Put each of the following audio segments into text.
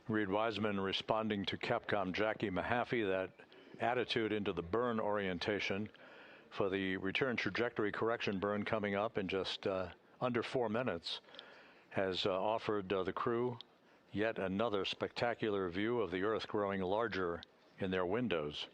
Reed Wiseman responding to Capcom Jackie Mahaffey that attitude into the burn orientation for the return trajectory correction burn coming up in just under 4 minutes has offered the crew yet another spectacular view of the Earth growing larger in their windows.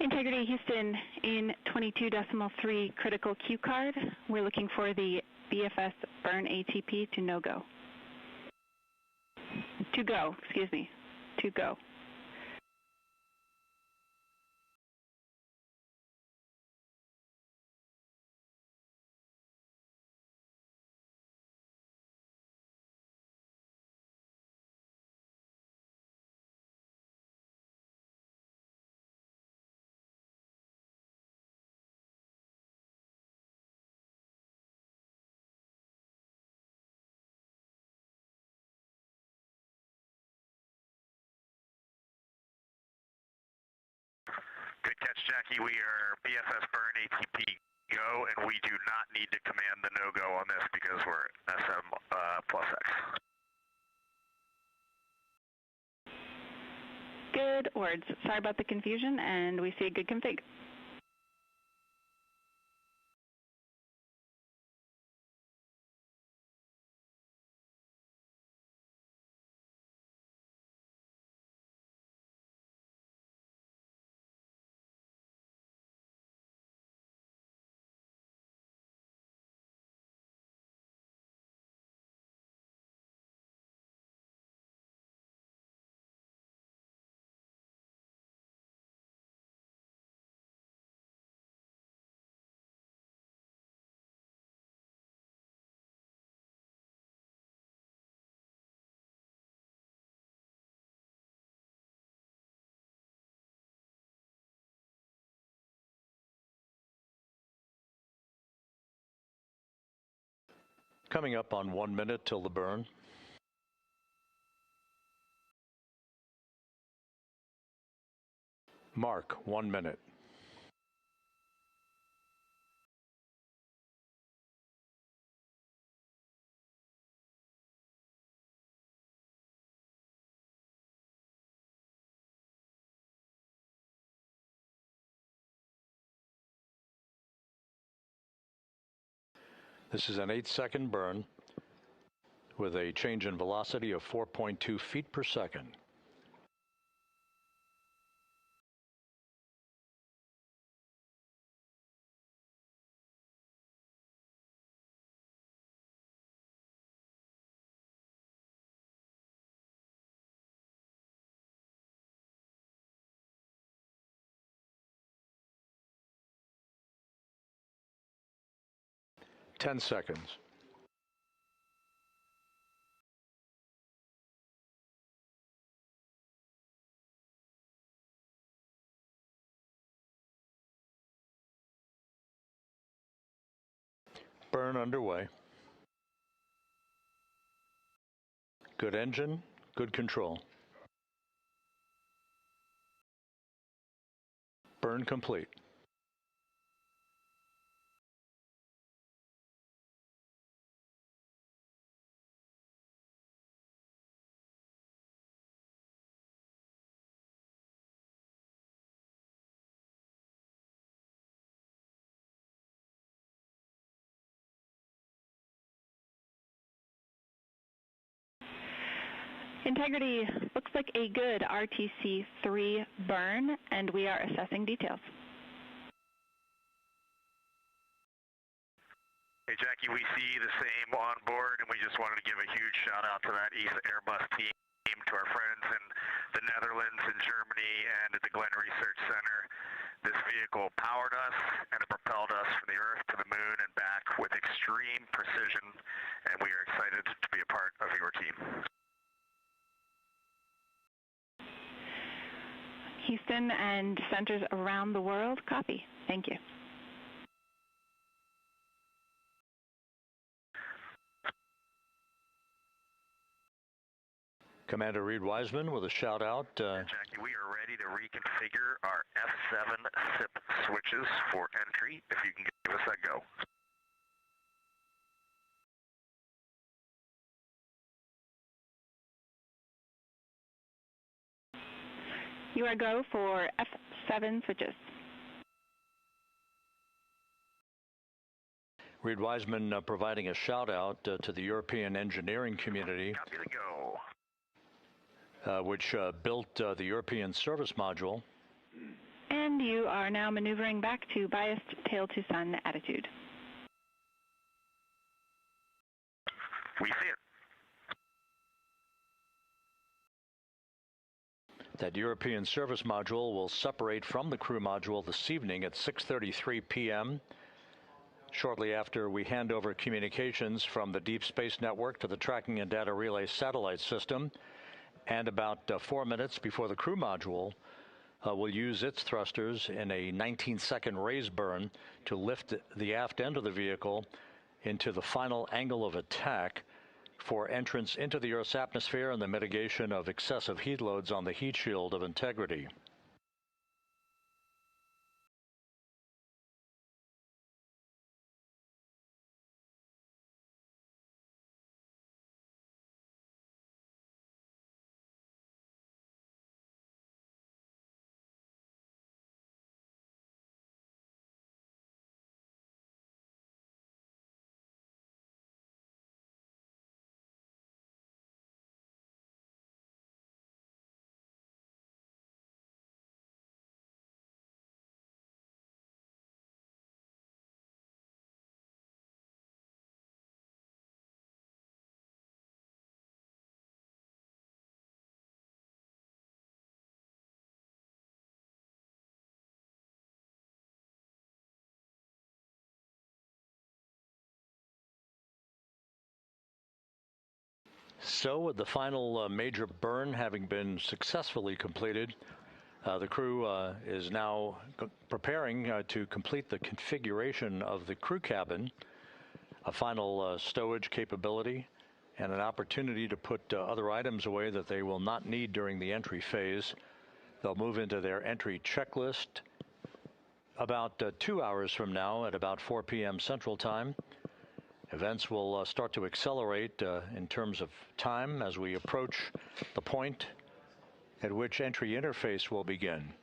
Integrity Houston, in 22.3 critical Q card, we're looking for the BFS burn ATP to no-go. To go, excuse me, to go. Good catch, Jackie. We are BFS burn ATP go, and we do not need to command the no-go on this because we're SM plus X. Good words. Sorry about the confusion, and we see a good config. Coming up on 1 minute till the burn. Mark, 1 minute. This is an 8-second burn with a change in velocity of 4.2 feet per second. Ten seconds. Burn underway. Good engine, good control. Burn complete. Integrity looks like a good RTC3 burn, and we are assessing details. Hey, Jackie, we see the same on board, and we just wanted to give a huge shout out to that ESA Airbus team, to our friends in the Netherlands and Germany and at the Glenn Research Center. This vehicle powered us and it propelled us from the Earth to the Moon and back with extreme precision, and we are excited to be a part of your team. Houston and centers around the world, copy. Thank you. Commander Reed Wiseman with a shout out. Jackie, we are ready to reconfigure our F7 SIP switches for entry, if you can give us that go. You are go for F7 switches. Reed Wiseman providing a shout out to the European engineering community. Copy the go. Which built the European service module. And you are now maneuvering back to biased tail to sun attitude. We see it. That European service module will separate from the crew module this evening at 6:33 p.m. shortly after we hand over communications from the Deep Space Network to the Tracking and Data Relay satellite system. And about 4 minutes before the crew module will use its thrusters in a 19-second raise burn to lift the aft end of the vehicle into the final angle of attack for entrance into the Earth's atmosphere and the mitigation of excessive heat loads on the heat shield of integrity. So with the final major burn having been successfully completed, the crew is now preparing to complete the configuration of the crew cabin, a final stowage capability, and an opportunity to put other items away that they will not need during the entry phase. They'll move into their entry checklist about 2 hours from now at about 4 p.m. Central Time. Events will start to accelerate in terms of time as we approach the point at which entry interface will begin.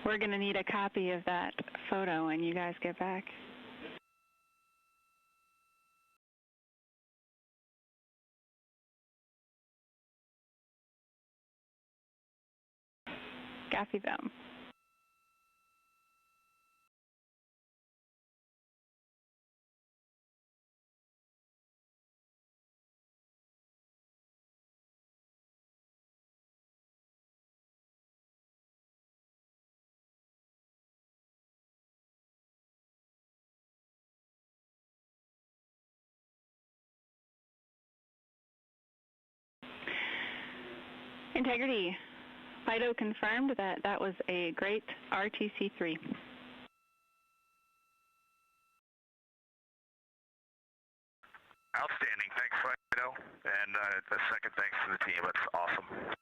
We're going to need a copy of that photo when you guys get back. Copy them. Integrity. FIDO confirmed that that was a great RTC3. Outstanding. Thanks, Fido. And a second thanks to the team. That's awesome.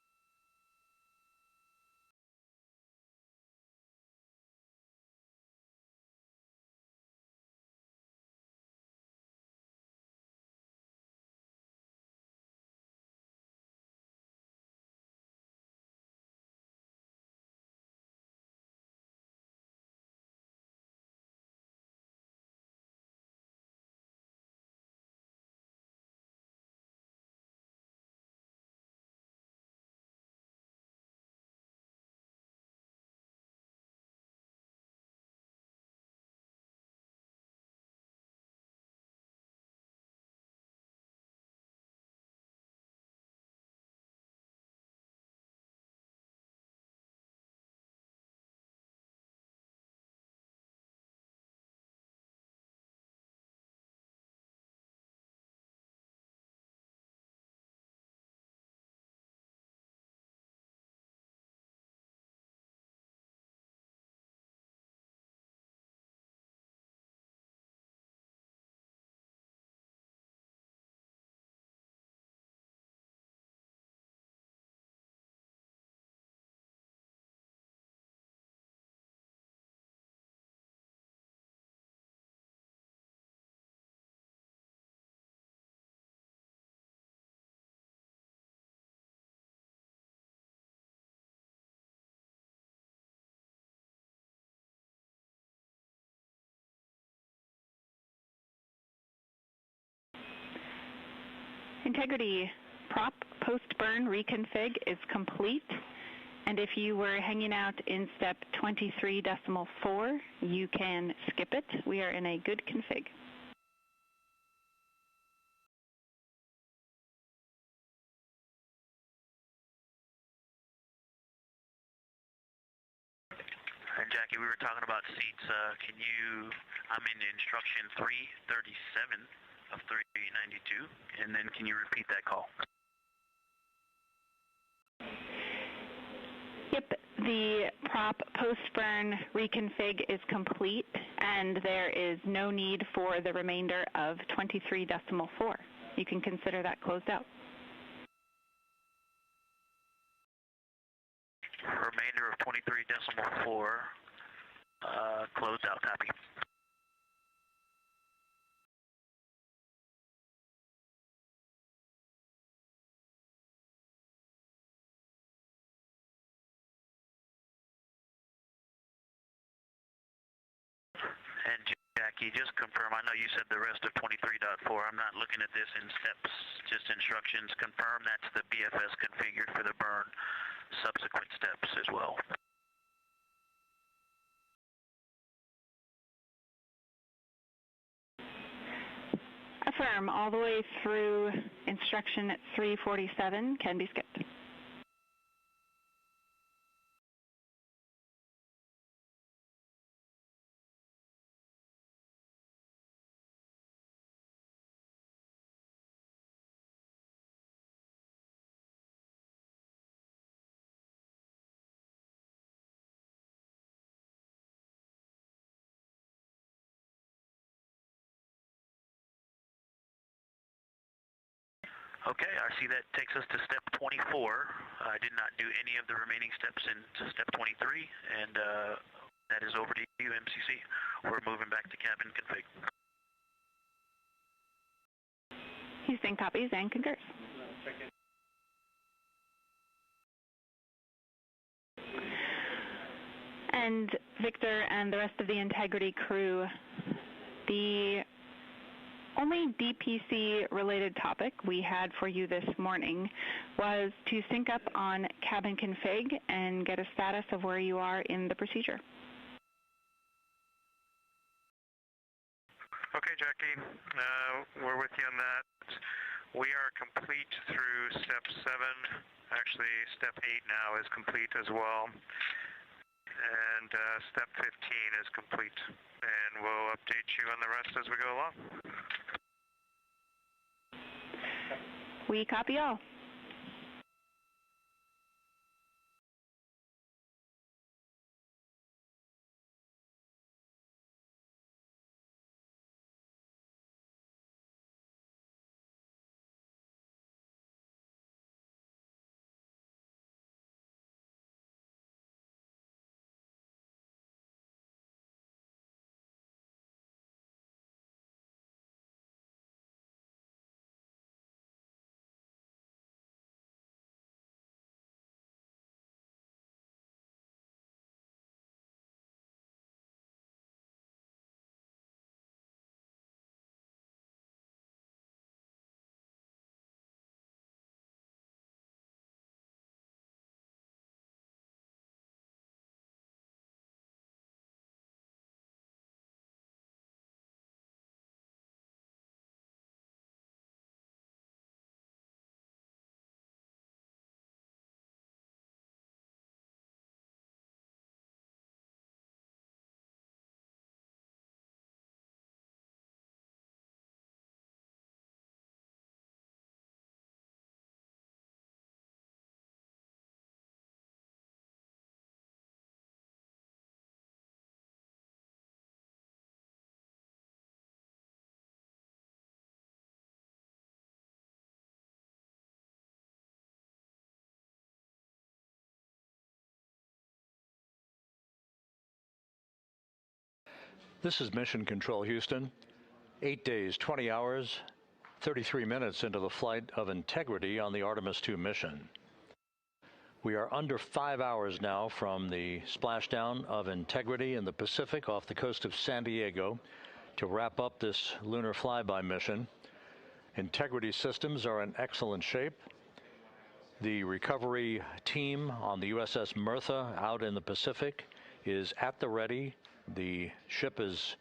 Integrity. Prop post-burn reconfig is complete. And if you were hanging out in step 23.4, you can skip it. We are in a good config. And Jackie, we were talking about seats. I'm in instruction 337 of 392, and then can you repeat that call? Yep, the prop post-burn reconfig is complete, and there is no need for the remainder of 23.4. You can consider that closed out. Remainder of 23.4, closed out, copy. And Jackie, just confirm, I know you said the rest of 23.4. I'm not looking at this in steps, just instructions. Confirm that's the BFS configured for the burn subsequent steps as well. Affirm, all the way through instruction 347 can be skipped. Okay, I see that takes us to step 24. I did not do any of the remaining steps into step 23, and that is over to you, MCC. We're moving back to cabin config. Houston copies and concurs. And Victor and the rest of the Integrity crew, the only DPC-related topic we had for you this morning was to sync up on cabin config and get a status of where you are in the procedure. Okay, Jackie, we're with you on that. We are complete through step 7. Actually, step 8 now is complete as well. And step 15 is complete. And we'll update you on the rest as we go along. We copy all. This is Mission Control, Houston. 8 days, 20 hours, 33 minutes into the flight of Integrity on the Artemis II mission. We are under 5 hours now from the splashdown of Integrity in the Pacific off the coast of San Diego to wrap up this lunar flyby mission. Integrity systems are in excellent shape. The recovery team on the USS Mertha out in the Pacific is at the ready. The ship is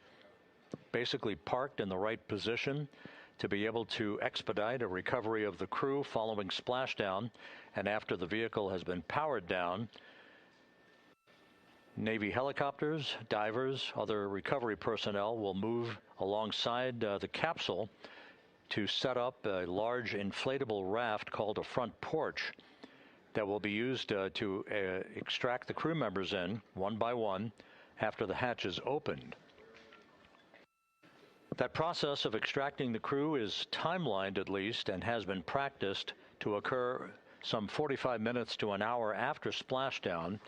basically parked in the right position to be able to expedite a recovery of the crew following splashdown, and after the vehicle has been powered down, Navy helicopters, divers, other recovery personnel will move alongside the capsule to set up a large inflatable raft called a front porch that will be used to extract the crew members in one by one after the hatch is opened. That process of extracting the crew is timelined at least and has been practiced to occur some 45 minutes to an hour after splashdown.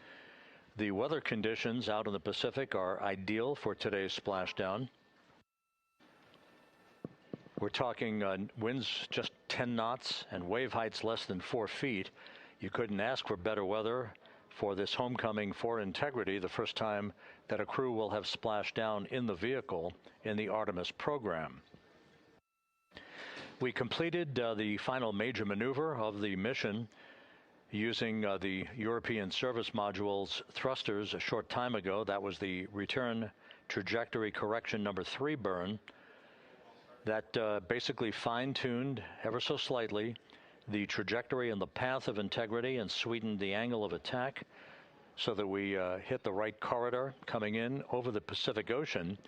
The weather conditions out in the Pacific are ideal for today's splashdown. We're talking winds just 10 knots and wave heights less than 4 feet. You couldn't ask for better weather for this homecoming for Integrity, the first time that a crew will have splashed down in the vehicle in the Artemis program. We completed the final major maneuver of the mission using the European Service Module's thrusters a short time ago. That was the return trajectory correction number 3 burn that basically fine-tuned ever so slightly the trajectory and the path of Integrity and sweetened the angle of attack so that we hit the right corridor coming in over the Pacific Ocean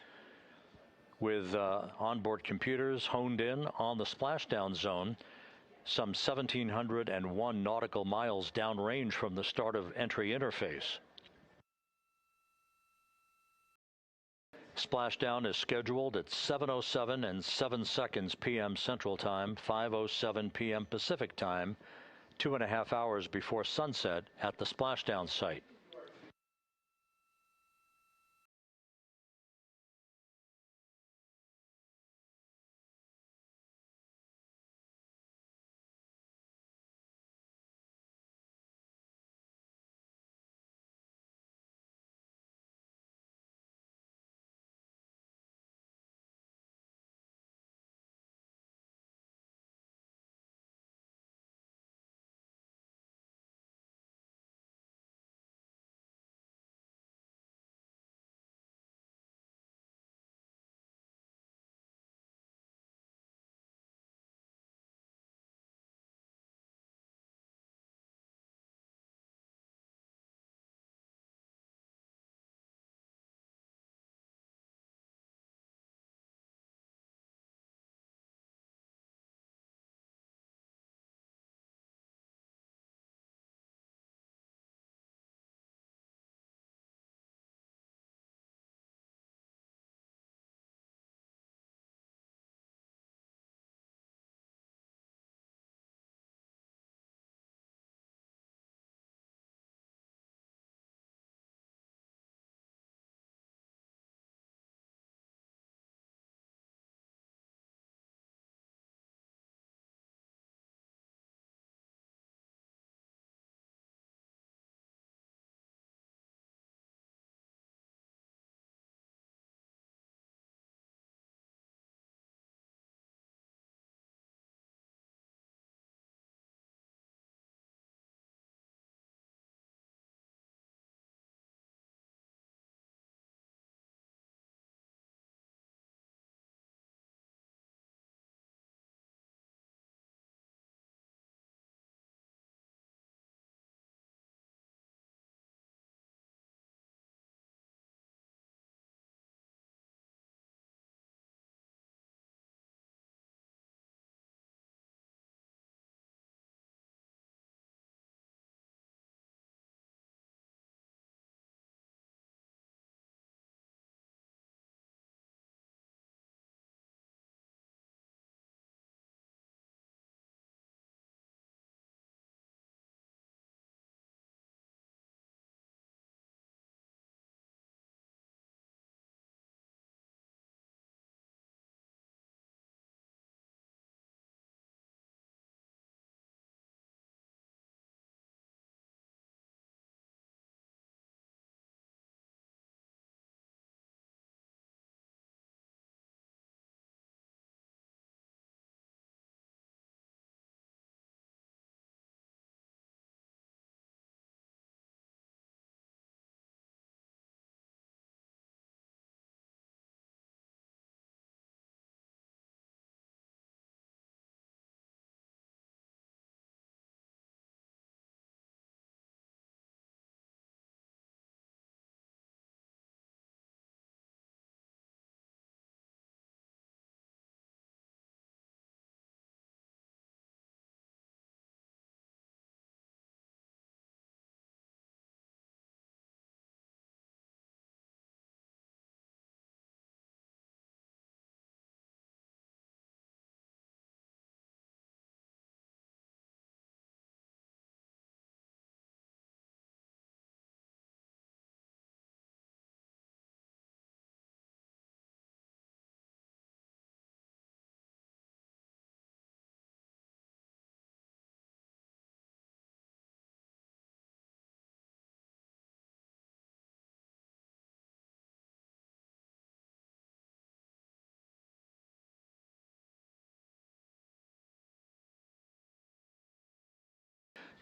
with onboard computers honed in on the splashdown zone some 1,701 nautical miles downrange from the start of entry interface. Splashdown is scheduled at 7:07 and 7 seconds p.m. Central Time, 5:07 p.m. Pacific Time, 2.5 hours before sunset at the splashdown site.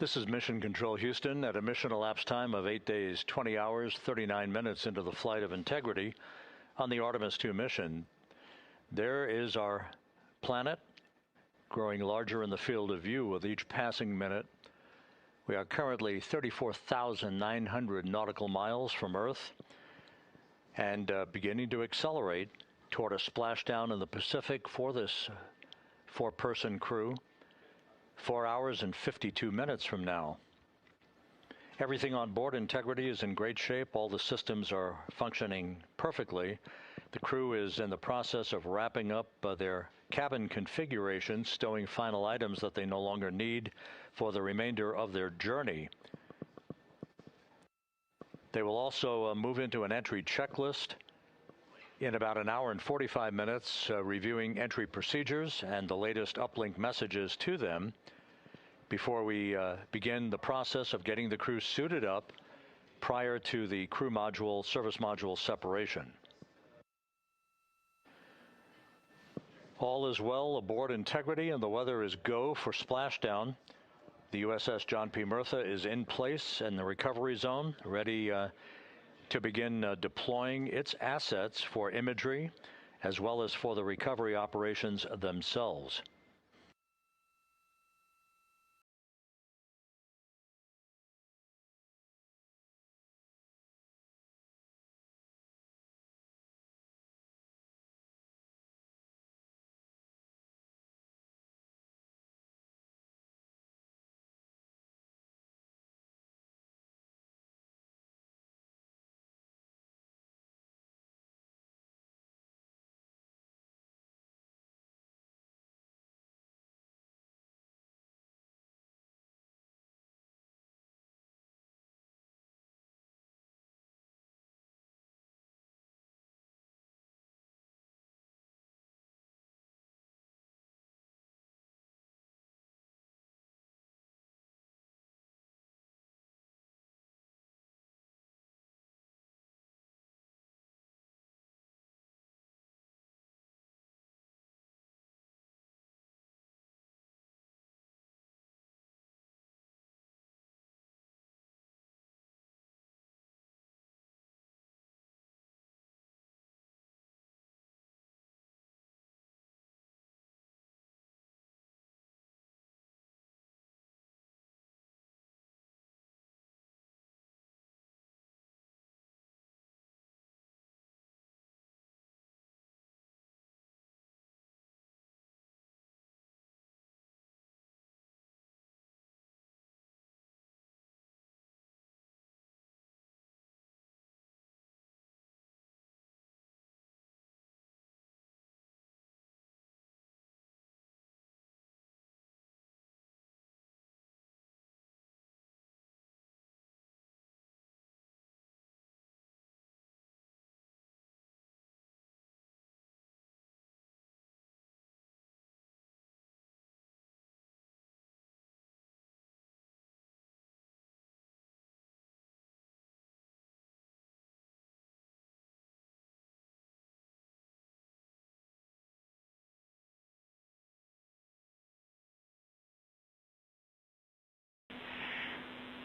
This is Mission Control Houston at a mission elapsed time of 8 days, 20 hours, 39 minutes into the flight of Integrity on the Artemis II mission. There is our planet growing larger in the field of view with each passing minute. We are currently 34,900 nautical miles from Earth and beginning to accelerate toward a splashdown in the Pacific for this four-person crew. 4 hours and 52 minutes from now. Everything on board Integrity is in great shape. All the systems are functioning perfectly. The crew is in the process of wrapping up their cabin configuration, stowing final items that they no longer need for the remainder of their journey. They will also move into an entry checklist in about an hour and 45 minutes, reviewing entry procedures and the latest uplink messages to them before we begin the process of getting the crew suited up prior to the crew module, service module separation. All is well aboard Integrity and the weather is go for splashdown. The USS John P. Murtha is in place in the recovery zone, ready to begin deploying its assets for imagery as well as for the recovery operations themselves.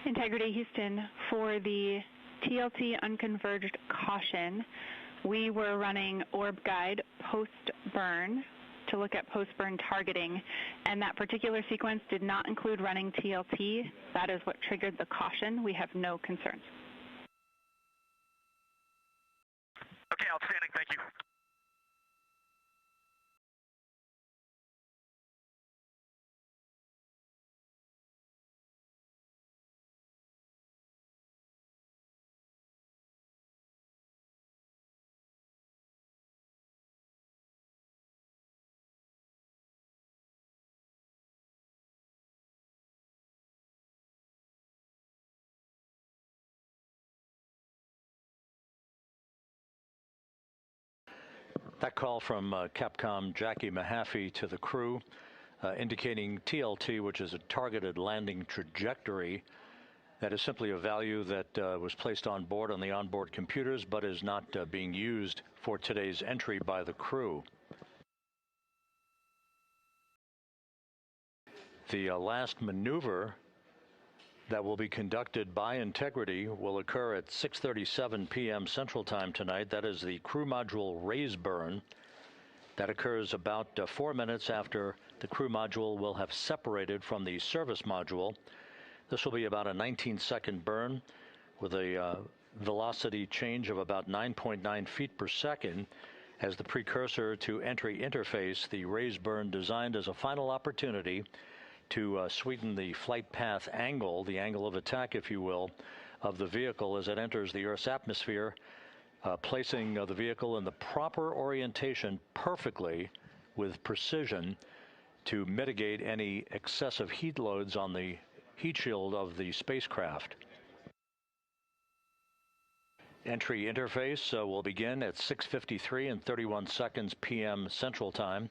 Integrity Houston, for the TLT unconverged caution, we were running orb guide post-burn to look at post-burn targeting, and that particular sequence did not include running TLT. That is what triggered the caution. We have no concerns. Okay, outstanding. Thank you. That call from Capcom Jackie Mahaffey to the crew, indicating TLT, which is a targeted landing trajectory. That is simply a value that was placed on board on the onboard computers, but is not being used for today's entry by the crew. The last maneuver that will be conducted by Integrity will occur at 6:37 p.m. Central Time tonight. That is the crew module raise burn. That occurs about 4 minutes after the crew module will have separated from the service module. This will be about a 19-second burn with a velocity change of about 9.9 feet per second as the precursor to entry interface. The raise burn designed as a final opportunity to sweeten the flight path angle, the angle of attack, if you will, of the vehicle as it enters the Earth's atmosphere, placing the vehicle in the proper orientation perfectly with precision to mitigate any excessive heat loads on the heat shield of the spacecraft. Entry interface will begin at 6:53 and 31 seconds p.m. Central Time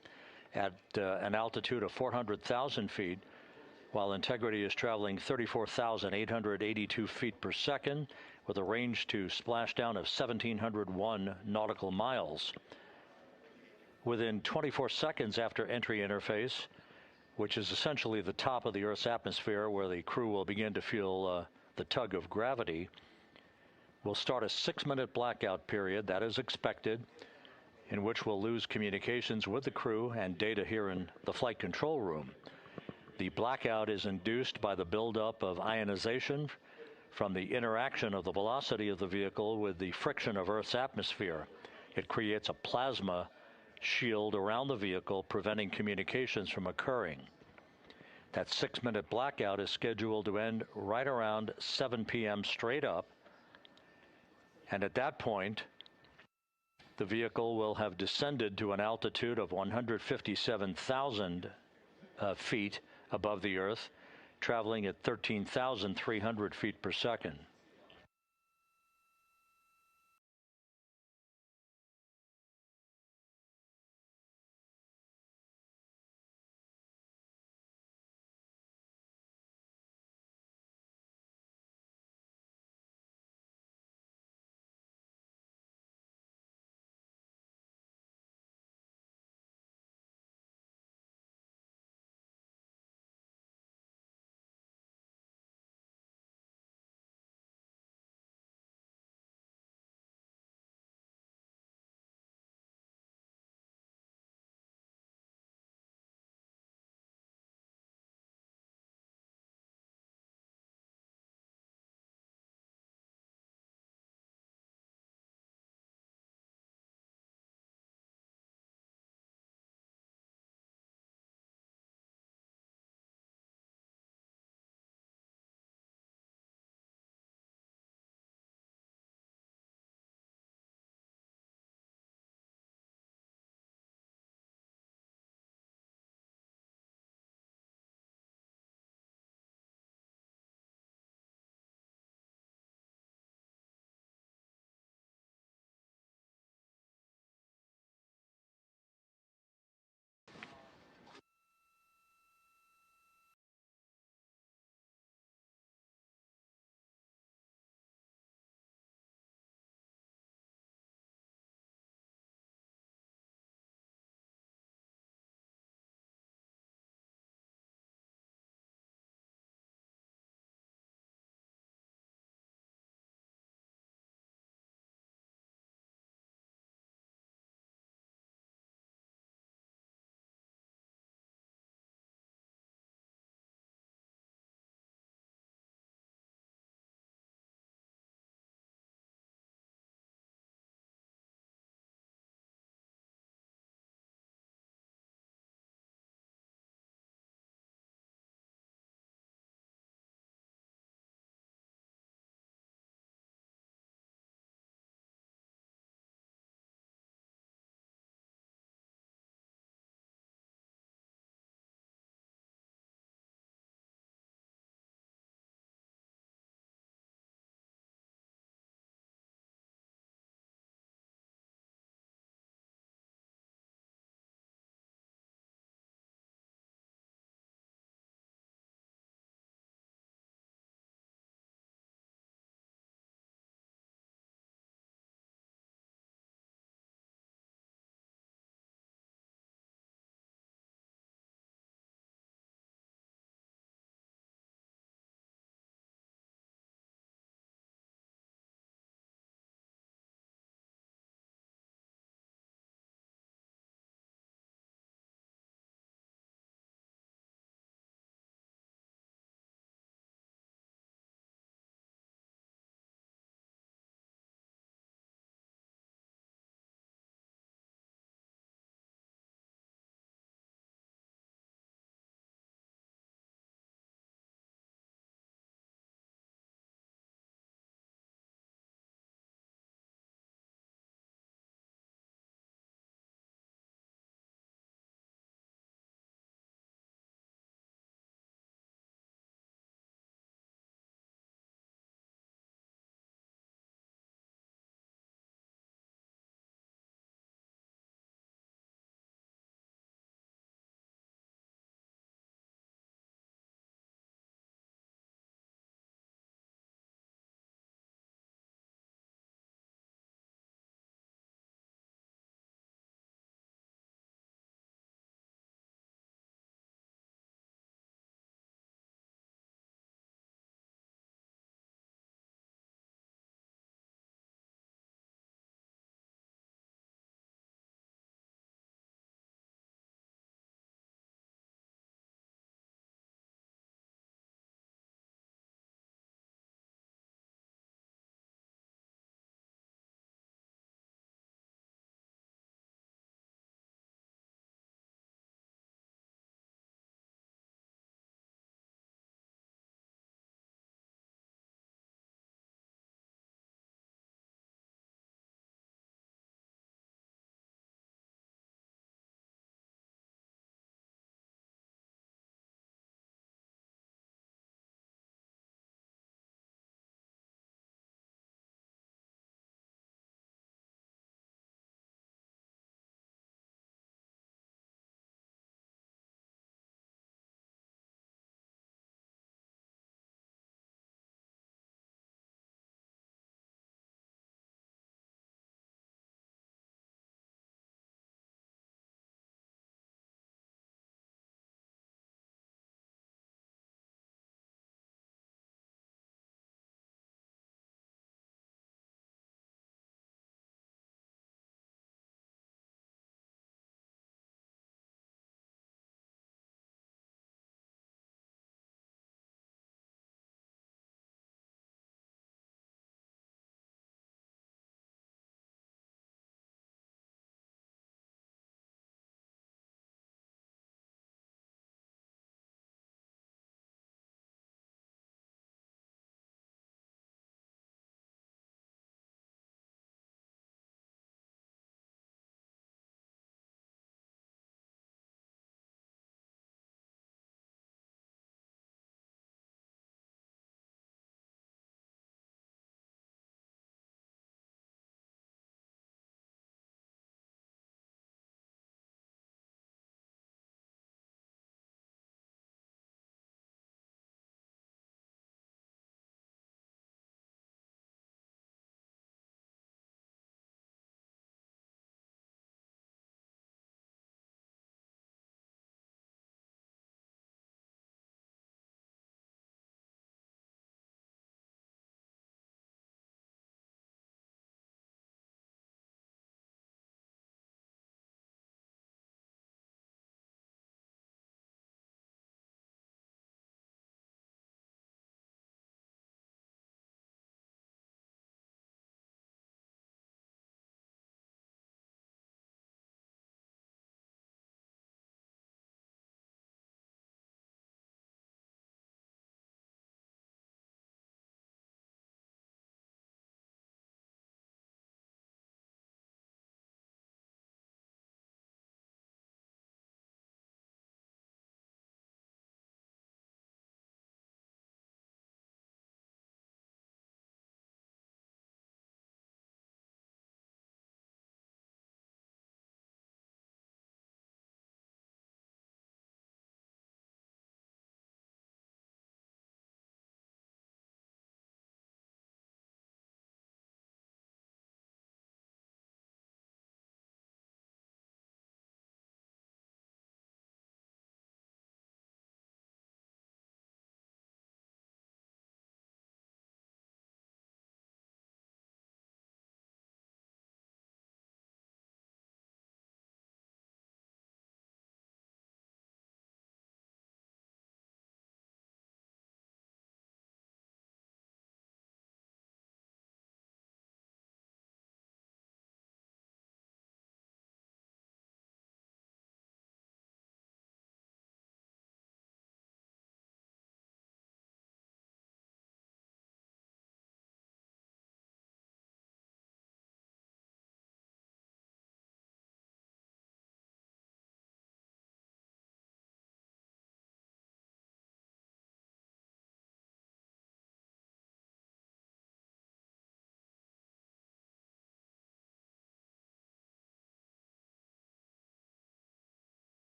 at an altitude of 400,000 feet, while Integrity is traveling 34,882 feet per second with a range to splashdown of 1,701 nautical miles. Within 24 seconds after entry interface, which is essentially the top of the Earth's atmosphere where the crew will begin to feel the tug of gravity, we'll start a 6-minute blackout period that is expected, in which we'll lose communications with the crew and data here in the flight control room. The blackout is induced by the buildup of ionization from the interaction of the velocity of the vehicle with the friction of Earth's atmosphere. It creates a plasma shield around the vehicle, preventing communications from occurring. That 6-minute blackout is scheduled to end right around 7 p.m. straight up, and at that point, the vehicle will have descended to an altitude of 157,000 feet above the Earth, traveling at 13,300 feet per second.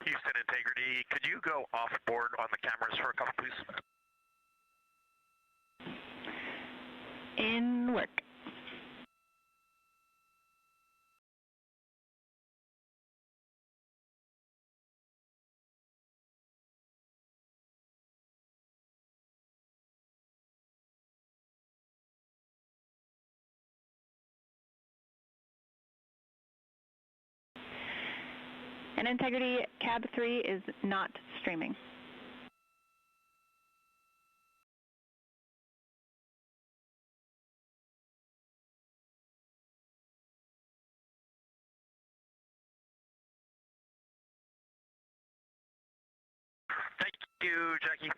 Houston Integrity, could you go off board on the cameras for a couple, please? In work. And Integrity, Cab 3 is not streaming. Thank you, Jackie.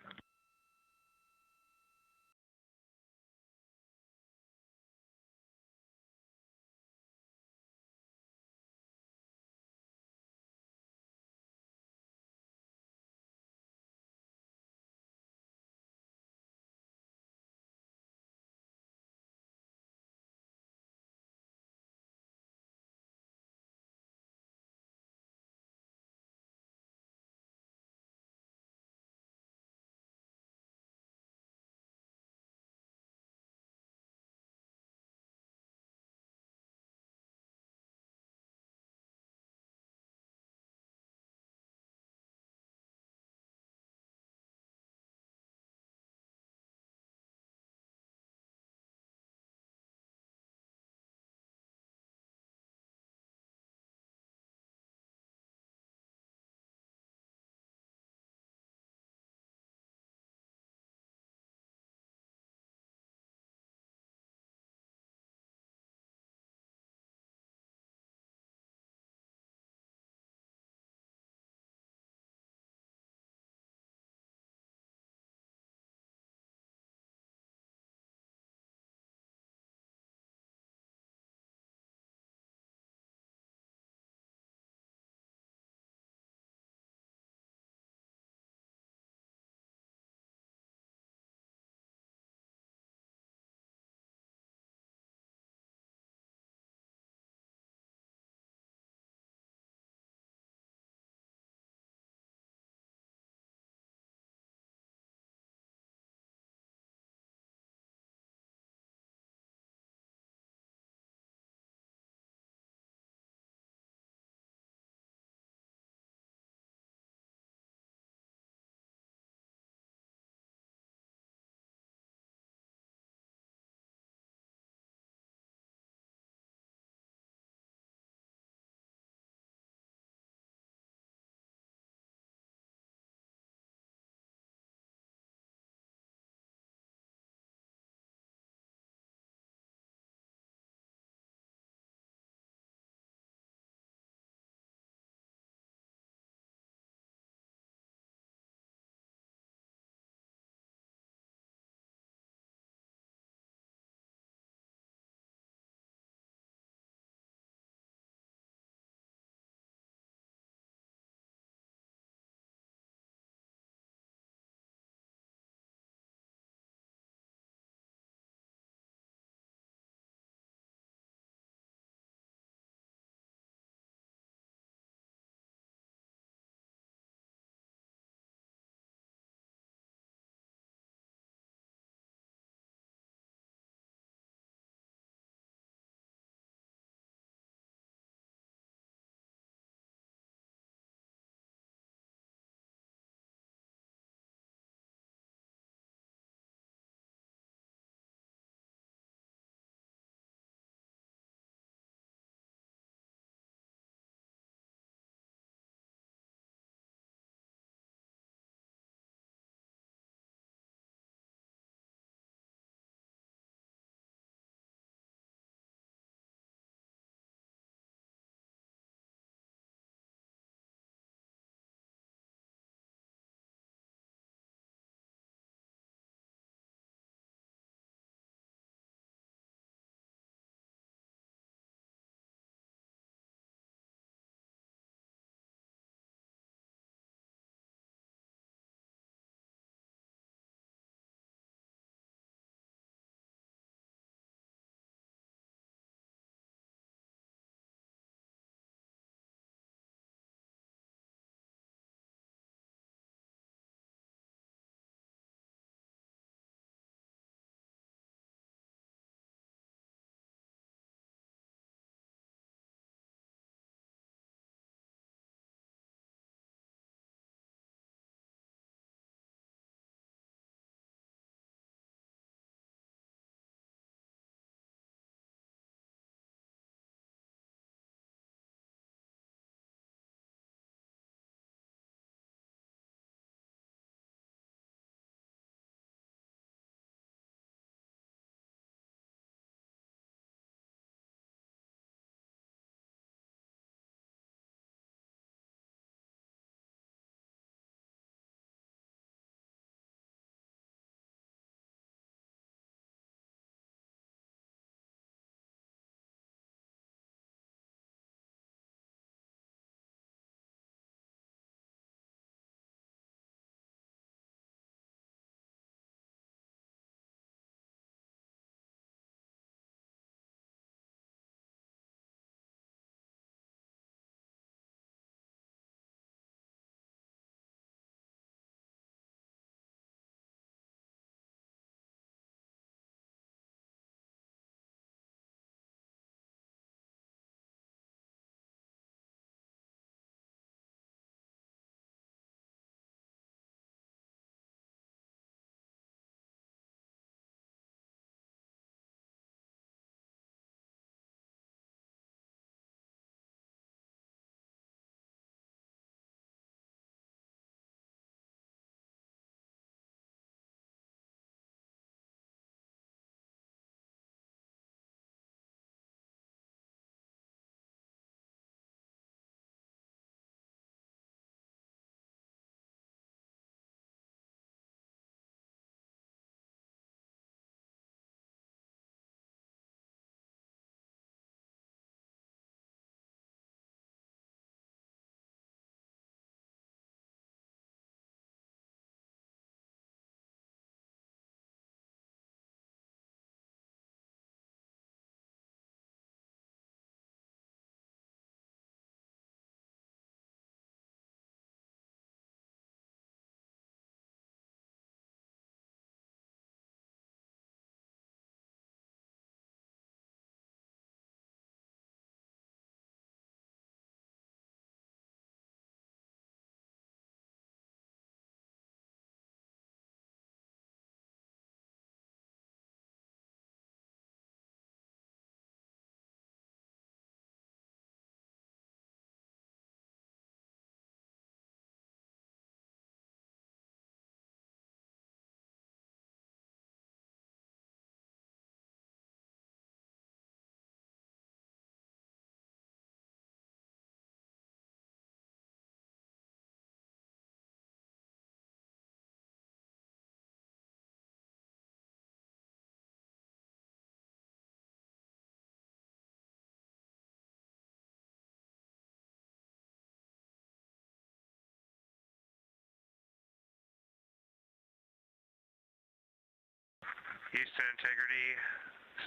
Houston, integrity.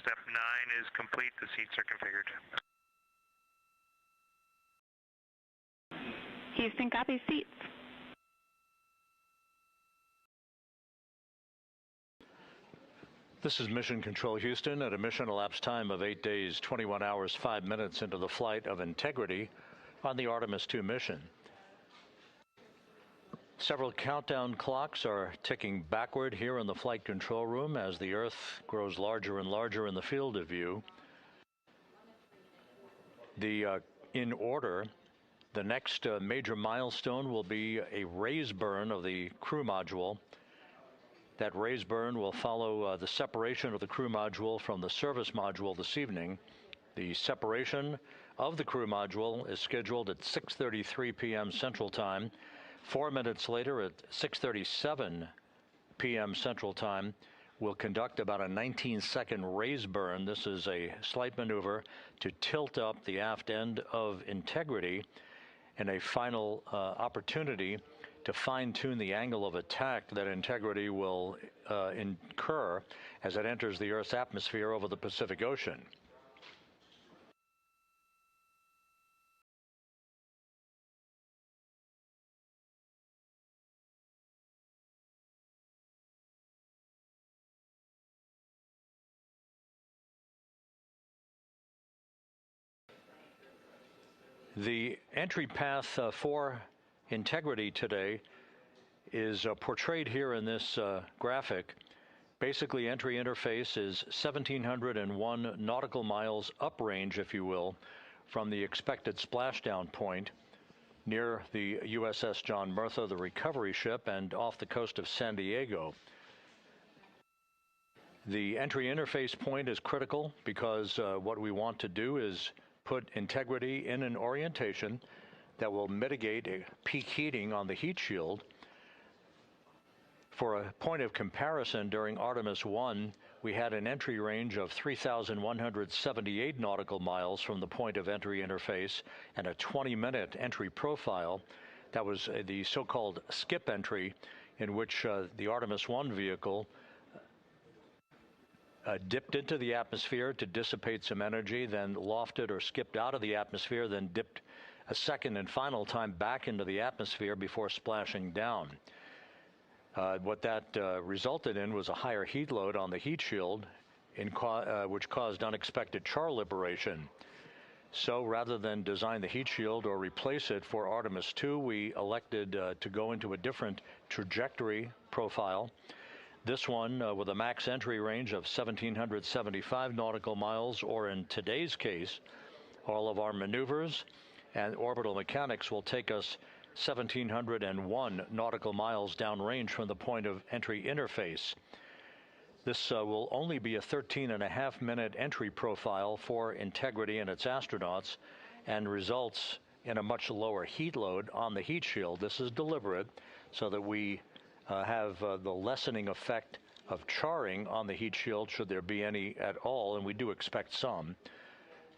Step 9 is complete. The seats are configured. Houston, copy. Seats. This is Mission Control Houston at a mission elapsed time of 8 days, 21 hours, 5 minutes into the flight of Integrity on the Artemis II mission. Several countdown clocks are ticking backward here in the flight control room as the Earth grows larger and larger in the field of view. In order, the next major milestone will be a raise burn of the crew module. That raise burn will follow the separation of the crew module from the service module this evening. The separation of the crew module is scheduled at 6:33 p.m. Central Time. 4 minutes later, at 6:37 p.m. Central Time, we'll conduct about a 19-second raise burn. This is a slight maneuver to tilt up the aft end of Integrity in a final opportunity to fine-tune the angle of attack that Integrity will incur as it enters the Earth's atmosphere over the Pacific Ocean. The entry path for Integrity today is portrayed here in this graphic. Basically, entry interface is 1,701 nautical miles uprange, if you will, from the expected splashdown point near the USS John Murtha, the recovery ship, and off the coast of San Diego. The entry interface point is critical because what we want to do is put Integrity in an orientation that will mitigate a peak heating on the heat shield. For a point of comparison, during Artemis I, we had an entry range of 3,178 nautical miles from the point of entry interface and a 20-minute entry profile. That was the so-called skip entry, in which the Artemis I vehicle dipped into the atmosphere to dissipate some energy, then lofted or skipped out of the atmosphere, then dipped a second and final time back into the atmosphere before splashing down. What that resulted in was a higher heat load on the heat shield, which caused unexpected char liberation. So rather than design the heat shield or replace it for Artemis II, we elected to go into a different trajectory profile. This one with a max entry range of 1,775 nautical miles, or in today's case, all of our maneuvers and orbital mechanics will take us 1,701 nautical miles downrange from the point of entry interface. This will only be a 13.5-minute entry profile for Integrity and its astronauts, and results in a much lower heat load on the heat shield. This is deliberate so that we have the lessening effect of charring on the heat shield, should there be any at all, and we do expect some.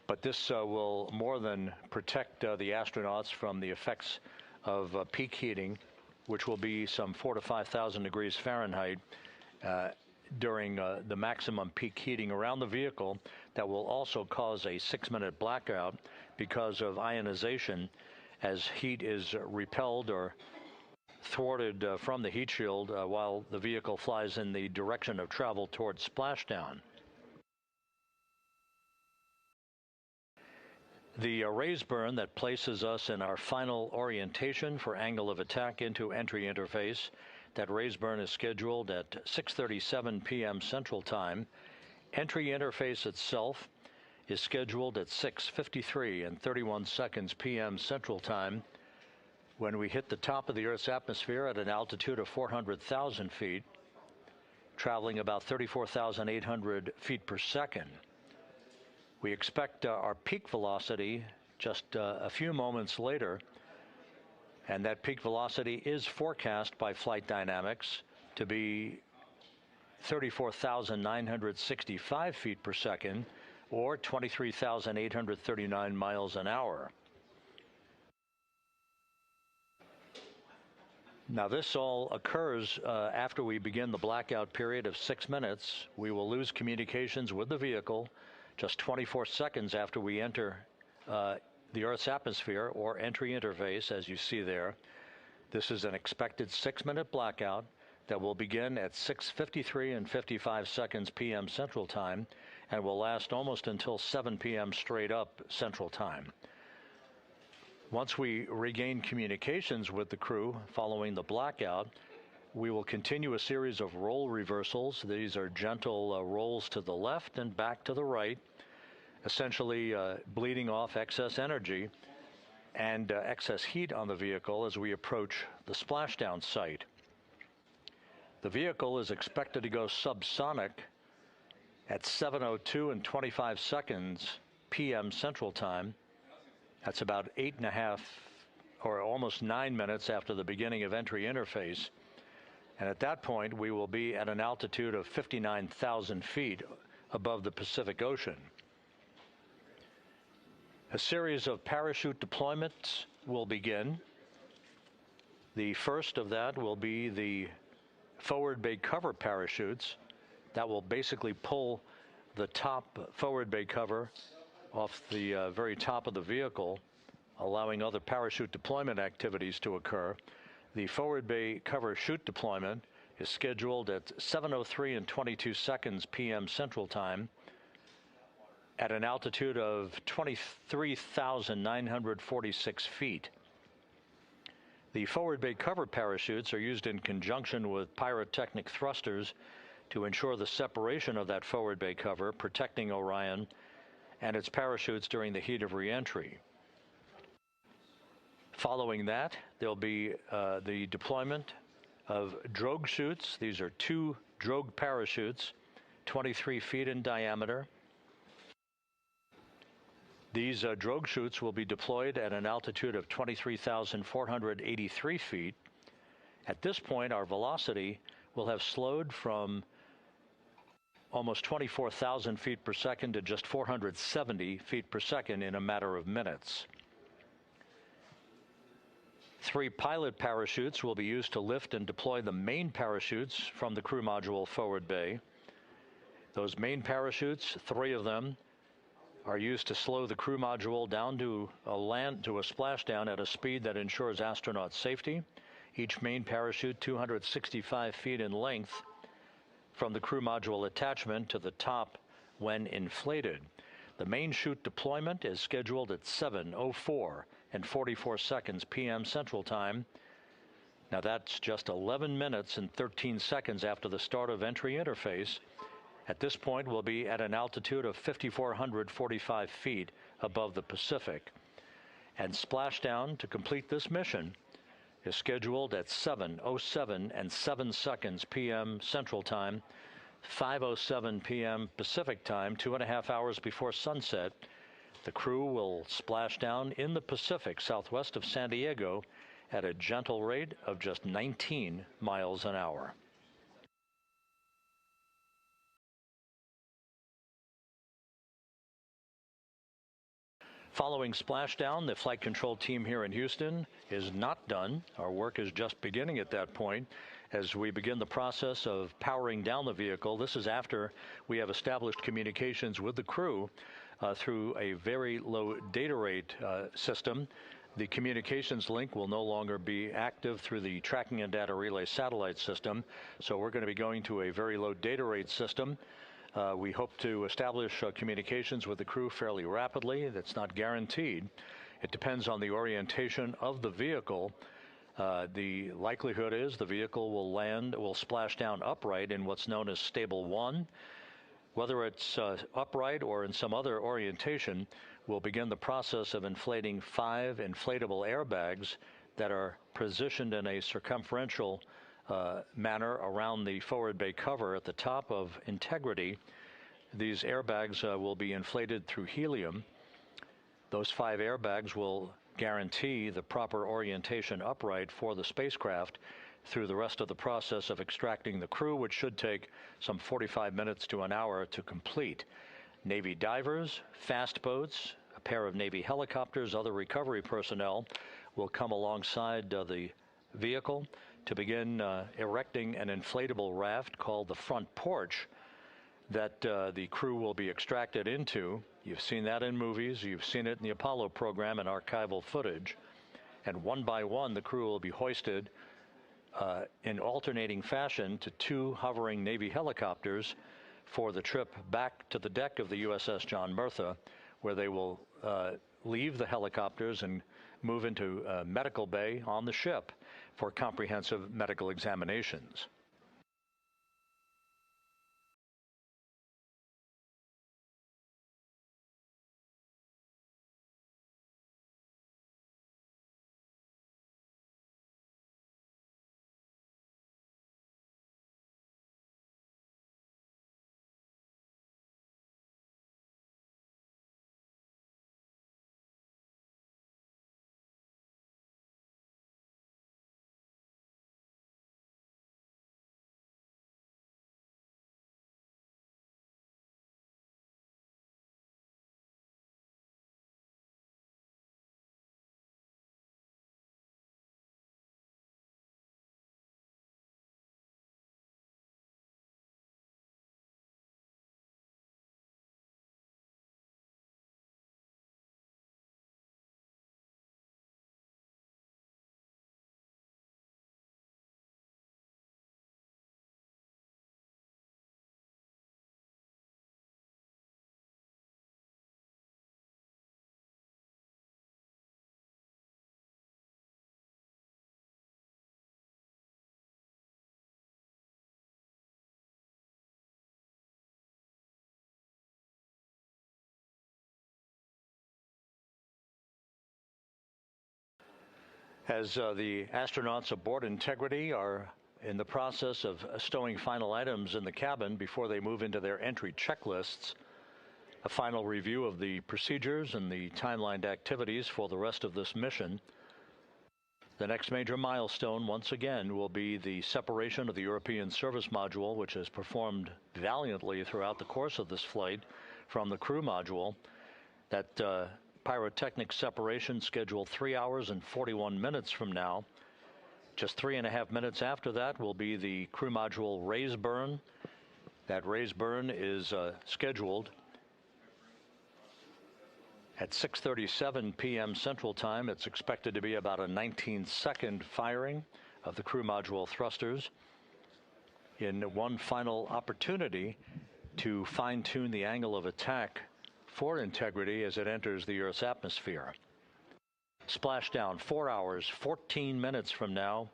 But this will more than protect the astronauts from the effects of peak heating, which will be some 4,000 to 5,000 degrees Fahrenheit during the maximum peak heating around the vehicle. That will also cause a 6-minute blackout because of ionization, as heat is repelled or thwarted from the heat shield while the vehicle flies in the direction of travel towards splashdown. The raise burn that places us in our final orientation for angle of attack into entry interface, that raise burn is scheduled at 6:37 p.m. Central Time. Entry interface itself is scheduled at 6:53 and 31 seconds p.m. Central Time, when we hit the top of the Earth's atmosphere at an altitude of 400,000 feet, traveling about 34,800 feet per second. We expect our peak velocity just a few moments later, and that peak velocity is forecast by flight dynamics to be 34,965 feet per second, or 23,839 miles an hour. Now, this all occurs after we begin the blackout period of 6 minutes. We will lose communications with the vehicle just 24 seconds after we enter the Earth's atmosphere or entry interface, as you see there. This is an expected 6-minute blackout that will begin at 6:53 and 55 seconds p.m. Central Time and will last almost until 7 p.m. straight up Central Time. Once we regain communications with the crew following the blackout, we will continue a series of roll reversals. These are gentle rolls to the left and back to the right, essentially bleeding off excess energy and excess heat on the vehicle as we approach the splashdown site. The vehicle is expected to go subsonic at 7:02 and 25 seconds p.m. Central Time. That's about 8.5 or almost 9 minutes after the beginning of entry interface. And at that point, we will be at an altitude of 59,000 feet above the Pacific Ocean. A series of parachute deployments will begin. The first of that will be the forward bay cover parachutes that will basically pull the top forward bay cover off the very top of the vehicle, allowing other parachute deployment activities to occur. The forward bay cover chute deployment is scheduled at 7:03 and 22 seconds p.m. Central Time at an altitude of 23,946 feet. The forward bay cover parachutes are used in conjunction with pyrotechnic thrusters to ensure the separation of that forward bay cover, protecting Orion and its parachutes during the heat of reentry. Following that, there'll be the deployment of drogue chutes. These are 2 drogue parachutes, 23 feet in diameter. These drogue chutes will be deployed at an altitude of 23,483 feet. At this point, our velocity will have slowed from almost 24,000 feet per second to just 470 feet per second in a matter of minutes. 3 pilot parachutes will be used to lift and deploy the main parachutes from the crew module forward bay. Those main parachutes, 3 of them, are used to slow the crew module down to a splashdown at a speed that ensures astronaut safety. Each main parachute 265 feet in length from the crew module attachment to the top when inflated. The main chute deployment is scheduled at 7:04 and 44 seconds p.m. Central Time. Now that's just 11 minutes and 13 seconds after the start of entry interface. At this point, we'll be at an altitude of 5,445 feet above the Pacific. And splashdown to complete this mission is scheduled at 7:07 and 7 seconds p.m. Central Time, 5:07 p.m. Pacific Time, 2.5 hours before sunset. The crew will splash down in the Pacific southwest of San Diego at a gentle rate of just 19 miles an hour. Following splashdown, the flight control team here in Houston is not done. Our work is just beginning at that point as we begin the process of powering down the vehicle. This is after we have established communications with the crew through a very low data rate system. The communications link will no longer be active through the tracking and data relay satellite system, so we're going to be going to a very low data rate system. We hope to establish communications with the crew fairly rapidly. That's not guaranteed. It depends on the orientation of the vehicle. The likelihood is the vehicle will splash down upright in what's known as stable 1. Whether it's upright or in some other orientation, we'll begin the process of inflating 5 inflatable airbags that are positioned in a circumferential manner around the forward bay cover at the top of integrity. These airbags will be inflated through helium. Those 5 airbags will guarantee the proper orientation upright for the spacecraft through the rest of the process of extracting the crew, which should take some 45 minutes to an hour to complete. Navy divers, fast boats, a pair of Navy helicopters, other recovery personnel will come alongside the vehicle to begin erecting an inflatable raft called the front porch that the crew will be extracted into. You've seen that in movies. You've seen it in the Apollo program and archival footage. And one by one, the crew will be hoisted in alternating fashion to two hovering Navy helicopters for the trip back to the deck of the USS John Murtha, where they will leave the helicopters and move into medical bay on the ship for comprehensive medical examinations. As the astronauts aboard Integrity are in the process of stowing final items in the cabin before they move into their entry checklists, a final review of the procedures and the timelined activities for the rest of this mission. The next major milestone, once again, will be the separation of the European service module, which has performed valiantly throughout the course of this flight, from the crew module. That pyrotechnic separation scheduled 3 hours and 41 minutes from now. Just 3.5 minutes after that will be the crew module raise burn. That raise burn is scheduled at 6:37 p.m. Central Time. It's expected to be about a 19-second firing of the crew module thrusters in one final opportunity to fine-tune the angle of attack for Integrity as it enters the Earth's atmosphere. Splashdown 4 hours, 14 minutes from now,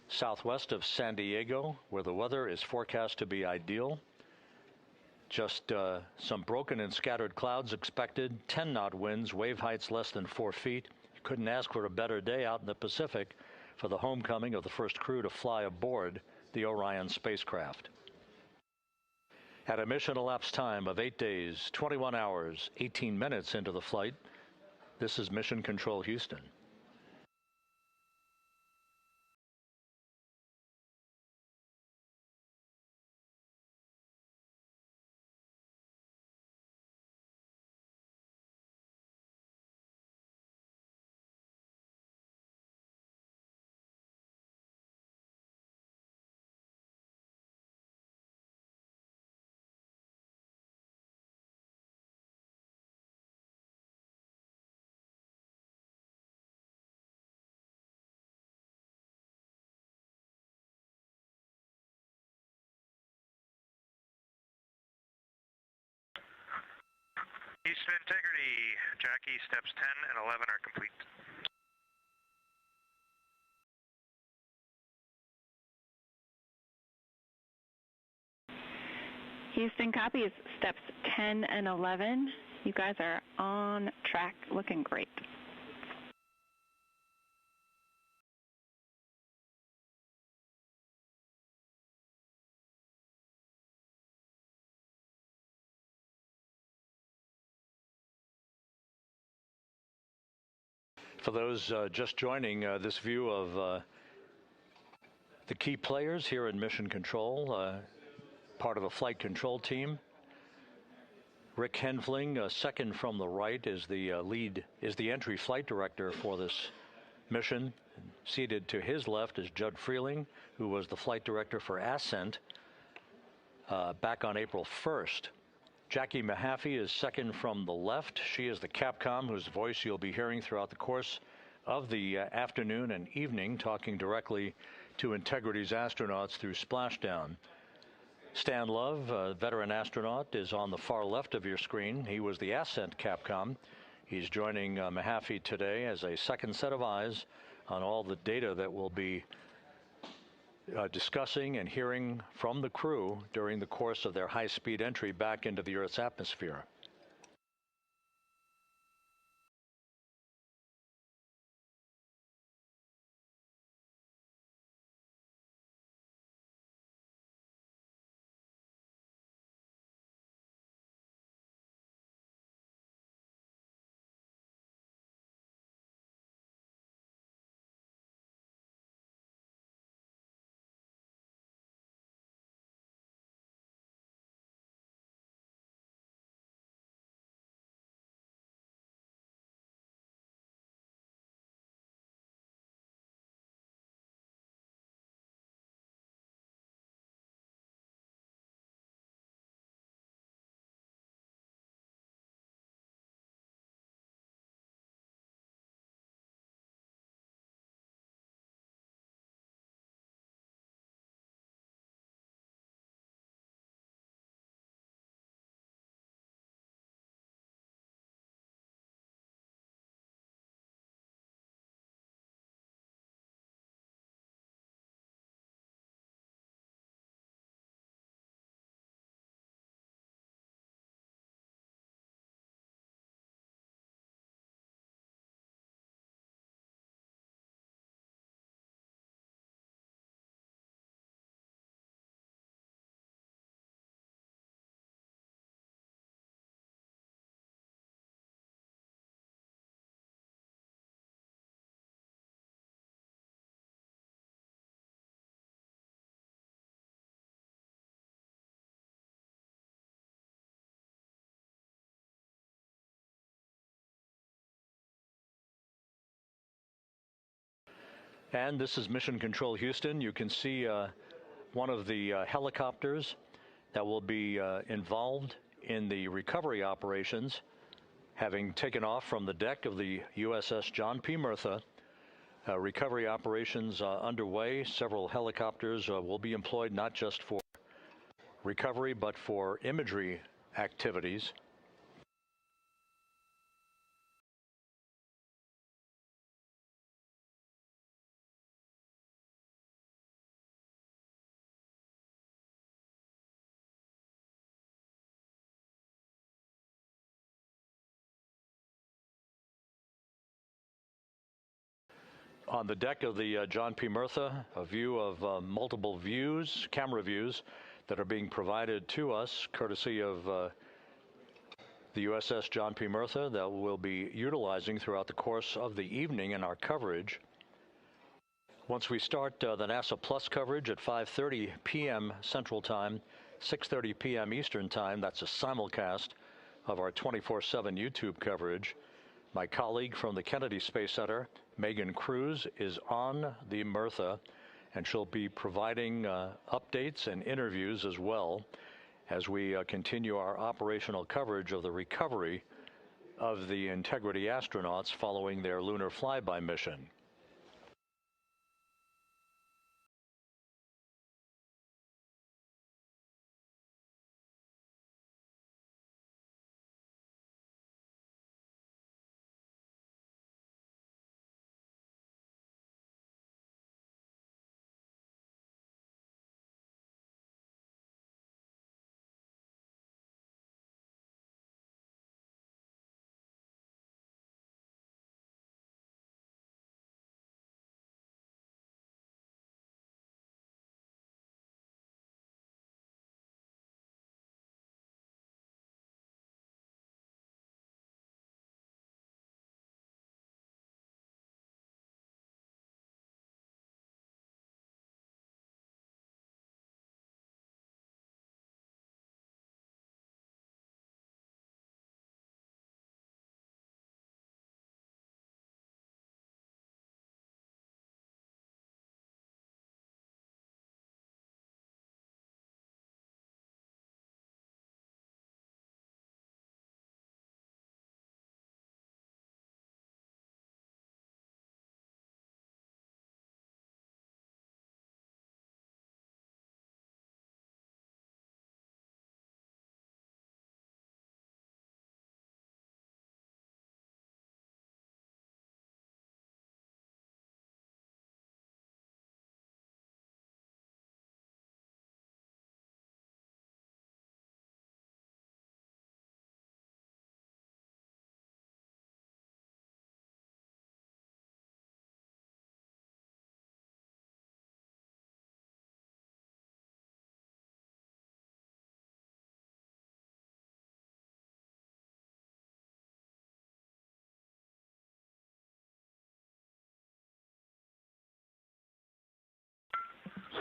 southwest of San Diego, where the weather is forecast to be ideal. Just some broken and scattered clouds expected, 10-knot winds, wave heights less than 4 feet. You couldn't ask for a better day out in the Pacific for the homecoming of the first crew to fly aboard the Orion spacecraft. At a mission elapsed time of 8 days, 21 hours, 18 minutes into the flight, this is Mission Control Houston. Houston Integrity, Jackie, steps 10 and 11 are complete. Houston copies steps 10 and 11. You guys are on track, looking great. For those just joining this view of the key players here in Mission Control, part of a flight control team. Rick Henfling, second from the right, is the entry flight director for this mission. Seated to his left is Judd Freeling, who was the flight director for Ascent back on April 1st. Jackie Mahaffey is second from the left. She is the Capcom whose voice you'll be hearing throughout the course of the afternoon and evening, talking directly to Integrity's astronauts through Splashdown. Stan Love, a veteran astronaut, is on the far left of your screen. He was the Ascent Capcom. He's joining Mahaffey today as a second set of eyes on all the data that we'll be discussing and hearing from the crew during the course of their high-speed entry back into the Earth's atmosphere. And this is Mission Control Houston. You can see one of the helicopters that will be involved in the recovery operations, having taken off from the deck of the USS John P. Murtha. Recovery operations underway. Several helicopters will be employed not just for recovery but for imagery activities. On the deck of the John P. Murtha, a view of multiple views, camera views, that are being provided to us courtesy of the USS John P. Murtha that we'll be utilizing throughout the course of the evening in our coverage. Once we start the NASA Plus coverage at 5:30 p.m. Central Time, 6:30 p.m. Eastern Time, that's a simulcast of our 24/7 YouTube coverage. My colleague from the Kennedy Space Center, Megan Cruz, is on the Murtha, and she'll be providing updates and interviews as well as we continue our operational coverage of the recovery of the Integrity astronauts following their lunar flyby mission.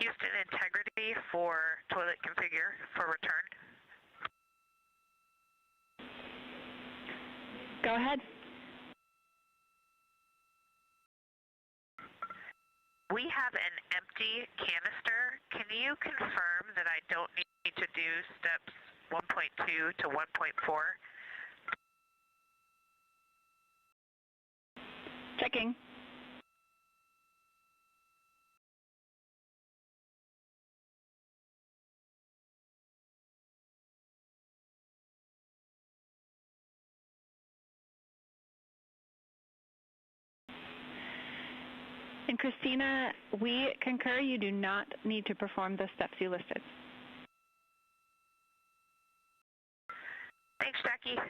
Houston integrity for toilet configure for return. Go ahead. We have an empty canister. Can you confirm that I don't need to do steps 1.2 to 1.4? Checking. And Christina, we concur you do not need to perform the steps you listed. Thanks, Jackie.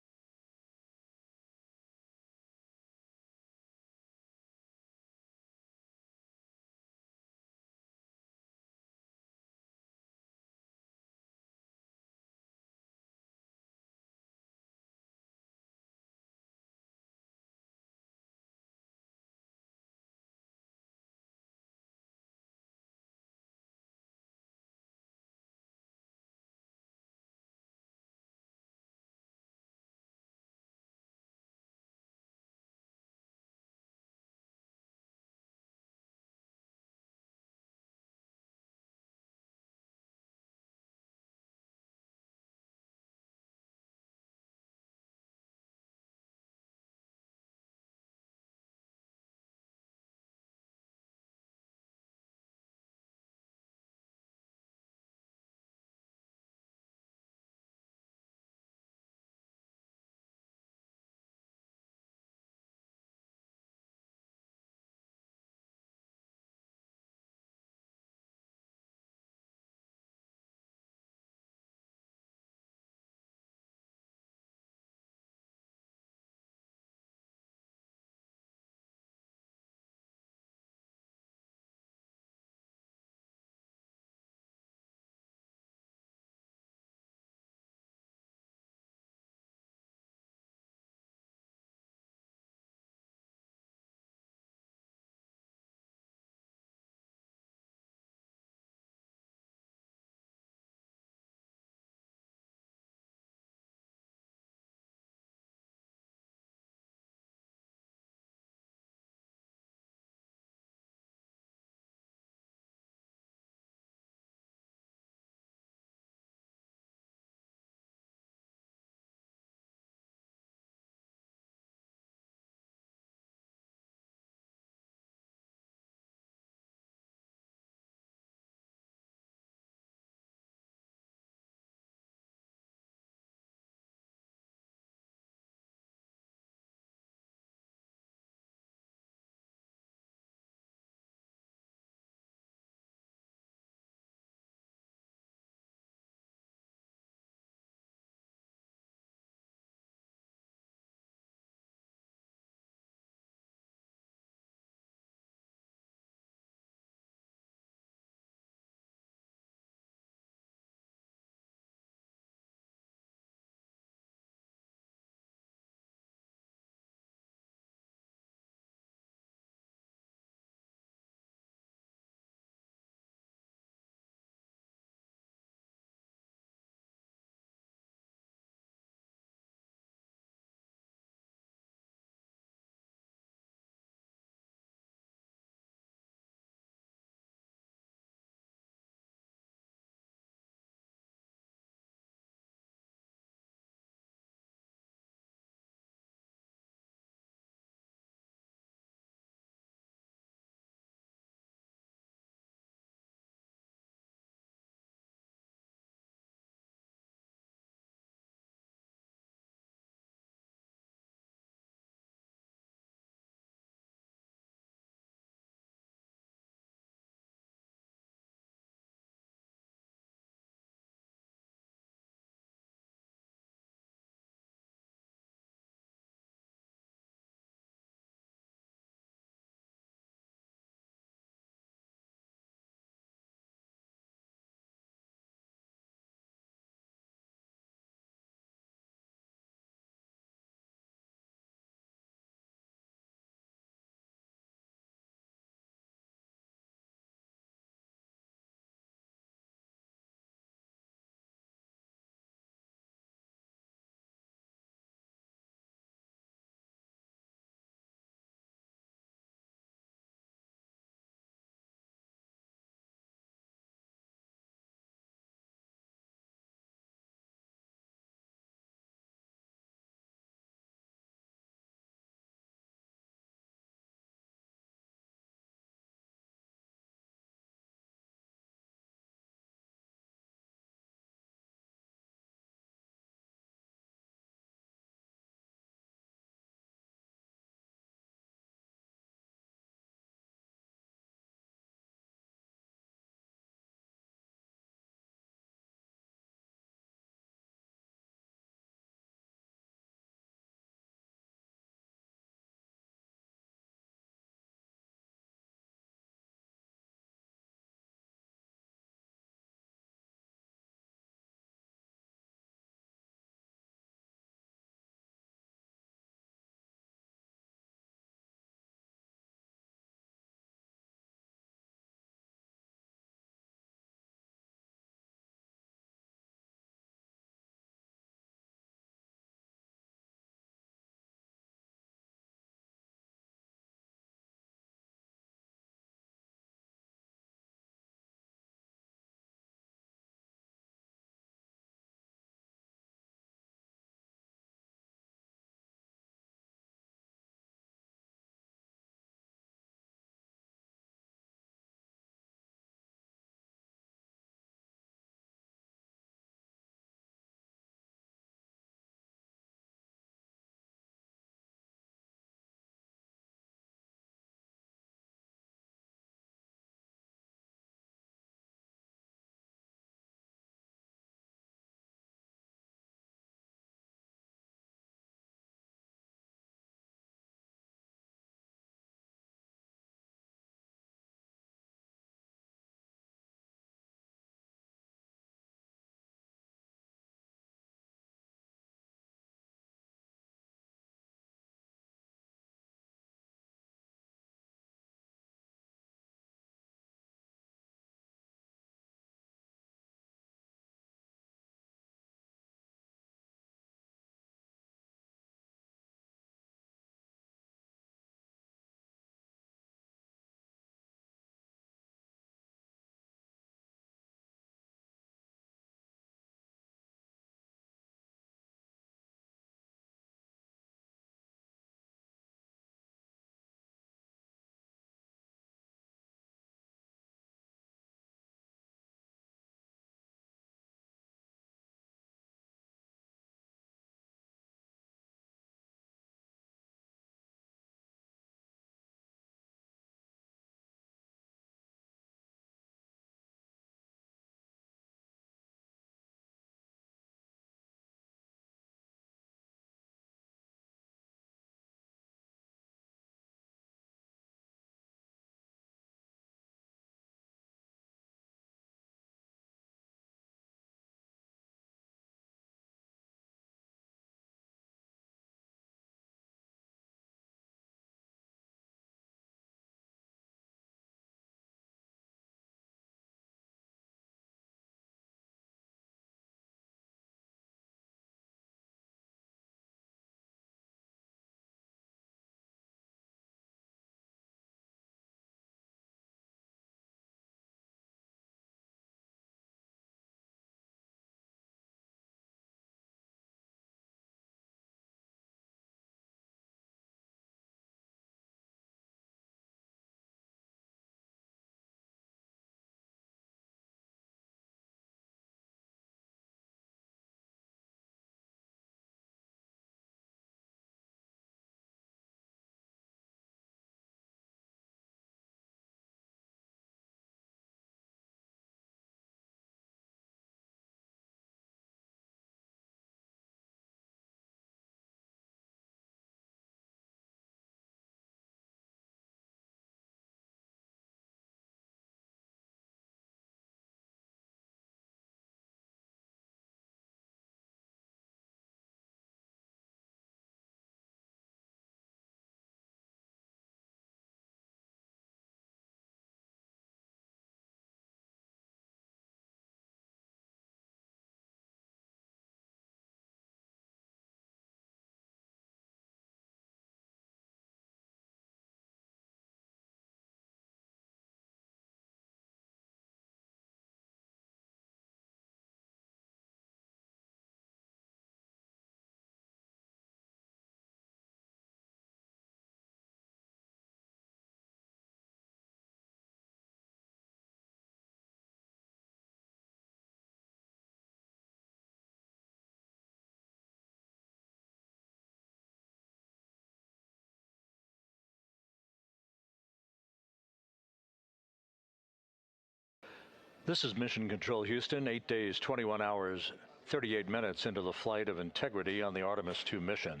This is Mission Control Houston, 8 days, 21 hours, 38 minutes into the flight of Integrity on the Artemis II mission.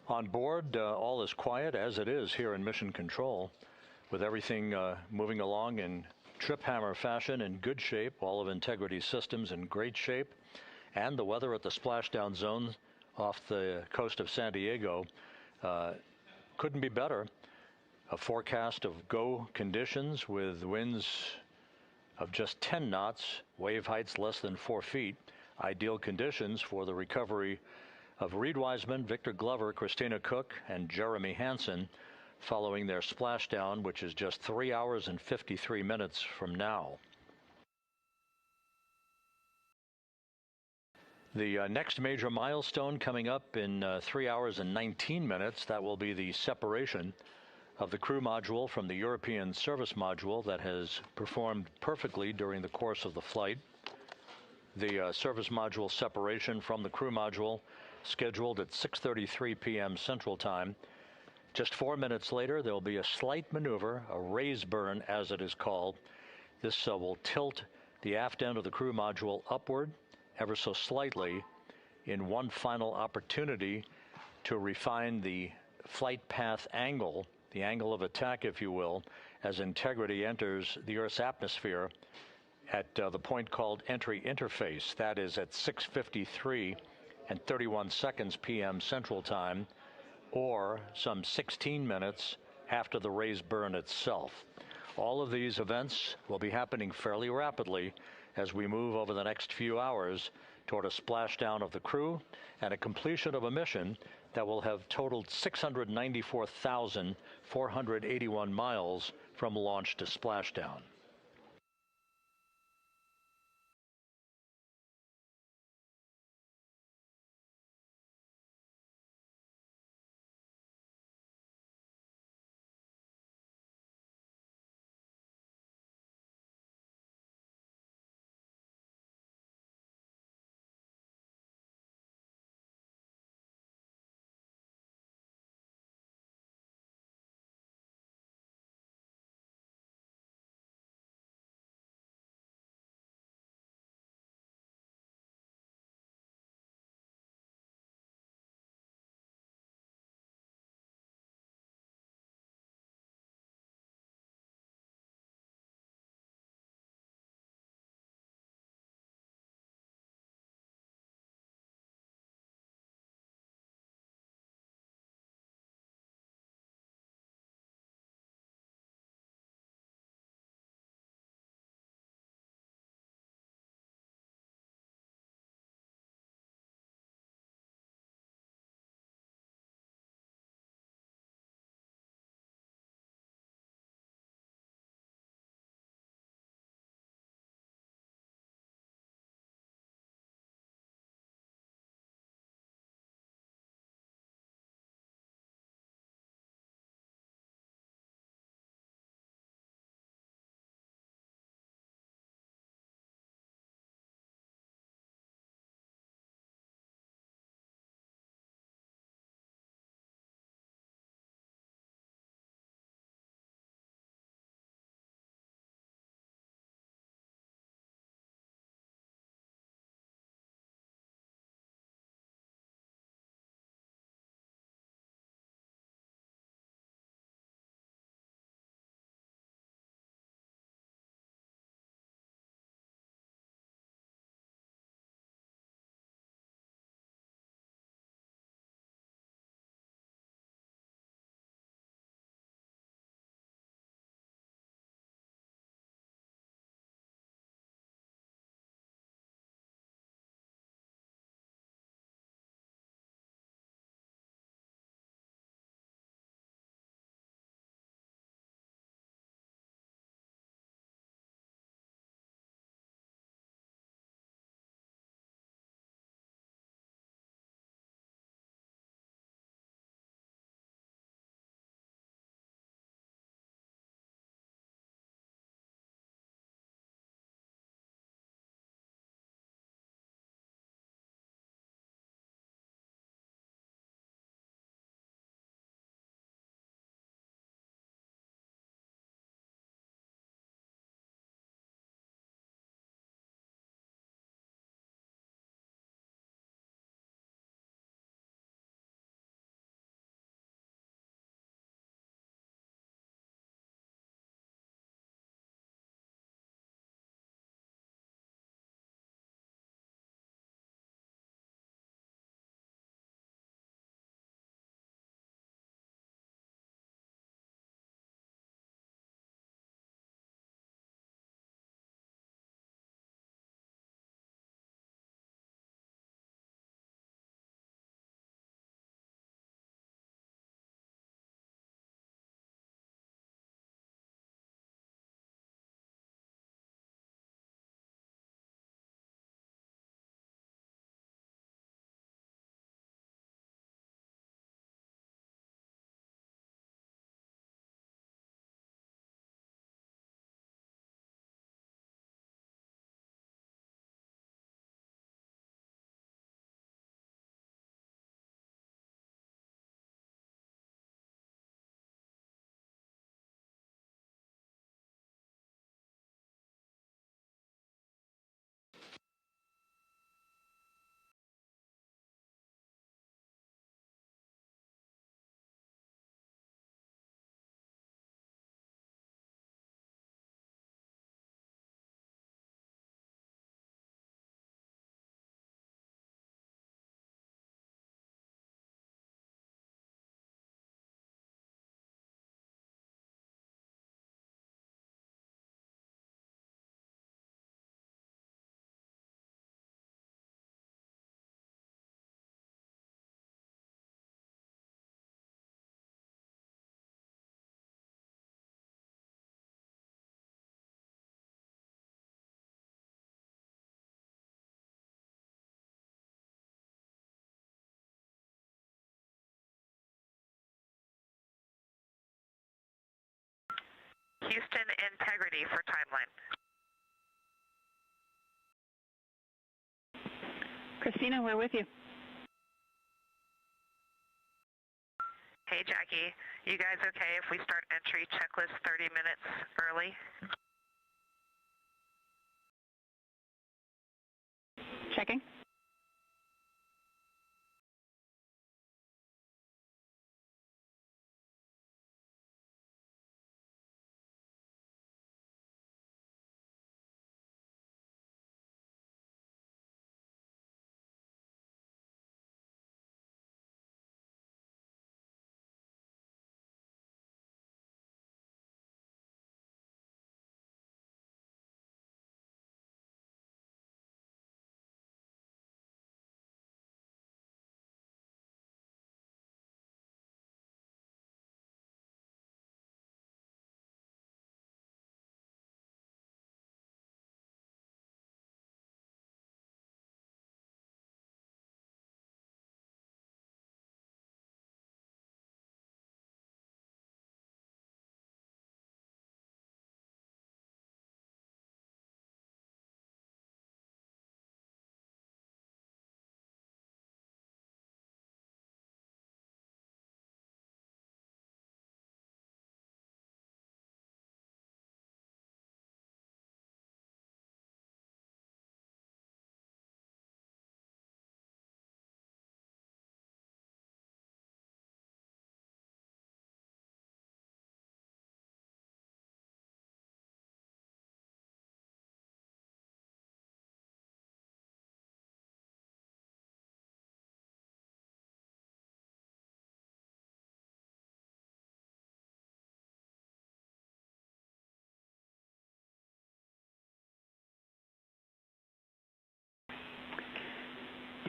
On board, all is quiet, as it is here in Mission Control, with everything moving along in trip hammer fashion, in good shape, all of Integrity's systems in great shape, and the weather at the splashdown zone off the coast of San Diego couldn't be better. A forecast of go conditions with winds of just 10 knots, wave heights less than 4 feet, ideal conditions for the recovery of Reed Wiseman, Victor Glover, Christina Cook, and Jeremy Hansen following their splashdown, which is just 3 hours and 53 minutes from now. The next major milestone coming up in 3 hours and 19 minutes, that will be the separation of the crew module from the European service module that has performed perfectly during the course of the flight. The service module separation from the crew module scheduled at 6:33 p.m. Central Time. Just 4 minutes later, there will be a slight maneuver, a raise burn as it is called. This will tilt the aft end of the crew module upward ever so slightly in one final opportunity to refine the flight path angle, the angle of attack, if you will, as Integrity enters the Earth's atmosphere at the point called entry interface. That is at 6:53 and 31 seconds p.m. Central Time, or some 16 minutes after the raise burn itself. All of these events will be happening fairly rapidly as we move over the next few hours toward a splashdown of the crew and a completion of a mission that will have totaled 694,481 miles from launch to splashdown. Houston integrity for timeline. Christina, we're with you. Hey, Jackie. You guys okay if we start entry checklist 30 minutes early? Checking.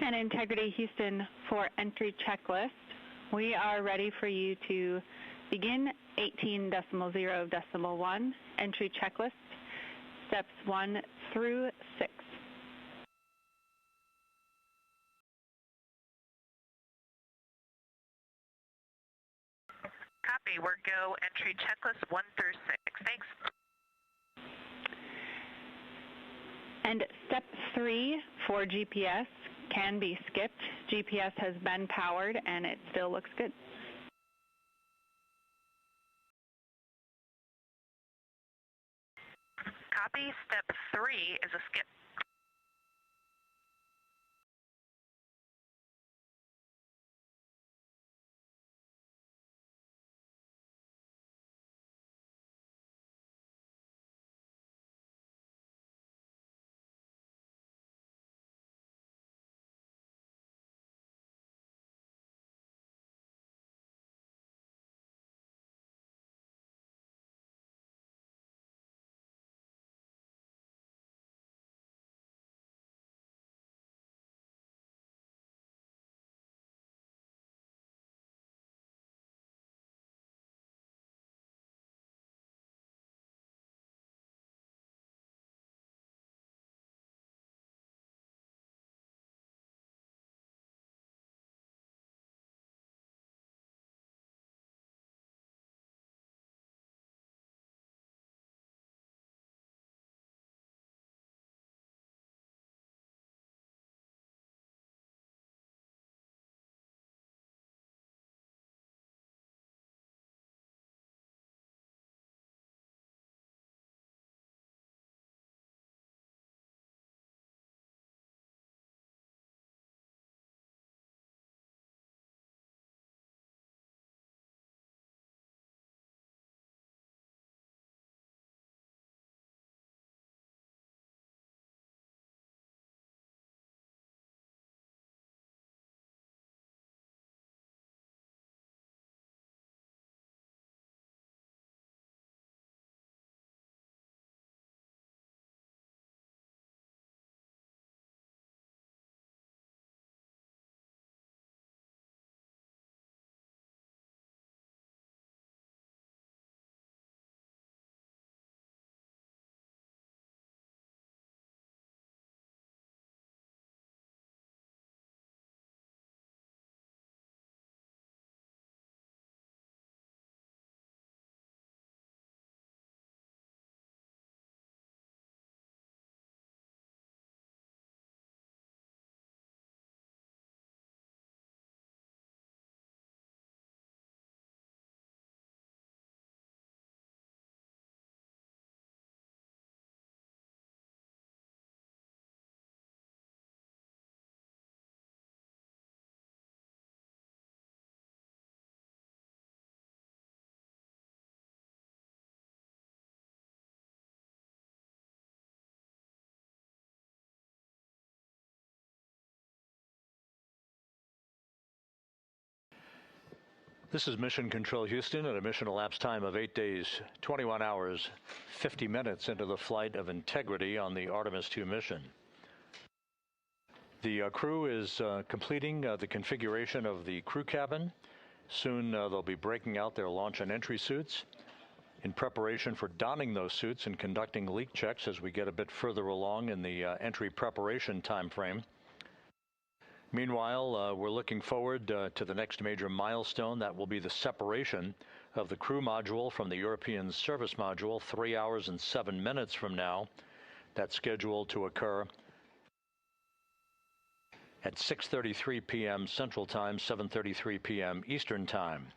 And integrity Houston for entry checklist. We are ready for you to begin 18.0.1 entry checklist, steps 1 through 6. Copy. We're go entry checklist 1 through 6. Thanks. And step 3 for GPS can be skipped. GPS has been powered and it still looks good. Copy. Step 3 is a skip. This is Mission Control Houston at a mission elapsed time of 8 days, 21 hours, 50 minutes into the flight of Integrity on the Artemis II mission. The crew is completing the configuration of the crew cabin. Soon they'll be breaking out their launch and entry suits in preparation for donning those suits and conducting leak checks as we get a bit further along in the entry preparation time frame. Meanwhile, we're looking forward to the next major milestone. That will be the separation of the crew module from the European service module 3 hours and 7 minutes from now. That's scheduled to occur at 6:33 p.m. Central Time, 7:33 p.m. Eastern Time.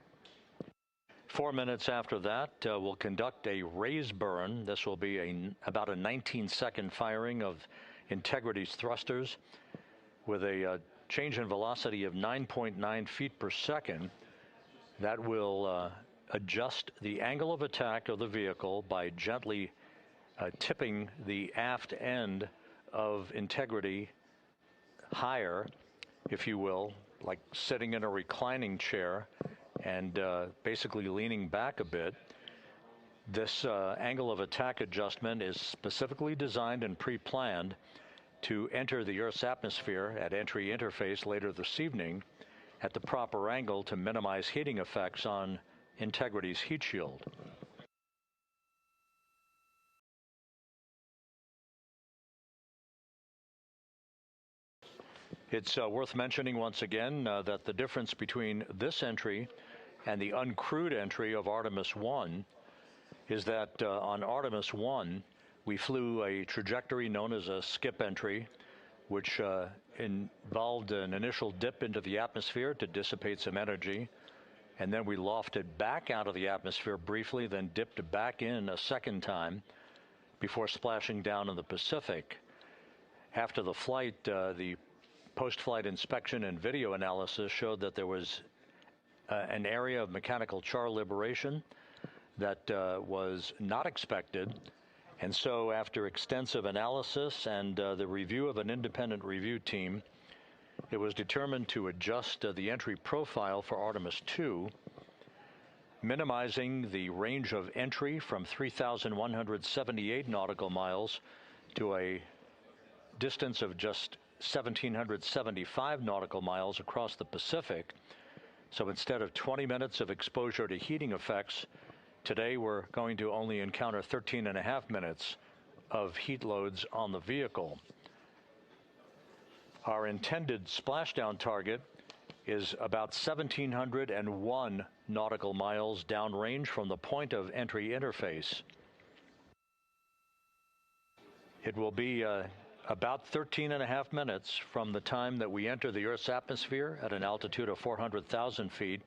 4 minutes after that, we'll conduct a raise burn. This will be about a 19-second firing of Integrity's thrusters with a change in velocity of 9.9 feet per second. That will adjust the angle of attack of the vehicle by gently tipping the aft end of Integrity higher, if you will, like sitting in a reclining chair and basically leaning back a bit. This angle of attack adjustment is specifically designed and pre-planned to enter the Earth's atmosphere at entry interface later this evening at the proper angle to minimize heating effects on Integrity's heat shield. It's worth mentioning once again that the difference between this entry and the uncrewed entry of Artemis I is that on Artemis I, we flew a trajectory known as a skip entry, which involved an initial dip into the atmosphere to dissipate some energy. And then we lofted back out of the atmosphere briefly, then dipped back in a second time before splashing down in the Pacific. After the flight, the post-flight inspection and video analysis showed that there was an area of mechanical char liberation that was not expected. And so after extensive analysis and the review of an independent review team, it was determined to adjust the entry profile for Artemis II, minimizing the range of entry from 3,178 nautical miles to a distance of just 1,775 nautical miles across the Pacific. So instead of 20 minutes of exposure to heating effects, today we're going to only encounter 13.5 minutes of heat loads on the vehicle. Our intended splashdown target is about 1,701 nautical miles downrange from the point of entry interface. It will be about 13.5 minutes from the time that we enter the Earth's atmosphere at an altitude of 400,000 feet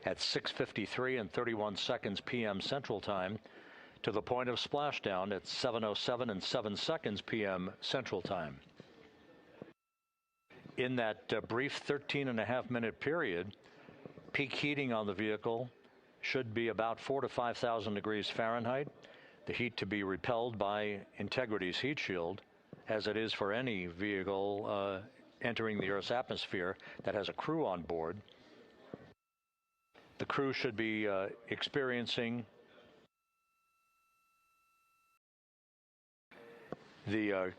at 6:53 and 31 seconds p.m. Central Time to the point of splashdown at 7:07 and 7 seconds p.m. Central Time. In that brief 13.5 minute period, peak heating on the vehicle should be about 4,000 to 5,000 degrees Fahrenheit. The heat to be repelled by Integrity's heat shield, as it is for any vehicle entering the Earth's atmosphere that has a crew on board. The crew should be experiencing a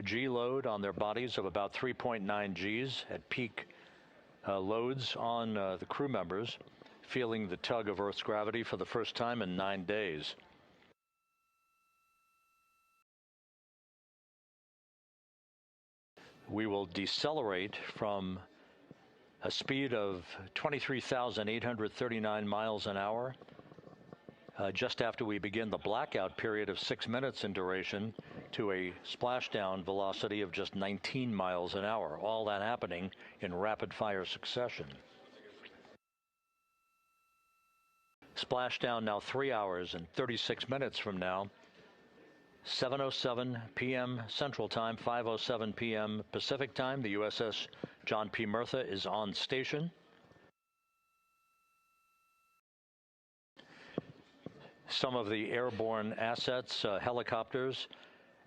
G load on their bodies of about 3.9 Gs at peak loads on the crew members, feeling the tug of Earth's gravity for the first time in 9 days. We will decelerate from a speed of 23,839 miles an hour just after we begin the blackout period of 6 minutes in duration to a splashdown velocity of just 19 miles an hour, all that happening in rapid fire succession. Splashdown now 3 hours and 36 minutes from now, 7:07 p.m. Central Time, 5:07 p.m. Pacific Time. The USS John P. Murtha is on station. Some of the airborne assets, helicopters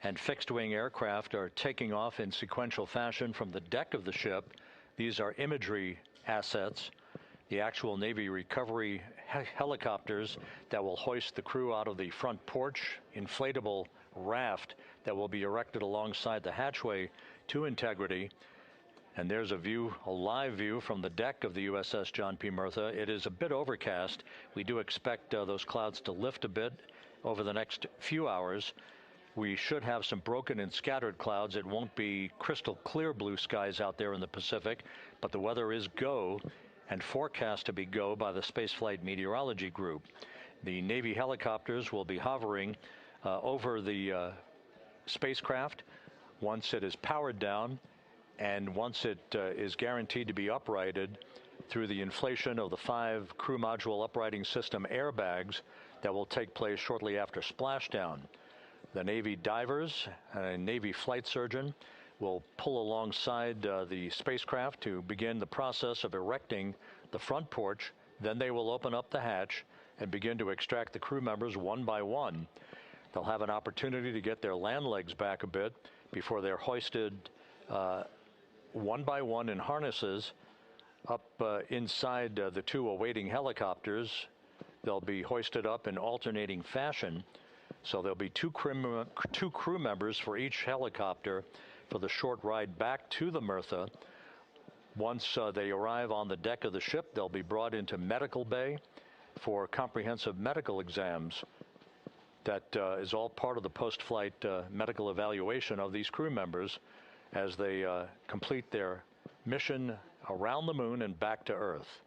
and fixed-wing aircraft, are taking off in sequential fashion from the deck of the ship. These are imagery assets. the actual Navy recovery helicopters that will hoist the crew out of the front porch, inflatable raft that will be erected alongside the hatchway to Integrity. And there's a view, a live view from the deck of the USS John P. Murtha. It is a bit overcast. We do expect those clouds to lift a bit over the next few hours. We should have some broken and scattered clouds. It won't be crystal clear blue skies out there in the Pacific, but the weather is go and forecast to be go by the Spaceflight Meteorology Group. The Navy helicopters will be hovering over the spacecraft once it is powered down, and once it is guaranteed to be uprighted through the inflation of the 5 crew module uprighting system airbags that will take place shortly after splashdown. The Navy divers and a Navy flight surgeon will pull alongside the spacecraft to begin the process of erecting the front porch. Then they will open up the hatch and begin to extract the crew members one by one. They'll have an opportunity to get their land legs back a bit before they're hoisted one by one in harnesses up inside the 2 awaiting helicopters. They'll be hoisted up in alternating fashion. So there'll be two crew members for each helicopter for the short ride back to the Murtha. Once they arrive on the deck of the ship, they'll be brought into medical bay for comprehensive medical exams. That is all part of the post-flight medical evaluation of these crew members as they complete their mission around the moon and back to Earth.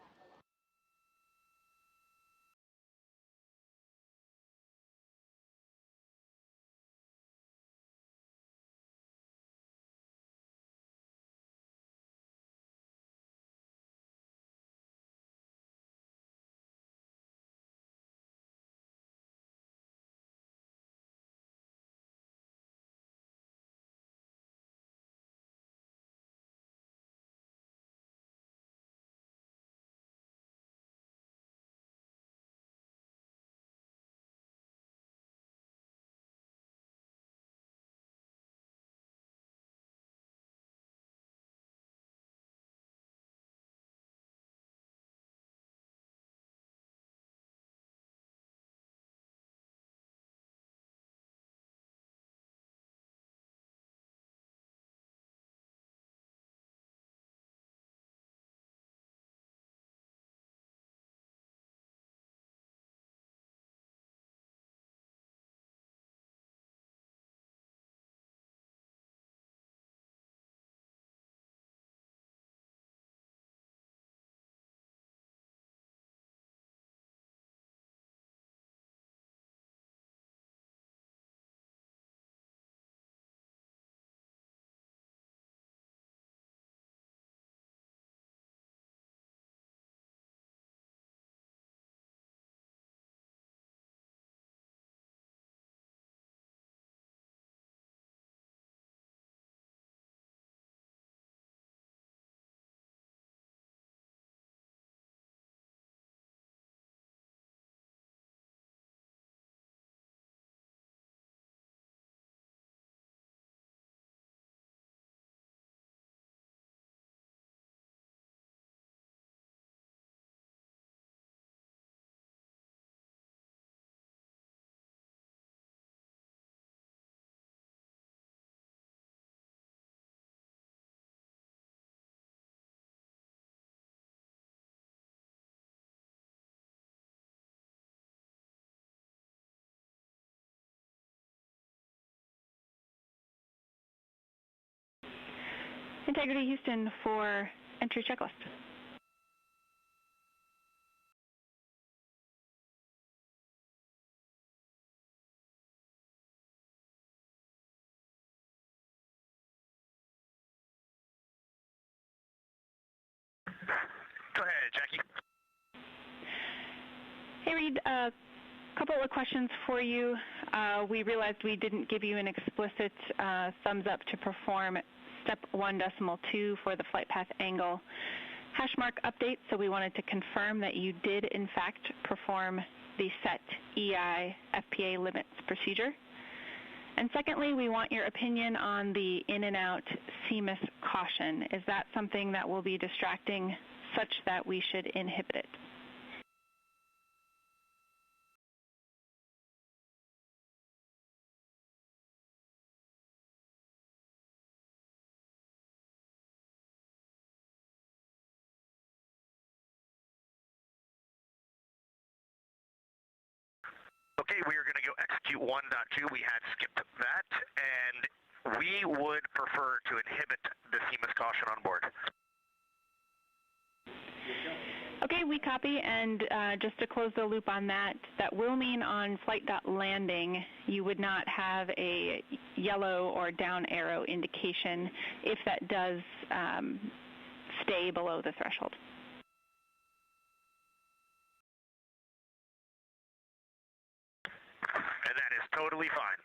Integrity Houston for entry checklist. Go ahead, Jackie. Hey, Reed, a couple of questions for you. We realized we didn't give you an explicit thumbs up to perform step 1.2 for the flight path angle hash mark update, so we wanted to confirm that you did in fact perform the set EI FPA limits procedure. And secondly, we want your opinion on the in and out CMIS caution. Is that something that will be distracting such that we should inhibit it. Okay, we are going to go execute 1.2. We had skipped that, and we would prefer to inhibit the CMIS caution on board. Okay, we copy, and just to close the loop on that, that will mean on flight.landing you would not have a yellow or down arrow indication if that does stay below the threshold. And that is totally fine.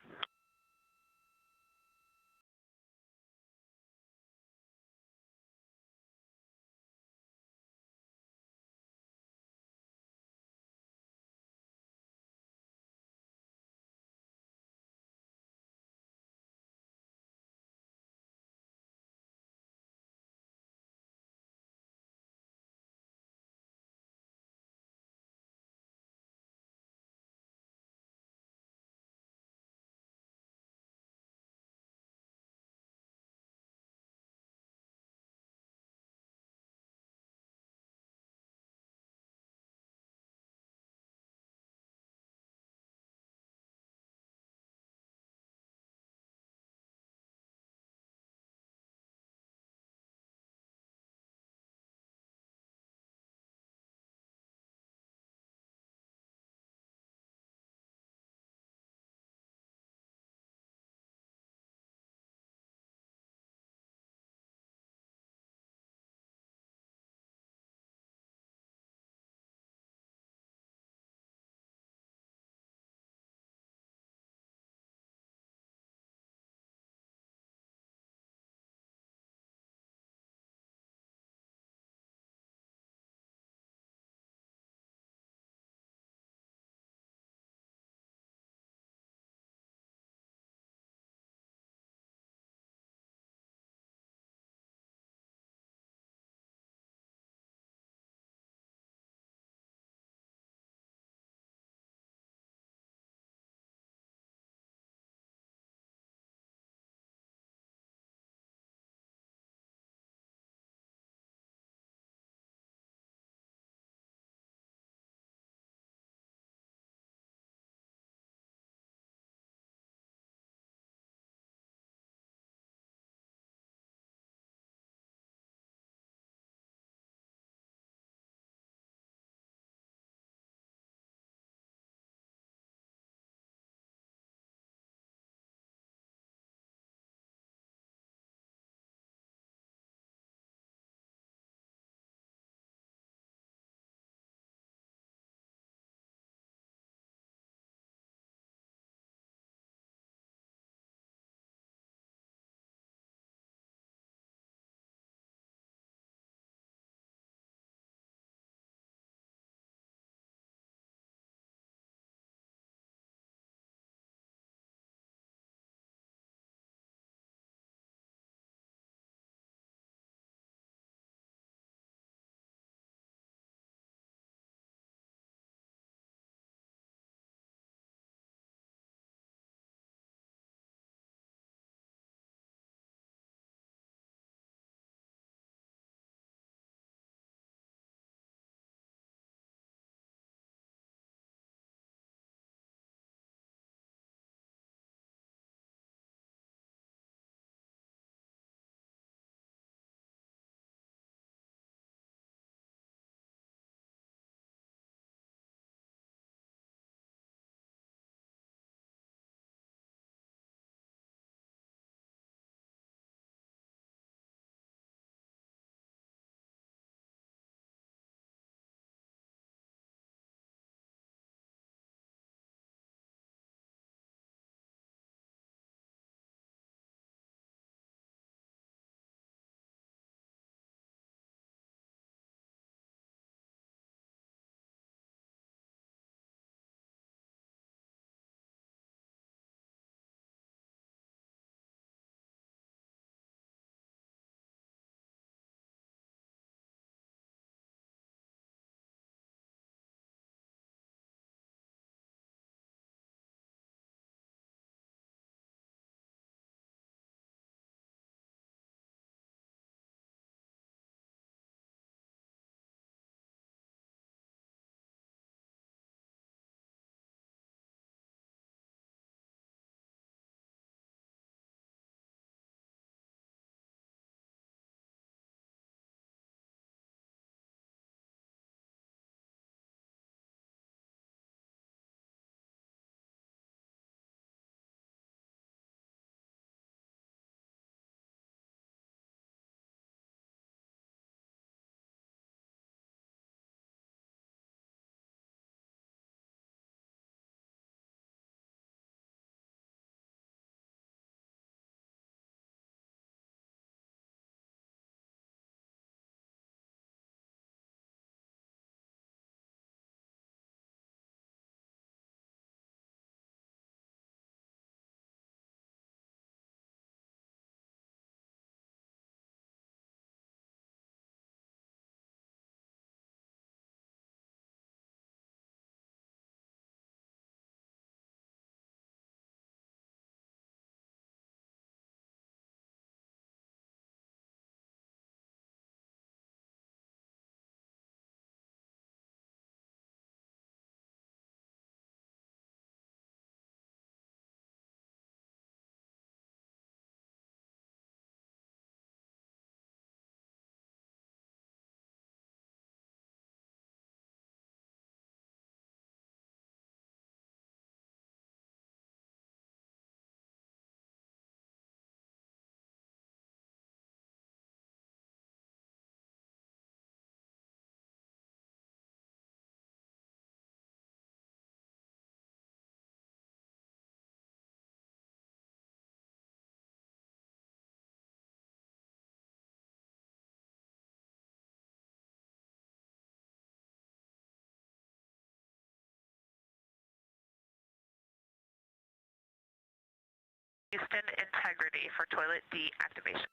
Houston, integrity for toilet deactivation.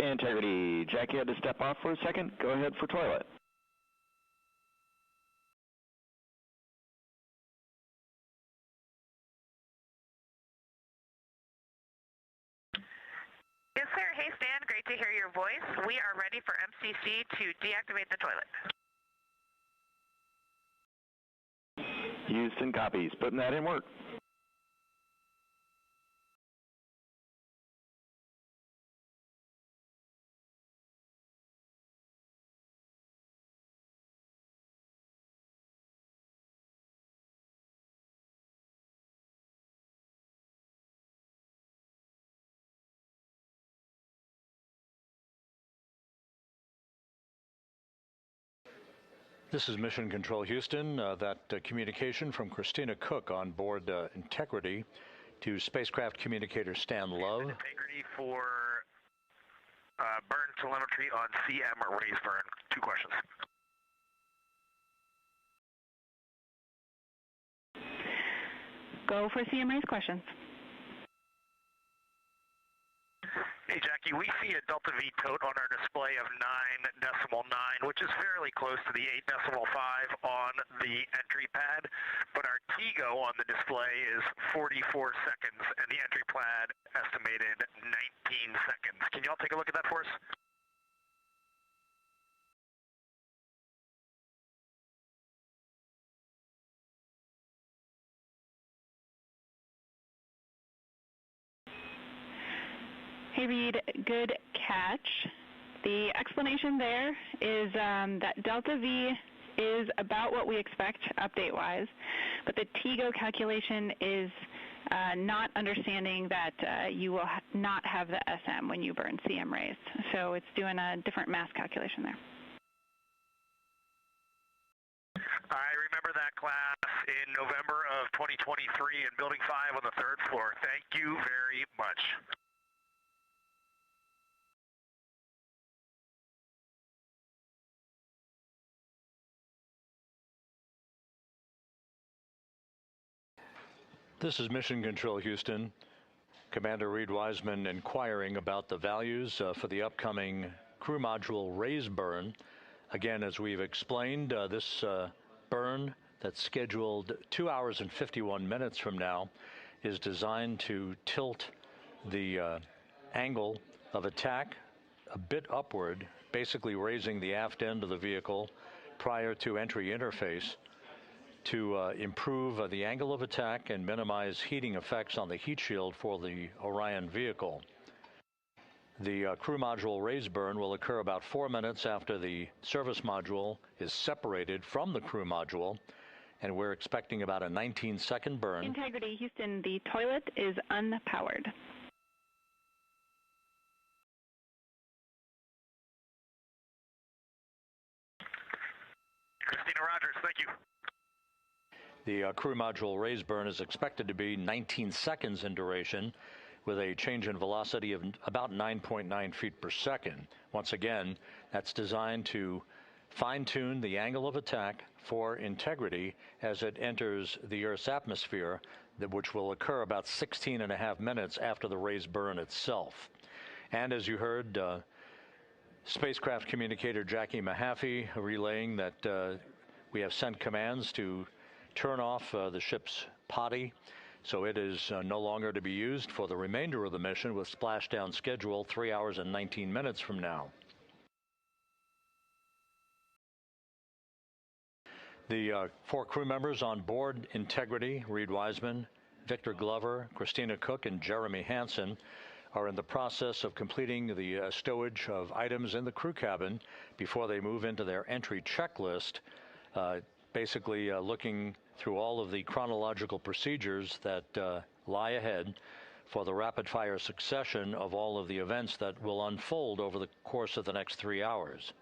Integrity, Jackie had to step off for a second. Go ahead for toilet. Yes, sir. Hey, Stan. Great to hear your voice. We are ready for MCC to deactivate the toilet. Houston copies. Putting that in work. This is Mission Control Houston. That communication from Christina Cook on board Integrity to spacecraft communicator Stan Love. Integrity for burn telemetry on CM raise burn. 2 questions. Go for CM raise questions. Hey, Jackie, we see a Delta V tote on our display of 9.9, which is fairly close to the 8.5 on the entry pad, but our TGO on the display is 44 seconds, and the entry pad estimated 19 seconds. Can you all take a look at that for us? Hey, Reed, good catch. The explanation there is that Delta V is about what we expect update-wise, but the TGO calculation is not understanding that you will not have the SM when you burn CM raised. So it's doing a different mass calculation there. I remember that class in November of 2023 in Building 5 on the 3rd floor. Thank you very much. This is Mission Control Houston. Commander Reed Wiseman inquiring about the values for the upcoming crew module raise burn. Again, as we've explained, this burn that's scheduled 2 hours and 51 minutes from now is designed to tilt the angle of attack a bit upward, basically raising the aft end of the vehicle prior to entry interface, to improve the angle of attack and minimize heating effects on the heat shield for the Orion vehicle. The crew module raise burn will occur about 4 minutes after the service module is separated from the crew module, and we're expecting about a 19-second burn. Integrity, Houston, the toilet is unpowered. Christina Rogers, thank you. The crew module raise burn is expected to be 19 seconds in duration, with a change in velocity of about 9.9 feet per second. Once again, that's designed to fine-tune the angle of attack for Integrity as it enters the Earth's atmosphere, which will occur about 16.5 minutes after the raise burn itself. And as you heard, spacecraft communicator Jackie Mahaffey relaying that we have sent commands to turn off the ship's potty, so it is no longer to be used for the remainder of the mission, with splashdown scheduled 3 hours and 19 minutes from now. The 4 crew members on board Integrity, Reed Wiseman, Victor Glover, Christina Cook, and Jeremy Hansen, are in the process of completing the stowage of items in the crew cabin before they move into their entry checklist, basically looking through all of the chronological procedures that lie ahead for the rapid-fire succession of all of the events that will unfold over the course of the next 3 hours.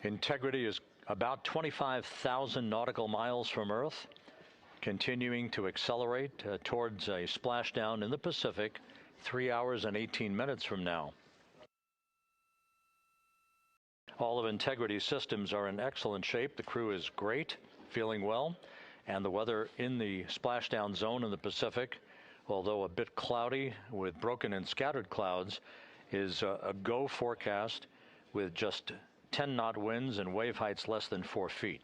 Integrity is about 25,000 nautical miles from Earth, continuing to accelerate towards a splashdown in the Pacific 3 hours and 18 minutes from now. All of Integrity's systems are in excellent shape. The crew is great, feeling well, and the weather in the splashdown zone in the Pacific, although a bit cloudy with broken and scattered clouds, is a go forecast with just 10-knot winds and wave heights less than 4 feet.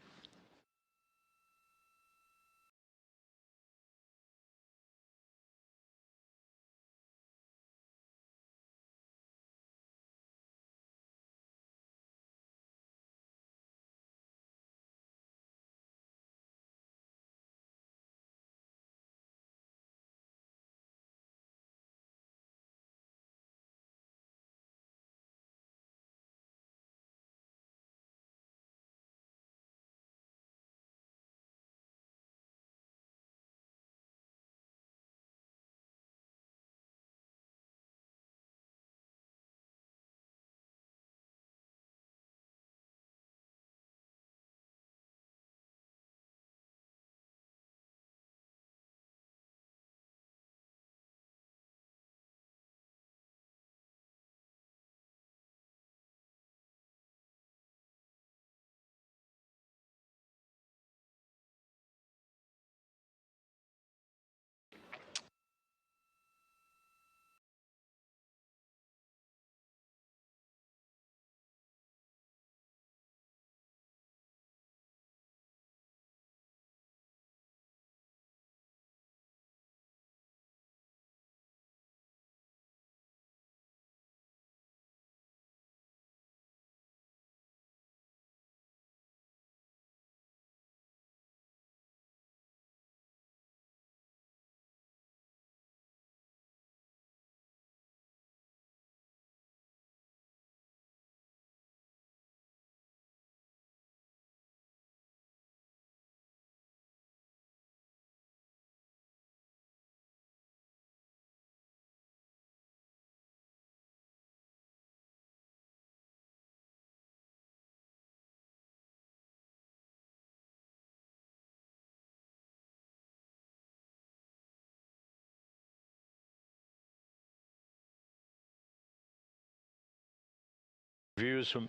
Views from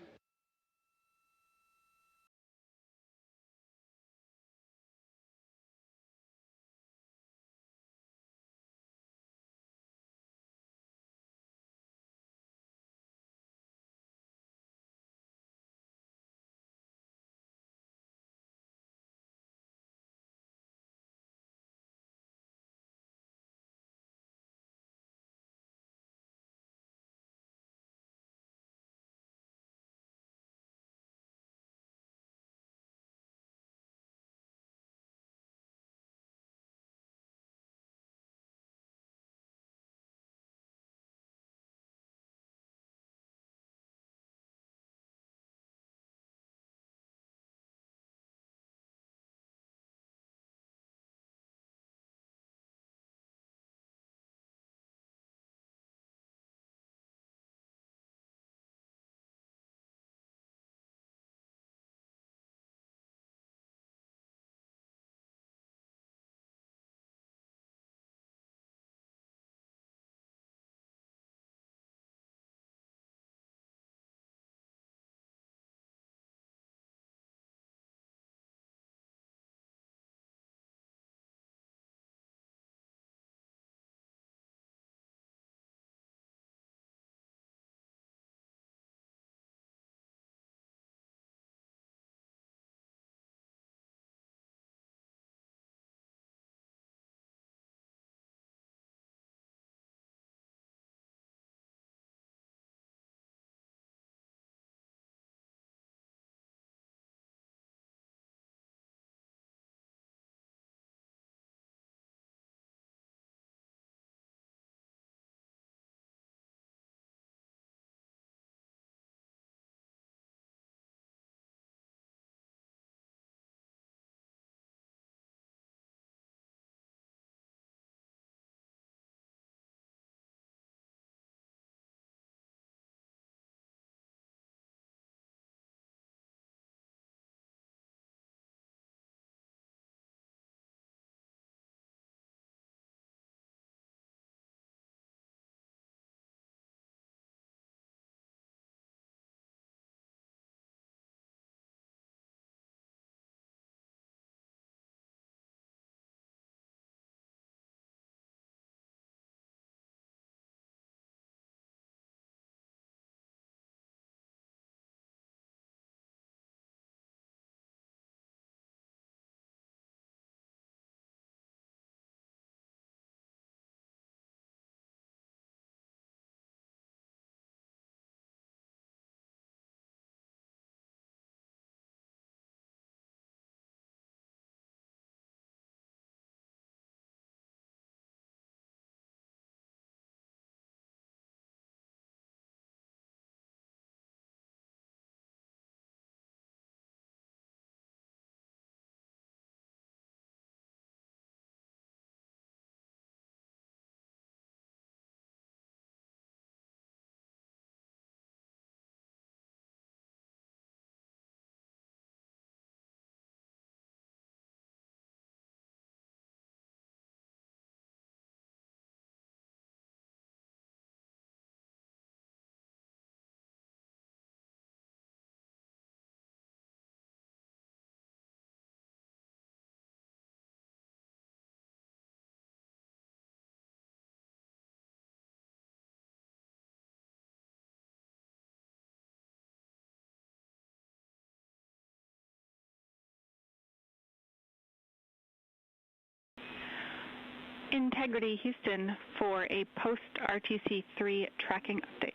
Integrity Houston for a post-RTC3 tracking update.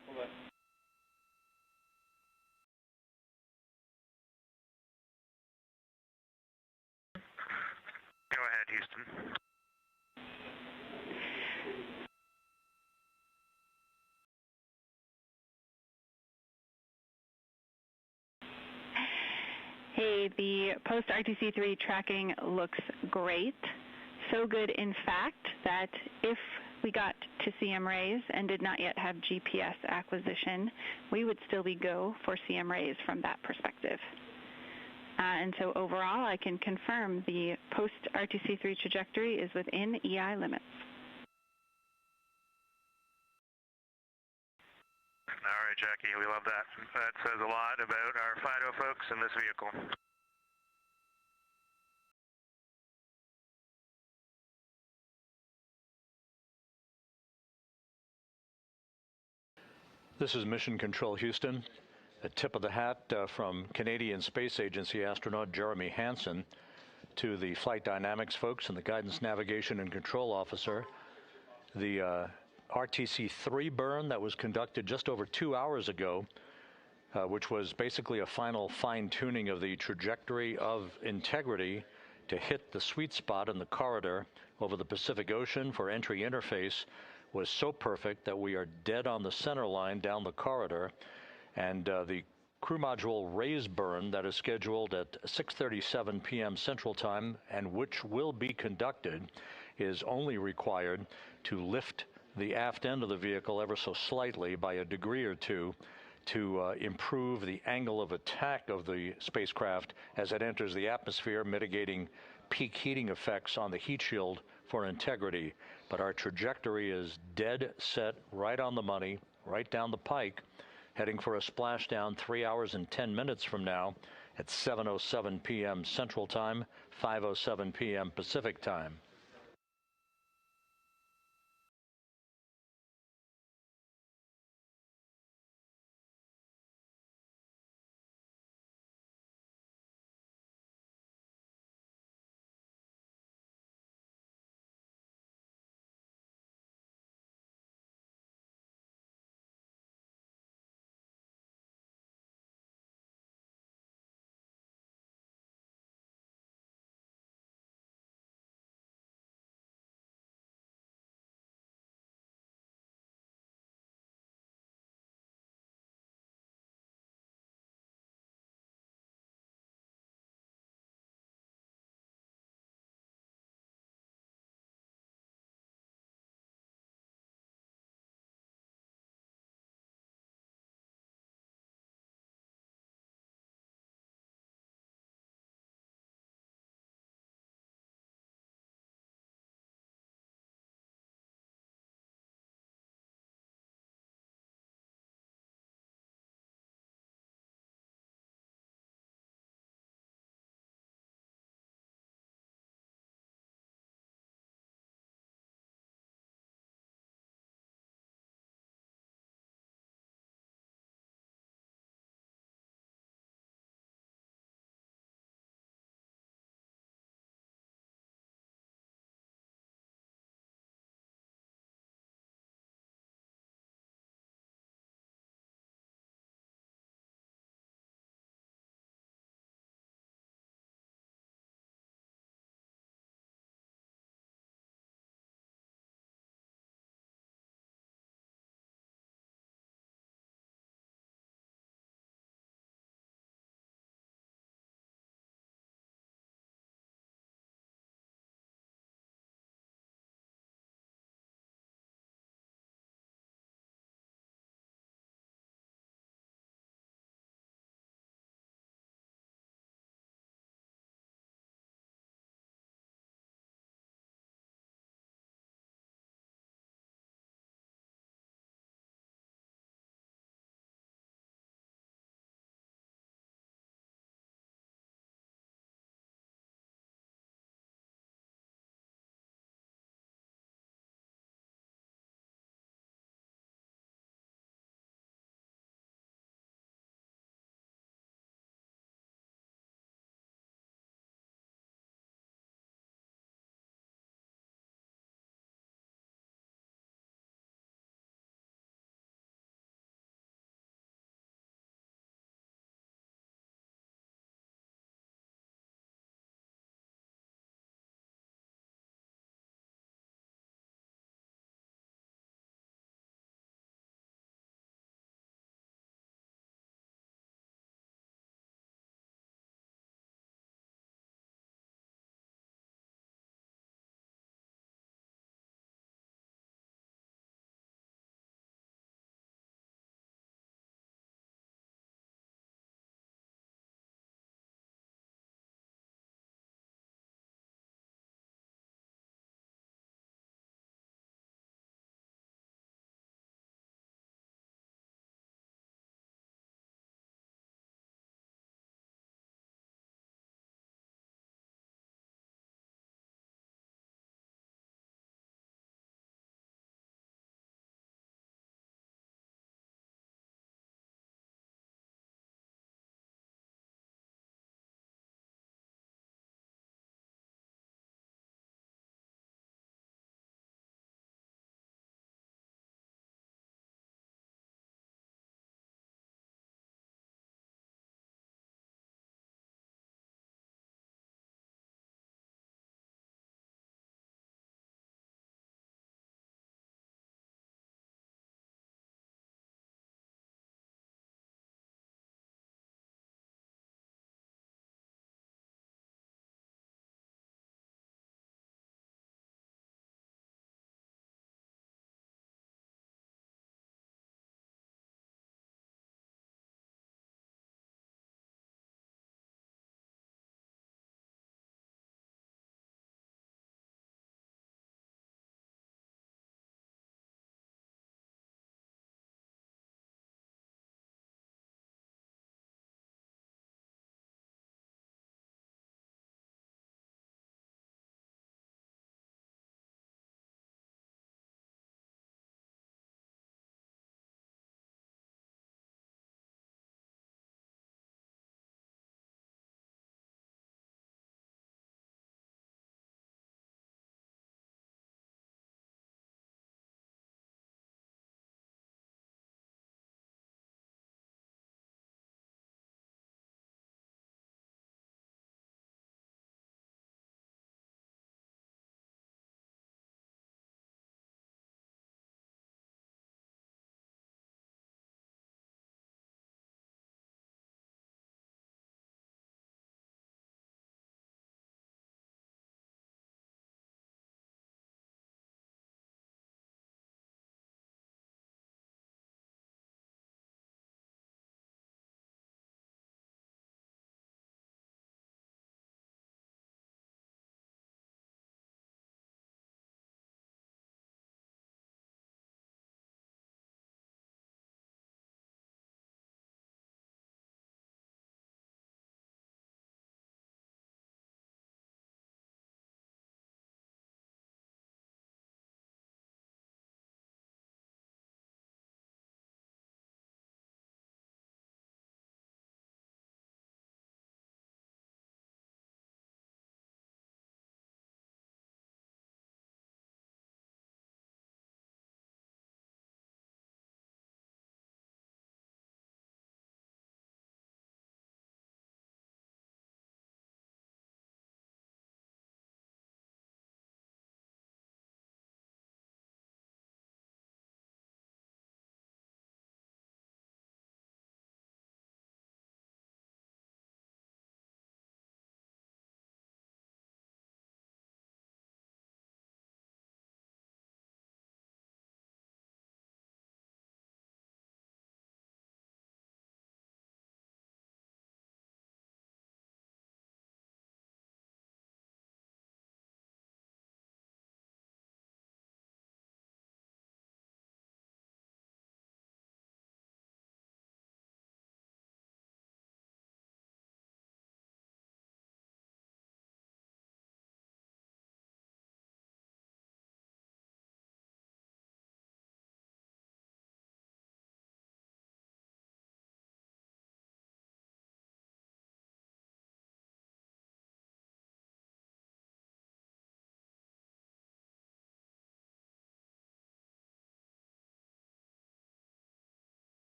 Go ahead, Houston. Hey, the post-RTC3 tracking looks great. So good, in fact, that if we got to CM rays and did not yet have GPS acquisition, we would still be go for CM rays from that perspective. And so overall, I can confirm the post-RTC3 trajectory is within EI limits. All right, Jackie, we love that. That says a lot about our FIDO folks in this vehicle. This is Mission Control Houston. A tip of the hat from Canadian Space Agency astronaut Jeremy Hansen to the flight dynamics folks and the guidance, navigation, and control officer. The RTC-3 burn that was conducted just over 2 hours ago, which was basically a final fine-tuning of the trajectory of integrity to hit the sweet spot in the corridor over the Pacific Ocean for entry interface, was so perfect that we are dead on the center line down the corridor, and the crew module raise burn that is scheduled at 6:37 p.m. Central Time and which will be conducted is only required to lift the aft end of the vehicle ever so slightly by a degree or two to improve the angle of attack of the spacecraft as it enters the atmosphere, mitigating peak heating effects on the heat shield for integrity. But our trajectory is dead set, right on the money, right down the pike, heading for a splashdown 3 hours and 10 minutes from now at 7:07 p.m. Central Time, 5:07 p.m. Pacific Time.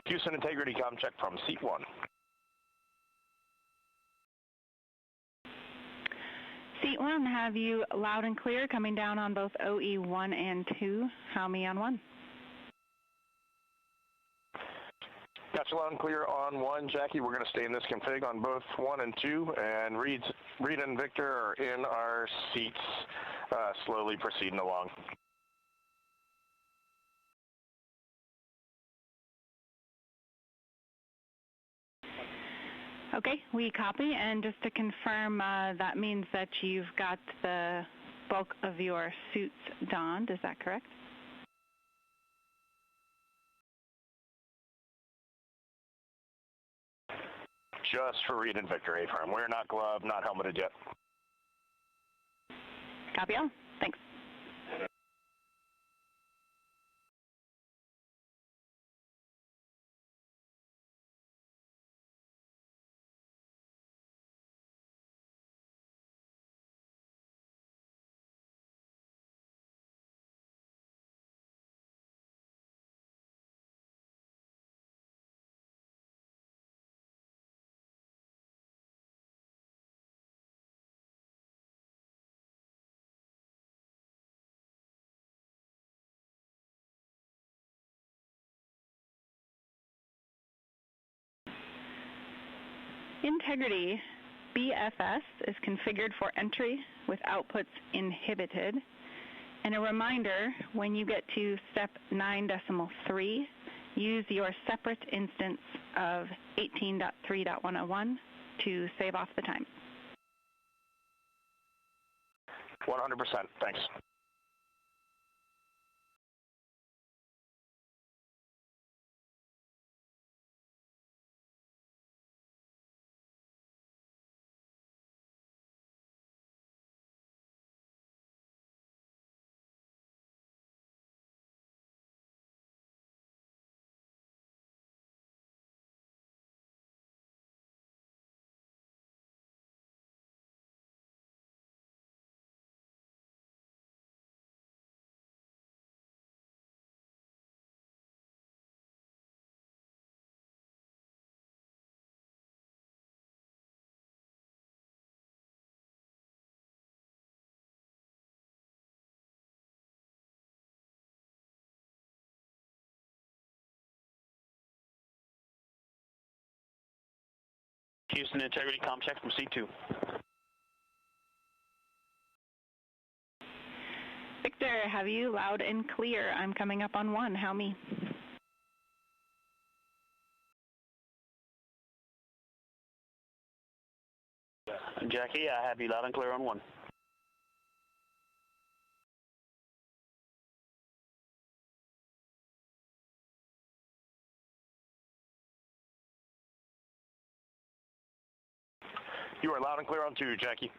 Houston integrity com check from seat 1. Seat 1, have you loud and clear coming down on both OE 1 and 2? How me on 1? Gotcha, loud and clear on 1. Jackie, we're going to stay in this config on both 1 and 2, and Reed and Victor are in our seats, slowly proceeding along. Okay, we copy, and just to confirm, that means that you've got the bulk of your suits donned, is that correct? Just for Reed and Victor, A-firm. We're not gloved, not helmeted yet. Copy all. Thanks. Integrity BFS is configured for entry with outputs inhibited. And a reminder, when you get to step 9.3, use your separate instance of 18.3.101 to save off the time. 100%, thanks. Houston integrity com check from C2. Victor, have you loud and clear? I'm coming up on 1. How me? Jackie, I have you loud and clear on 1. You are loud and clear on 2, Jackie.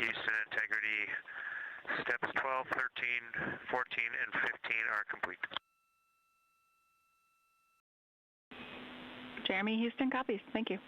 Houston, integrity. Steps 12, 13, 14, and 15 are complete. Jeremy, Houston copies. Thank you.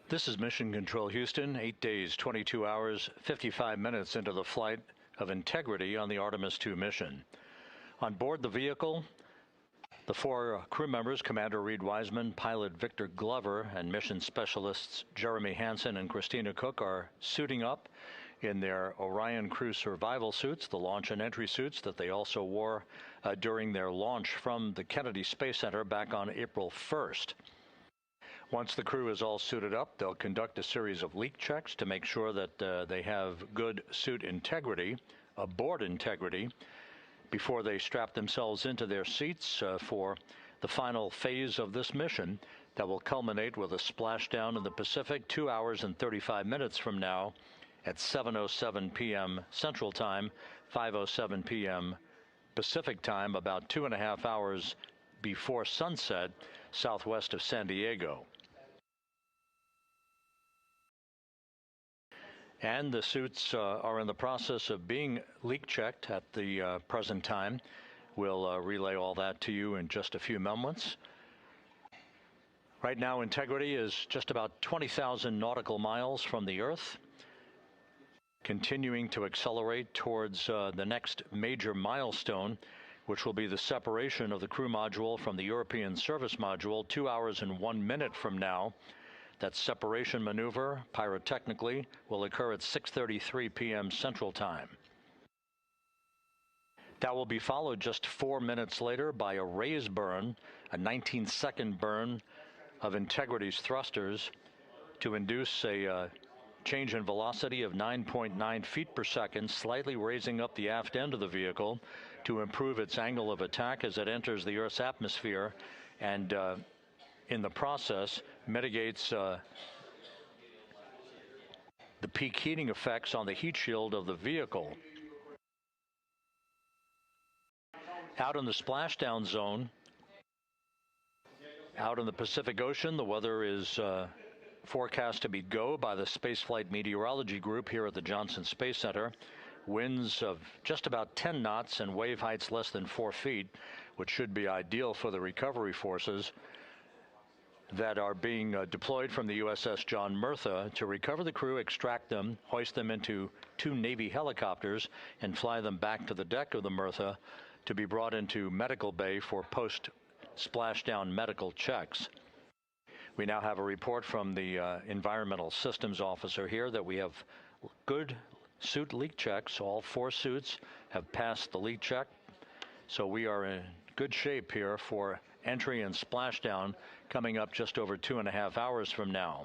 This is Mission Control Houston, 8 days, 22 hours, 55 minutes into the flight of Integrity on the Artemis II mission. On board the vehicle, the 4 crew members, Commander Reed Wiseman, pilot Victor Glover, and mission specialists Jeremy Hansen and Christina Cook are suiting up in their Orion crew survival suits, the launch and entry suits that they also wore during their launch from the Kennedy Space Center back on April 1st. Once the crew is all suited up, they'll conduct a series of leak checks to make sure that they have good suit integrity, aboard integrity, before they strap themselves into their seats for the final phase of this mission that will culminate with a splashdown in the Pacific 2 hours and 35 minutes from now at 7:07 p.m. Central Time, 5:07 p.m. Pacific Time, about 2.5 hours before sunset southwest of San Diego. And the suits are in the process of being leak checked at the present time. We'll relay all that to you in just a few moments. Right now, Integrity is just about 20,000 nautical miles from the Earth, continuing to accelerate towards the next major milestone, which will be the separation of the crew module from the European service module 2 hours and 1 minute from now. That separation maneuver, pyrotechnically, will occur at 6:33 p.m. Central Time. That will be followed just 4 minutes later by a raise burn, a 19-second burn of Integrity's thrusters to induce a change in velocity of 9.9 feet per second, slightly raising up the aft end of the vehicle to improve its angle of attack as it enters the Earth's atmosphere, and in the process mitigates the peak heating effects on the heat shield of the vehicle. Out in the splashdown zone, out in the Pacific Ocean, the weather is forecast to be go by the Spaceflight Meteorology Group here at the Johnson Space Center. Winds of just about 10 knots and wave heights less than 4 feet, which should be ideal for the recovery forces that are being deployed from the USS John Murtha to recover the crew, extract them, hoist them into 2 Navy helicopters, and fly them back to the deck of the Murtha to be brought into medical bay for post-splashdown medical checks. We now have a report from the environmental systems officer here that we have good suit leak checks. All 4 suits have passed the leak check, so we are in good shape here for entry and splashdown coming up just over 2.5 hours from now.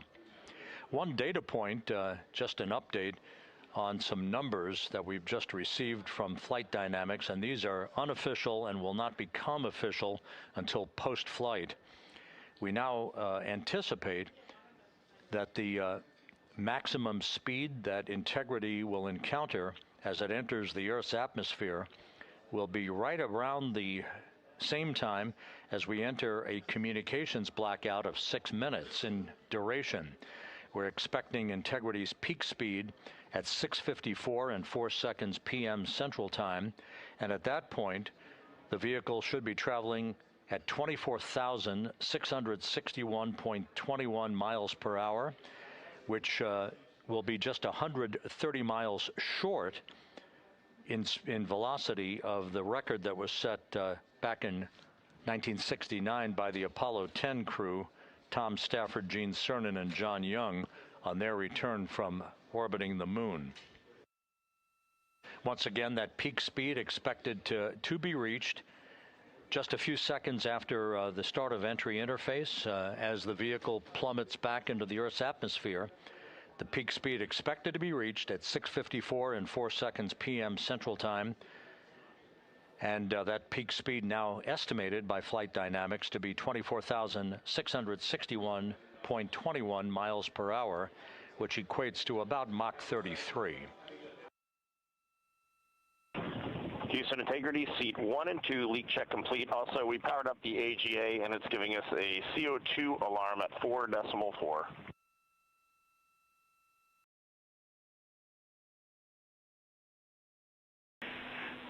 One data point, just an update on some numbers that we've just received from Flight Dynamics, and these are unofficial and will not become official until post-flight. We now anticipate that the maximum speed that Integrity will encounter as it enters the Earth's atmosphere will be right around the same time as we enter a communications blackout of 6 minutes in duration. We're expecting Integrity's peak speed at 6:54 and 4 seconds p.m. Central Time, and at that point, the vehicle should be traveling at 24,661.21 miles per hour, which will be just 130 miles short in velocity of the record that was set back in 1969 by the Apollo 10 crew, Tom Stafford, Gene Cernan, and John Young, on their return from orbiting the moon. Once again, that peak speed expected to be reached just a few seconds after the start of entry interface, as the vehicle plummets back into the Earth's atmosphere. The peak speed expected to be reached at 6:54 and 4 seconds p.m. Central Time, and that peak speed now estimated by Flight Dynamics to be 24,661.21 miles per hour, which equates to about Mach 33. Houston Integrity, seat 1 and 2, leak check complete. Also, we powered up the AGA, and it's giving us a CO2 alarm at 4.4.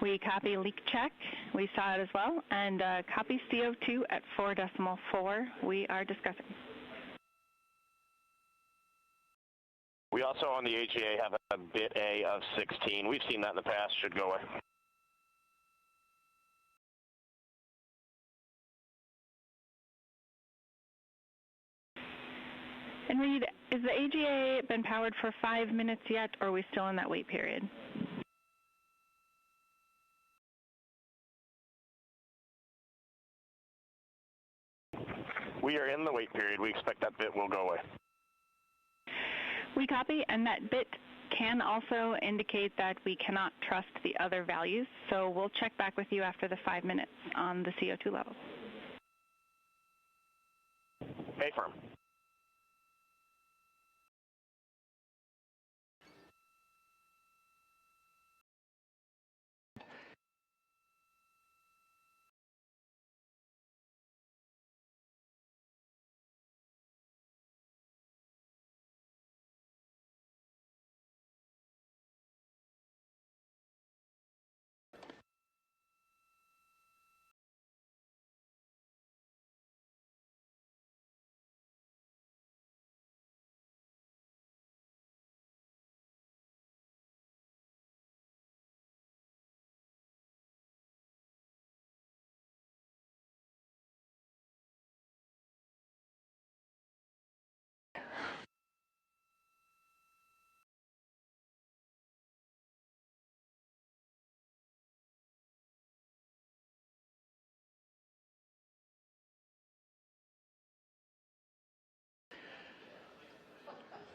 We copy leak check. We saw it as well. And copy CO2 at 4.4. We are discussing. We also on the AGA have a bit A of 16. We've seen that in the past. Should go away. And Reed, is the AGA been powered for 5 minutes yet, or are we still in that wait period? We are in the wait period. We expect that bit will go away. We copy, and that bit can also indicate that we cannot trust the other values, so we'll check back with you after the 5 minutes on the CO2 levels. A-firm.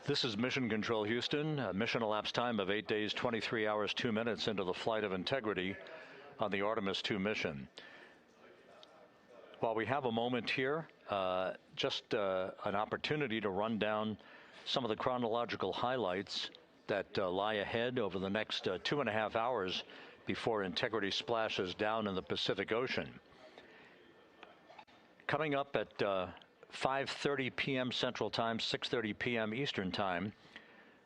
This is Mission Control Houston. Mission elapsed time of 8 days, 23 hours, 2 minutes into the flight of Integrity on the Artemis II mission. While we have a moment here, just an opportunity to run down some of the chronological highlights that lie ahead over the next 2.5 hours before Integrity splashes down in the Pacific Ocean. Coming up at 5:30 p.m. Central Time, 6:30 p.m. Eastern Time,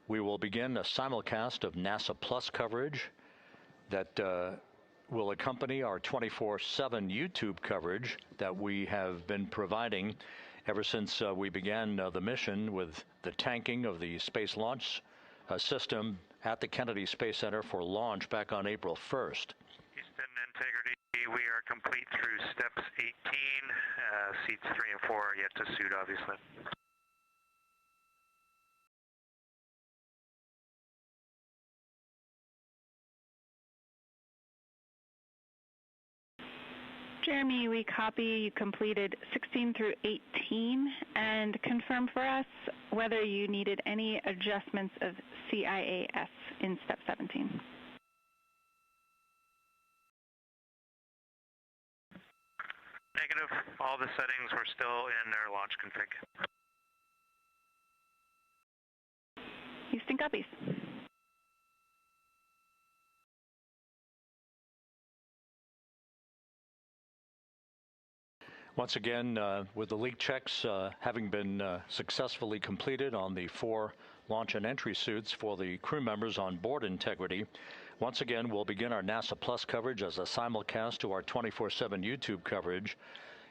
we will begin a simulcast of NASA Plus coverage that will accompany our 24/7 YouTube coverage that we have been providing ever since we began the mission with the tanking of the Space Launch System at the Kennedy Space Center for launch back on April 1st. Houston, Integrity, we are complete through steps 18. Seats 3 and 4 are yet to suit, obviously. Jeremy, we copy you completed 16 through 18 and confirm for us whether you needed any adjustments of CIAS in step 17. Negative. All the settings were still in their launch config. Houston copies. Once again, with the leak checks having been successfully completed on the 4 launch and entry suits for the crew members on board Integrity, once again we'll begin our NASA Plus coverage as a simulcast to our 24/7 YouTube coverage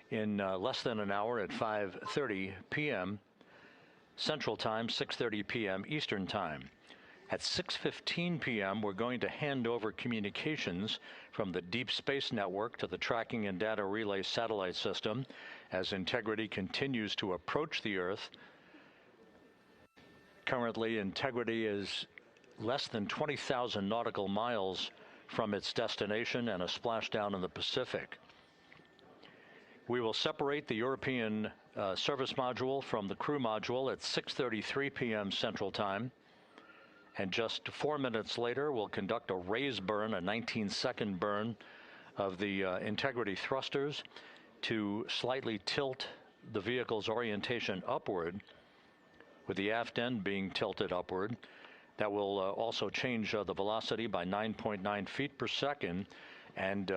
in less than an hour at 5:30 p.m. Central Time, 6:30 p.m. Eastern Time. At 6:15 p.m., we're going to hand over communications from the Deep Space Network to the Tracking and Data Relay Satellite System as Integrity continues to approach the Earth. Currently, Integrity is less than 20,000 nautical miles from its destination and a splashdown in the Pacific. We will separate the European service module from the crew module at 6:33 p.m. Central Time. And just 4 minutes later, we'll conduct a raise burn, a 19-second burn of the Integrity thrusters to slightly tilt the vehicle's orientation upward, with the aft end being tilted upward. That will also change the velocity by 9.9 feet per second and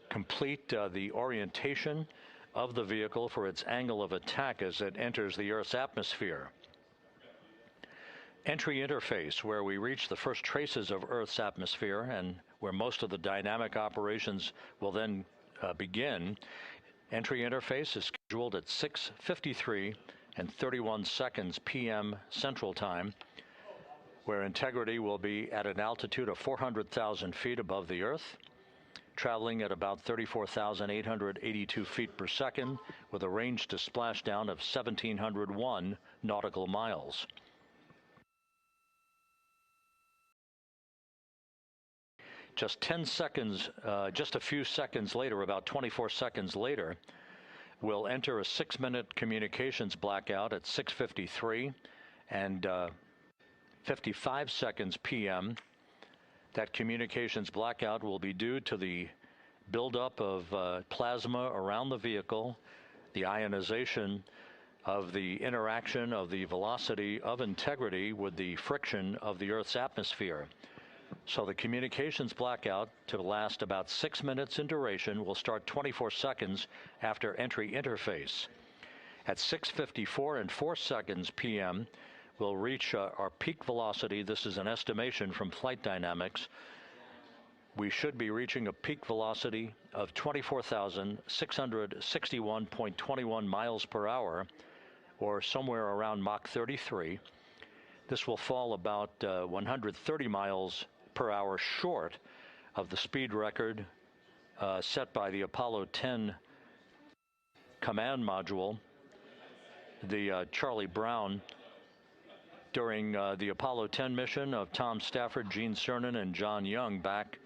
complete the orientation of the vehicle for its angle of attack as it enters the Earth's atmosphere. Entry interface, where we reach the first traces of Earth's atmosphere and where most of the dynamic operations will then begin. Entry interface is scheduled at 6:53 and 31 seconds p.m. Central Time, where Integrity will be at an altitude of 400,000 feet above the Earth, traveling at about 34,882 feet per second with a range to splashdown of 1,701 nautical miles. Just 10 seconds, just a few seconds later, about 24 seconds later, we'll enter a 6-minute communications blackout at 6:53 and 55 seconds p.m. That communications blackout will be due to the buildup of plasma around the vehicle, the ionization of the interaction of the velocity of Integrity with the friction of the Earth's atmosphere. So the communications blackout, to last about 6 minutes in duration, will start 24 seconds after entry interface. At 6:54 and 4 seconds p.m., we'll reach our peak velocity. This is an estimation from Flight Dynamics. We should be reaching a peak velocity of 24,661.21 miles per hour, or somewhere around Mach 33. This will fall about 130 miles per hour short of the speed record set by the Apollo 10 command module, the Charlie Brown, during the Apollo 10 mission of Tom Stafford, Gene Cernan, and John Young back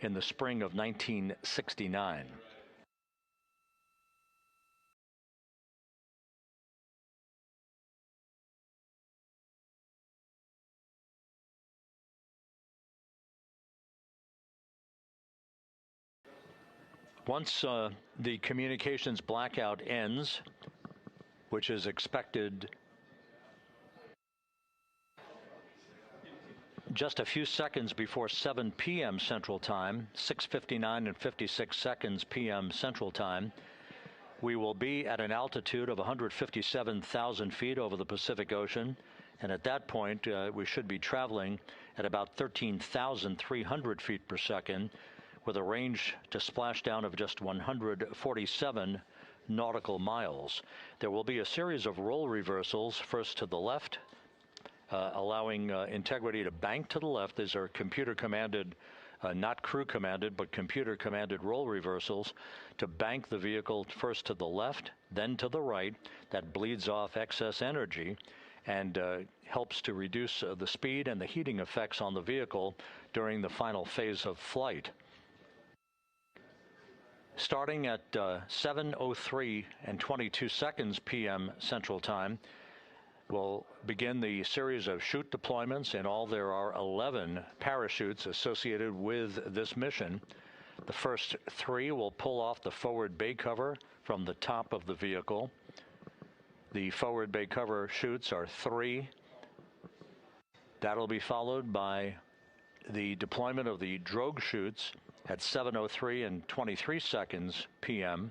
in the spring of 1969. Once the communications blackout ends, which is expected just a few seconds before 7 p.m. Central Time, 6:59 and 56 seconds p.m. Central Time, we will be at an altitude of 157,000 feet over the Pacific Ocean, and at that point we should be traveling at about 13,300 feet per second with a range to splashdown of just 147 nautical miles. There will be a series of roll reversals, first to the left, allowing Integrity to bank to the left. These are computer-commanded, not crew-commanded, but computer-commanded roll reversals to bank the vehicle first to the left, then to the right. That bleeds off excess energy and helps to reduce the speed and the heating effects on the vehicle during the final phase of flight. Starting at 7:03 and 22 seconds p.m. Central Time, we'll begin the series of chute deployments. In all, there are 11 parachutes associated with this mission. The first 3 will pull off the forward bay cover from the top of the vehicle. The forward bay cover chutes are 3. That'll be followed by the deployment of the drogue chutes at 7:03 and 23 seconds p.m.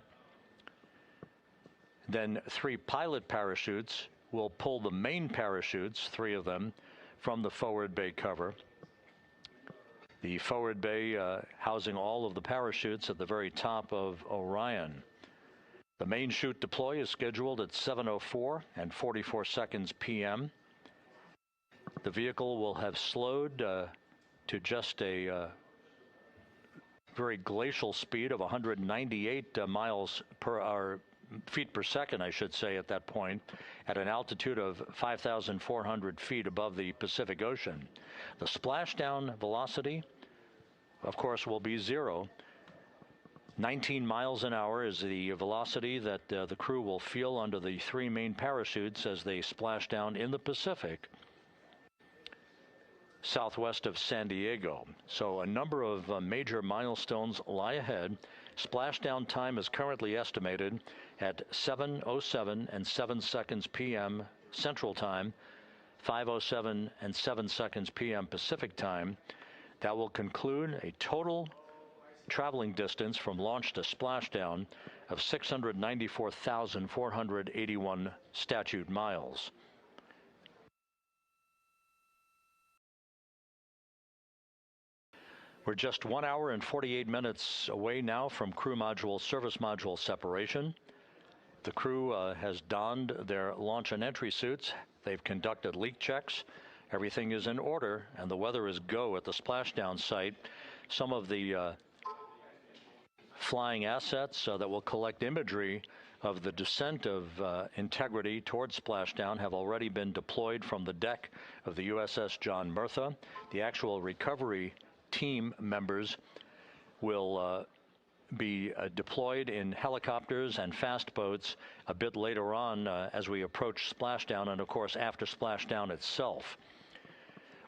Then 3 pilot parachutes will pull the main parachutes, 3 of them, from the forward bay cover. The forward bay housing all of the parachutes at the very top of Orion. The main chute deploy is scheduled at 7:04 and 44 seconds p.m. The vehicle will have slowed to just a very glacial speed of 198 feet per second, I should say, at that point, at an altitude of 5,400 feet above the Pacific Ocean. The splashdown velocity, of course, will be 0. 19 miles an hour is the velocity that the crew will feel under the 3 main parachutes as they splash down in the Pacific, southwest of San Diego. So a number of major milestones lie ahead. Splashdown time is currently estimated at 7:07 and 7 seconds p.m. Central Time, 5:07 and 7 seconds p.m. Pacific Time. That will conclude a total traveling distance from launch to splashdown of 694,481 statute miles. We're just 1 hour and 48 minutes away now from crew module service module separation. The crew has donned their launch and entry suits. They've conducted leak checks. Everything is in order, and the weather is go at the splashdown site. Some of the flying assets that will collect imagery of the descent of Integrity towards splashdown have already been deployed from the deck of the USS John Murtha. The actual recovery team members will be deployed in helicopters and fast boats a bit later on as we approach splashdown, and of course after splashdown itself.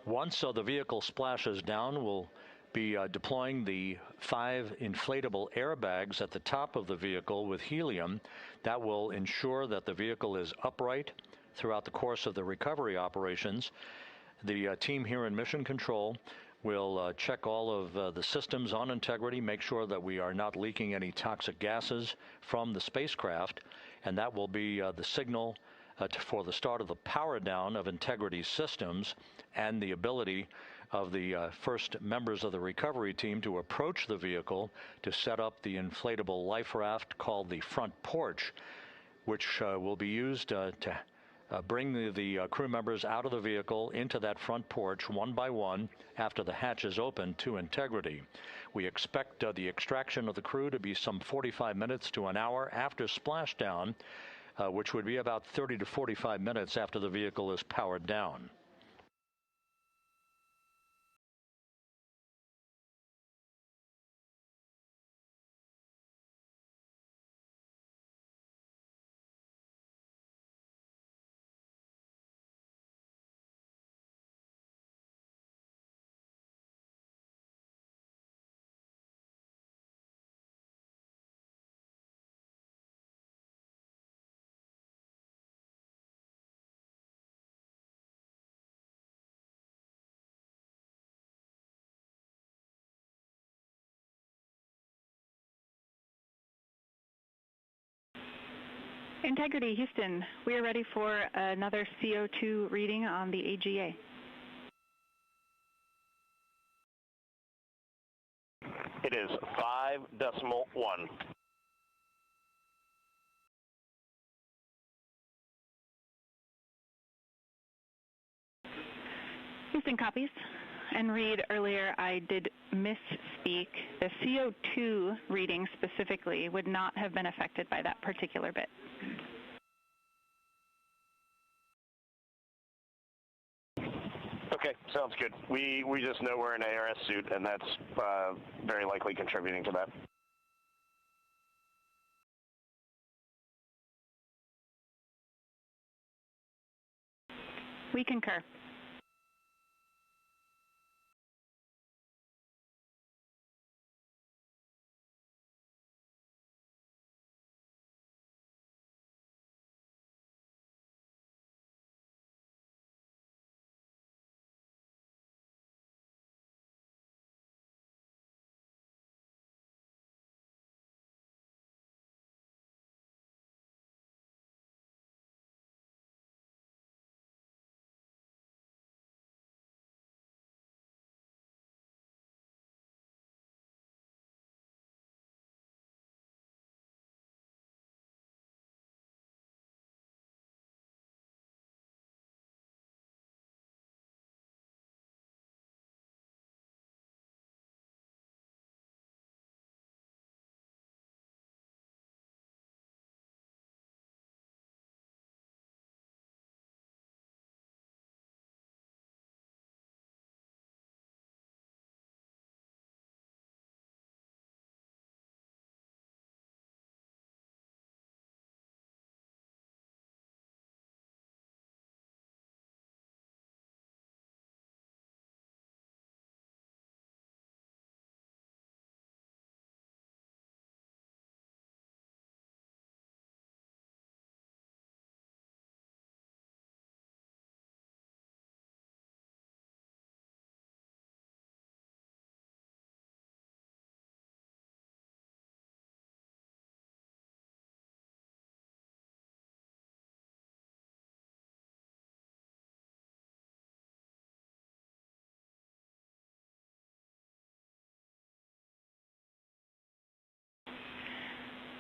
Once the vehicle splashes down, we'll be deploying the 5 inflatable airbags at the top of the vehicle with helium. That will ensure that the vehicle is upright throughout the course of the recovery operations. The team here in Mission Control will check all of the systems on Integrity, make sure that we are not leaking any toxic gases from the spacecraft, and that will be the signal for the start of the power down of Integrity systems and the ability of the first members of the recovery team to approach the vehicle to set up the inflatable life raft called the front porch, which will be used to bring the crew members out of the vehicle into that front porch one by one after the hatch is open to Integrity. We expect the extraction of the crew to be some 45 minutes to an hour after splashdown, which would be about 30 to 45 minutes after the vehicle is powered down. Integrity, Houston, we are ready for another CO2 reading on the AGA. It is 5.1. Houston copies. And Reed, earlier I did misspeak. The CO2 reading specifically would not have been affected by that particular bit. Okay, sounds good. We just know we're in an ARS suit, and that's very likely contributing to that. We concur.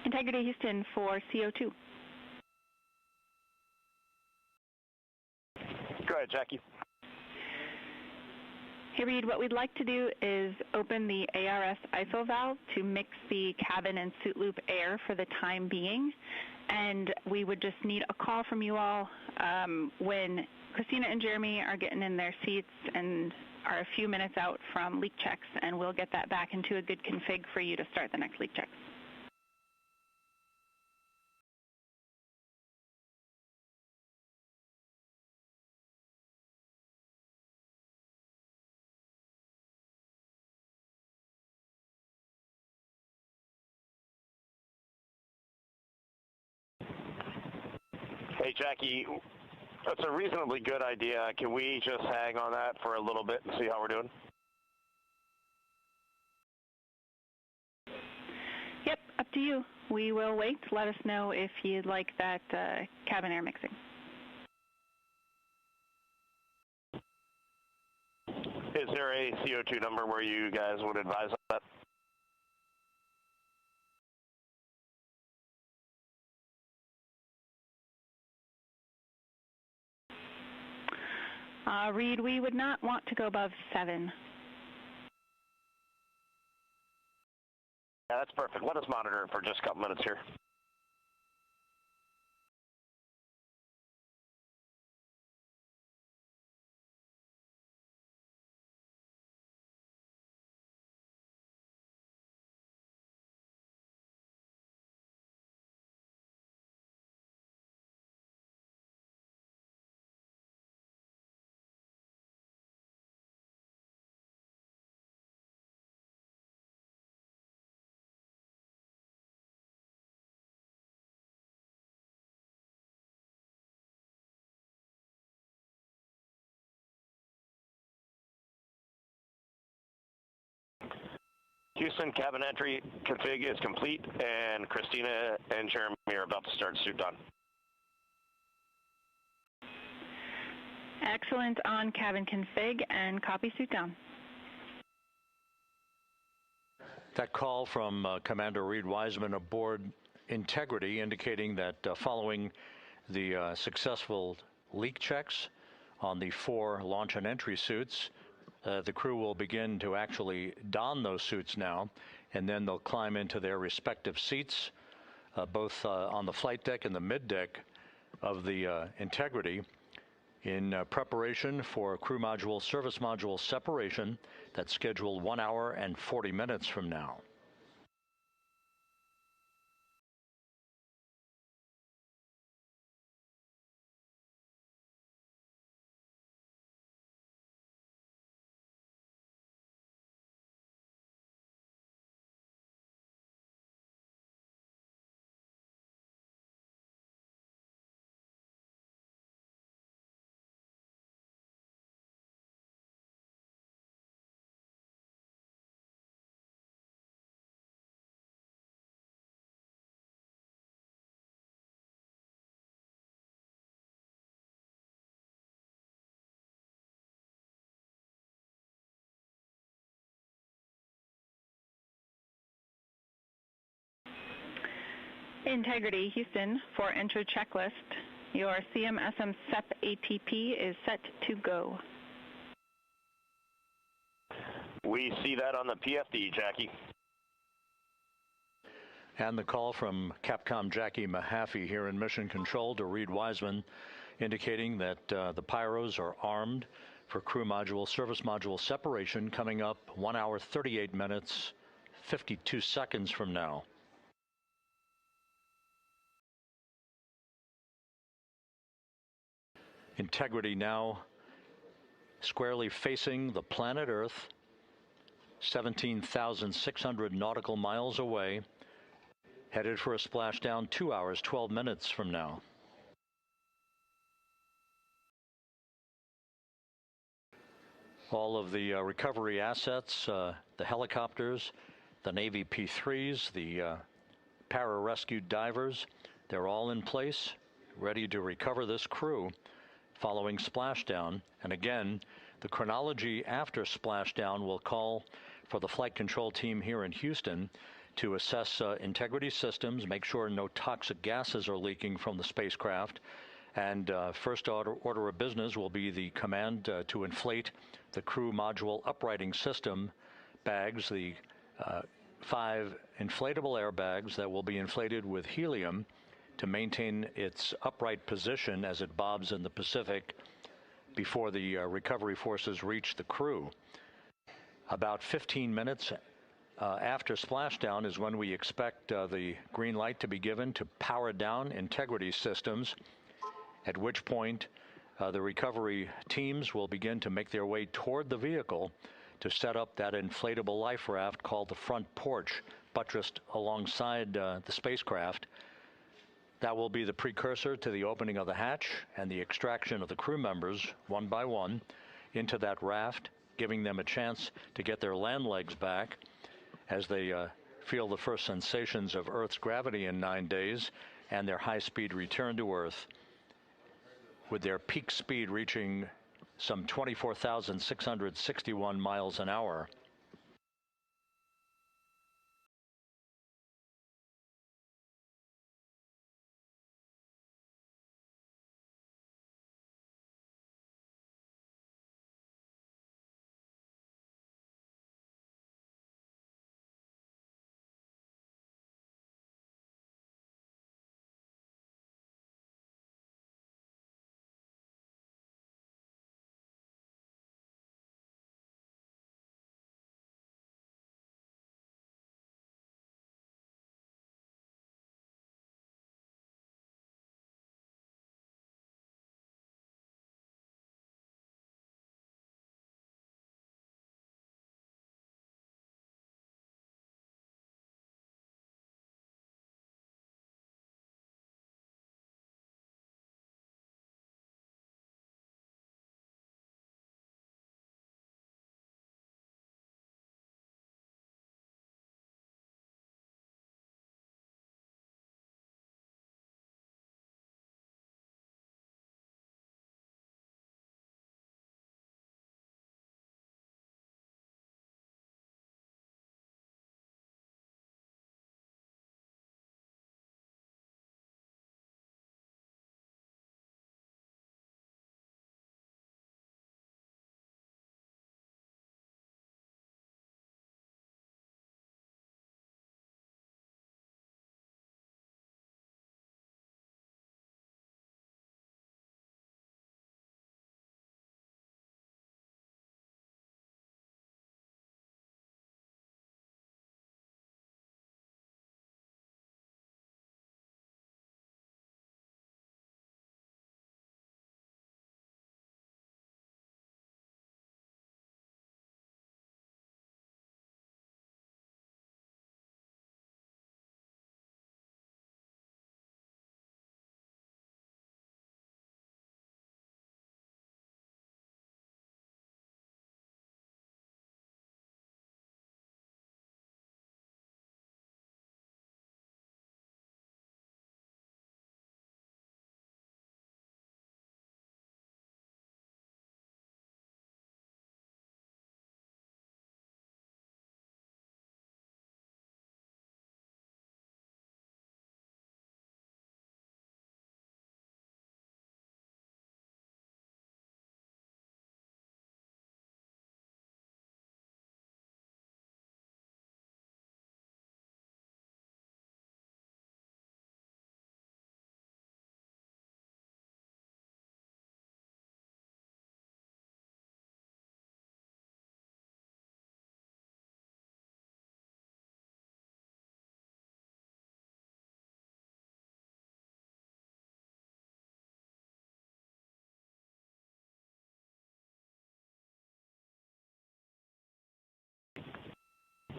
Integrity, Houston, for CO2. Go ahead, Jackie. Hey, Reed, what we'd like to do is open the ARS ISO valve to mix the cabin and suit loop air for the time being. And we would just need a call from you all when Christina and Jeremy are getting in their seats and are a few minutes out from leak checks, and we'll get that back into a good config for you to start the next leak checks. Hey, Jackie, that's a reasonably good idea. Can we just hang on that for a little bit and see how we're doing? Yep, up to you. We will wait. Let us know if you'd like that cabin air mixing. Is there a CO2 number where you guys would advise on that? Reed, we would not want to go above 7. Yeah, that's perfect. Let us monitor it for just a couple minutes here. Houston, cabin entry config is complete, and Christina and Jeremy are about to start suit on. Excellent on cabin config and copy suit down. That call from Commander Reed Wiseman aboard Integrity indicating that following the successful leak checks on the 4 launch and entry suits, the crew will begin to actually don those suits now, and then they'll climb into their respective seats, both on the flight deck and the mid deck of the Integrity, in preparation for crew module service module separation that's scheduled 1 hour and 40 minutes from now. Integrity, Houston, for entry checklist. Your CMSM SEP ATP is set to go. We see that on the PFD, Jackie. And the call from Capcom Jackie Mahaffey here in Mission Control to Reed Wiseman, indicating that the pyros are armed for crew module service module separation coming up 1 hour 38 minutes 52 seconds from now. Integrity now squarely facing the planet Earth, 17,600 nautical miles away, headed for a splashdown 2 hours 12 minutes from now. All of the recovery assets, the helicopters, the Navy P-3s, the para-rescued divers, they're all in place, ready to recover this crew following splashdown. And again, the chronology after splashdown will call for the flight control team here in Houston to assess integrity systems, make sure no toxic gases are leaking from the spacecraft. And first order of business will be the command to inflate the crew module uprighting system bags, the 5 inflatable airbags that will be inflated with helium to maintain its upright position as it bobs in the Pacific before the recovery forces reach the crew. About 15 minutes after splashdown is when we expect the green light to be given to power down integrity systems, at which point the recovery teams will begin to make their way toward the vehicle to set up that inflatable life raft called the front porch, buttressed alongside the spacecraft. That will be the precursor to the opening of the hatch and the extraction of the crew members, one by one, into that raft, giving them a chance to get their land legs back as they feel the first sensations of Earth's gravity in 9 days and their high-speed return to Earth, with their peak speed reaching some 24,661 miles an hour.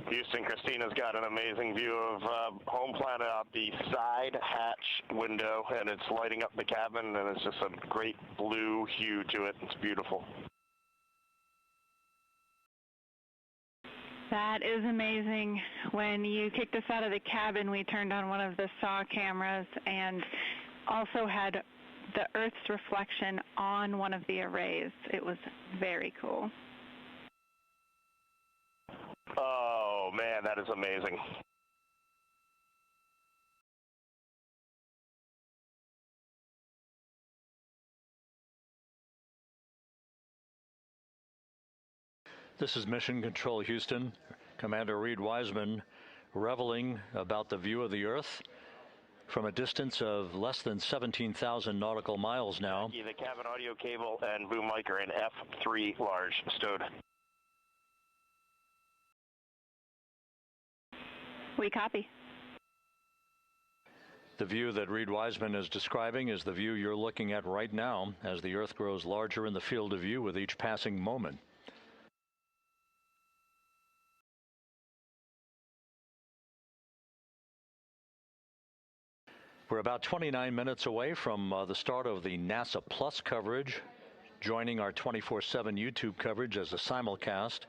Houston, Christina's got an amazing view of home planet out the side hatch window, and it's lighting up the cabin, and it's just a great blue hue to it. It's beautiful. That is amazing. When you kicked us out of the cabin, we turned on one of the SAW cameras and also had the Earth's reflection on one of the arrays. It was very cool. Oh, man, that is amazing. This is Mission Control Houston. Commander Reed Wiseman reveling about the view of the Earth from a distance of less than 17,000 nautical miles now. The cabin audio cable and boom mic are in F3 large stowed. We copy. The view that Reed Wiseman is describing is the view you're looking at right now as the Earth grows larger in the field of view with each passing moment. We're about 29 minutes away from the start of the NASA Plus coverage, joining our 24/7 YouTube coverage as a simulcast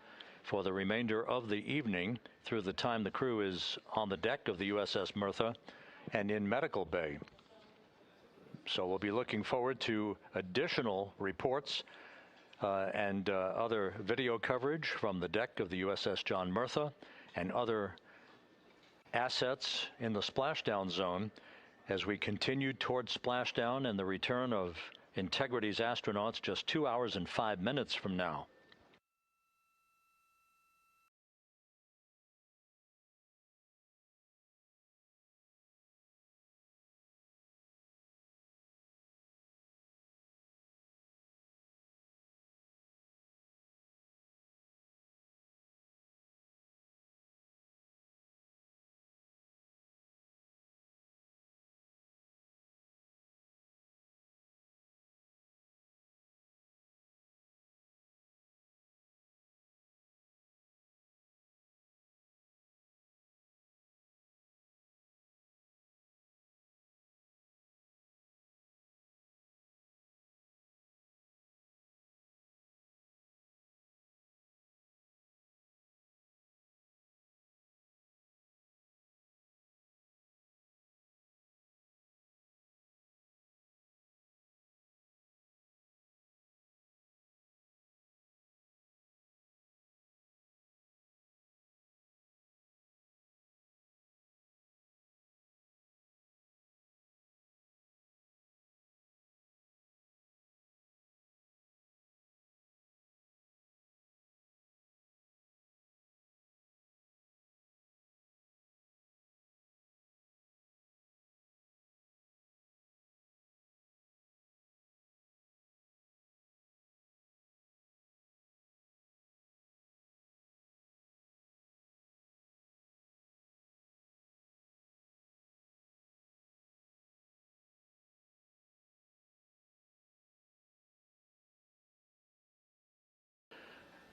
for the remainder of the evening through the time the crew is on the deck of the USS Mertha and in medical bay. So we'll be looking forward to additional reports and other video coverage from the deck of the USS John Mertha and other assets in the splashdown zone as we continue towards splashdown and the return of Integrity's astronauts just 2 hours and 5 minutes from now.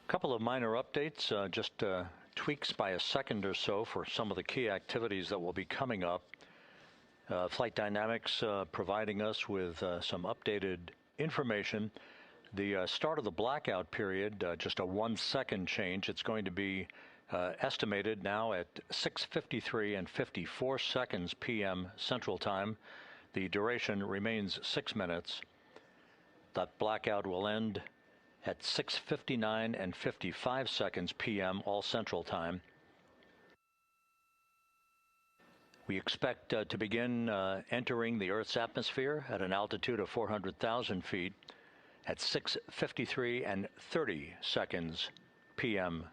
Couple of minor updates, just tweaks by a second or so for some of the key activities that will be coming up. Flight Dynamics providing us with some updated information. The start of the blackout period, just a 1 second change. It's going to be estimated now at 6:53 and 54 seconds p.m. Central Time. The duration remains 6 minutes. That blackout will end at 6:59 and 55 seconds p.m. all Central Time. We expect to begin entering the Earth's atmosphere at an altitude of 400,000 feet at 6:53 and 30 seconds p.m.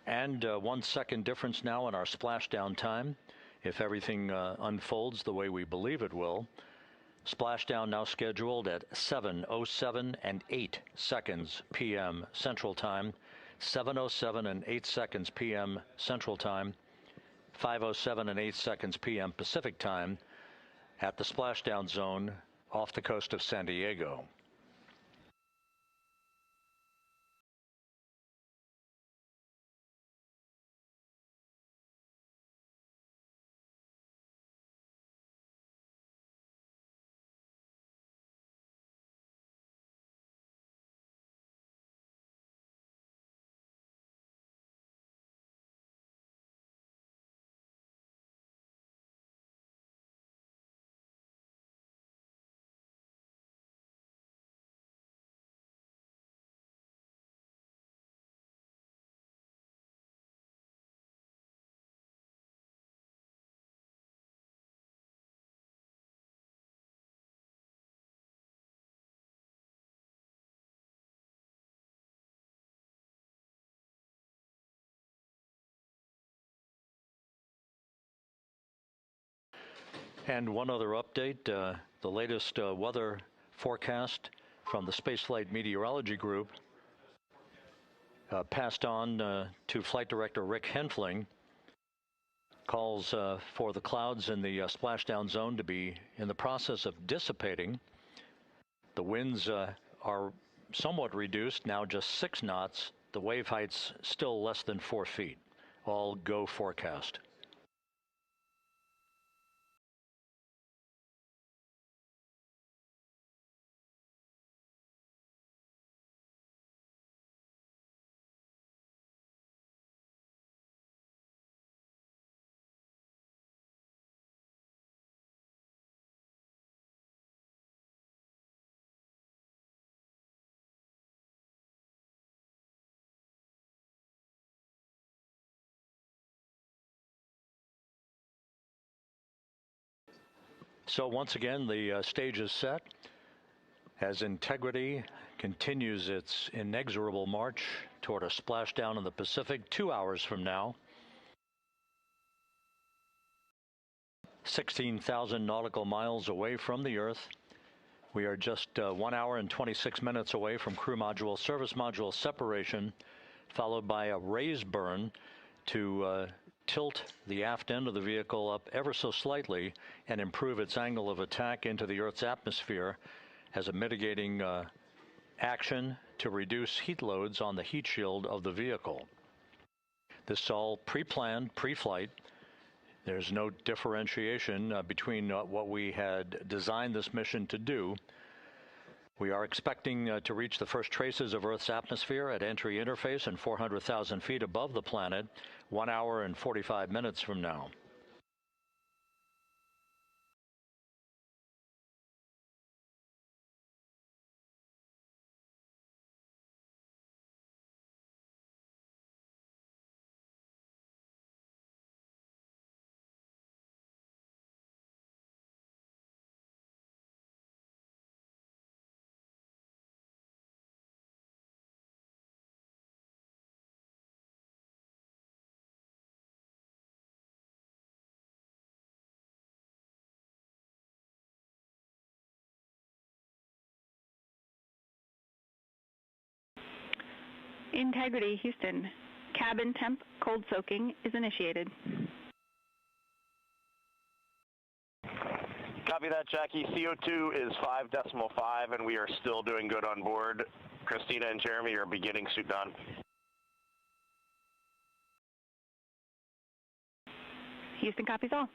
And 1 second difference now in our splashdown time, if everything unfolds the way we believe it will. Splashdown now scheduled at 7:07 and 8 seconds p.m. Central Time, 7:07 and 8 seconds p.m. Central Time, 5:07 and 8 seconds p.m. Pacific Time at the splashdown zone off the coast of San Diego. And one other update, the latest weather forecast from the Spaceflight Meteorology Group passed on to Flight Director Rick Henfling, calls for the clouds in the splashdown zone to be in the process of dissipating. The winds are somewhat reduced, now just 6 knots. The wave height's still less than 4 feet. All go forecast. So once again, the stage is set as Integrity continues its inexorable march toward a splashdown in the Pacific 2 hours from now. 16,000 nautical miles away from the Earth. We are just 1 hour and 26 minutes away from crew module, service module separation, followed by a raise burn to tilt the aft end of the vehicle up ever so slightly and improve its angle of attack into the Earth's atmosphere as a mitigating action to reduce heat loads on the heat shield of the vehicle. This is all pre-planned, pre-flight. There's no differentiation between what we had designed this mission to do. We are expecting to reach the first traces of Earth's atmosphere at entry interface and 400,000 feet above the planet 1 hour and 45 minutes from now. Integrity, Houston. Cabin temp cold soaking is initiated. Copy that, Jackie. CO2 is 5.5, and we are still doing good on board. Christina and Jeremy are beginning suit down. Houston copies all.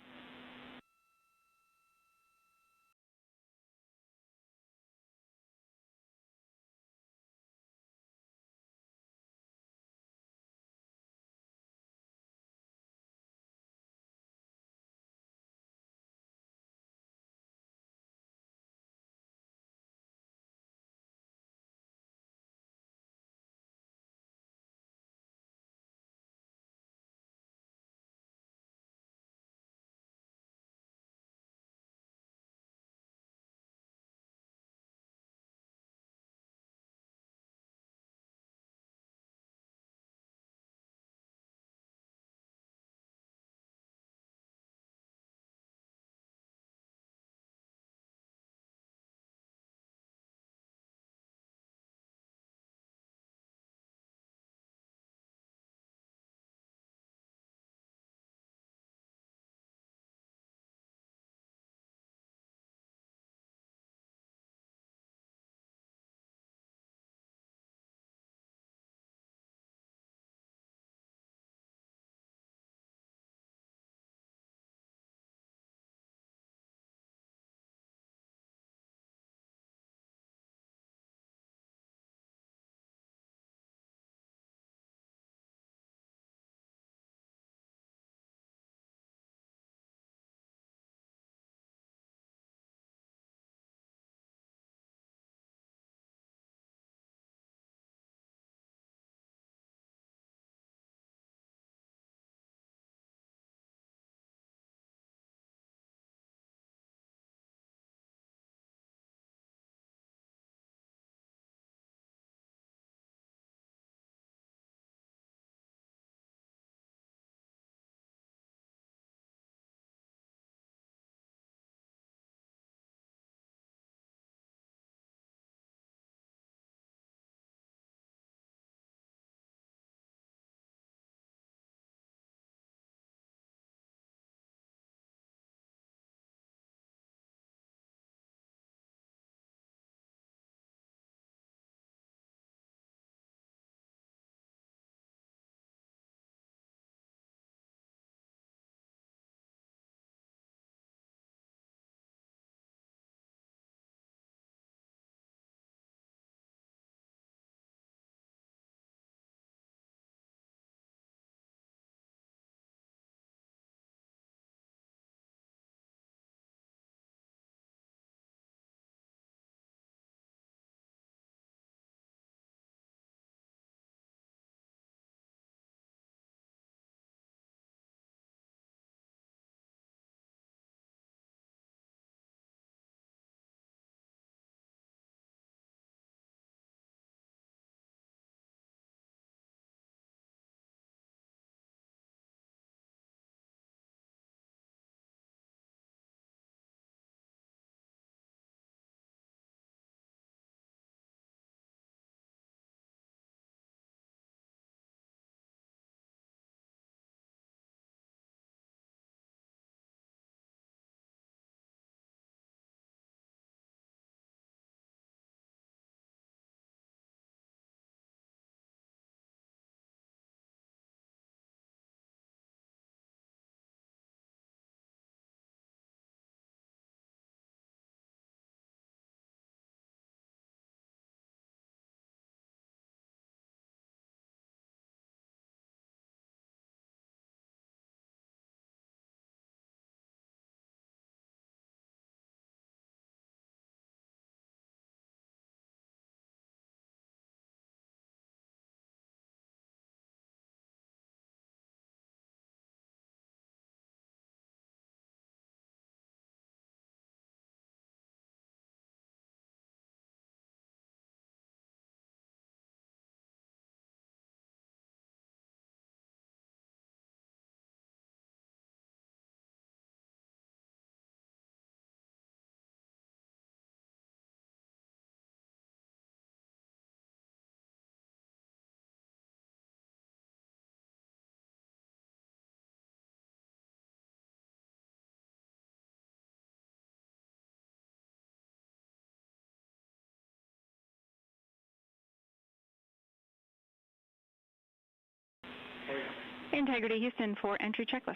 Integrity Houston for entry checklist.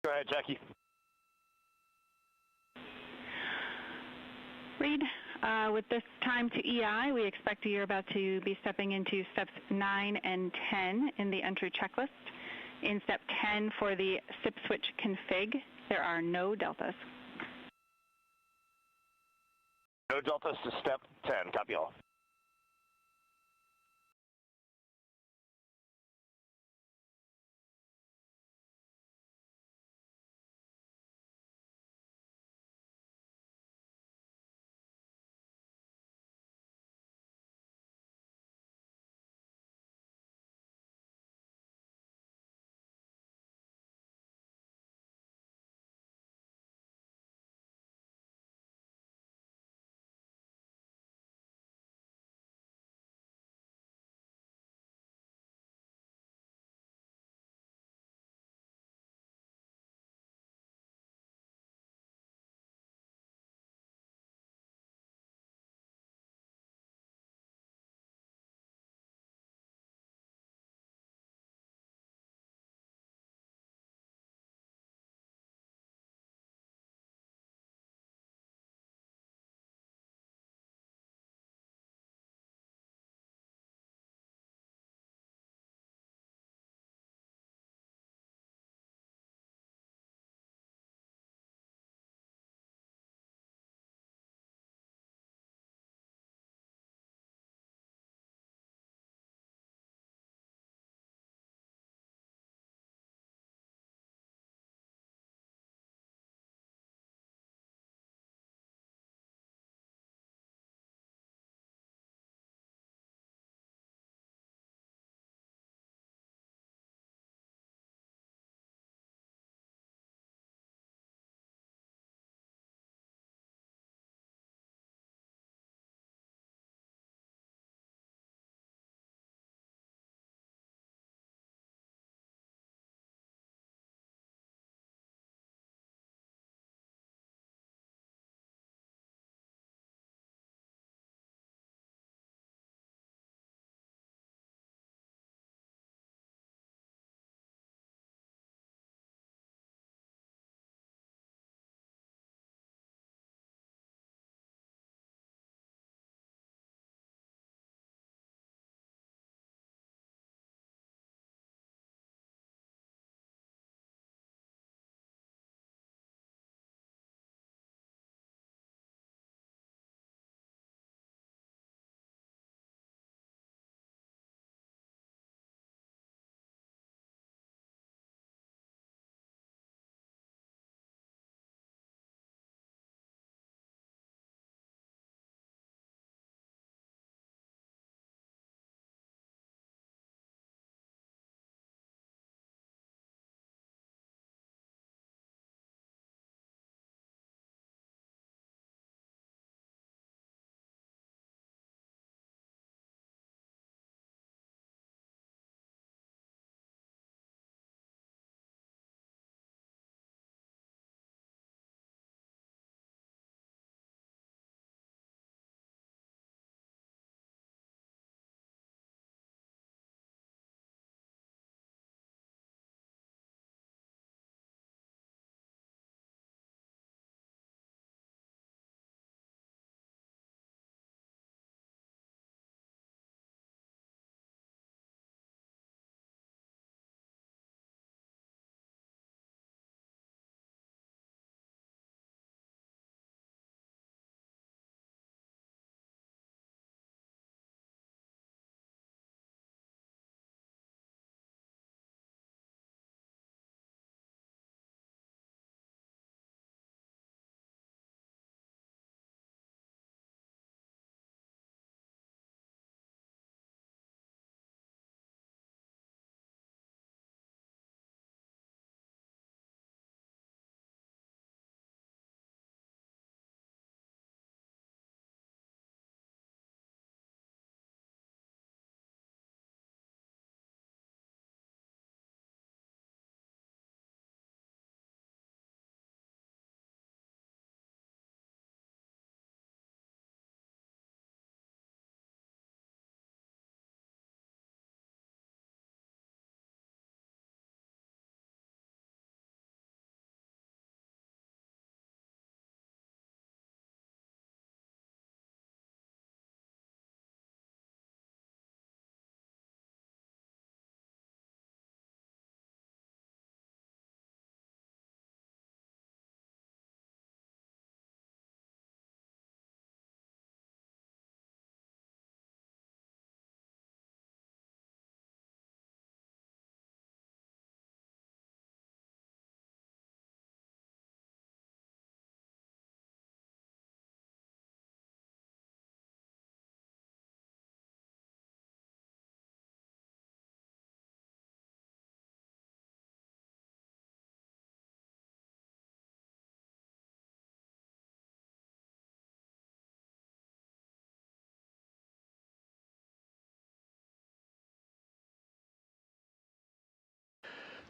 Go ahead, Jackie. Reed, with this time to EI, we expect you're about to be stepping into steps 9 and 10 in the entry checklist. In step 10 for the SIP switch config, there are no deltas. No deltas to step 10. Copy all.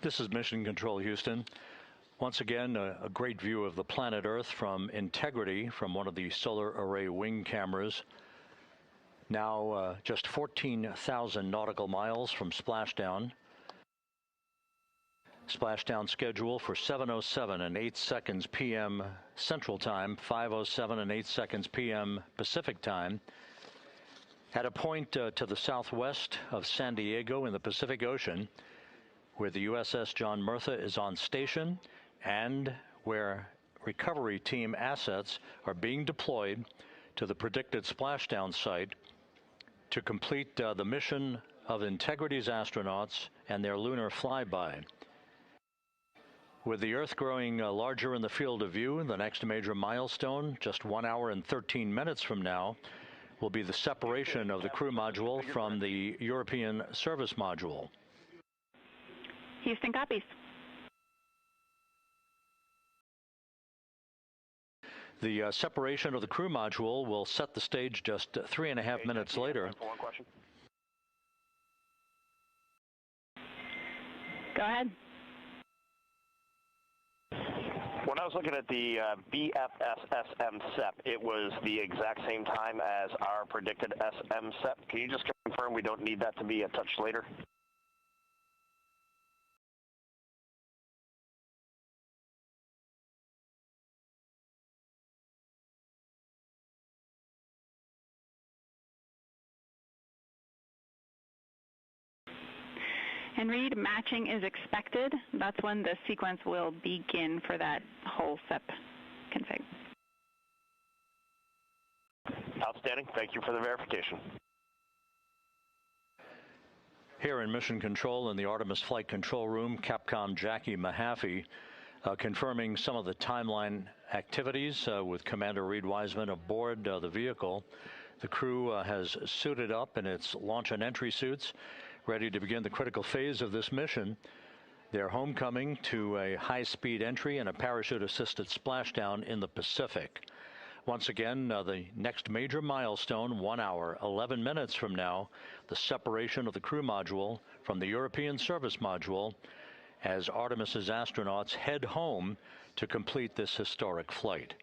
This is Mission Control, Houston. Once again, a great view of the planet Earth from Integrity from one of the solar array wing cameras. Now just 14,000 nautical miles from Splashdown. Splashdown schedule for 7:07 and 8 seconds p.m. Central Time, 5:07 and 8 seconds p.m. Pacific Time. At a point to the southwest of San Diego in the Pacific Ocean, where the USS John Murtha is on station and where recovery team assets are being deployed to the predicted splashdown site to complete the mission of Integrity's astronauts and their lunar flyby. With the Earth growing larger in the field of view, the next major milestone, just 1 hour and 13 minutes from now, will be the separation of the crew module from the European service module. Houston copies. The separation of the crew module will set the stage just 3.5 minutes later. One question. Go ahead. When I was looking at the BFS SM SEP, it was the exact same time as our predicted SM SEP. Can you just confirm we don't need that to be a touch later? And Reed, matching is expected. That's when the sequence will begin for that whole SEP config. Outstanding. Thank you for the verification. Here in Mission Control in the Artemis Flight Control Room, Capcom Jackie Mahaffey confirming some of the timeline activities with Commander Reed Wiseman aboard the vehicle. The crew has suited up in its launch and entry suits, ready to begin the critical phase of this mission. Their homecoming to a high-speed entry and a parachute-assisted splashdown in the Pacific. Once again, the next major milestone, 1 hour, 11 minutes from now, the separation of the crew module from the European service module as Artemis's astronauts head home to complete this historic flight.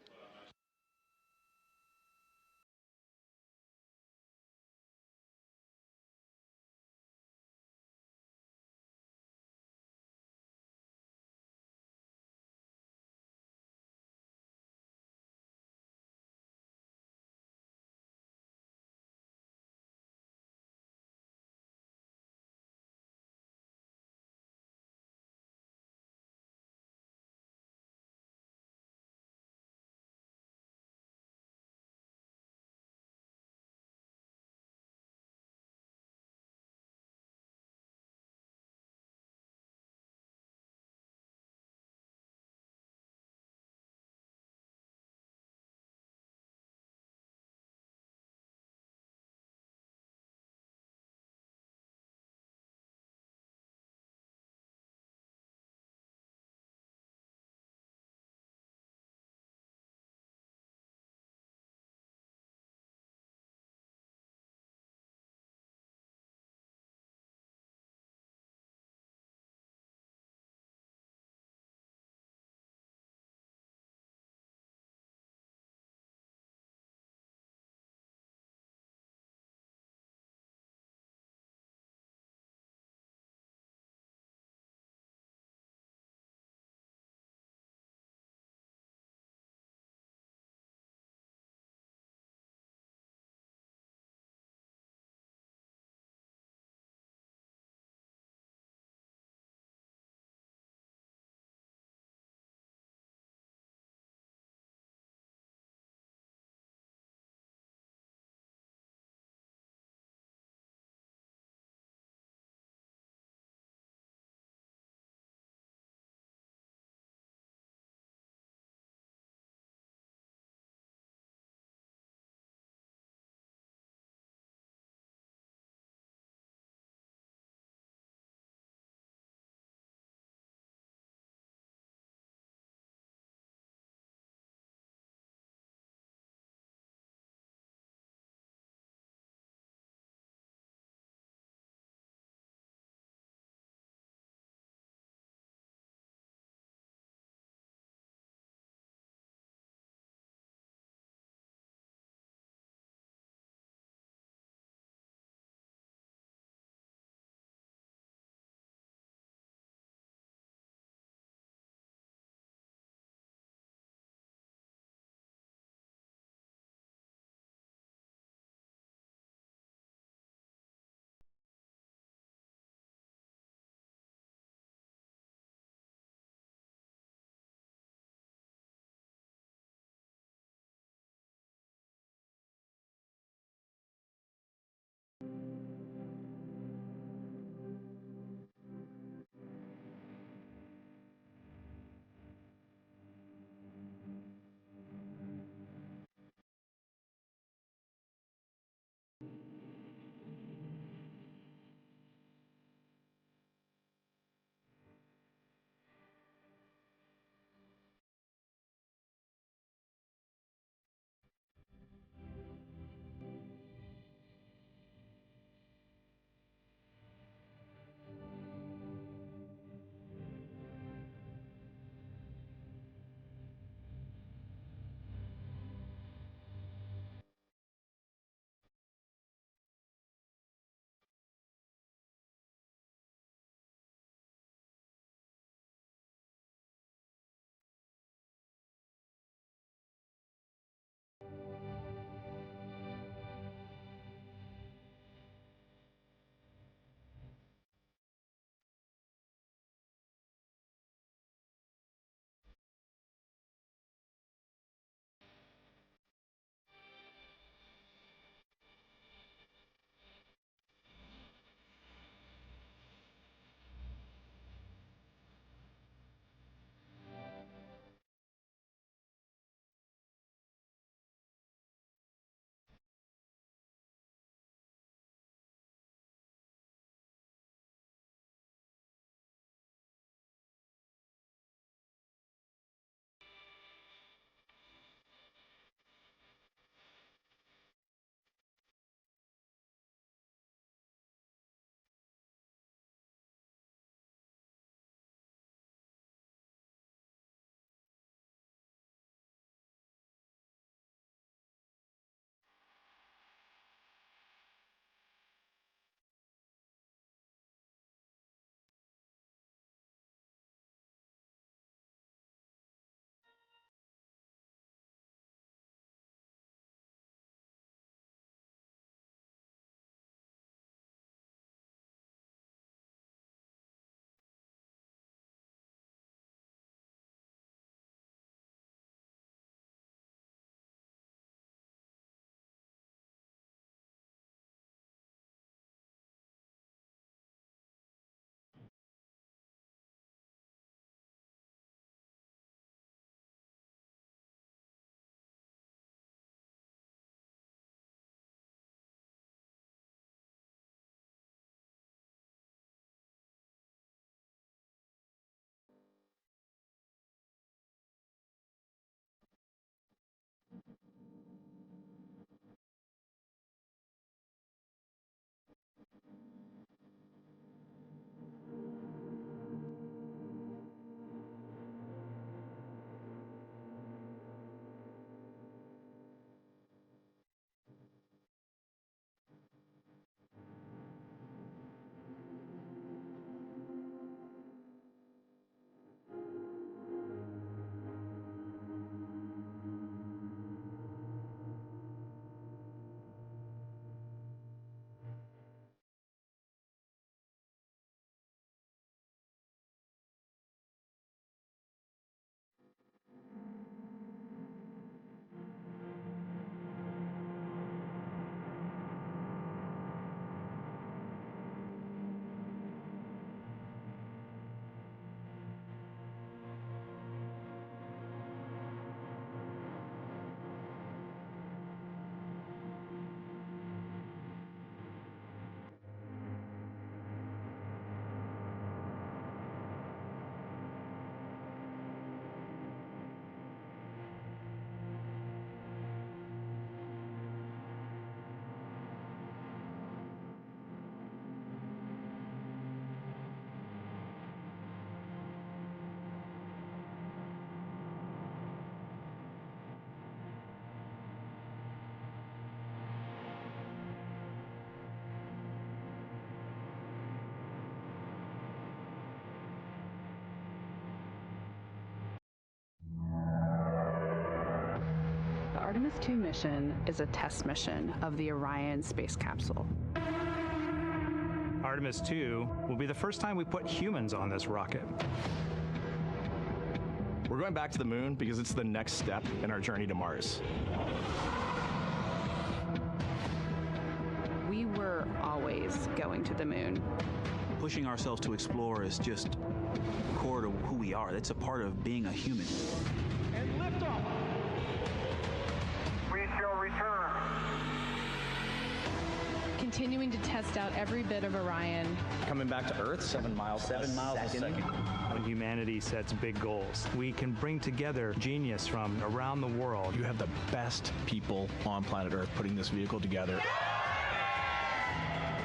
Artemis II mission is a test mission of the Orion space capsule. Artemis II will be the first time we put humans on this rocket. We're going back to the moon because it's the next step in our journey to Mars. We were always going to the moon. Pushing ourselves to explore is just core to who we are. That's a part of being a human. And liftoff. We shall return. Continuing to test out every bit of Orion. Coming back to Earth, 7 miles a second. When humanity sets big goals, we can bring together genius from around the world. You have the best people on planet Earth putting this vehicle together.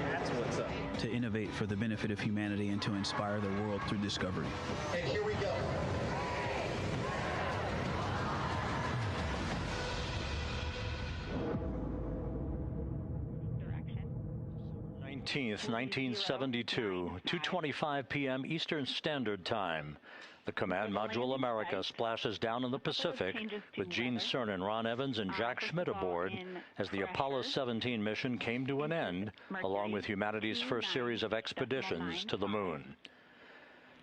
That's what's up. To innovate for the benefit of humanity and to inspire the world through discovery. And here we go. Direction. 19th, 1972, 2:25 p.m. Eastern Standard Time. The Command Module America splashes down in the Pacific with Gene Cernan, Ron Evans, and Jack Schmidt aboard as the Apollo 17 mission came to an end, along with humanity's first series of expeditions to the moon.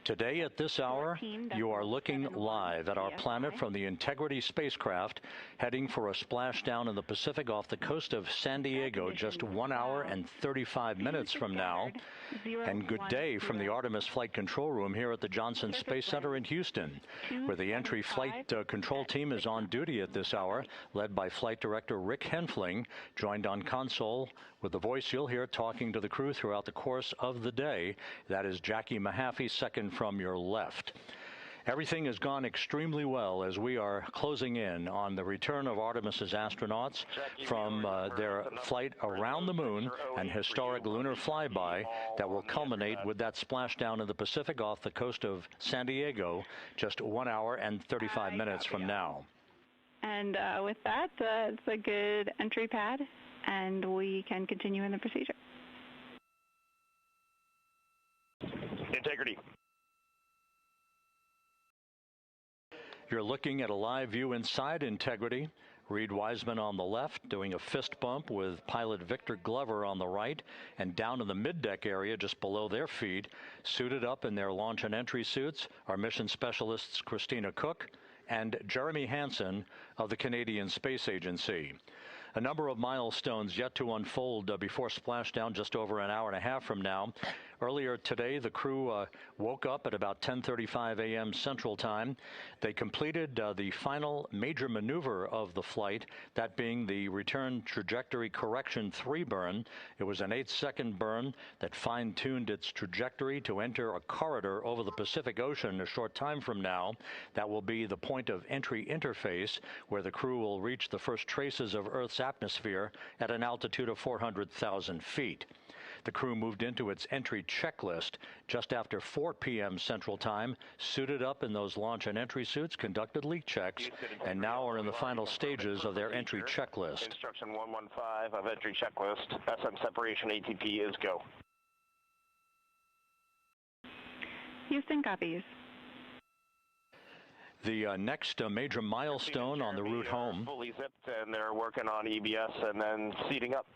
Today at this hour, you are looking live at our planet from the Integrity spacecraft, heading for a splashdown in the Pacific off the coast of San Diego just 1 hour and 35 minutes from now. And good day from the Artemis Flight Control Room here at the Johnson Space Center in Houston, where the entry flight control team is on duty at this hour, led by Flight Director Rick Henfling, joined on console with the voice you'll hear talking to the crew throughout the course of the day. That is Jackie Mahaffey, second from your left. Everything has gone extremely well as we are closing in on the return of Artemis's astronauts from their flight around the moon and historic lunar flyby that will culminate with that splashdown in the Pacific off the coast of San Diego just 1 hour and 35 minutes from now. And with that, it's a good entry pad, and we can continue in the procedure. Integrity. You're looking at a live view inside Integrity. Reed Wiseman on the left doing a fist bump with pilot Victor Glover on the right, and down in the middeck area just below their feet, suited up in their launch and entry suits, are mission specialists Christina Cook and Jeremy Hansen of the Canadian Space Agency. A number of milestones yet to unfold before splashdown just over an hour and a half from now. Earlier today, the crew woke up at about 10:35 a.m. Central Time. They completed the final major maneuver of the flight, that being the return trajectory correction 3 burn. It was an 8-second burn that fine-tuned its trajectory to enter a corridor over the Pacific Ocean a short time from now. That will be the point of entry interface, where the crew will reach the first traces of Earth's atmosphere at an altitude of 400,000 feet. The crew moved into its entry checklist just after 4 p.m. Central Time, suited up in those launch and entry suits, conducted leak checks, and now are in the final stages of their entry checklist. Instruction 115 of entry checklist. SM separation ATP is go. Houston copies. The next major milestone on the route home. Fully zipped, and they're working on EBS and then seating up.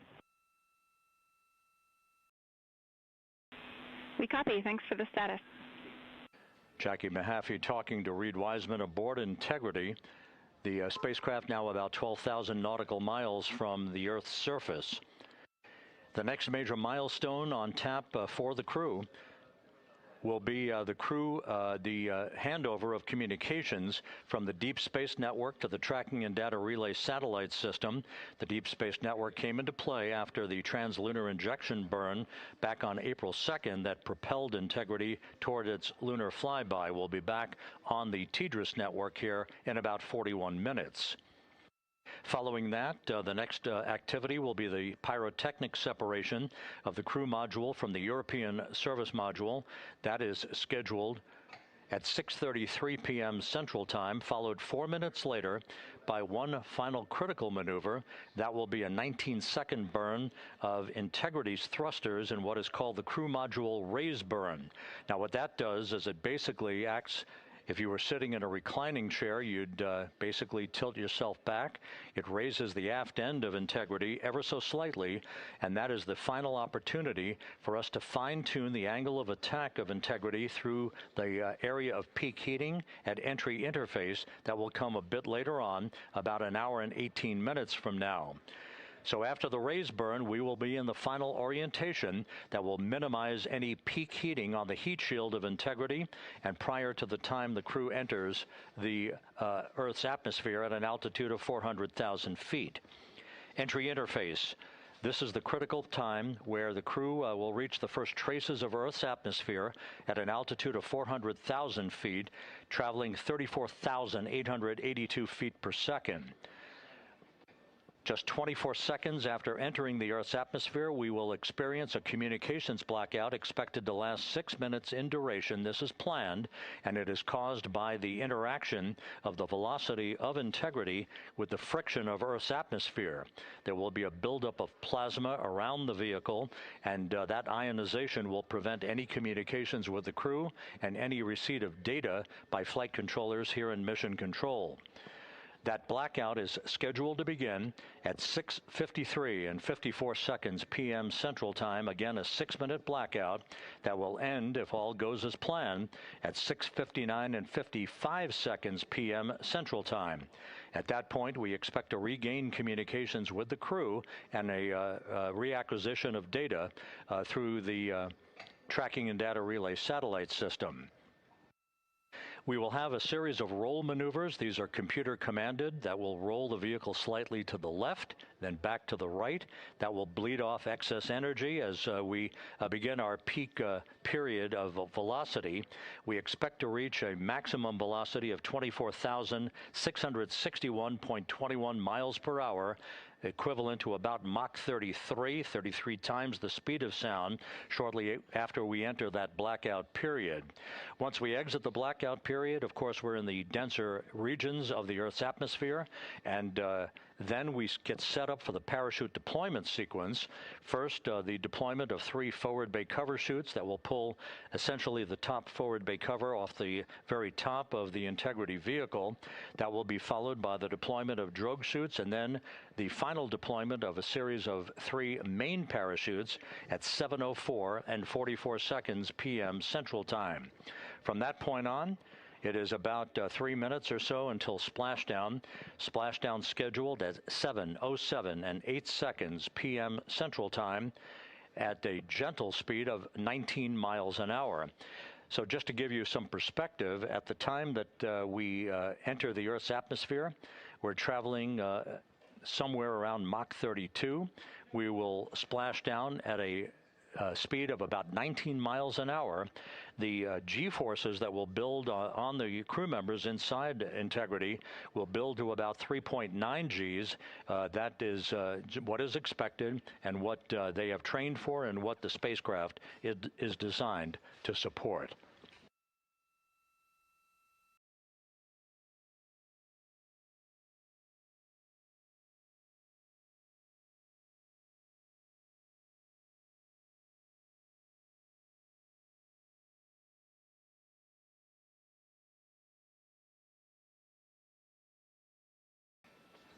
We copy. Thanks for the status. Jackie Mahaffey talking to Reed Wiseman aboard Integrity. The spacecraft now about 12,000 nautical miles from the Earth's surface. The next major milestone on tap for the crew will be the handover of communications from the Deep Space Network to the Tracking and Data Relay Satellite System. The Deep Space Network came into play after the translunar injection burn back on April 2nd that propelled Integrity toward its lunar flyby. We'll be back on the TDRS network here in about 41 minutes. Following that, the next activity will be the pyrotechnic separation of the crew module from the European service module. That is scheduled at 6:33 p.m. Central Time, followed 4 minutes later by one final critical maneuver. That will be a 19-second burn of Integrity's thrusters in what is called the crew module raise burn. Now, what that does is it basically acts If you were sitting in a reclining chair, you'd basically tilt yourself back. It raises the aft end of Integrity ever so slightly, and that is the final opportunity for us to fine-tune the angle of attack of Integrity through the area of peak heating at entry interface that will come a bit later on, about an hour and 18 minutes from now. So after the raise burn, we will be in the final orientation that will minimize any peak heating on the heat shield of Integrity and prior to the time the crew enters the Earth's atmosphere at an altitude of 400,000 feet. Entry interface. This is the critical time where the crew will reach the first traces of Earth's atmosphere at an altitude of 400,000 feet, traveling 34,882 feet per second. Just 24 seconds after entering the Earth's atmosphere, we will experience a communications blackout expected to last 6 minutes in duration. This is planned, and it is caused by the interaction of the velocity of Integrity with the friction of Earth's atmosphere. There will be a buildup of plasma around the vehicle, and that ionization will prevent any communications with the crew and any receipt of data by flight controllers here in Mission Control. That blackout is scheduled to begin at 6:53 and 54 seconds p.m. Central Time. Again, a 6-minute blackout that will end, if all goes as planned, at 6:59 and 55 seconds p.m. Central Time. At that point, we expect to regain communications with the crew and a reacquisition of data through the Tracking and Data Relay satellite system. We will have a series of roll maneuvers. These are computer commanded that will roll the vehicle slightly to the left, then back to the right. That will bleed off excess energy as we begin our peak period of velocity. We expect to reach a maximum velocity of 24,661.21 miles per hour, equivalent to about Mach 33 times the speed of sound, shortly after we enter that blackout period. Once we exit the blackout period, of course, we're in the denser regions of the Earth's atmosphere, and then we get set up for the parachute deployment sequence. First, the deployment of 3 forward bay cover chutes that will pull essentially the top forward bay cover off the very top of the Integrity vehicle. That will be followed by the deployment of drogue chutes, and then the final deployment of a series of 3 main parachutes at 7:04 and 44 seconds p.m. Central Time. From that point on, it is about 3 minutes or so until splashdown. Splashdown scheduled at 7:07 and 8 seconds p.m. Central Time at a gentle speed of 19 miles an hour. So just to give you some perspective, at the time that we enter the Earth's atmosphere, we're traveling somewhere around Mach 32. We will splash down at a speed of about 19 miles an hour. The G-forces that will build on the crew members inside Integrity will build to about 3.9 Gs. That is what is expected and what they have trained for and what the spacecraft is designed to support.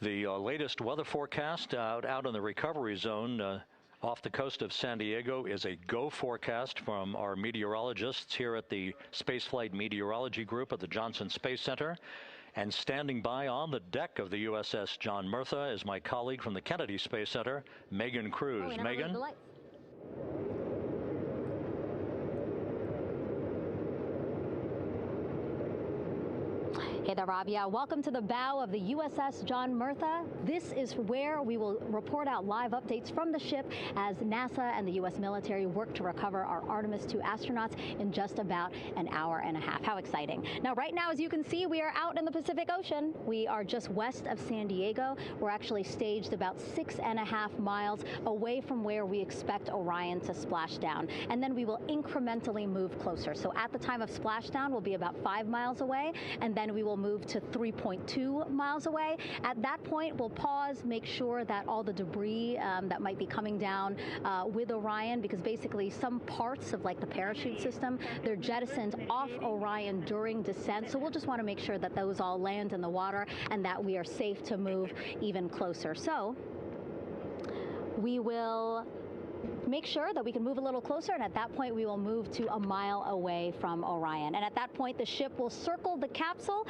The latest weather forecast out in the recovery zone off the coast of San Diego is a go forecast from our meteorologists here at the Spaceflight Meteorology Group at the Johnson Space Center. And standing by on the deck of the USS John Murtha is my colleague from the Kennedy Space Center, Megan Cruz. Megan? Hey there, Rob. Yeah, welcome to the bow of the USS John Murtha. This is where we will report out live updates from the ship as NASA and the U.S. military work to recover our Artemis II astronauts in just about an hour and a half. How exciting. Now, right now, as you can see, we are out in the Pacific Ocean. We are just west of San Diego. We're actually staged about 6.5 miles away from where we expect Orion to splash down. And then we will incrementally move closer. So at the time of splashdown, we'll be about 5 miles away, and then we will move to 3.2 miles away. At that point, we'll pause, make sure that all the debris that might be coming down with Orion, because basically some parts of like the parachute system, they're jettisoned off Orion during descent. So we'll just want to make sure that those all land in the water and that we are safe to move even closer. So we will make sure that we can move a little closer, and at that point we will move to a mile away from Orion. And at that point the ship will circle the capsule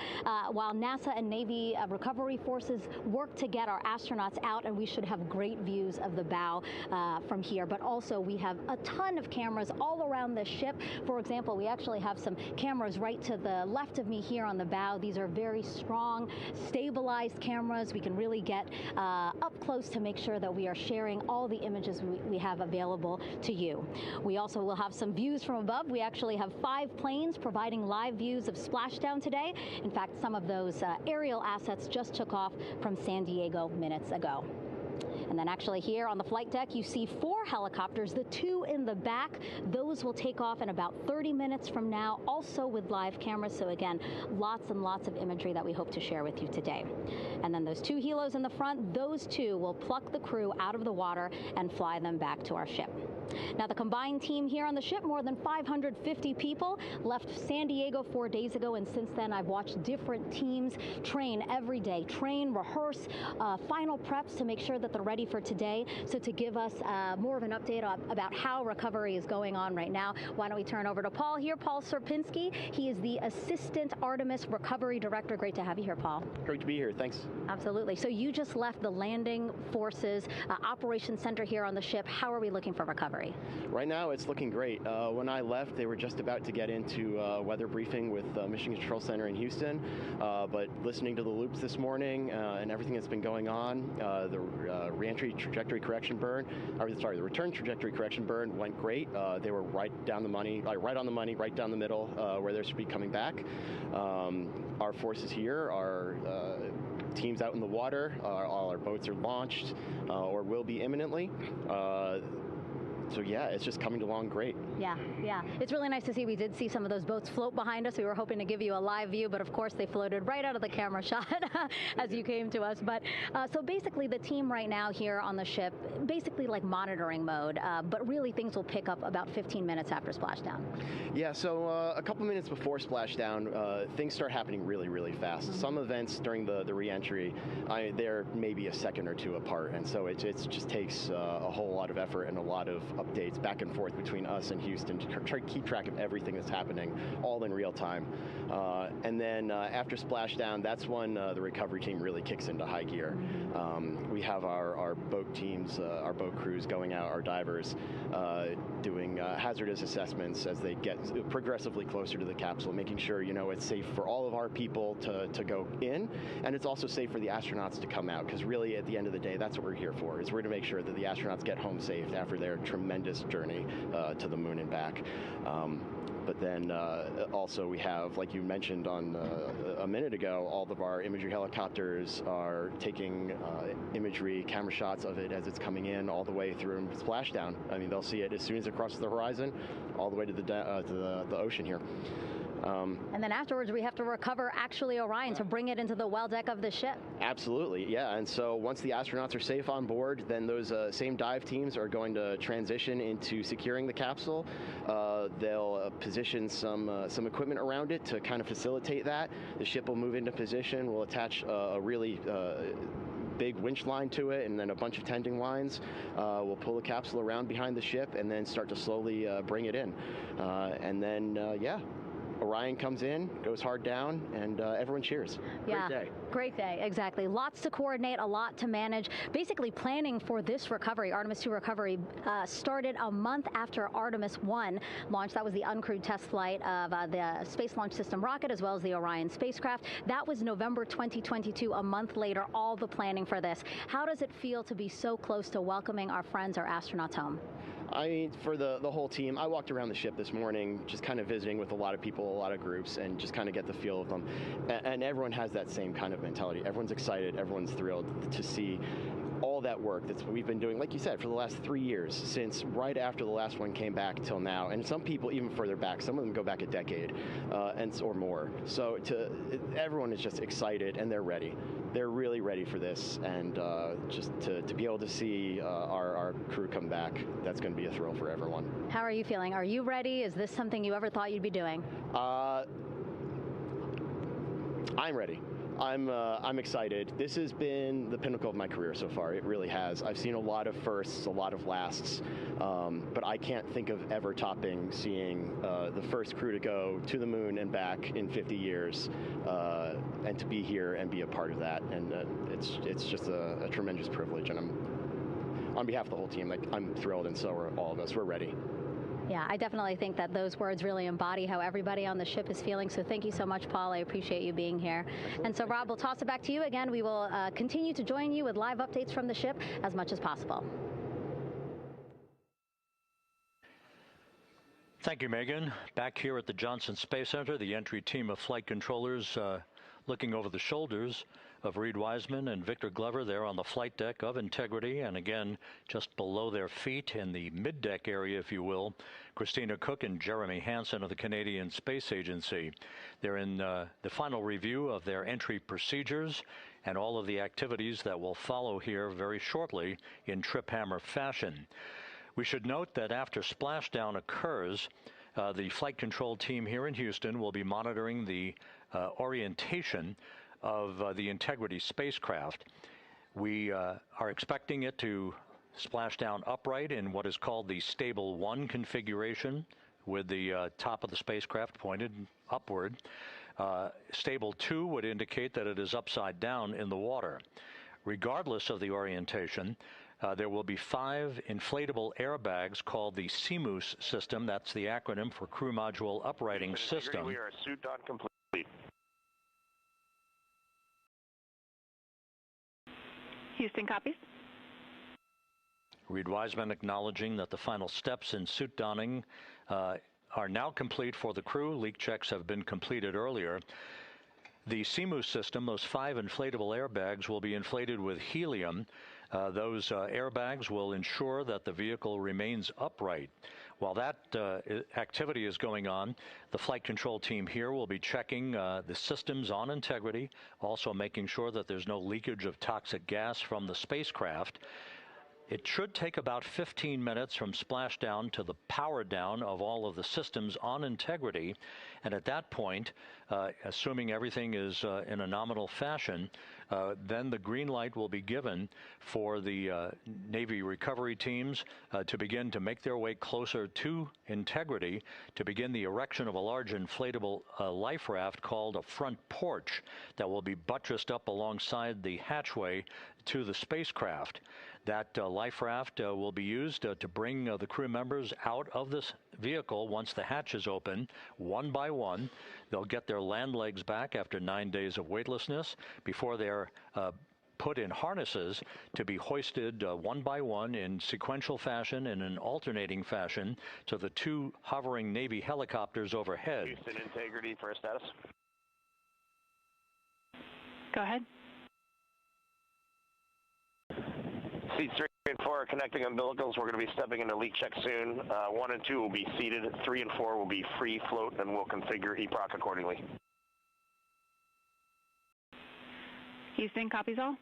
while NASA and Navy recovery forces work to get our astronauts out, and we should have great views of the bow from here. But also we have a ton of cameras all around the ship. For example, we actually have some cameras right to the left of me here on the bow. These are very strong, stabilized cameras. We can really get up close to make sure that we are sharing all the images we have available to you. We also will have some views from above. We actually have 5 planes providing live views of Splashdown today. In fact, some of those aerial assets just took off from San Diego minutes ago. And then actually here on the flight deck, you see 4 helicopters, the 2 in the back. Those will take off in about 30 minutes from now, also with live cameras. So again, lots and lots of imagery that we hope to share with you today. And then those 2 helos in the front, those 2 will pluck the crew out of the water and fly them back to our ship. Now, the combined team here on the ship, more than 550 people, left San Diego 4 days ago, and since then I've watched different teams train every day, rehearse, final preps to make sure that they're ready for today. So to give us more of an update about how recovery is going on right now, why don't we turn over to Paul here, Paul Serpinski. He is the Assistant Artemis Recovery Director. Great to have you here, Paul. Great to be here. Thanks. Absolutely. So you just left the landing forces operations center here on the ship. How are we looking for recovery? Right now, it's looking great. When I left, they were just about to get into weather briefing with Mission Control Center in Houston. But listening to the loops this morning and everything that's been going on, the reentry trajectory correction burn, the return trajectory correction burn went great. They were right down the money, right on the money, right down the middle where they should be coming back. Our forces here are teams out in the water. All our boats are launched or will be imminently. So yeah, it's just coming along great. Yeah. It's really nice to see. We did see some of those boats float behind us. We were hoping to give you a live view, but of course they floated right out of the camera shot as you came to us. But so basically the team right now here on the ship, basically like monitoring mode, but really things will pick up about 15 minutes after splashdown. Yeah, so a couple minutes before splashdown, things start happening really, really fast. Mm-hmm. Some events during the reentry, they're maybe a second or 2 apart, and so it just takes a whole lot of effort and a lot of updates back and forth between us and Houston to try to keep track of everything that's happening, all in real time. And then after splashdown, that's when the recovery team really kicks into high gear. We have our boat teams, our boat crews going out, our divers doing hazardous assessments as they get progressively closer to the capsule, making sure it's safe for all of our people to go in, and it's also safe for the astronauts to come out, because really at the end of the day, that's what we're here for, is we're to make sure that the astronauts get home safe after their tremendous journey to the moon and back. But then also we have, like you mentioned on a minute ago, all of our imagery helicopters are taking imagery, camera shots of it as it's coming in all the way through splashdown. I mean, they'll see it as soon as it crosses the horizon, all the way to the ocean here. And then afterwards, we have to recover actually Orion to bring it into the well deck of the ship. Absolutely, yeah. And so once the astronauts are safe on board, then those same dive teams are going to transition into securing the capsule. They'll position some equipment around it to kind of facilitate that. The ship will move into position. We'll attach a really big winch line to it, and then a bunch of tending lines. We'll pull the capsule around behind the ship and then start to slowly bring it in. And then, Orion comes in, goes hard down, and everyone cheers. Yeah, great day. Great day, exactly. Lots to coordinate, a lot to manage. Basically planning for this recovery, Artemis II recovery, started a month after Artemis I launched. That was the uncrewed test flight of the Space Launch System rocket, as well as the Orion spacecraft. That was November 2022, a month later, all the planning for this. How does it feel to be so close to welcoming our friends, our astronauts home? I mean, for the whole team, I walked around the ship this morning, just kind of visiting with a lot of people, a lot of groups, and just kind of get the feel of them. And everyone has that same kind of mentality. Everyone's excited, everyone's thrilled to see all that work that we've been doing, like you said, for the last 3 years, since right after the last one came back till now. And some people even further back. Some of them go back a decade or more. So everyone is just excited, and they're ready. They're really ready for this, and just to be able to see our crew come back, that's going to be a thrill for everyone. How are you feeling? Are you ready? Is this something you ever thought you'd be doing? I'm ready. I'm excited. This has been the pinnacle of my career so far. It really has. I've seen a lot of firsts, a lot of lasts, but I can't think of ever topping seeing the first crew to go to the moon and back in 50 years, and to be here and be a part of that. And it's just a tremendous privilege. And on behalf of the whole team, I'm thrilled, and so are all of us. We're ready. Yeah, I definitely think that those words really embody how everybody on the ship is feeling. So thank you so much, Paul. I appreciate you being here. And so, Rob, we'll toss it back to you again. We will continue to join you with live updates from the ship as much as possible. Thank you, Megan. Back here at the Johnson Space Center, the entry team of flight controllers looking over the shoulders of Reid Wiseman and Victor Glover there on the flight deck of Integrity, and again just below their feet in the mid-deck area, if you will, Christina Cook and Jeremy Hansen of the Canadian Space Agency. They're in the final review of their entry procedures and all of the activities that will follow here very shortly in trip hammer fashion. We should note that after splashdown occurs, the flight control team here in Houston will be monitoring the orientation of the Integrity spacecraft. We are expecting it to splash down upright in what is called the Stable 1 configuration, with the top of the spacecraft pointed upward. Stable 2 would indicate that it is upside down in the water. Regardless of the orientation, there will be 5 inflatable airbags called the CMOOS system. That's the acronym for Crew Module Uprighting System. We are suit on complete. Houston copies. Reid Wiseman acknowledging that the final steps in suit donning are now complete for the crew. Leak checks have been completed earlier. The CMOOS system, those 5 inflatable airbags, will be inflated with helium. Those airbags will ensure that the vehicle remains upright. While that activity is going on, the flight control team here will be checking the systems on Integrity, also making sure that there's no leakage of toxic gas from the spacecraft. It should take about 15 minutes from splashdown to the power down of all of the systems on Integrity. And at that point, assuming everything is in a nominal fashion, then the green light will be given for the Navy recovery teams to begin to make their way closer to Integrity to begin the erection of a large inflatable life raft called a front porch that will be buttressed up alongside the hatchway to the spacecraft. That life raft will be used to bring the crew members out of this vehicle once the hatch is open, one by one. They'll get their land legs back after 9 days of weightlessness before they're put in harnesses to be hoisted one by one in sequential fashion, in an alternating fashion, to the 2 hovering Navy helicopters overhead. Houston Integrity for status. Go ahead. Seats 3 and 4 are connecting umbilicals. We're going to be stepping into leak check soon. 1 and 2 will be seated. 3 and 4 will be free float, and we'll configure EPROC accordingly. Houston copies all.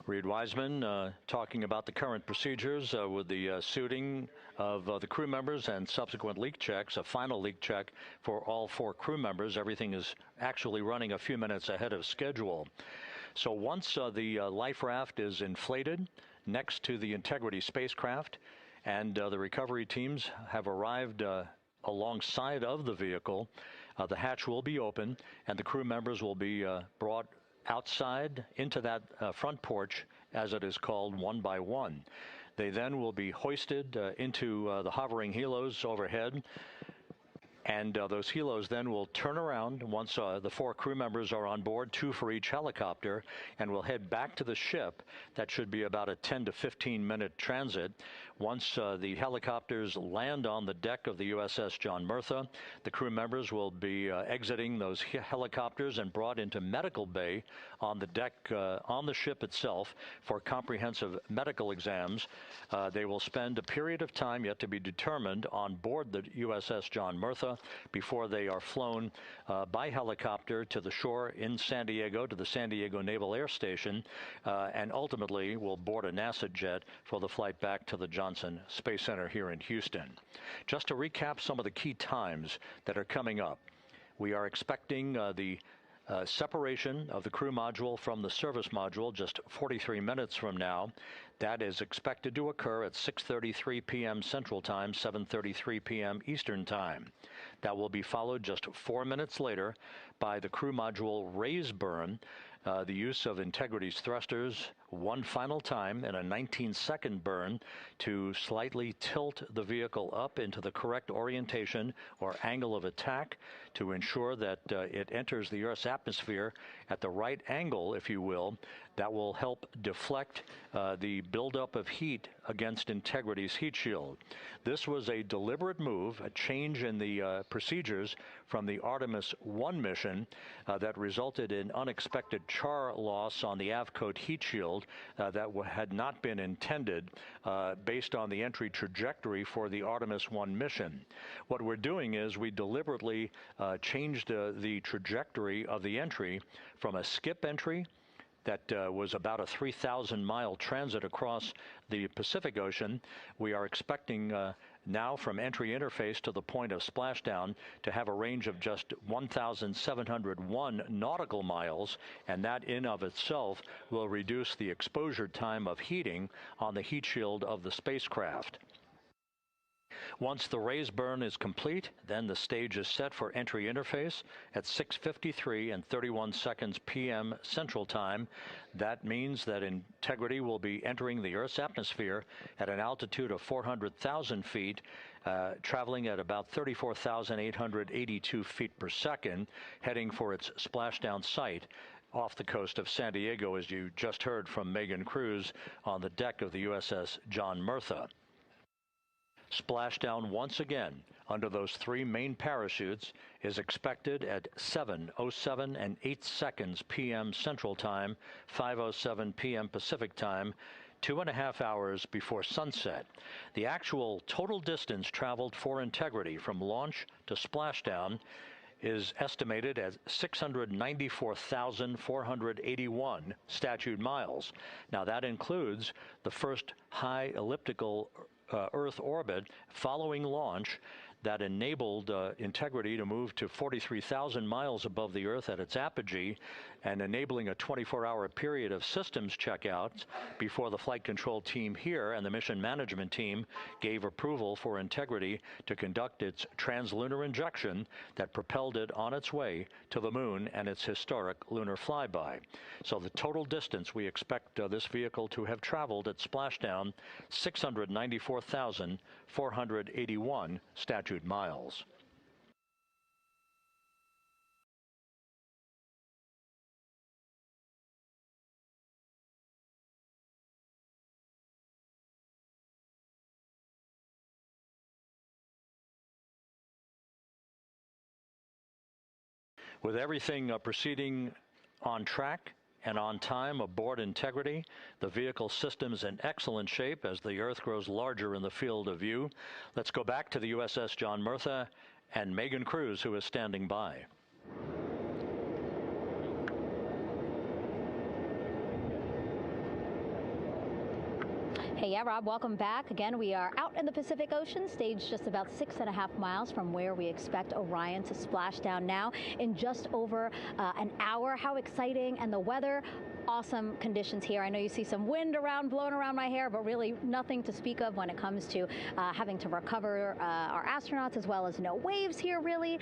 Reid Wiseman talking about the current procedures with the suiting of the crew members and subsequent leak checks, a final leak check for all 4 crew members. Everything is actually running a few minutes ahead of schedule. So once the life raft is inflated next to the Integrity spacecraft and the recovery teams have arrived alongside of the vehicle, the hatch will be open and the crew members will be brought outside into that front porch, as it is called, one by one. They then will be hoisted into the hovering helos overhead. And those helos then will turn around once the 4 crew members are on board, 2 for each helicopter, and will head back to the ship. That should be about a 10 to 15-minute transit. Once the helicopters land on the deck of the USS John Murtha, the crew members will be exiting those helicopters and brought into medical bay on the deck on the ship itself for comprehensive medical exams. They will spend a period of time yet to be determined on board the USS John Murtha before they are flown by helicopter to the shore in San Diego, to the San Diego Naval Air Station, and ultimately will board a NASA jet for the flight back to the Johnson Space Center here in Houston. Just to recap some of the key times that are coming up, we are expecting the separation of the crew module from the service module just 43 minutes from now. That is expected to occur at 6:33 p.m. Central Time, 7:33 p.m. Eastern Time. That will be followed just 4 minutes later by the crew module raise burn, the use of Integrity's thrusters one final time in a 19-second burn to slightly tilt the vehicle up into the correct orientation or angle of attack to ensure that it enters the Earth's atmosphere at the right angle, if you will. That will help deflect the buildup of heat against Integrity's heat shield. This was a deliberate move, a change in the procedures from the Artemis I mission that resulted in unexpected char loss on the Avcode heat shield that had not been intended based on the entry trajectory for the Artemis I mission. What we're doing is we deliberately changed the trajectory of the entry from a skip entry that was about a 3,000-mile transit across the Pacific Ocean. We are expecting now from entry interface to the point of splashdown to have a range of just 1,701 nautical miles, and that in of itself will reduce the exposure time of heating on the heat shield of the spacecraft. Once the raise burn is complete, then the stage is set for entry interface at 6:53 and 31 seconds p.m. Central Time. That means that Integrity will be entering the Earth's atmosphere at an altitude of 400,000 feet, traveling at about 34,882 feet per second, heading for its splashdown site off the coast of San Diego, as you just heard from Megan Cruz on the deck of the USS John Murtha. Splashdown once again under those 3 main parachutes is expected at 7:07 and 8 seconds p.m. Central Time, 5:07 p.m. Pacific Time, 2.5 hours before sunset. The actual total distance traveled for Integrity from launch to splashdown is estimated at 694,481 statute miles. Now that includes the first high elliptical Earth orbit following launch that enabled Integrity to move to 43,000 miles above the Earth at its apogee and enabling a 24-hour period of systems checkouts before the flight control team here and the mission management team gave approval for Integrity to conduct its translunar injection that propelled it on its way to the moon and its historic lunar flyby. So the total distance we expect this vehicle to have traveled at splashdown, 694,481 statute miles. With everything proceeding on track and on time aboard Integrity, the vehicle system's in excellent shape as the Earth grows larger in the field of view. Let's go back to the USS John Murtha and Megan Cruz, who is standing by. Hey, yeah, Rob, welcome back. Again, we are out in the Pacific Ocean, staged just about 6.5 miles from where we expect Orion to splash down now in just over an hour. How exciting. And the weather, awesome conditions here. I know you see some wind blowing around my hair, but really nothing to speak of when it comes to having to recover our astronauts, as well as no waves here, really.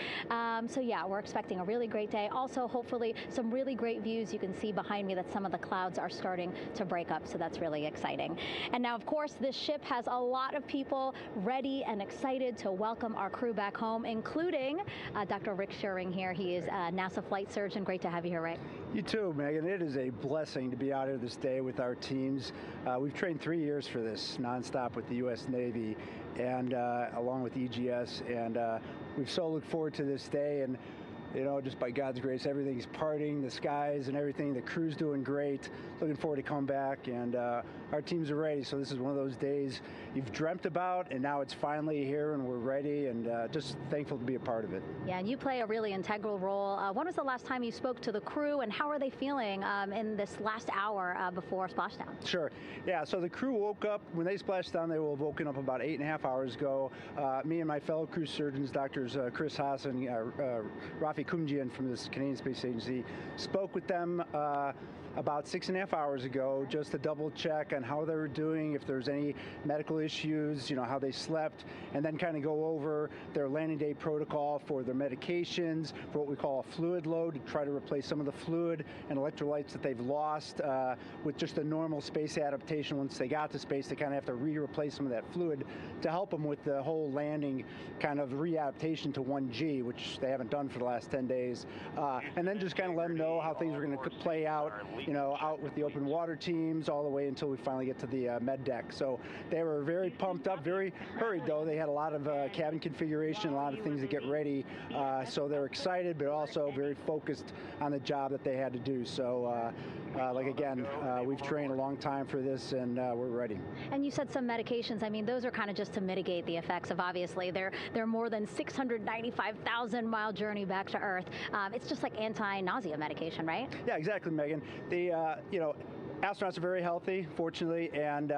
So yeah, we're expecting a really great day. Also, hopefully, some really great views. You can see behind me that some of the clouds are starting to break up, so that's really exciting. And now Now, of course, this ship has a lot of people ready and excited to welcome our crew back home, including Dr. Rick Schuring here. He is a NASA flight surgeon. Great to have you here, Rick. You too, Megan. It is a blessing to be out here this day with our teams. We've trained 3 years for this nonstop with the U.S. Navy and along with EGS, and we've so looked forward to this day. And you know, just by God's grace, everything's parting, the skies and everything. The crew's doing great. Looking forward to coming back, and our teams are ready. So this is one of those days you've dreamt about, and now it's finally here, and we're ready, and just thankful to be a part of it. Yeah, and you play a really integral role. When was the last time you spoke to the crew, and how are they feeling in this last hour before splashdown? Sure. Yeah, so the crew woke up, when they splashed down, they were woken up about 8.5 hours ago. Me and my fellow crew surgeons, Doctors Chris Haas and Rafi Kumjian from the Canadian Space Agency, spoke with them about 6.5 hours ago, just to double check on how they were doing, if there's any medical issues, you know, how they slept, and then kind of go over their landing day protocol for their medications, for what we call a fluid load, to try to replace some of the fluid and electrolytes that they've lost with just a normal space adaptation. Once they got to space, they kind of have to replace some of that fluid to help them with the whole landing kind of readaptation to 1G, which they haven't done for the last 10 days. And then just kind of let them know how things are going to play out, you know, out with the open water teams all the way until we finally get to the med deck. So they were very pumped up, very hurried though. They had a lot of cabin configuration, a lot of things to get ready. So they're excited, but also very focused on the job that they had to do. So like again, we've trained a long time for this, and we're ready. And you said some medications. I mean, those are kind of just to mitigate the effects of, obviously, their more than 695,000 mile journey back to Earth. It's just like anti-nausea medication, right? Yeah, exactly, Megan. The you know, astronauts are very healthy, fortunately, and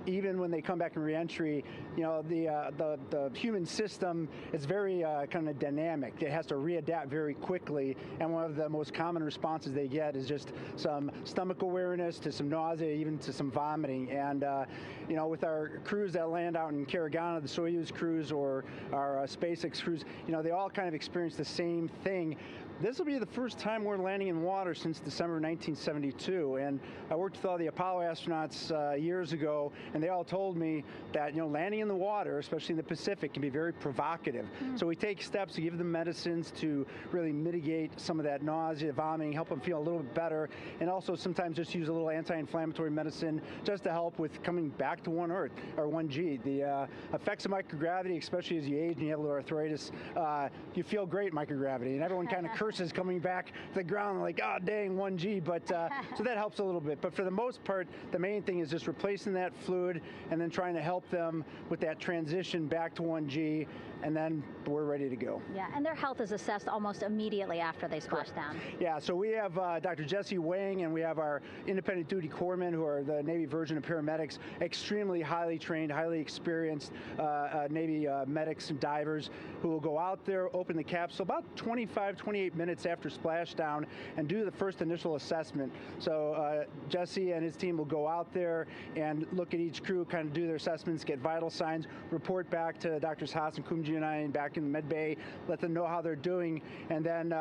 even when they come back in reentry, you know, the human system is very kind of dynamic. It has to readapt very quickly, and one of the most common responses they get is just some stomach awareness, to some nausea, even to some vomiting. And you know, with our crews that land out in Karagana, the Soyuz crews or our SpaceX crews, you know, they all kind of experience the same thing. This will be the first time we're landing in water since December 1972, and I worked with all the Apollo astronauts years ago, and they all told me that, you know, landing in the water, especially in the Pacific, can be very provocative. So we take steps to give them medicines to really mitigate some of that nausea, vomiting, help them feel a little bit better, and also sometimes just use a little anti-inflammatory medicine just to help with coming back to 1 Earth, or 1G. The effects of microgravity, especially as you age and you have a little arthritis, you feel great in microgravity, and everyone kind of curses coming back to the ground like, oh dang, 1G, but so that helps a little bit. But for the most part, the main thing is just replacing that fluid and then trying to help them with that transition back to 1G, and then we're ready to go. Yeah, and their health is assessed almost immediately after they splash down. Yeah, so we have Dr. Jesse Wang, and we have our independent duty corpsmen, who are the Navy version of paramedics, extremely highly trained, highly experienced Navy medics and divers, who will go out there, open the capsule about 25, 28 minutes after splashdown and do the first initial assessment. So Jesse and his team will go out there and look at each crew, kind of do their assessments, get vital signs, report back to Drs. Haas and Kumji and I back in the med bay, let them know how they're doing, and then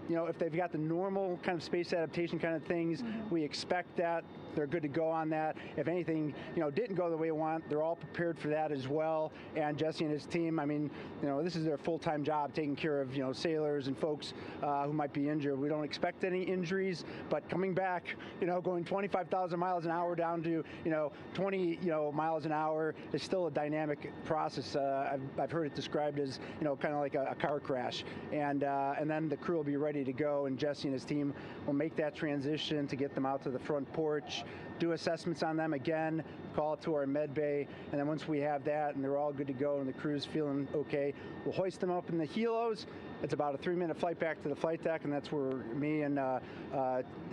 you know, if they've got the normal kind of space adaptation kind of things, we expect that they're good to go on that. If anything, you know, didn't go the way we want, they're all prepared for that as well. And Jesse and his team, I mean, you know, this is their full-time job, taking care of, you know, sailors and folks who might be injured. We don't expect any injuries, but coming back, you know, going 25,000 miles an hour down to, you know, 20, you know, miles an hour is still a dynamic process. I've heard it described as, you know, kind of like a car crash. And then the crew will be ready to go, and Jesse and his team will make that transition to get them out to the front porch, do assessments on them again, call it to our med bay, and then once we have that and they're all good to go and the crew's feeling okay, we'll hoist them up in the helos. It's about a 3-minute flight back to the flight deck, and that's where me and the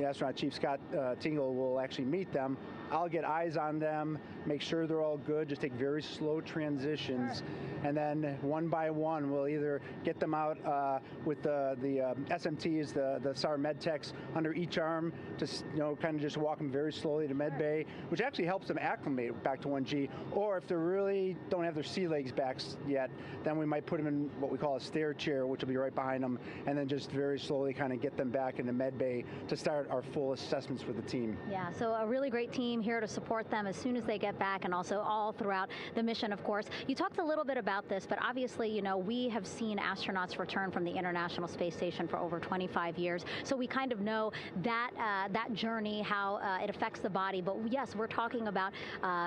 astronaut chief, Scott Tingle, will actually meet them. I'll get eyes on them, make sure they're all good, just take very slow transitions, and then one by one we'll either get them out with the SMTs, the SAR med techs, under each arm, just, you know, kind of just walk them very slowly to med bay, which actually helps them acclimate back to 1G. Or if they really don't have their sea legs back yet, then we might put them in what we call a stair chair, which will be right behind them, and then just very slowly kind of get them back into med bay to start our full assessments with the team. Yeah, so a really great team here to support them as soon as they get back, and also all throughout the mission, of course. You talked a little bit about this, but obviously, you know, we have seen astronauts return from the International Space Station for over 25 years, so we kind of know that that journey, how it affects the body. But yes, we're talking about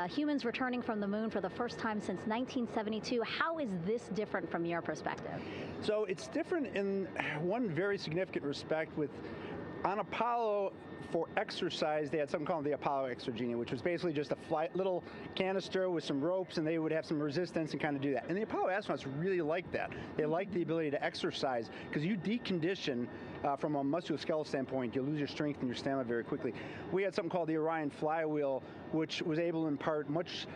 humans returning from the moon for the first time since 1972. How is this different from your perspective? So it's different in one very significant respect. With on Apollo, for exercise, they had something called the Apollo Exergenia, which was basically just a little canister with some ropes, and they would have some resistance and kind of do that. And the Apollo astronauts really liked that. They liked the ability to exercise, because you decondition from a musculoskeletal standpoint, you lose your strength and your stamina very quickly. We had something called the Orion flywheel, which was able to impart much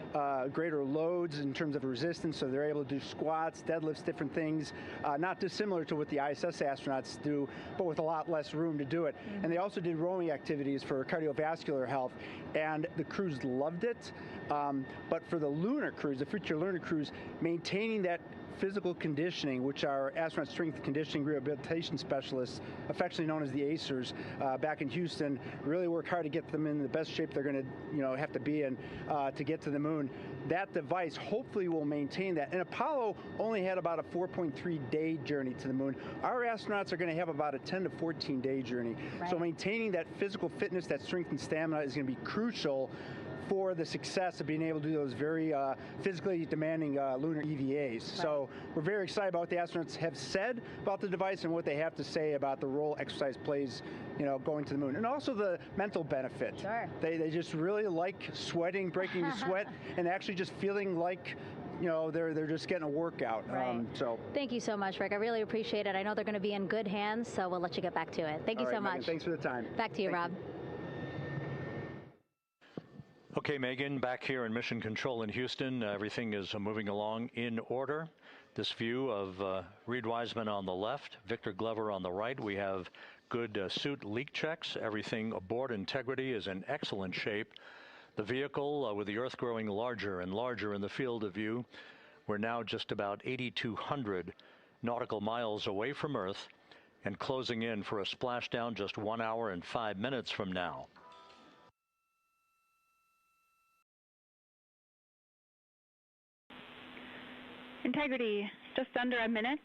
greater loads in terms of resistance, so they're able to do squats, deadlifts, different things, not dissimilar to what the ISS astronauts do, but with a lot less room to do it. Mm-hmm. And they also did rowing activities for cardiovascular health, and the crews loved it. But for the lunar crews, the future lunar crews, maintaining that physical conditioning, which our astronaut strength conditioning rehabilitation specialists, affectionately known as the ACERs, back in Houston, really work hard to get them in the best shape they're going to, have to be in to get to the moon. That device hopefully will maintain that. And Apollo only had about a 4.3-day journey to the moon. Our astronauts are going to have about a 10 to 14-day journey. Right. So maintaining that physical fitness, that strength and stamina is going to be crucial for the success of being able to do those very physically demanding lunar EVAs. Right. So we're very excited about what the astronauts have said about the device and what they have to say about the role exercise plays, going to the moon. And also the mental benefit. Sure. They just really like sweating, breaking the sweat, and actually just feeling like they're just getting a workout. Right. Thank you so much, Rick. I really appreciate it. I know they're going to be in good hands, so we'll let you get back to it. Thank you so much. Megan, thanks for the time. Back to you, Rob. Okay, Megan, back here in Mission Control in Houston. Everything is moving along in order. This view of Reed Wiseman on the left, Victor Glover on the right. We have good suit leak checks. Everything aboard integrity is in excellent shape. The vehicle, with the Earth growing larger and larger in the field of view, we're now just about 8,200 nautical miles away from Earth and closing in for a splashdown just 1 hour and 5 minutes from now. Integrity, just under a minute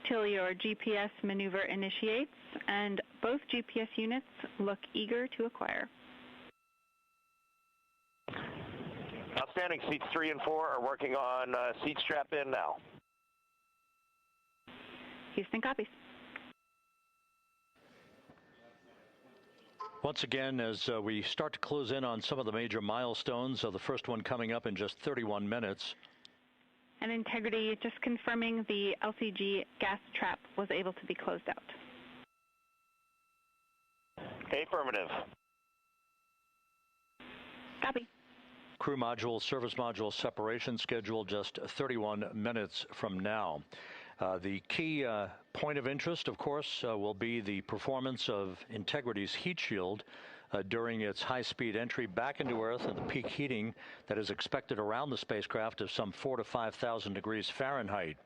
till your GPS maneuver initiates, and both GPS units look eager to acquire. Outstanding. Seats 3 and 4 are working on seat strap in now. Houston copies. Once again, as we start to close in on some of the major milestones, the first one coming up in just 31 minutes. And Integrity, just confirming the LCG gas trap was able to be closed out. Affirmative. Copy. Crew module, service module separation scheduled just 31 minutes from now. The key point of interest, of course, will be the performance of Integrity's heat shield during its high-speed entry back into Earth and the peak heating that is expected around the spacecraft of some 4,000 to 5,000 degrees Fahrenheit.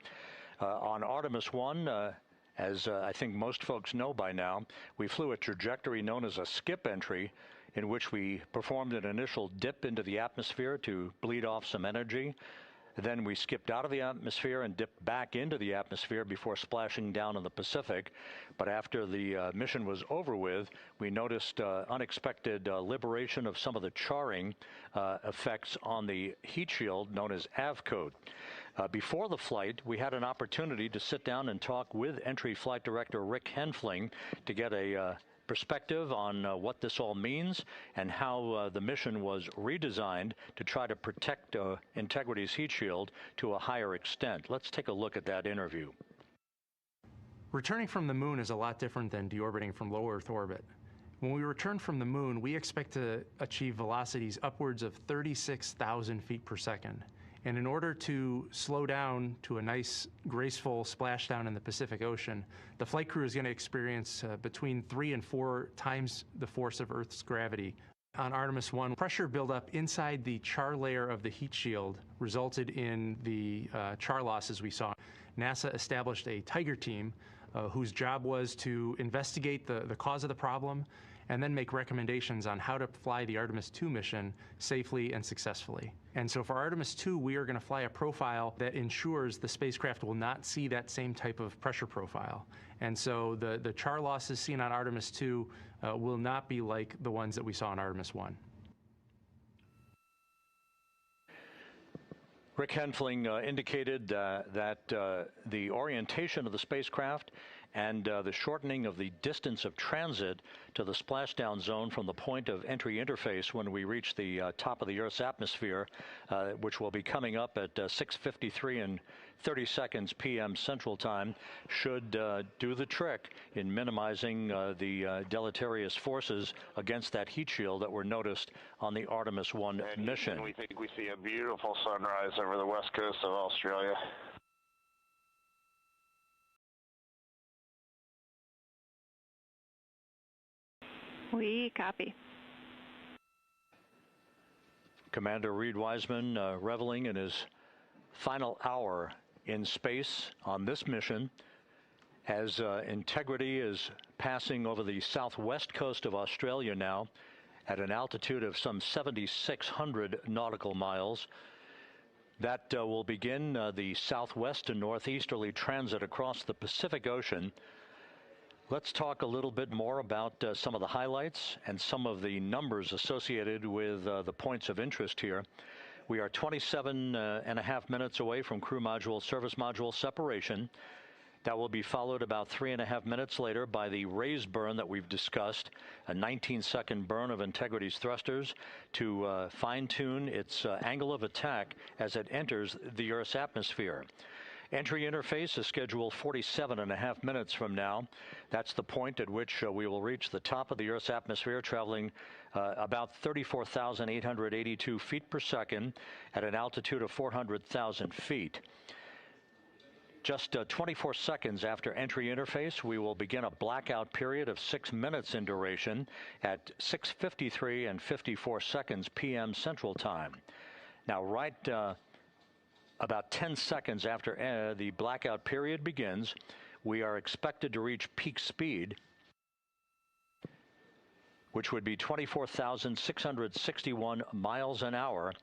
On Artemis I, as I think most folks know by now, we flew a trajectory known as a skip entry, in which we performed an initial dip into the atmosphere to bleed off some energy. Then we skipped out of the atmosphere and dipped back into the atmosphere before splashing down in the Pacific. But after the mission was over with, we noticed unexpected liberation of some of the charring effects on the heat shield known as AVCOAT. Before the flight, we had an opportunity to sit down and talk with Entry Flight Director Rick Henfling to get a perspective on what this all means and how the mission was redesigned to try to protect Integrity's heat shield to a higher extent. Let's take a look at that interview. Returning from the moon is a lot different than deorbiting from low Earth orbit. When we return from the moon, we expect to achieve velocities upwards of 36,000 feet per second. And in order to slow down to a nice, graceful splashdown in the Pacific Ocean, the flight crew is going to experience between 3 and 4 times the force of Earth's gravity. On Artemis I, pressure buildup inside the char layer of the heat shield resulted in the char losses we saw. NASA established a Tiger team whose job was to investigate the cause of the problem and then make recommendations on how to fly the Artemis II mission safely and successfully. And so for Artemis II, we are going to fly a profile that ensures the spacecraft will not see that same type of pressure profile. And so the char losses seen on Artemis II will not be like the ones that we saw on Artemis I. Rick Henfling indicated that the orientation of the spacecraft and the shortening of the distance of transit to the splashdown zone from the point of entry interface when we reach the top of the Earth's atmosphere, which will be coming up at 6:53 and 30 seconds p.m. Central Time, should do the trick in minimizing the deleterious forces against that heat shield that were noticed on the Artemis I mission. We think we see a beautiful sunrise over the west coast of Australia. We copy. Commander Reed Wiseman reveling in his final hour in space on this mission as Integrity is passing over the southwest coast of Australia now at an altitude of some 7,600 nautical miles. That will begin the southwest and northeasterly transit across the Pacific Ocean. Let's talk a little bit more about some of the highlights and some of the numbers associated with the points of interest here. We are 27.5 minutes away from crew module service module separation. That will be followed about 3.5 minutes later by the raise burn that we've discussed, a 19-second burn of Integrity's thrusters to fine-tune its angle of attack as it enters the Earth's atmosphere. Entry interface is scheduled 47.5 minutes from now. That's the point at which we will reach the top of the Earth's atmosphere, traveling about 34,882 feet per second at an altitude of 400,000 feet. Just 24 seconds after entry interface, we will begin a blackout period of 6 minutes in duration at 6:53 and 54 seconds p.m. Central Time. Now, right about 10 seconds after the blackout period begins, we are expected to reach peak speed, which would be 24,661 miles an hour.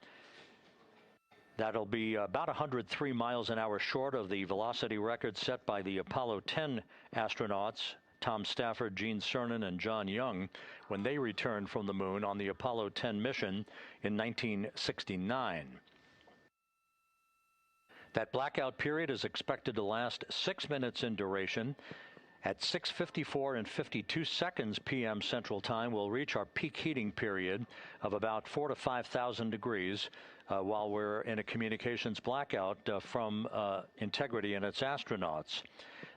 That'll be about 103 miles an hour short of the velocity record set by the Apollo 10 astronauts, Tom Stafford, Gene Cernan, and John Young, when they returned from the moon on the Apollo 10 mission in 1969. That blackout period is expected to last 6 minutes in duration. At 6:54 and 52 seconds p.m. Central Time, we'll reach our peak heating period of about 4,000 to 5,000 degrees while we're in a communications blackout from Integrity and its astronauts.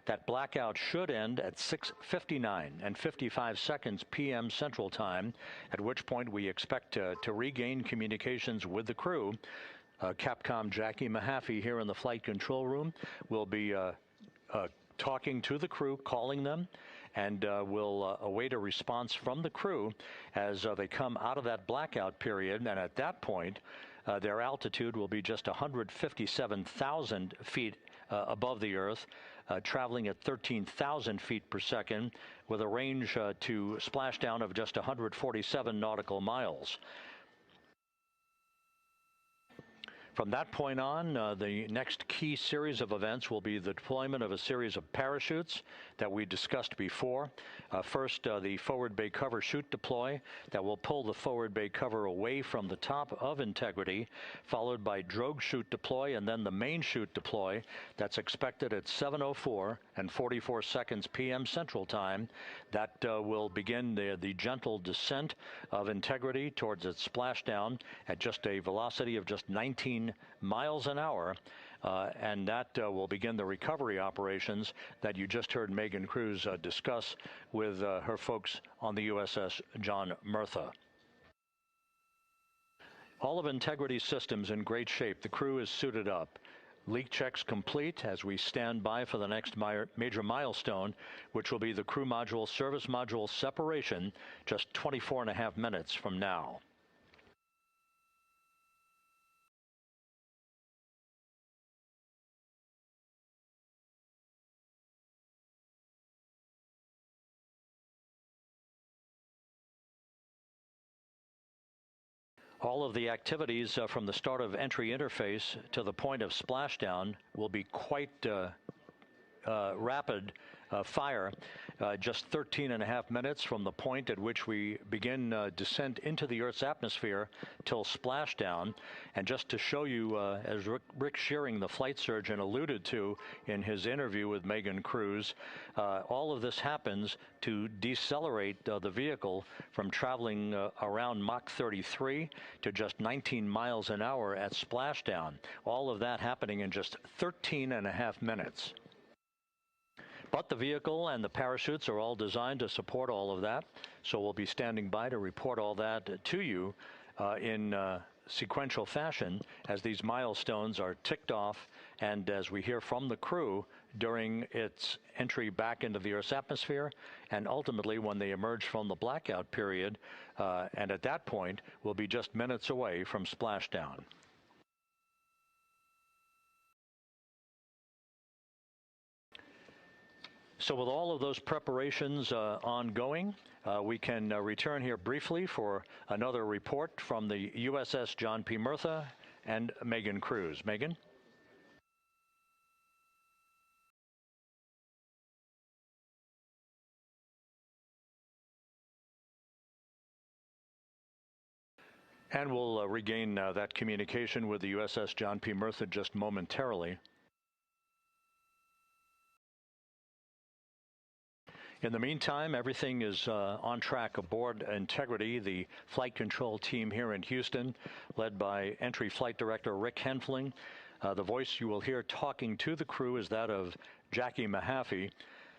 That blackout should end at 6:59 and 55 seconds p.m. Central Time, at which point we expect to regain communications with the crew. Capcom Jackie Mahaffey here in the flight control room will be talking to the crew, calling them, and we'll await a response from the crew as they come out of that blackout period. And at that point, their altitude will be just 157,000 feet above the Earth, traveling at 13,000 feet per second with a range to splashdown of just 147 nautical miles. From that point on, the next key series of events will be the deployment of a series of parachutes that we discussed before. First, the forward bay cover chute deploy that will pull the forward bay cover away from the top of Integrity, followed by drogue chute deploy and then the main chute deploy that's expected at 7:04 and 44 seconds p.m. Central Time. That will begin the gentle descent of Integrity towards its splashdown at just a velocity of just 19 miles an hour, and that will begin the recovery operations that you just heard Megan Cruz discuss with her folks on the USS John Murtha. All of Integrity's systems in great shape. The crew is suited up. Leak checks complete as we stand by for the next major milestone, which will be the crew module service module separation just 24.5 minutes from now. All of the activities from the start of entry interface to the point of splashdown will be quite rapid fire, just 13.5 minutes from the point at which we begin descent into the Earth's atmosphere till splashdown. And just to show you, as Rick Shearing, the flight surgeon, alluded to in his interview with Megan Cruz, all of this happens to decelerate the vehicle from traveling around Mach 33 to just 19 miles an hour at splashdown. All of that happening in just 13.5 minutes. But the vehicle and the parachutes are all designed to support all of that, so we'll be standing by to report all that to you in sequential fashion as these milestones are ticked off and as we hear from the crew during its entry back into the Earth's atmosphere and ultimately when they emerge from the blackout period, and at that point we'll be just minutes away from splashdown. So with all of those preparations ongoing, we can return here briefly for another report from the USS John P. Murtha and Megan Cruz. Megan? And we'll regain that communication with the USS John P. Murtha just momentarily. In the meantime, everything is on track aboard Integrity, the flight control team here in Houston, led by Entry Flight Director Rick Henfling. The voice you will hear talking to the crew is that of Jackie Mahaffey.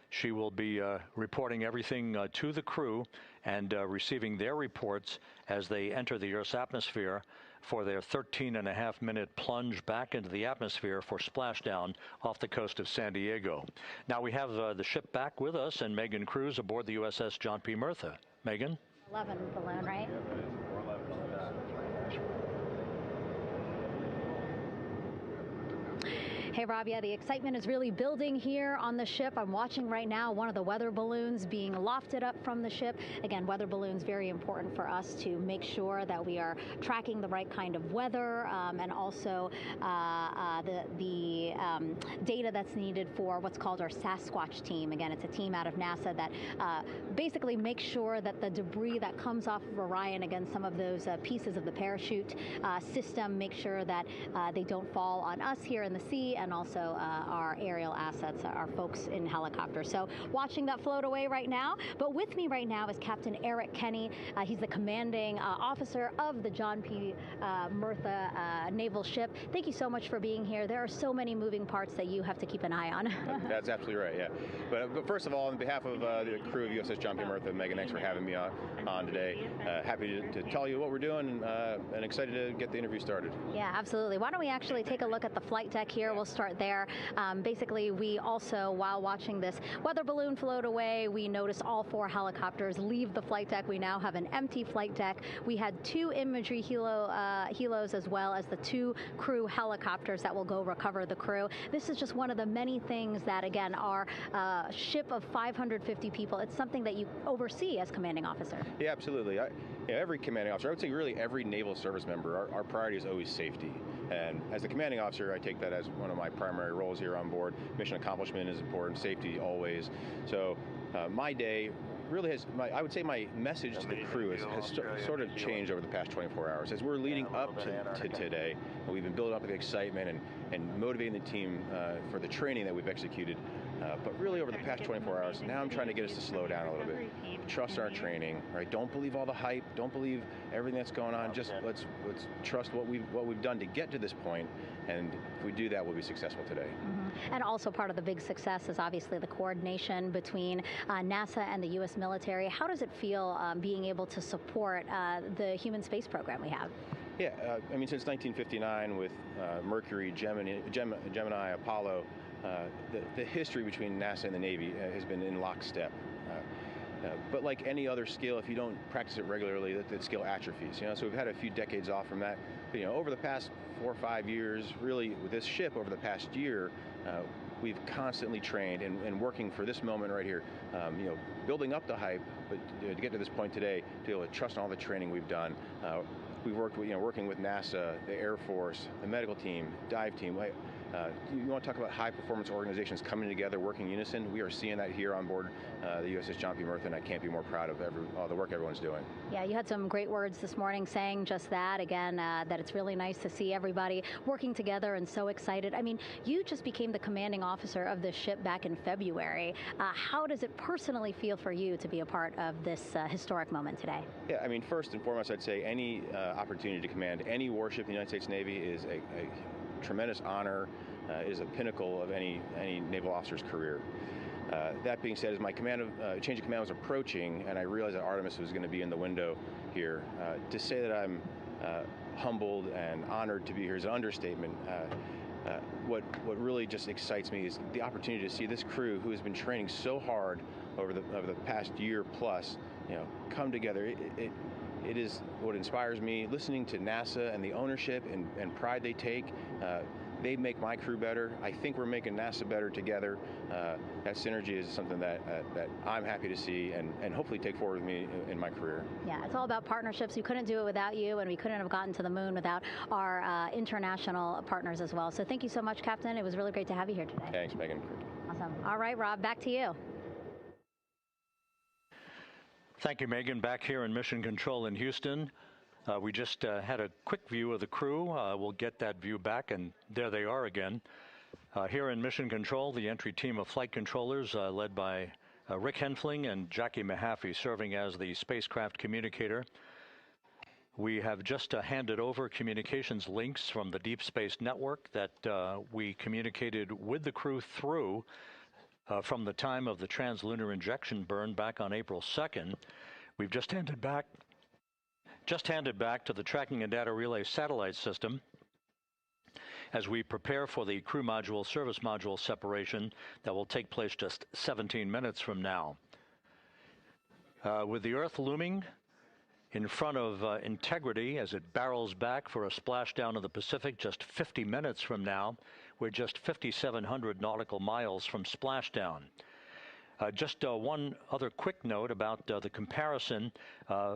She will be reporting everything to the crew and receiving their reports as they enter the Earth's atmosphere for their 13.5-minute plunge back into the atmosphere for splashdown off the coast of San Diego. Now we have the ship back with us and Megan Cruz aboard the USS John P. Murtha. Megan? 11 balloon, right? Hey, Rob, yeah, the excitement is really building here on the ship. I'm watching right now one of the weather balloons being lofted up from the ship. Again, weather balloons, very important for us to make sure that we are tracking the right kind of weather and also the data that's needed for what's called our Sasquatch team. Again, it's a team out of NASA that basically makes sure that the debris that comes off of Orion, again, some of those pieces of the parachute system, make sure that they don't fall on us here in the sea, and also our aerial assets, our folks in helicopters. So watching that float away right now. But with me right now is Captain Eric Kenny. He's the commanding officer of the John P. Murtha naval ship. Thank you so much for being here. There are so many moving parts that you have to keep an eye on. That's absolutely right, yeah. But first of all, on behalf of the crew of USS John P. Murtha, Megan, thanks for having me on today. Happy to tell you what we're doing and excited to get the interview started. Yeah, absolutely. Why don't we actually take a look at the flight deck here? We'll start there. Basically, we also, while watching this weather balloon float away, we noticed all 4 helicopters leave the flight deck. We now have an empty flight deck. We had 2 imagery helos as well as the 2 crew helicopters that will go recover the crew. This is just one of the many things that, again, our ship of 550 people, it's something that you oversee as commanding officer. Yeah, absolutely. Every commanding officer, I would say really every naval service member, our priority is always safety. And as the commanding officer, I take that as one of my primary roles here on board. Mission accomplishment is important, safety always. So my day really has, I would say my message to the crew has sort of changed over the past 24 hours. As we're leading up to today, we've been building up the excitement and motivating the team for the training that we've executed. But really over the past 24 hours, now I'm trying to get us to slow down a little bit. Trust our training, right? Don't believe all the hype. Don't believe everything that's going on. Just let's trust what we've done to get to this point. And if we do that, we'll be successful today. Mm-hmm. And also part of the big success is obviously the coordination between NASA and the U.S. military. How does it feel being able to support the human space program we have? Yeah, I mean, since 1959 with Mercury, Gemini, Apollo, the history between NASA and the Navy has been in lockstep. But like any other skill, if you don't practice it regularly, that skill atrophies. So we've had a few decades off from that. But, over the past 4 or 5 years, really with this ship over the past year, we've constantly trained and working for this moment right here. Building up the hype, but to get to this point today, to be able to trust in all the training we've done. we've worked with, working with NASA, the Air Force, the medical team, dive team. You want to talk about high-performance organizations coming together, working in unison? We are seeing that here on board the USS John P. Murtha, and I can't be more proud of all the work everyone's doing. Yeah, you had some great words this morning saying just that, again, that it's really nice to see everybody working together and so excited. I mean, you just became the commanding officer of this ship back in February. How does it personally feel for you to be a part of this historic moment today? Yeah, I mean, first and foremost, I'd say any opportunity to command any warship in the United States Navy is a tremendous honor. It is a pinnacle of any naval officer's career. That being said, as my change of command was approaching, and I realized that Artemis was going to be in the window here, to say that I'm humbled and honored to be here is an understatement. What really just excites me is the opportunity to see this crew, who has been training so hard over the past year plus, come together. It is what inspires me. Listening to NASA and the ownership and pride they take. They make my crew better. I think we're making NASA better together. That synergy is something that I'm happy to see and hopefully take forward with me in my career. Yeah, it's all about partnerships. We couldn't do it without you, and we couldn't have gotten to the moon without our international partners as well. So thank you so much, Captain. It was really great to have you here today. Thanks, Megan. Awesome. All right, Rob, back to you. Thank you, Megan. Back here in Mission Control in Houston. We just had a quick view of the crew. We'll get that view back, and there they are again. Here in Mission Control, the entry team of flight controllers led by Rick Henfling and Jackie Mahaffey serving as the spacecraft communicator. We have just handed over communications links from the Deep Space Network that we communicated with the crew through from the time of the translunar injection burn back on April 2nd. We've just handed back to the Tracking and Data Relay satellite system as we prepare for the crew module service module separation that will take place just 17 minutes from now. With the Earth looming in front of Integrity as it barrels back for a splashdown of the Pacific just 50 minutes from now, we're just 5,700 nautical miles from splashdown. Just one other quick note about the comparison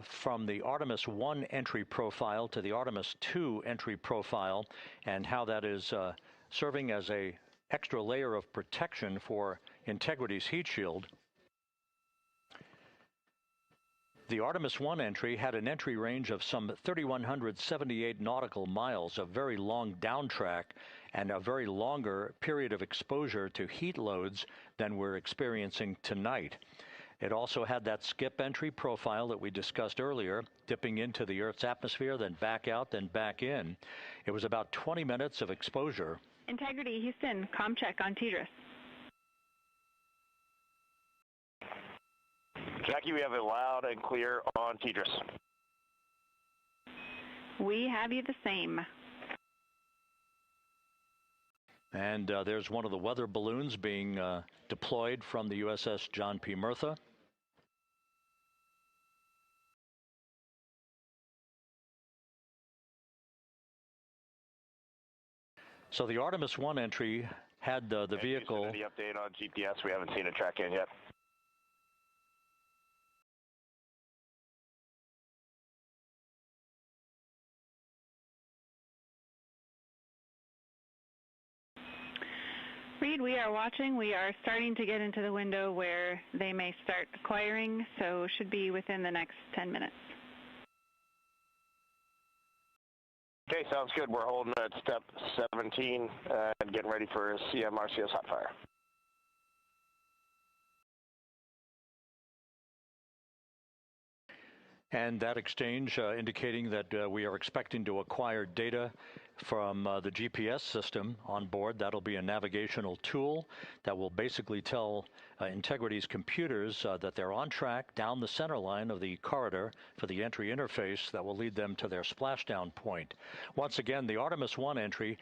from the Artemis I entry profile to the Artemis II entry profile and how that is serving as an extra layer of protection for Integrity's heat shield. The Artemis I entry had an entry range of some 3,178 nautical miles, a very long downtrack and a very longer period of exposure to heat loads than we're experiencing tonight. It also had that skip entry profile that we discussed earlier, dipping into the Earth's atmosphere, then back out, then back in. It was about 20 minutes of exposure. Integrity, Houston, comm check on TDRS. Jackie, we have it loud and clear on TDRS. We have you the same. And there's one of the weather balloons being deployed from the USS John P. Murtha. So the Artemis I entry had the vehicle. Any update on GPS? We haven't seen a track in yet. Reed, we are watching. We are starting to get into the window where they may start acquiring, so should be within the next 10 minutes. Okay, sounds good. We're holding at step 17 and getting ready for CM-RCS hot fire. And that exchange indicating that we are expecting to acquire data from the GPS system on board. That'll be a navigational tool that will basically tell Integrity's computers that they're on track down the center line of the corridor for the entry interface that will lead them to their splashdown point. Once again, the Artemis I entry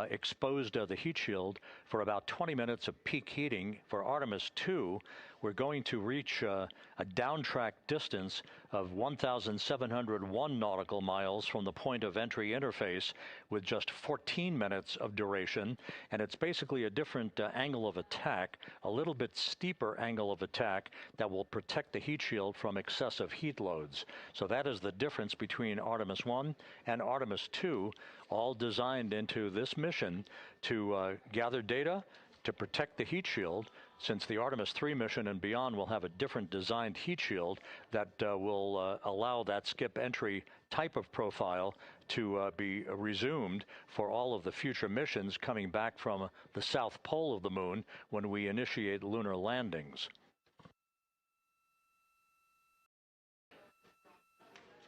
exposed the heat shield for about 20 minutes of peak heating. For Artemis II, we're going to reach a downtrack distance of 1,701 nautical miles from the point of entry interface with just 14 minutes of duration. And it's basically a different angle of attack, a little bit steeper angle of attack that will protect the heat shield from excessive heat loads. So that is the difference between Artemis I and Artemis II, all designed into this mission to gather data, to protect the heat shield, since the Artemis III mission and beyond will have a different designed heat shield that will allow that skip entry type of profile to be resumed for all of the future missions coming back from the south pole of the moon when we initiate lunar landings.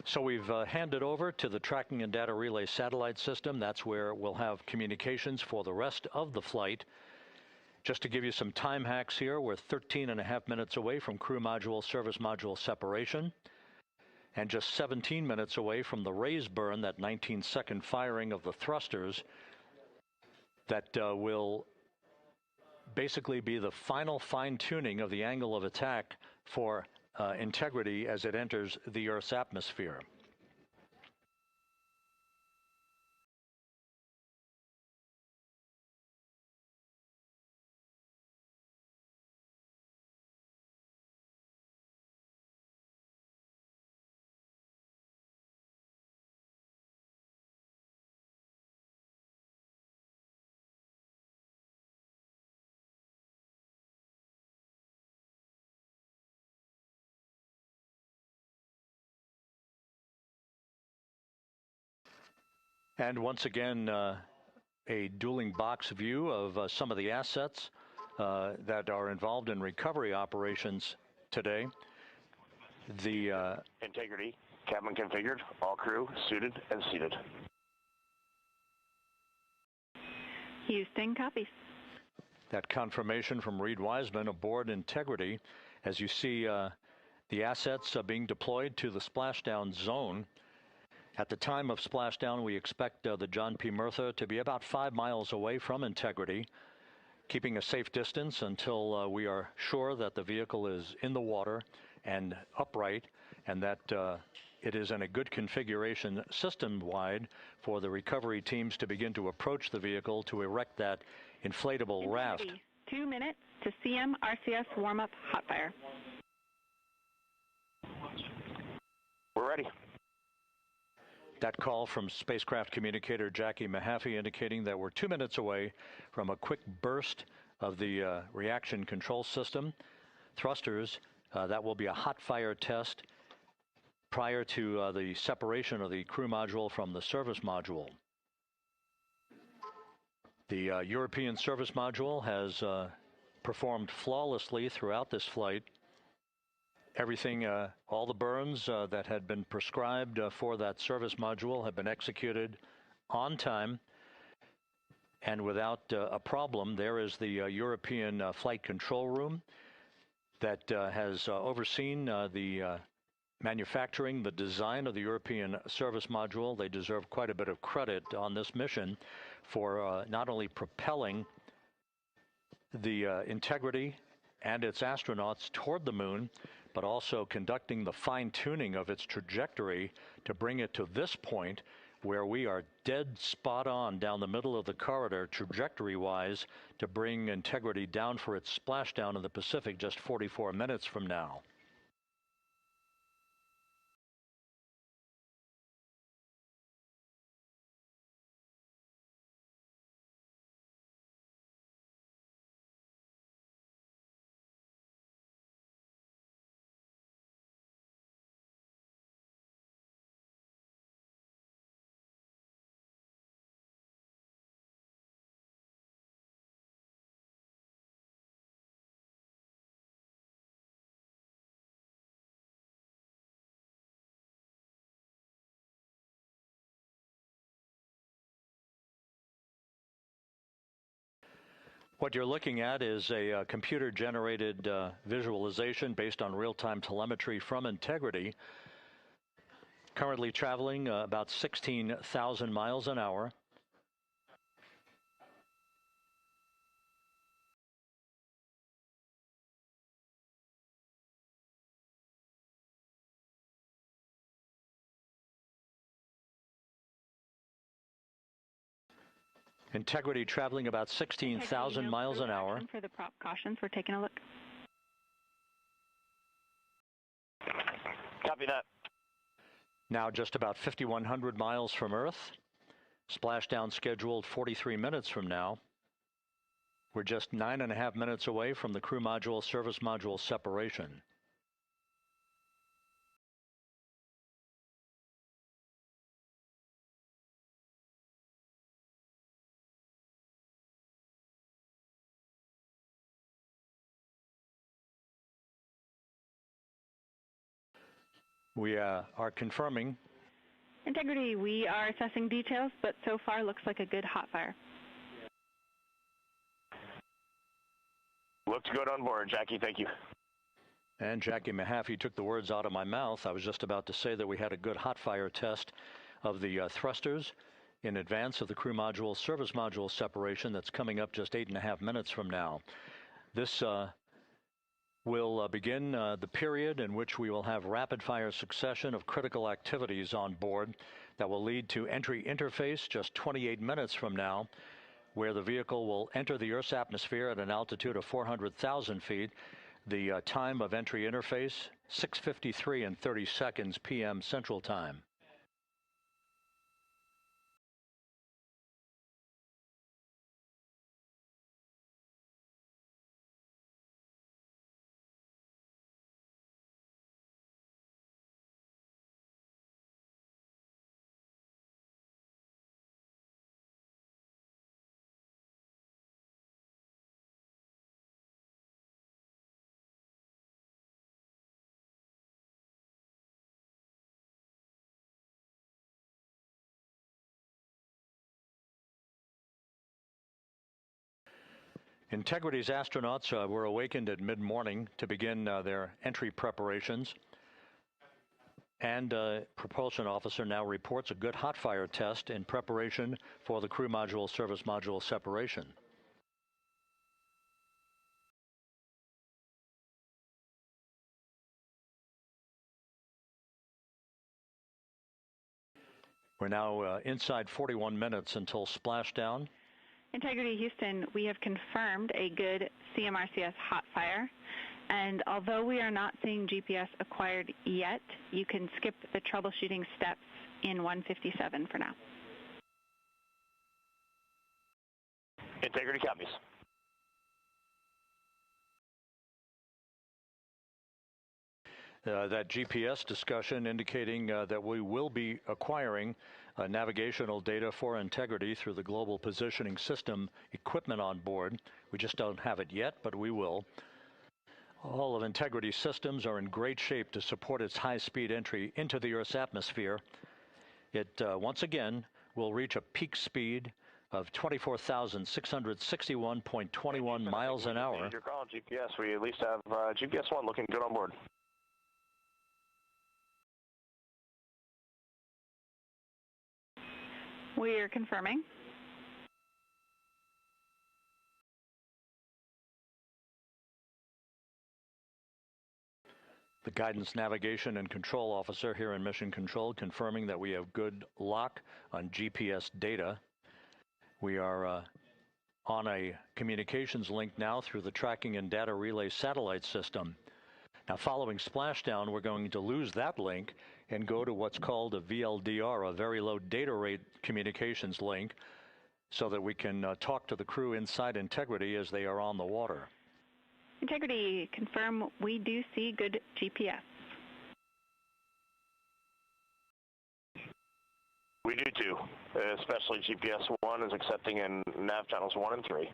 So we've handed over to the Tracking and Data Relay Satellite System. That's where we'll have communications for the rest of the flight. Just to give you some time hacks here, we're 13.5 minutes away from crew module, service module separation, and just 17 minutes away from the raise burn, that 19-second firing of the thrusters that will basically be the final fine-tuning of the angle of attack for integrity as it enters the Earth's atmosphere. And once again, a dueling box view of some of the assets that are involved in recovery operations today. The integrity, cabin configured, all crew suited and seated. Houston copies. That confirmation from Reed Wiseman aboard Integrity, as you see the assets being deployed to the splashdown zone. At the time of splashdown, we expect the John P. Murtha to be about 5 miles away from Integrity, keeping a safe distance until we are sure that the vehicle is in the water and upright, and that it is in a good configuration system-wide for the recovery teams to begin to approach the vehicle to erect that inflatable raft. 2 minutes to CM RCS warm-up hot fire. We're ready. That call from spacecraft communicator Jackie Mahaffey indicating that we're 2 minutes away from a quick burst of the reaction control system. Thrusters, that will be a hot fire test prior to the separation of the crew module from the service module. The European service module has performed flawlessly throughout this flight. Everything, all the burns that had been prescribed for that service module have been executed on time and without a problem. There is the European flight control room that has overseen the manufacturing, the design of the European service module. They deserve quite a bit of credit on this mission for not only propelling the Integrity and its astronauts toward the moon, but also conducting the fine-tuning of its trajectory to bring it to this point where we are dead spot on down the middle of the corridor trajectory-wise to bring Integrity down for its splashdown in the Pacific just 44 minutes from now. What you're looking at is a computer-generated visualization based on real-time telemetry from Integrity, currently traveling about 16,000 miles an hour. Integrity traveling about 16,000 miles an hour. For the prop cautions, we're taking a look. Copy that. Now just about 5,100 miles from Earth. Splashdown scheduled 43 minutes from now. We're just 9.5 minutes away from the crew module service module separation. We are confirming. Integrity, we are assessing details, but so far looks like a good hot fire. Looks good on board, Jackie. Thank you. And Jackie Mahaffey took the words out of my mouth. I was just about to say that we had a good hot fire test of the thrusters in advance of the crew module service module separation that's coming up just 8.5 minutes from now. This will begin the period in which we will have rapid-fire succession of critical activities on board that will lead to entry interface just 28 minutes from now, where the vehicle will enter the Earth's atmosphere at an altitude of 400,000 feet. The time of entry interface, 6:53 and 30 seconds p.m. Central Time. Integrity's astronauts were awakened at mid-morning to begin their entry preparations. And propulsion officer now reports a good hot fire test in preparation for the crew module service module separation. We're now inside 41 minutes until splashdown. Integrity Houston, we have confirmed a good CMRCS hot fire, and although we are not seeing GPS acquired yet, you can skip the troubleshooting steps in 157 for now. Integrity copies. That GPS discussion indicating that we will be acquiring navigational data for Integrity through the Global Positioning System equipment on board. We just don't have it yet, but we will. All of Integrity's systems are in great shape to support its high-speed entry into the Earth's atmosphere. It, once again, will reach a peak speed of 24,661.21 miles an hour. You're calling GPS. We at least have GPS 1 looking good on board. We are confirming. The Guidance, Navigation, and Control Officer here in Mission Control confirming that we have good lock on GPS data. We are on a communications link now through the Tracking and Data Relay satellite system. Now, following splashdown, we're going to lose that link and go to what's called a VLDR, a very low data rate communications link, so that we can talk to the crew inside Integrity as they are on the water. Integrity, confirm we do see good GPS. We do too, especially GPS 1 is accepting in nav channels 1 and 3.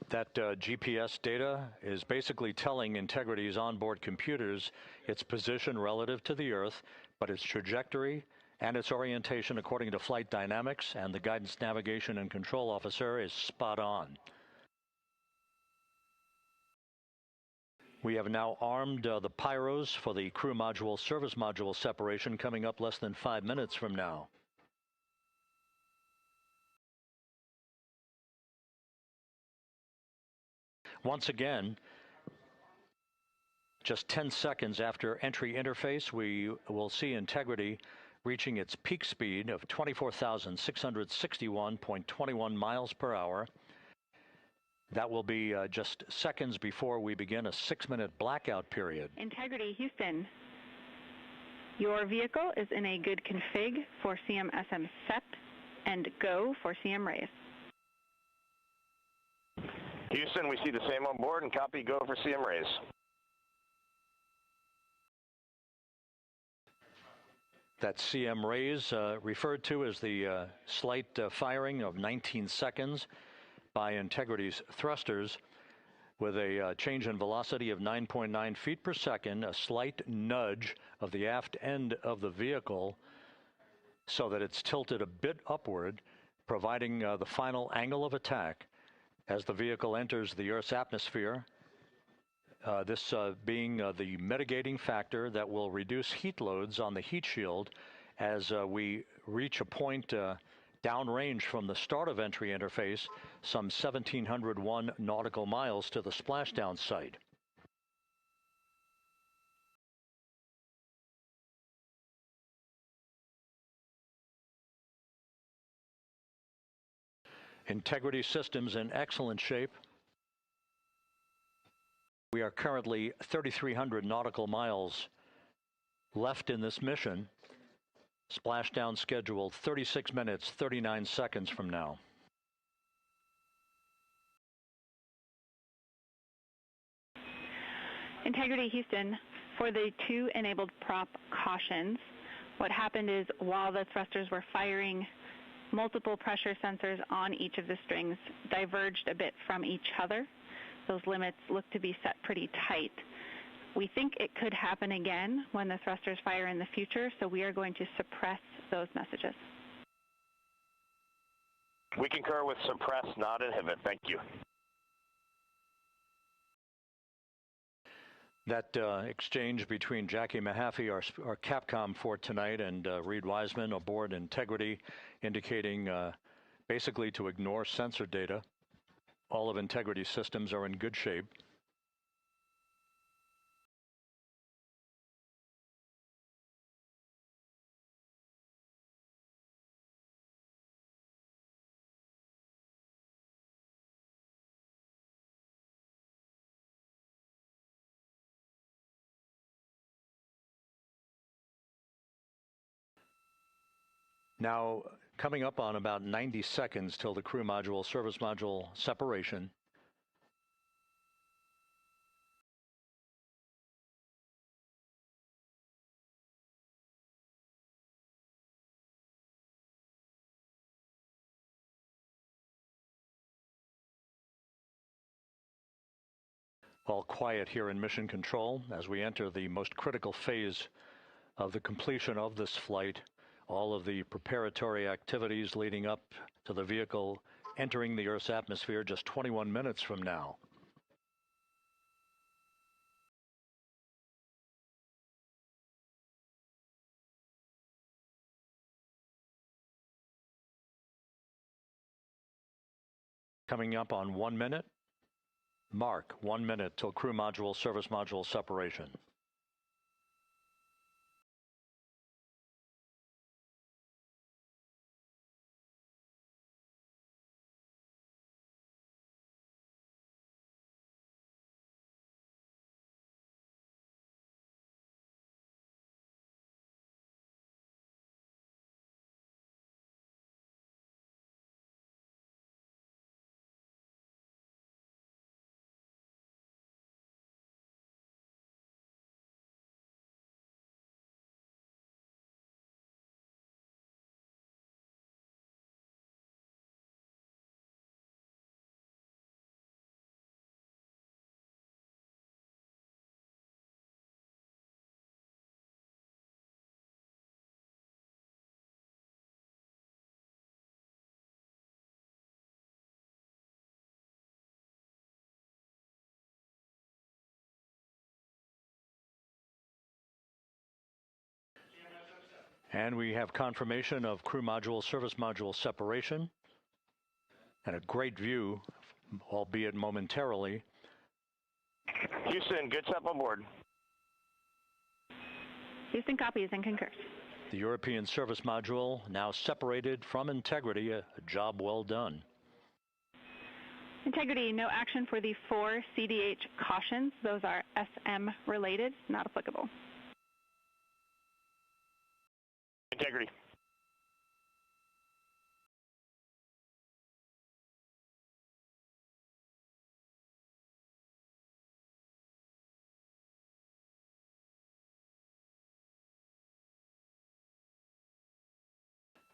That GPS data is basically telling Integrity's onboard computers its position relative to the Earth, but its trajectory and its orientation according to flight dynamics and the Guidance, Navigation, and Control Officer is spot on. We have now armed the pyros for the crew module service module separation coming up less than 5 minutes from now. Once again, just 10 seconds after entry interface, we will see Integrity reaching its peak speed of 24,661.21 miles per hour. That will be just seconds before we begin a 6-minute blackout period. Integrity, Houston. Your vehicle is in a good config for CM-SM SEP and go for CM raise. Houston, we see the same on board and copy go for CM raise. That CM raise referred to as the slight firing of 19 seconds by Integrity's thrusters with a change in velocity of 9.9 feet per second, a slight nudge of the aft end of the vehicle so that it's tilted a bit upward, providing the final angle of attack as the vehicle enters the Earth's atmosphere. This being the mitigating factor that will reduce heat loads on the heat shield as we reach a point downrange from the start of entry interface, some 1,701 nautical miles to the splashdown site. Integrity systems in excellent shape. We are currently 3,300 nautical miles left in this mission. Splashdown scheduled 36 minutes, 39 seconds from now. Integrity, Houston. For the 2 enabled prop cautions, what happened is while the thrusters were firing, multiple pressure sensors on each of the strings diverged a bit from each other. Those limits look to be set pretty tight. We think it could happen again when the thrusters fire in the future, so we are going to suppress those messages. We concur with suppress, not inhibit. Thank you. That exchange between Jackie Mahaffey, our Capcom for tonight, and Reed Wiseman aboard Integrity, indicating basically to ignore sensor data. All of Integrity systems are in good shape. Now, coming up on about 90 seconds till the crew module, service module separation. All quiet here in Mission Control as we enter the most critical phase of the completion of this flight. All of the preparatory activities leading up to the vehicle entering the Earth's atmosphere just 21 minutes from now. Coming up on 1 minute. Mark 1 minute till crew module, service module separation. And we have confirmation of crew module, service module separation, and a great view, albeit momentarily. Houston, good step on board. Houston copies and concurs. The European service module now separated from Integrity, a job well done. Integrity, no action for the 4 CDH cautions. Those are SM related, not applicable. Integrity.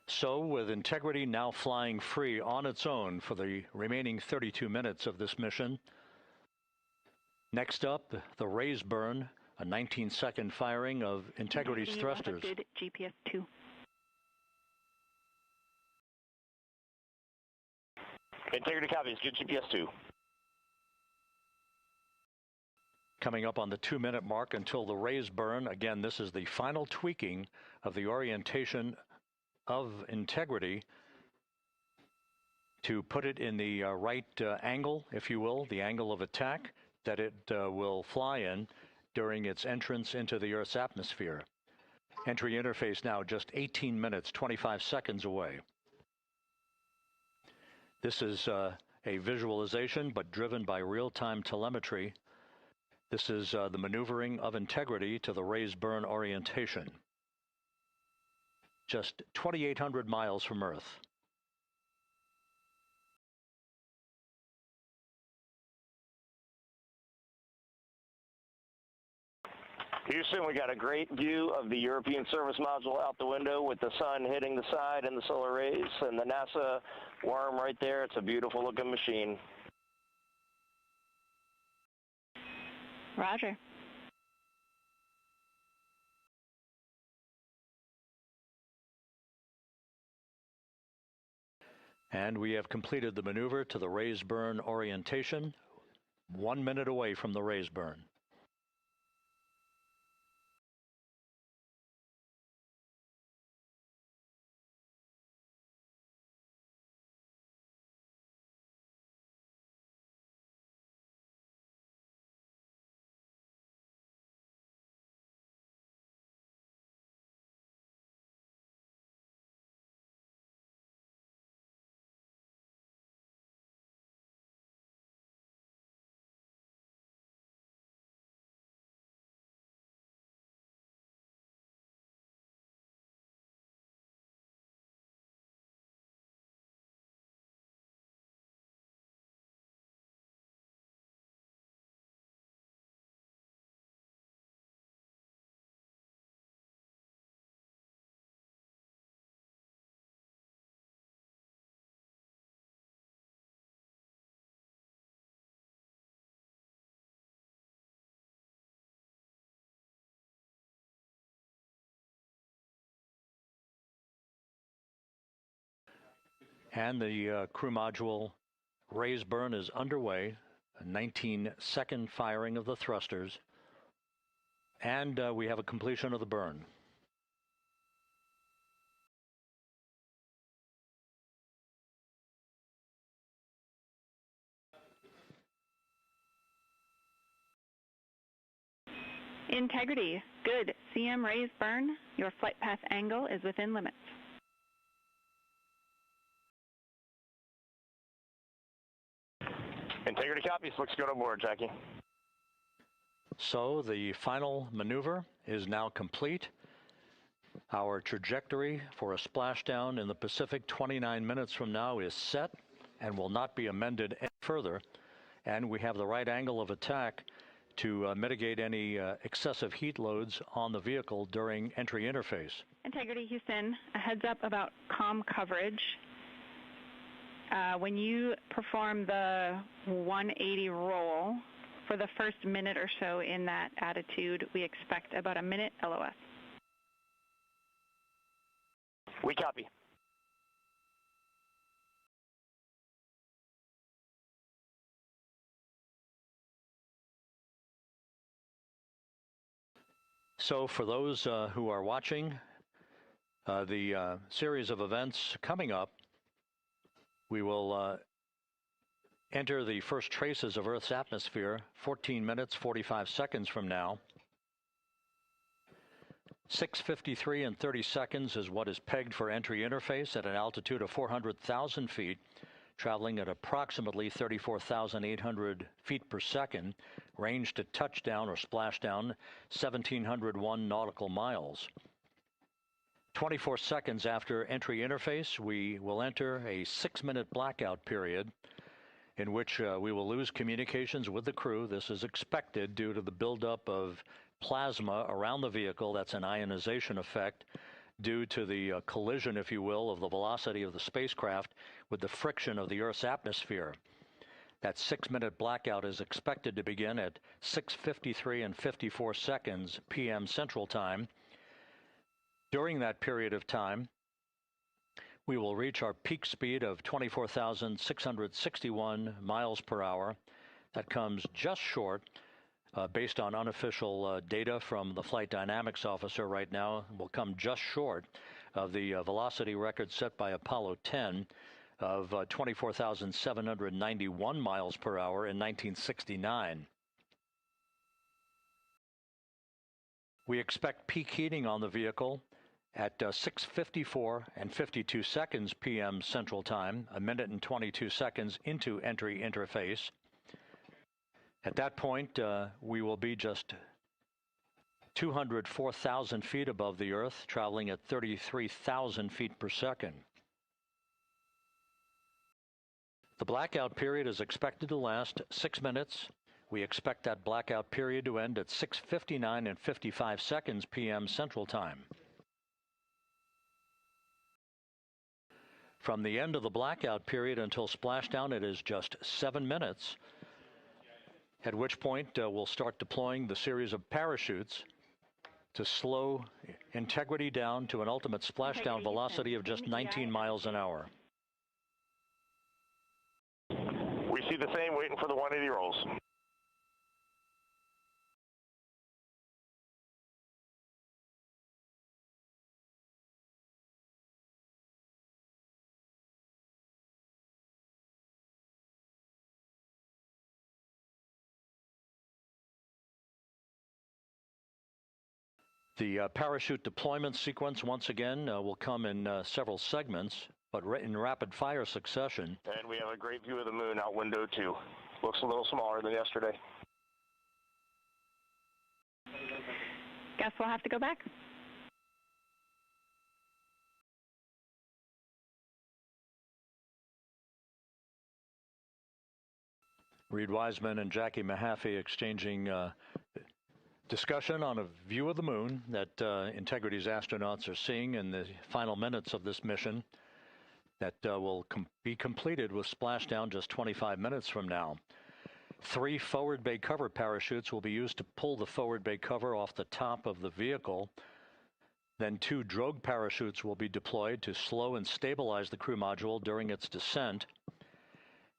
So, with Integrity now flying free on its own for the remaining 32 minutes of this mission, next up, the raise burn, a 19-second firing of Integrity's thrusters. Good GPS 2. Integrity copies, good GPS 2. Coming up on the 2-minute mark until the raise burn. Again, this is the final tweaking of the orientation of Integrity to put it in the right angle, if you will, the angle of attack that it will fly in during its entrance into the Earth's atmosphere. Entry interface now just 18 minutes, 25 seconds away. This is a visualization, but driven by real-time telemetry. This is the maneuvering of Integrity to the raise burn orientation. Just 2,800 miles from Earth. Houston, we got a great view of the European service module out the window with the sun hitting the side and the solar rays and the NASA worm right there. It's a beautiful looking machine. Roger. And we have completed the maneuver to the raise burn orientation, 1 minute away from the raise burn. And the crew module raise burn is underway, a 19-second firing of the thrusters, and we have a completion of the burn. Integrity, good. CM raise burn. Your flight path angle is within limits. Integrity copies. Looks good on board, Jackie. So the final maneuver is now complete. Our trajectory for a splashdown in the Pacific 29 minutes from now is set and will not be amended any further. And we have the right angle of attack to mitigate any excessive heat loads on the vehicle during entry interface. Integrity Houston, a heads up about comm coverage. When you perform the 180 roll, for the first minute or so in that attitude, we expect about a minute LOS. We copy. So for those who are watching the series of events coming up, we will enter the first traces of Earth's atmosphere 14 minutes, 45 seconds from now. 6:53 and 30 seconds is what is pegged for entry interface at an altitude of 400,000 feet, traveling at approximately 34,800 feet per second, range to touchdown or splashdown 1,701 nautical miles. 24 seconds after entry interface, we will enter a 6-minute blackout period in which we will lose communications with the crew. This is expected due to the buildup of plasma around the vehicle. That's an ionization effect due to the collision, if you will, of the velocity of the spacecraft with the friction of the Earth's atmosphere. That 6-minute blackout is expected to begin at 6:53 and 54 seconds p.m. Central Time. During that period of time, we will reach our peak speed of 24,661 miles per hour. That comes just short, based on unofficial data from the flight dynamics officer right now, will come just short of the velocity record set by Apollo 10 of 24,791 miles per hour in 1969. We expect peak heating on the vehicle at 6:54 and 52 seconds p.m. Central Time, a minute and 22 seconds into entry interface. At that point, we will be just 204,000 feet above the Earth, traveling at 33,000 feet per second. The blackout period is expected to last 6 minutes. We expect that blackout period to end at 6:59 and 55 seconds p.m. Central Time. From the end of the blackout period until splashdown, it is just 7 minutes, at which point we'll start deploying the series of parachutes to slow integrity down to an ultimate splashdown velocity of just 19 miles an hour. We see the same, waiting for the 180 rolls. The parachute deployment sequence, once again, will come in several segments, but in rapid fire succession. And we have a great view of the moon out window 2. Looks a little smaller than yesterday. Guess we'll have to go back. Reed Wiseman and Jackie Mahaffey exchanging discussion on a view of the moon that Integrity's astronauts are seeing in the final minutes of this mission that will be completed with splashdown just 25 minutes from now. 3 forward bay cover parachutes will be used to pull the forward bay cover off the top of the vehicle. Then 2 drogue parachutes will be deployed to slow and stabilize the crew module during its descent,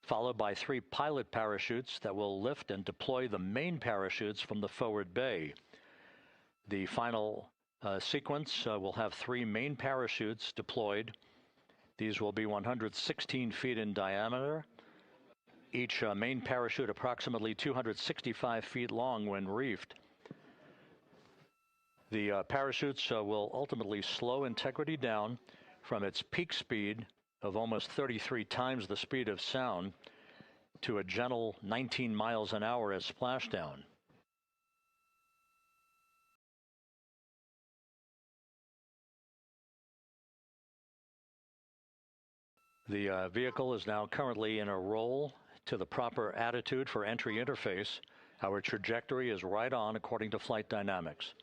followed by 3 pilot parachutes that will lift and deploy the main parachutes from the forward bay. The final sequence will have 3 main parachutes deployed. These will be 116 feet in diameter, each main parachute approximately 265 feet long when reefed. The parachutes will ultimately slow Integrity down from its peak speed of almost 33 times the speed of sound to a gentle 19 miles an hour at splashdown. The vehicle is now currently in a roll to the proper attitude for entry interface. Our trajectory is right on according to flight dynamics.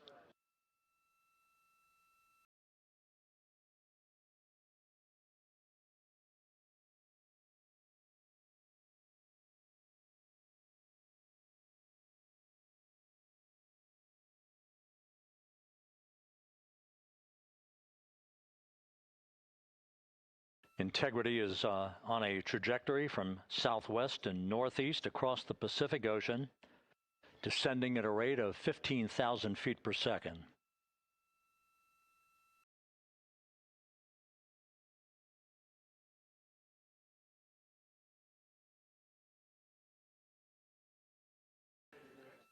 Integrity is on a trajectory from southwest and northeast across the Pacific Ocean, descending at a rate of 15,000 feet per second.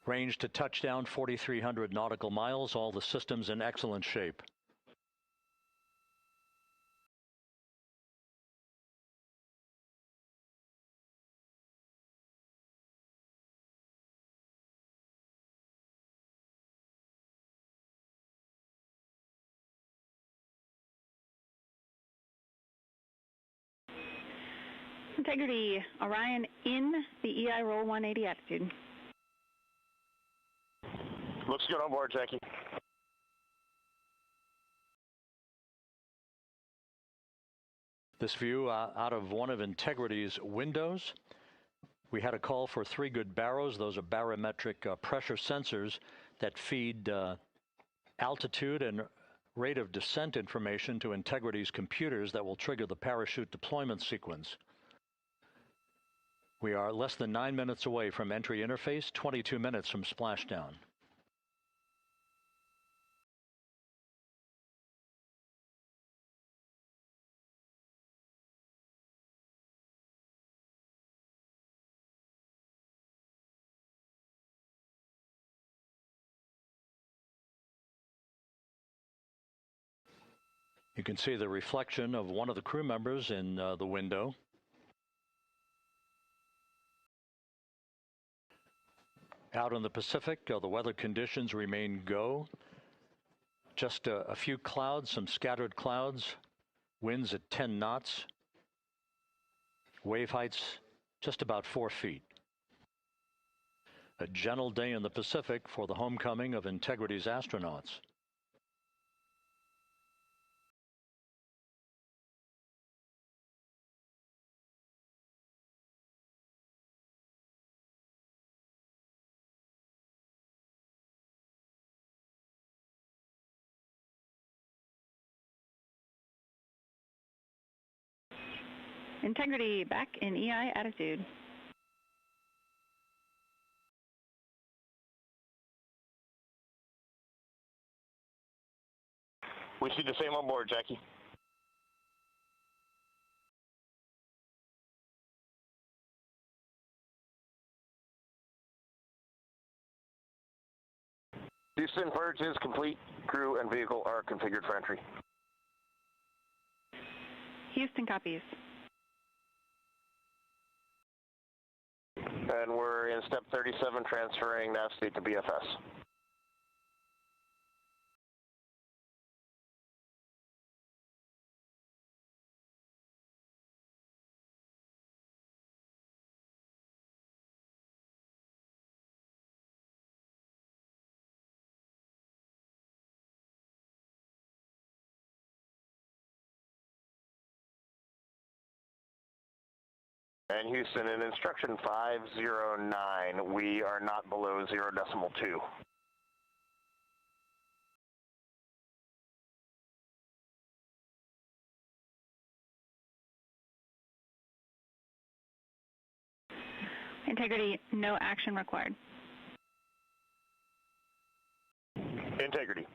Range to touchdown 4,300 nautical miles, all the systems in excellent shape. Integrity, Orion in the EI roll 180 attitude. Looks good on board, Jackie. This view out of one of Integrity's windows. We had a call for 3 good barrows. Those are barometric pressure sensors that feed altitude and rate of descent information to Integrity's computers that will trigger the parachute deployment sequence. We are less than 9 minutes away from entry interface, 22 minutes from splashdown. You can see the reflection of one of the crew members in the window. Out in the Pacific, the weather conditions remain go. Just a few clouds, some scattered clouds, winds at 10 knots, wave heights just about 4 feet. A gentle day in the Pacific for the homecoming of Integrity's astronauts. Integrity back in EI attitude. We see the same on board, Jackie. Houston, purge is complete. Crew and vehicle are configured for entry. Houston copies. And we're in step 37, transferring nav state to BFS. And Houston, in instruction 509, we are not below 0.2. Integrity, no action required. Integrity.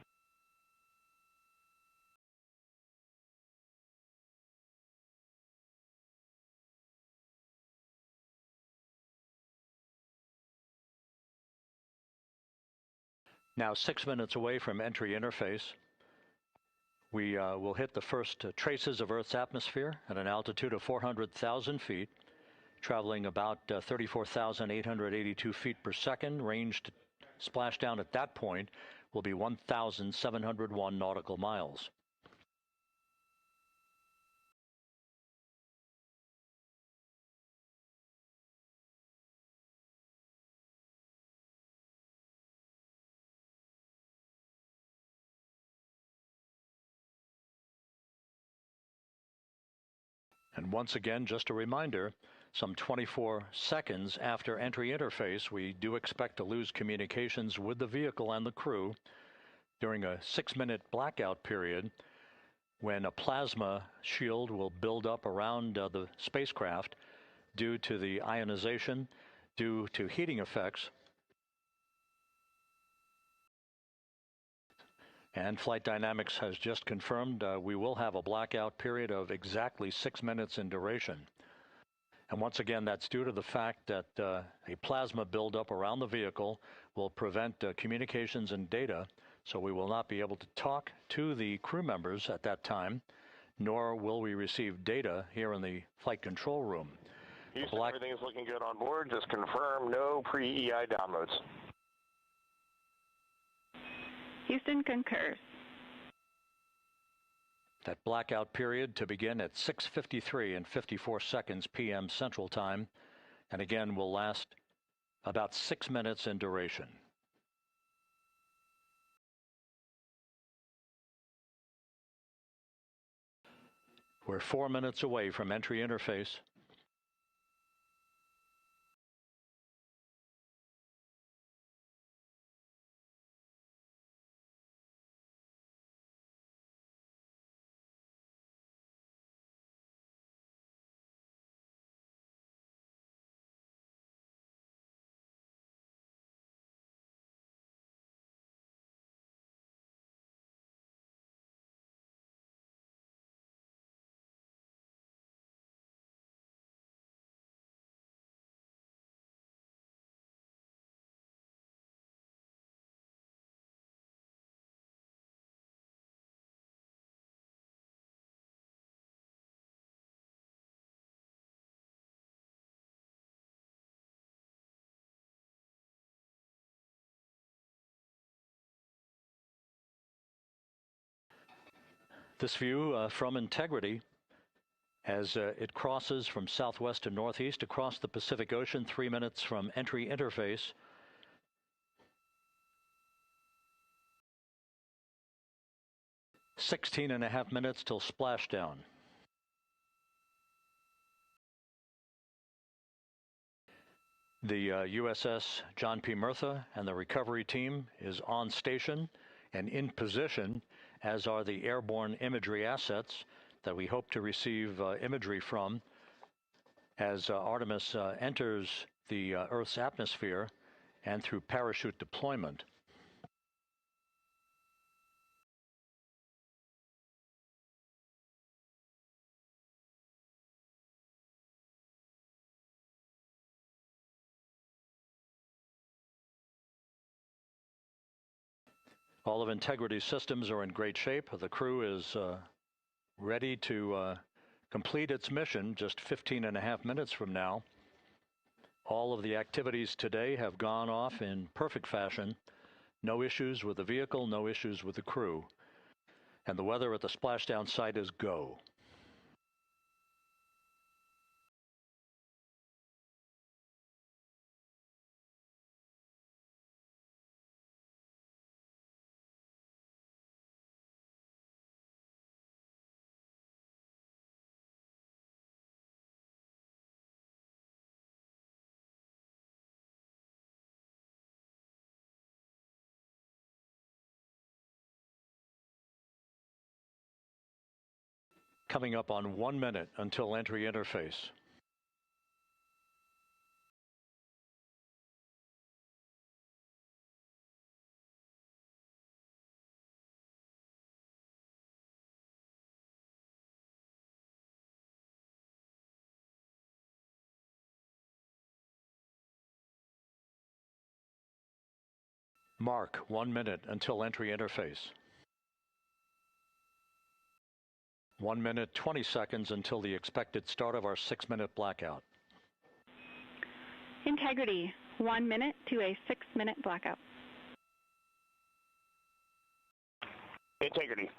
Now 6 minutes away from entry interface. We will hit the first traces of Earth's atmosphere at an altitude of 400,000 feet, traveling about 34,882 feet per second. Range to splashdown at that point will be 1,701 nautical miles. And once again, just a reminder, some 24 seconds after entry interface, we do expect to lose communications with the vehicle and the crew during a 6-minute blackout period when a plasma shield will build up around the spacecraft due to the ionization, due to heating effects. And Flight Dynamics has just confirmed we will have a blackout period of exactly 6 minutes in duration. And once again, that's due to the fact that a plasma buildup around the vehicle will prevent communications and data, so we will not be able to talk to the crew members at that time, nor will we receive data here in the flight control room. Houston, everything is looking good on board. Just confirm no pre-EI downloads. Houston concurs. That blackout period to begin at 6:53 and 54 seconds p.m. Central Time, and again will last about 6 minutes in duration. We're 4 minutes away from entry interface. This view from Integrity as it crosses from southwest to northeast across the Pacific Ocean, 3 minutes from entry interface. "16.5 minutes till splashdown." The USS John P. Murtha and the recovery team is on station and in position, as are the airborne imagery assets that we hope to receive imagery from as Artemis enters the Earth's atmosphere and through parachute deployment. All of Integrity's systems are in great shape. The crew is ready to complete its mission just 15.5 minutes from now. All of the activities today have gone off in perfect fashion. No issues with the vehicle, no issues with the crew. And the weather at the splashdown site is go. Coming up on 1 minute until entry interface. Mark 1 minute until entry interface. 1 minute, 20 seconds until the expected start of our 6-minute blackout. Integrity, 1 minute to a 6-minute blackout. Integrity.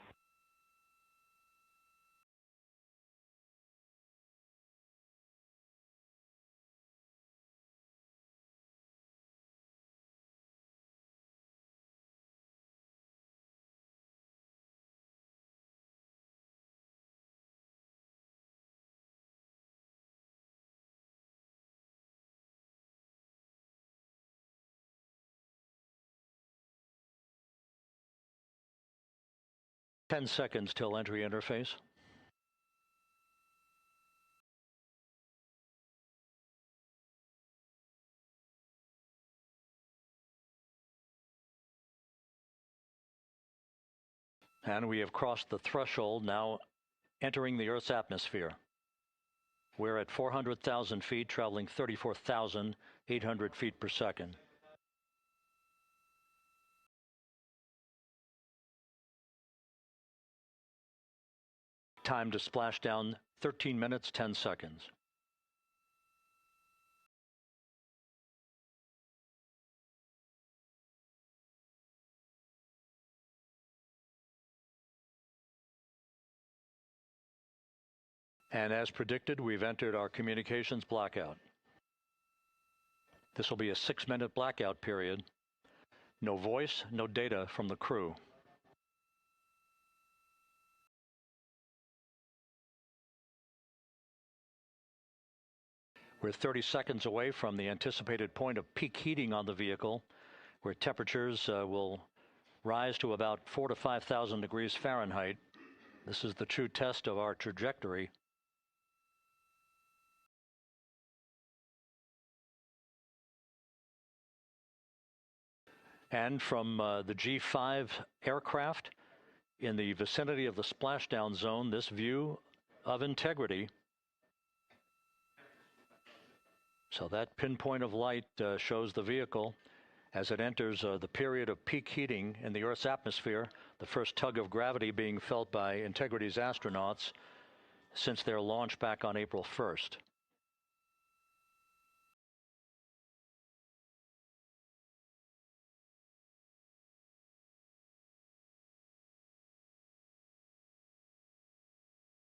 Ten seconds till entry interface. And we have crossed the threshold, now entering the Earth's atmosphere. We're at 400,000 feet, traveling 34,800 feet per second. Time to splashdown, 13 minutes, 10 seconds. And as predicted, we've entered our communications blackout. This will be a 6-minute blackout period. No voice, no data from the crew. We're 30 seconds away from the anticipated point of peak heating on the vehicle, where temperatures will rise to about 4,000 to 5,000 degrees Fahrenheit. This is the true test of our trajectory. And from the G5 aircraft in the vicinity of the splashdown zone, this view of integrity. So that pinpoint of light shows the vehicle as it enters the period of peak heating in the Earth's atmosphere, the first tug of gravity being felt by Integrity's astronauts since their launch back on April 1st.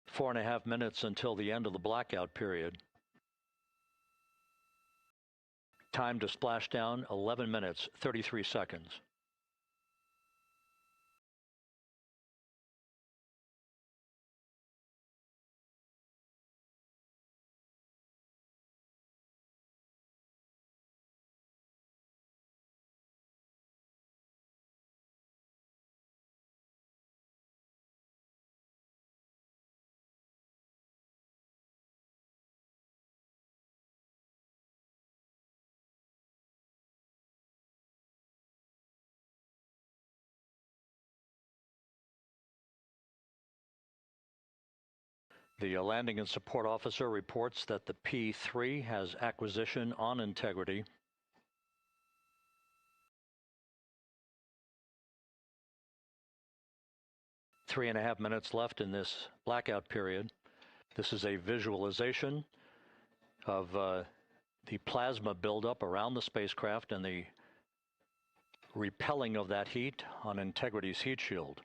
Four and a half minutes until the end of the blackout period. Time to splashdown, 11 minutes, 33 seconds. The landing and support officer reports that the P3 has acquisition on Integrity. Three and a half minutes left in this blackout period. This is a visualization of the plasma buildup around the spacecraft and the repelling of that heat on Integrity's heat shield.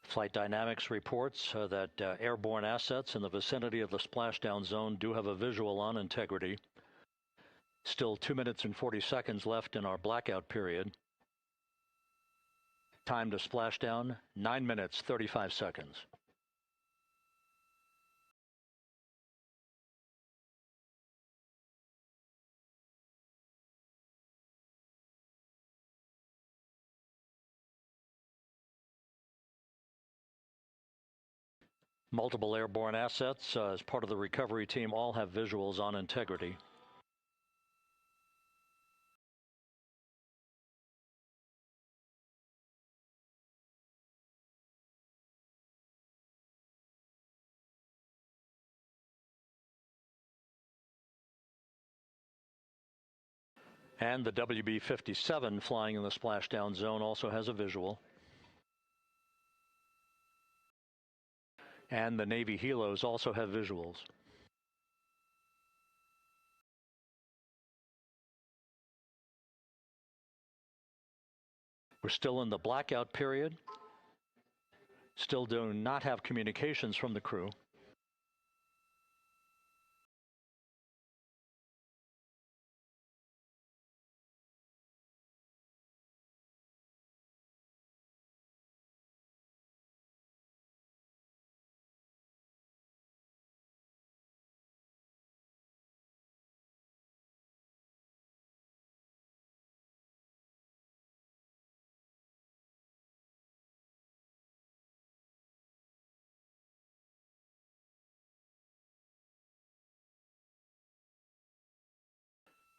Flight Dynamics reports that airborne assets in the vicinity of the splashdown zone do have a visual on Integrity. Still 2 minutes and 40 seconds left in our blackout period. Time to splashdown, 9 minutes, 35 seconds. Multiple airborne assets as part of the recovery team all have visuals on Integrity. And the WB-57 flying in the splashdown zone also has a visual. And the Navy helos also have visuals. We're still in the blackout period. Still do not have communications from the crew.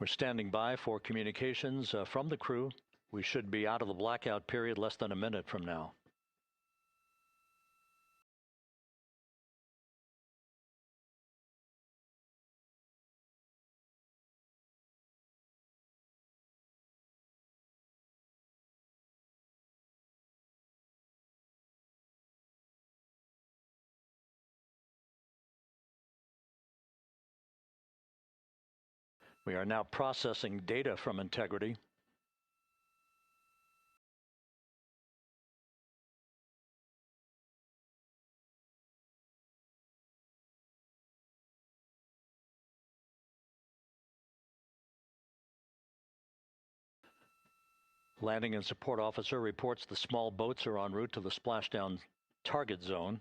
We're standing by for communications from the crew. We should be out of the blackout period less than a minute from now. We are now processing data from integrity. Landing and support officer reports the small boats are en route to the splashdown target zone.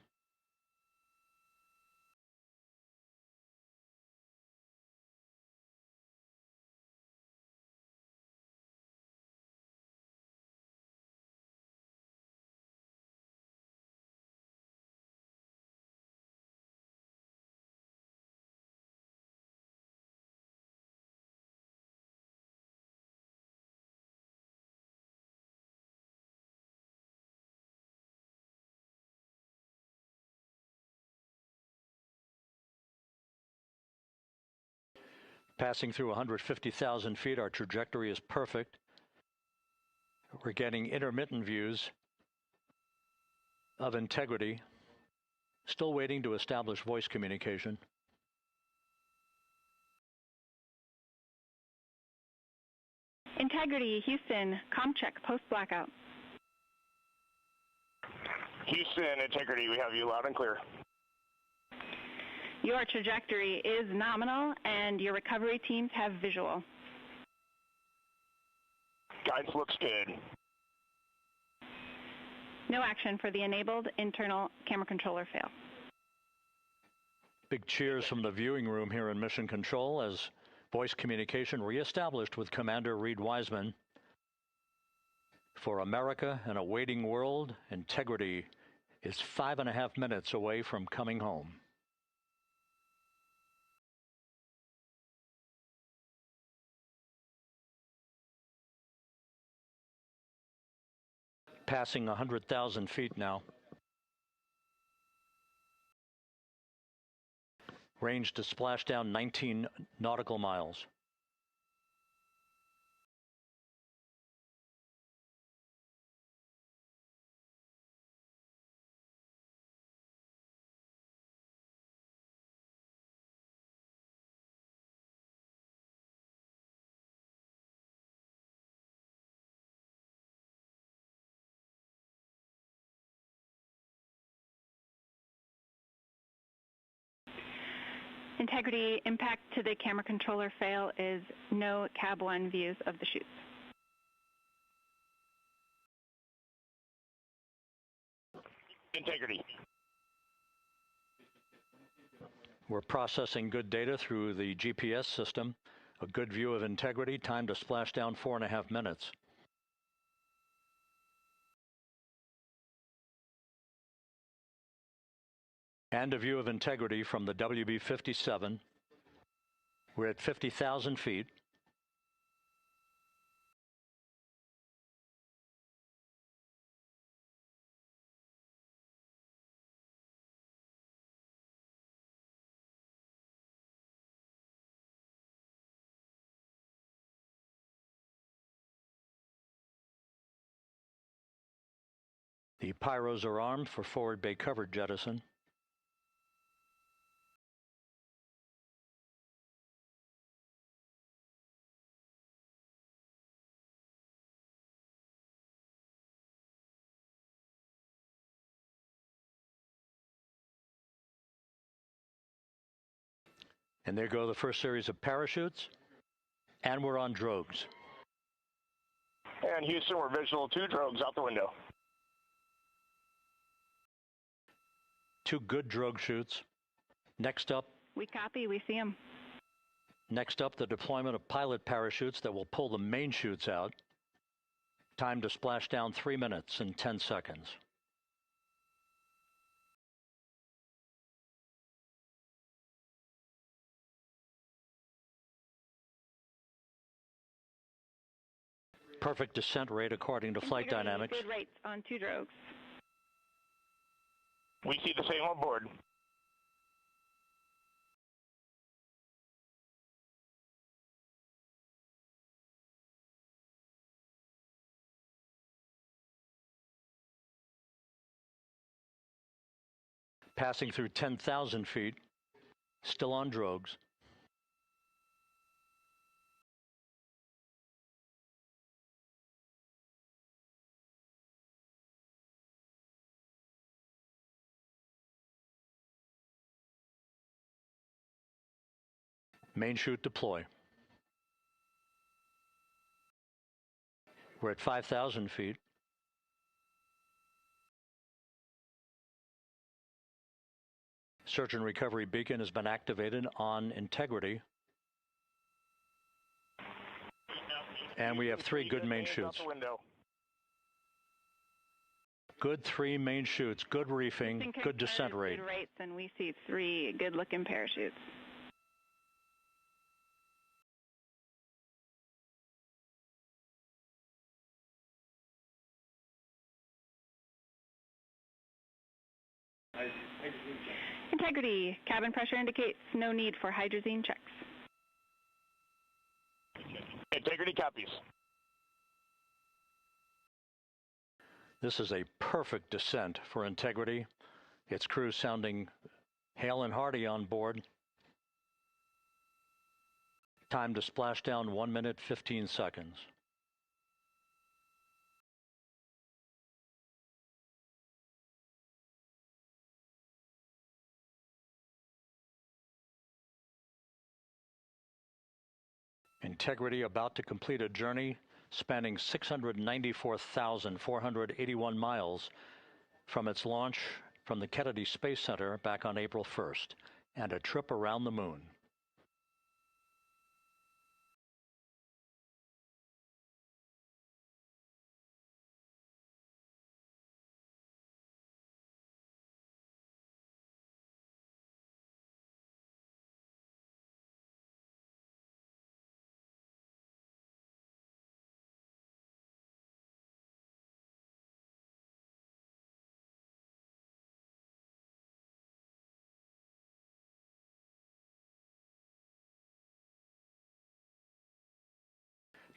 Passing through 150,000 feet, our trajectory is perfect. We're getting intermittent views of integrity. Still waiting to establish voice communication. Integrity, Houston, comm check, post-blackout. Houston, Integrity, we have you loud and clear. Your trajectory is nominal, and your recovery teams have visual. Guidance looks good. No action for the enabled internal camera controller fail. Big cheers from the viewing room here in Mission Control as voice communication reestablished with Commander Reed Wiseman. For America and a waiting world, Integrity is 5.5 minutes away from coming home. Passing 100,000 feet now. Range to splashdown 19 nautical miles. Integrity impact to the camera controller fail is no Cab 1 views of the chutes. Integrity. We're processing good data through the GPS system. A good view of Integrity, time to splashdown 4.5 minutes. And a view of Integrity from the WB-57. We're at 50,000 feet. The pyros are armed for forward bay covered jettison. And there go the first series of parachutes. And we're on drogues. And Houston, we're visual 2 drogues out the window. 2 good drogue chutes. Next up. We copy, we see them. Next up, the deployment of pilot parachutes that will pull the main chutes out. Time to splash down 3 minutes and 10 seconds. Perfect descent rate according to flight dynamics. Good rates on 2 drogues. We see the same on board. Passing through 10,000 feet, still on drogues. Main chute deploy. We're at 5,000 feet. Search and recovery beacon has been activated on integrity. And we have 3 good main chutes. Good 3 main chutes, good reefing, good descent rate. Good rates, and we see 3 good-looking parachutes. Integrity. Cabin pressure indicates no need for hydrazine checks. Integrity copies. This is a perfect descent for integrity. Its crew sounding hale and hearty on board. Time to splash down 1 minute, 15 seconds. Integrity about to complete a journey spanning 694,481 miles from its launch from the Kennedy Space Center back on April 1st, and a trip around the moon.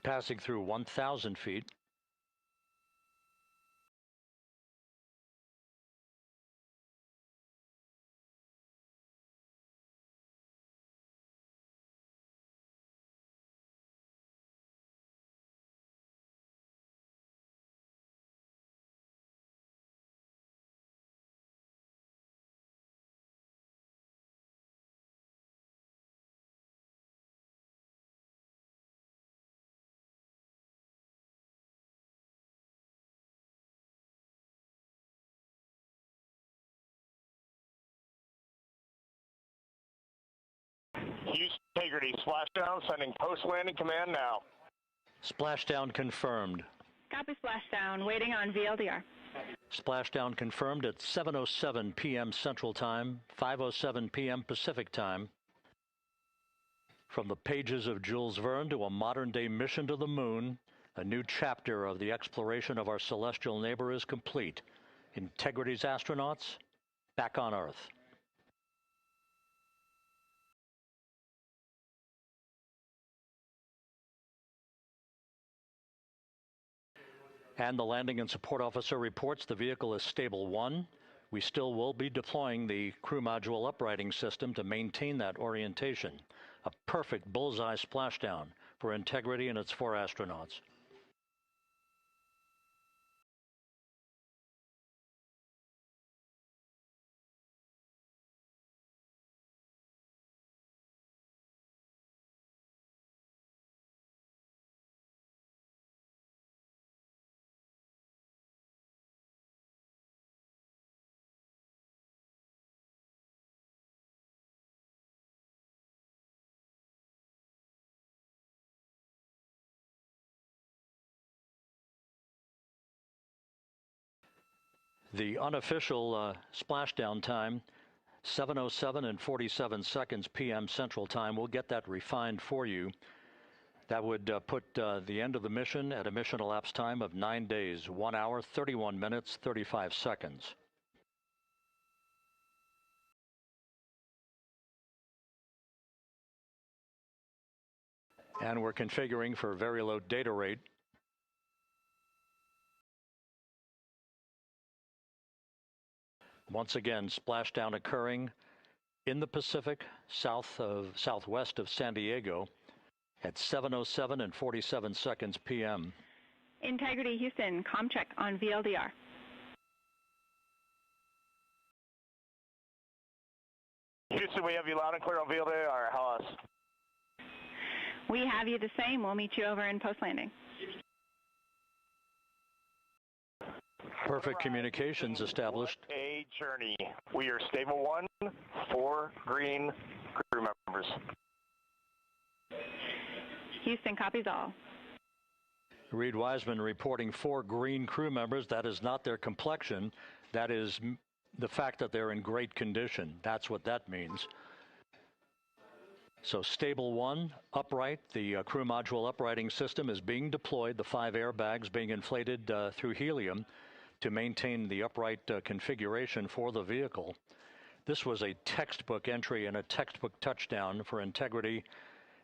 Passing through 1,000 feet. Integrity, splashdown, sending post-landing command now. Splashdown confirmed. Copy splashdown, waiting on VLDR. Splashdown confirmed at 7:07 p.m. Central Time, 5:07 p.m. Pacific Time. From the pages of Jules Verne to a modern-day mission to the moon, a new chapter of the exploration of our celestial neighbor is complete. Integrity's astronauts back on Earth. And the landing and support officer reports the vehicle is stable 1. We still will be deploying the crew module uprighting system to maintain that orientation. A perfect bullseye splashdown for Integrity and its 4 astronauts. The unofficial splashdown time, 7:07 and 47 seconds p.m. Central Time. We'll get that refined for you. That would put the end of the mission at a mission elapsed time of 9 days, 1 hour, 31 minutes, 35 seconds. And we're configuring for very low data rate. Once again, splashdown occurring in the Pacific, southwest of San Diego at 7:07 and 47 seconds p.m. Integrity Houston, comm check on VLDR. Houston, we have you loud and clear on VLDR. How else? We have you the same. We'll meet you over in post-landing. Perfect communications established. A journey. We are stable 1, 4 green crew members. Houston copies all. Reed Wiseman reporting 4 green crew members. That is not their complexion. That is the fact that they're in great condition. That's what that means. So stable 1, upright. The crew module uprighting system is being deployed. The 5 airbags being inflated through helium to maintain the upright configuration for the vehicle. This was a textbook entry and a textbook touchdown for Integrity.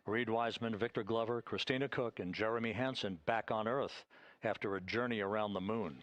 Reed Wiseman, Victor Glover, Christina Cook, and Jeremy Hansen back on Earth after a journey around the moon.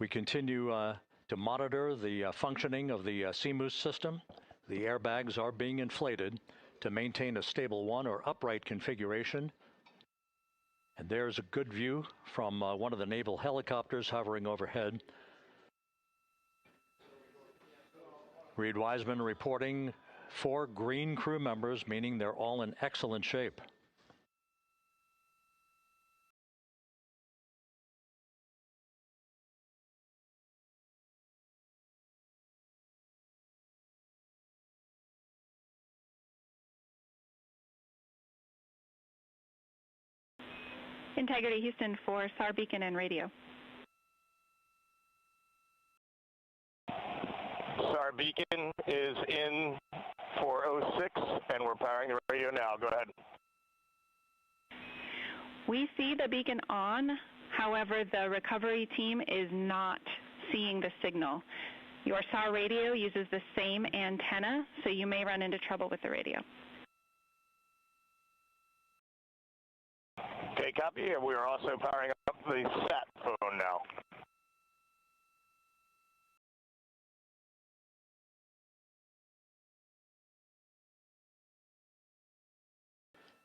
We continue to monitor the functioning of the CMOOS system. The airbags are being inflated to maintain a stable 1 or upright configuration. And there's a good view from one of the naval helicopters hovering overhead. Reed Wiseman reporting 4 green crew members, meaning they're all in excellent shape. Integrity Houston for SAR beacon and radio. SAR beacon is in for 06, and we're powering the radio now. Go ahead. We see the beacon on. However, the recovery team is not seeing the signal. Your SAR radio uses the same antenna, so you may run into trouble with the radio. Okay, copy. We are also powering up the sat phone now.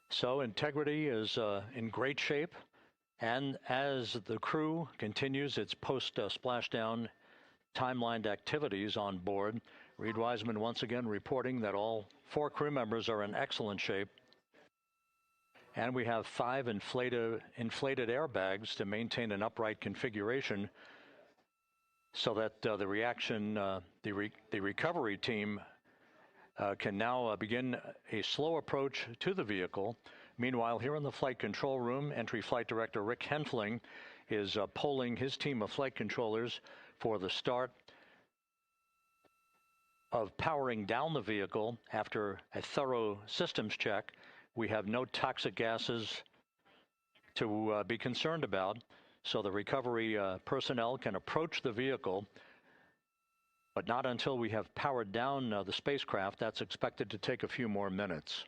So Integrity is in great shape, and as the crew continues its post-splashdown timelined activities on board, Reed Wiseman once again reporting that all 4 crew members are in excellent shape. And we have 5 inflated airbags to maintain an upright configuration so that the recovery team can now begin a slow approach to the vehicle. Meanwhile, here in the flight control room, Entry Flight Director Rick Henfling is polling his team of flight controllers for the start of powering down the vehicle after a thorough systems check. We have no toxic gases to be concerned about, so the recovery personnel can approach the vehicle, but not until we have powered down the spacecraft. That's expected to take a few more minutes.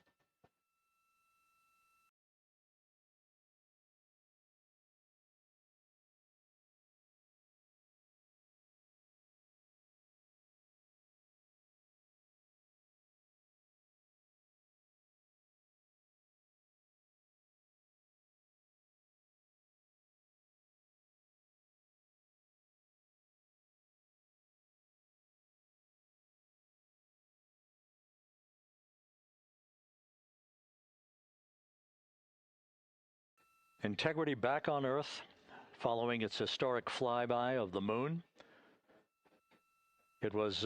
Integrity back on Earth following its historic flyby of the moon. It was,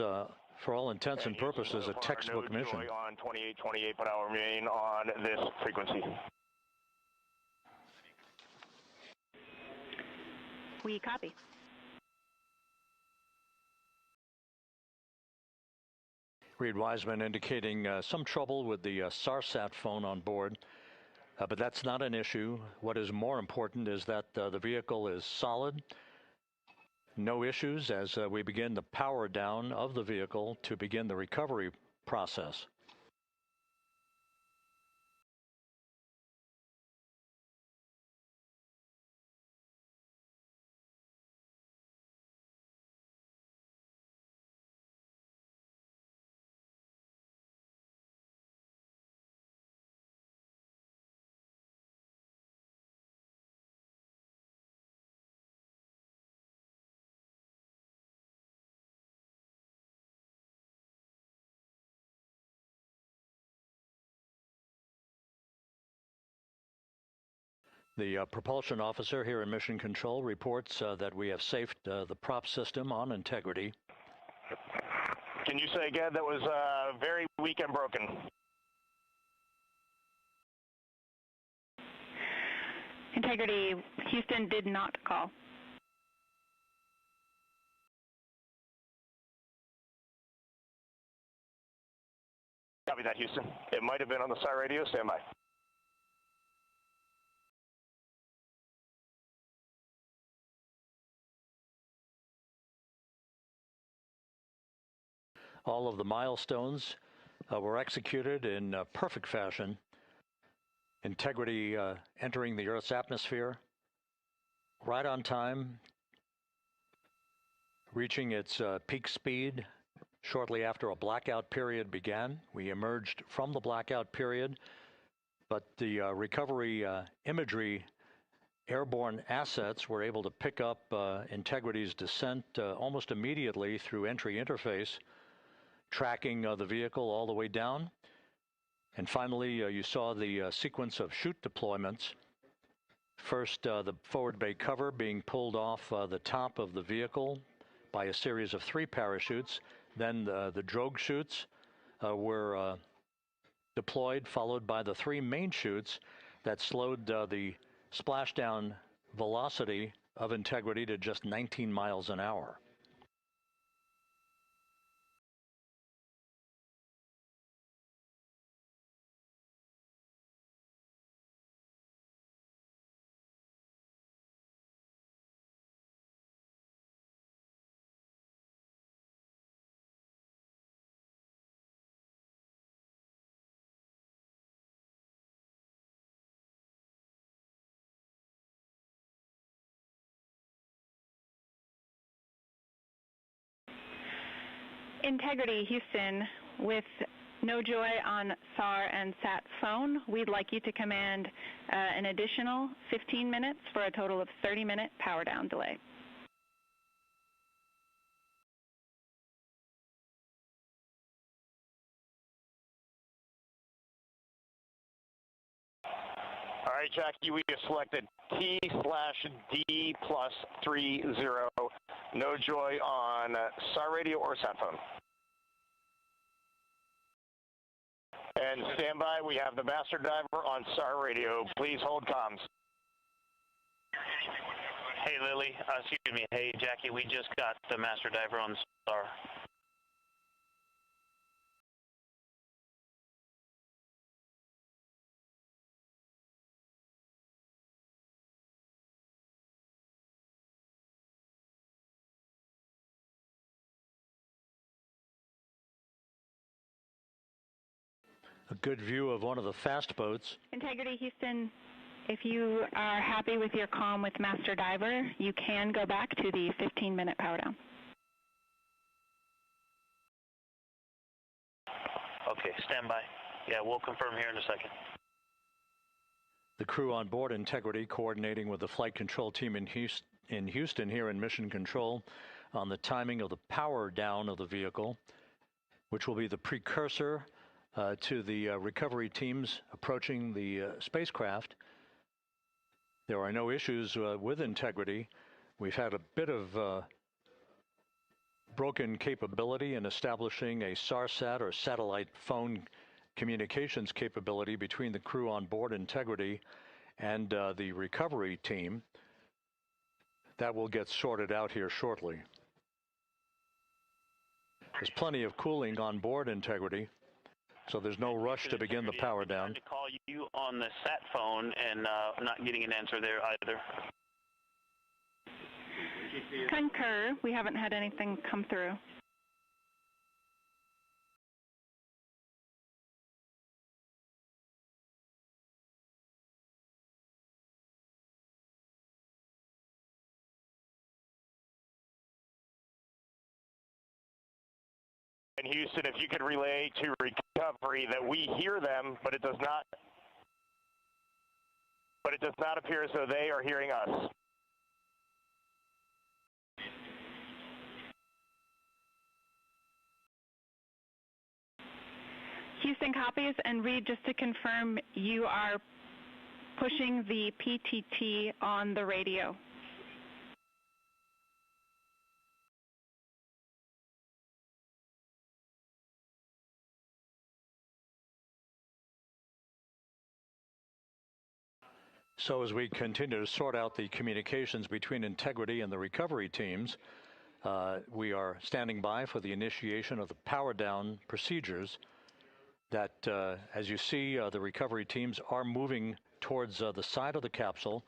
for all intents and purposes, a textbook mission. On 2828, but I'll remain on this frequency. We copy. Reed Wiseman indicating some trouble with the SARSAT phone on board, but that's not an issue. What is more important is that the vehicle is solid. No issues as we begin the power down of the vehicle to begin the recovery process. The propulsion officer here in Mission Control reports that we have safed the prop system on Integrity. Can you say again? That was very weak and broken. Integrity, Houston did not call. Copy that, Houston. It might have been on the SAR radio. Stand by. All of the milestones were executed in perfect fashion. Integrity entering the Earth's atmosphere right on time, reaching its peak speed shortly after a blackout period began. We emerged from the blackout period, but the recovery imagery airborne assets were able to pick up Integrity's descent almost immediately through entry interface, tracking the vehicle all the way down. And finally, you saw the sequence of chute deployments. First, the forward bay cover being pulled off the top of the vehicle by a series of 3 parachutes. Then the drogue chutes were deployed, followed by the 3 main chutes that slowed the splashdown velocity of Integrity to just 19 miles an hour. Integrity, Houston, with no joy on SAR and SAT phone, we'd like you to command an additional 15 minutes for a total of 30-minute power down delay. All right, Jackie, we have selected T/D+30. No joy on SAR radio or sat phone. And stand by, we have the master diver on SAR radio. Please hold comms. Hey, Lily. Excuse me. Hey, Jackie. We just got the master diver on SAR. A good view of one of the fast boats. Integrity, Houston, if you are happy with your comm with master diver, you can go back to the 15-minute power down. Okay, stand by. Yeah, we'll confirm here in a second. The crew on board Integrity coordinating with the flight control team in Houston here in Mission Control on the timing of the power down of the vehicle, which will be the precursor to the recovery teams approaching the spacecraft. There are no issues with integrity. We've had a bit of broken capability in establishing a SARSAT or satellite phone communications capability between the crew on board Integrity and the recovery team. That will get sorted out here shortly. There's plenty of cooling on board Integrity, so there's no rush to begin the power down. To call you on the sat phone and not getting an answer there either. Concur. We haven't had anything come through. And Houston, if you could relay to recovery that we hear them, but it does not appear as though they are hearing us. Houston copies, and Reed, just to confirm, you are pushing the PTT on the radio. So as we continue to sort out the communications between Integrity and the recovery teams, we are standing by for the initiation of the power down procedures that, as you see, the recovery teams are moving towards the side of the capsule.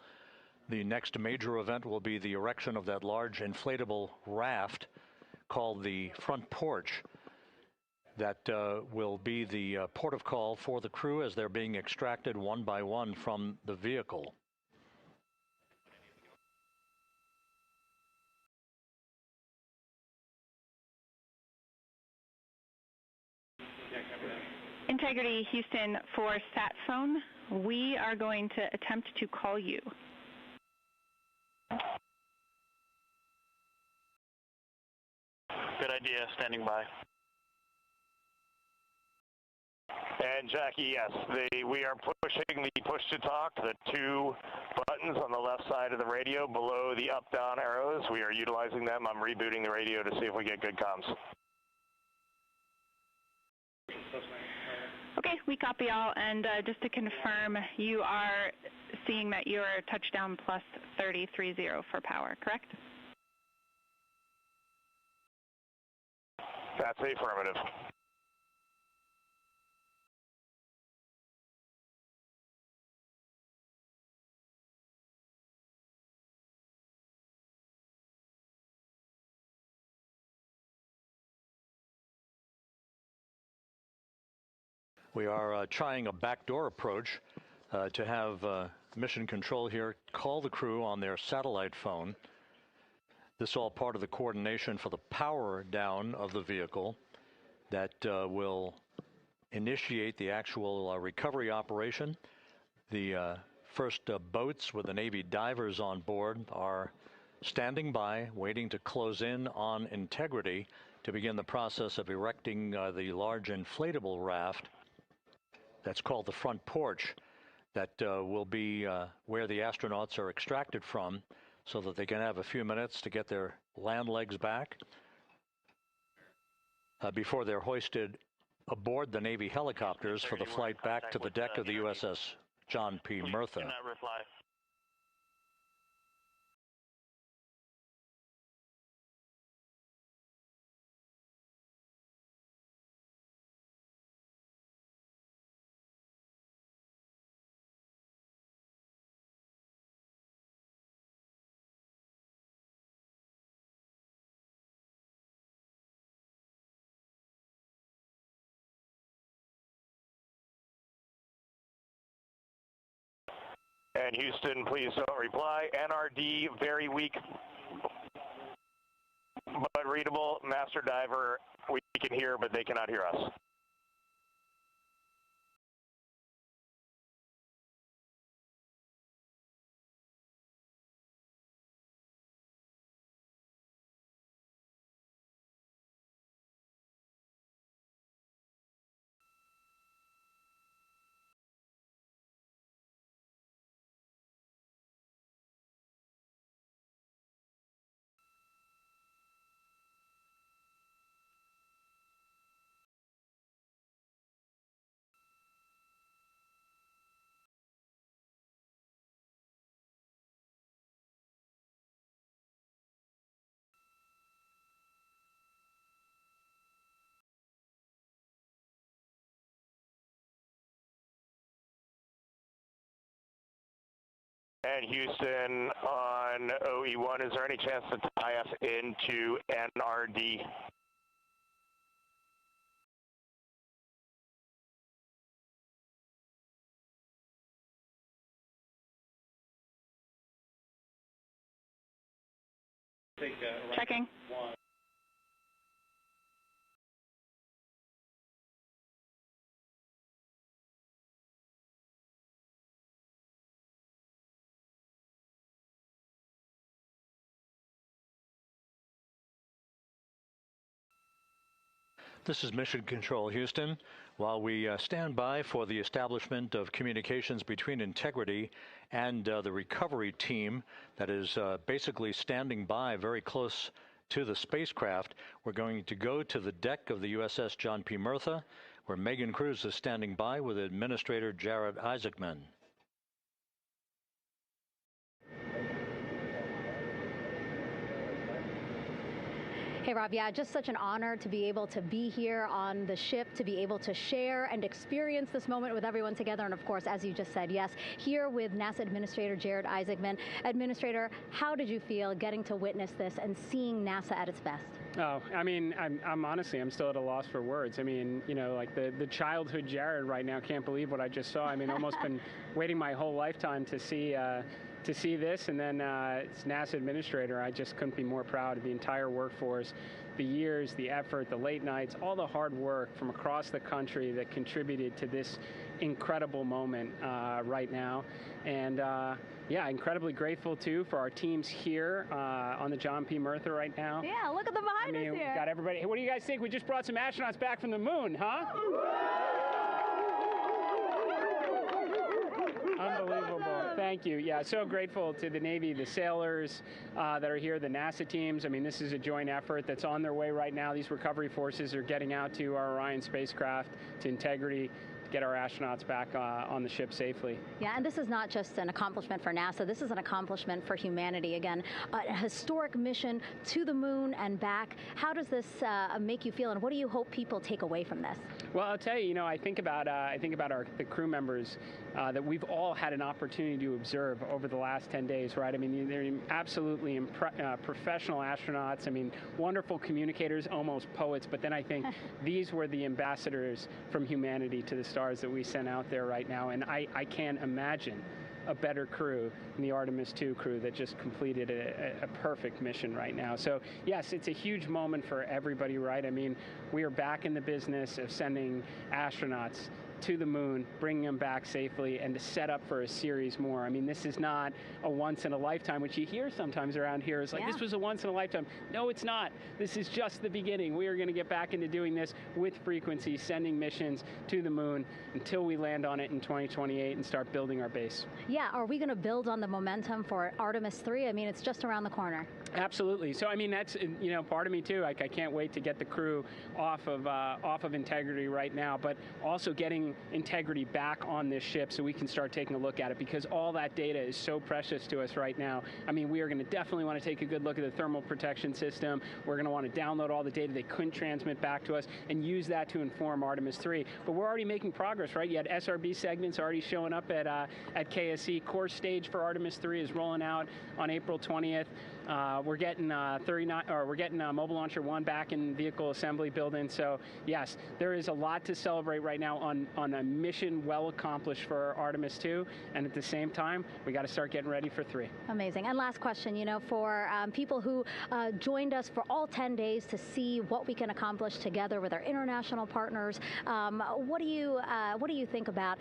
The next major event will be the erection of that large inflatable raft called the front porch. That will be the port of call for the crew as they're being extracted one by one from the vehicle. Integrity, Houston, for sat phone, we are going to attempt to call you. Good idea, standing by. And Jackie, yes, we are pushing the push to talk, the two buttons on the left side of the radio below the up-down arrows. We are utilizing them. I'm rebooting the radio to see if we get good comms. Okay, we copy all, and just to confirm, you are seeing that you are touchdown plus 3030 for power, correct? That's affirmative. We are trying a backdoor approach to have mission control here call the crew on their satellite phone. This is all part of the coordination for the power down of the vehicle that will initiate the actual recovery operation. The first boats with the Navy divers on board are standing by, waiting to close in on Integrity to begin the process of erecting the large inflatable raft. That's called the front porch. That will be where the astronauts are extracted from so that they can have a few minutes to get their land legs back before they're hoisted aboard the Navy helicopters for the flight back to the deck of the USS John P. Murtha. And Houston, please don't reply. NRD, very weak, but readable. Master Diver, we can hear, but they cannot hear us. And Houston on OE1, is there any chance to tie us into NRD? Checking. This is Mission Control Houston. While we stand by for the establishment of communications between Integrity and the recovery team that is basically standing by very close to the spacecraft, we're going to go to the deck of the USS John P. Murtha, where Megan Cruz is standing by with Administrator Jared Isaacman. Hey, Rob, yeah, just such an honor to be able to be here on the ship, to be able to share and experience this moment with everyone together. And of course, as you just said, yes, here with NASA Administrator Jared Isaacman. Administrator, how did you feel getting to witness this and seeing NASA at its best? Oh, I mean, I'm honestly, I'm still at a loss for words. I mean, you know, like the childhood Jared right now can't believe what I just saw. I mean, almost been waiting my whole lifetime to see this, and then it's NASA Administrator. I just couldn't be more proud of the entire workforce, the years, the effort, the late nights, all the hard work from across the country that contributed to this incredible moment right now. And yeah, incredibly grateful too for our teams here on the John P. Murtha right now. Yeah, look at them behind us here. We got everybody. Hey, what do you guys think? We just brought some astronauts back from the moon, huh? Unbelievable. Thank you. Yeah, so grateful to the Navy, the sailors that are here, the NASA teams. I mean, this is a joint effort that's on their way right now. These recovery forces are getting out to our Orion spacecraft, to Integrity, to get our astronauts back on the ship safely. Yeah, and this is not just an accomplishment for NASA. This is an accomplishment for humanity. Again, a historic mission to the moon and back. How does this make you feel, and what do you hope people take away from this? Well, I'll tell you, you know, I think about the crew members that we've all had an opportunity to observe over the last 10 days, right? I mean, they're absolutely professional astronauts. I mean, wonderful communicators, almost poets. But then I think these were the ambassadors from humanity to the stars that we sent out there right now. And I can't imagine a better crew than the Artemis II crew that just completed a perfect mission right now. So yes, it's a huge moment for everybody, right? I mean, we are back in the business of sending astronauts to the moon, bringing them back safely, and to set up for a series more. I mean, this is not a once in a lifetime, which you hear sometimes around here. It's like, this was a once in a lifetime. No, it's not. This is just the beginning. We are going to get back into doing this with frequency, sending missions to the moon until we land on it in 2028 and start building our base. Yeah, are we going to build on the momentum for Artemis III? I mean, it's just around the corner. Absolutely. So, I mean, that's, you know, part of me too. Like, I can't wait to get the crew off of Integrity right now, but also getting Integrity back on this ship so we can start taking a look at it, because all that data is so precious to us right now. I mean, we are going to definitely want to take a good look at the thermal protection system. We're going to want to download all the data they couldn't transmit back to us and use that to inform Artemis III. But we're already making progress, right? You had SRB segments already showing up at KSC. Core stage for Artemis III is rolling out on April 20th. We're getting Mobile Launcher 1 back in vehicle assembly building. So yes, there is a lot to celebrate right now on a mission well accomplished for Artemis II, and at the same time, we got to start getting ready for 3. Amazing. And last question, you know, for people who joined us for all 10 days to see what we can accomplish together with our international partners, what do you think about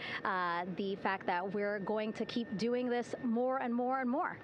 the fact that we're going to keep doing this more and more and more?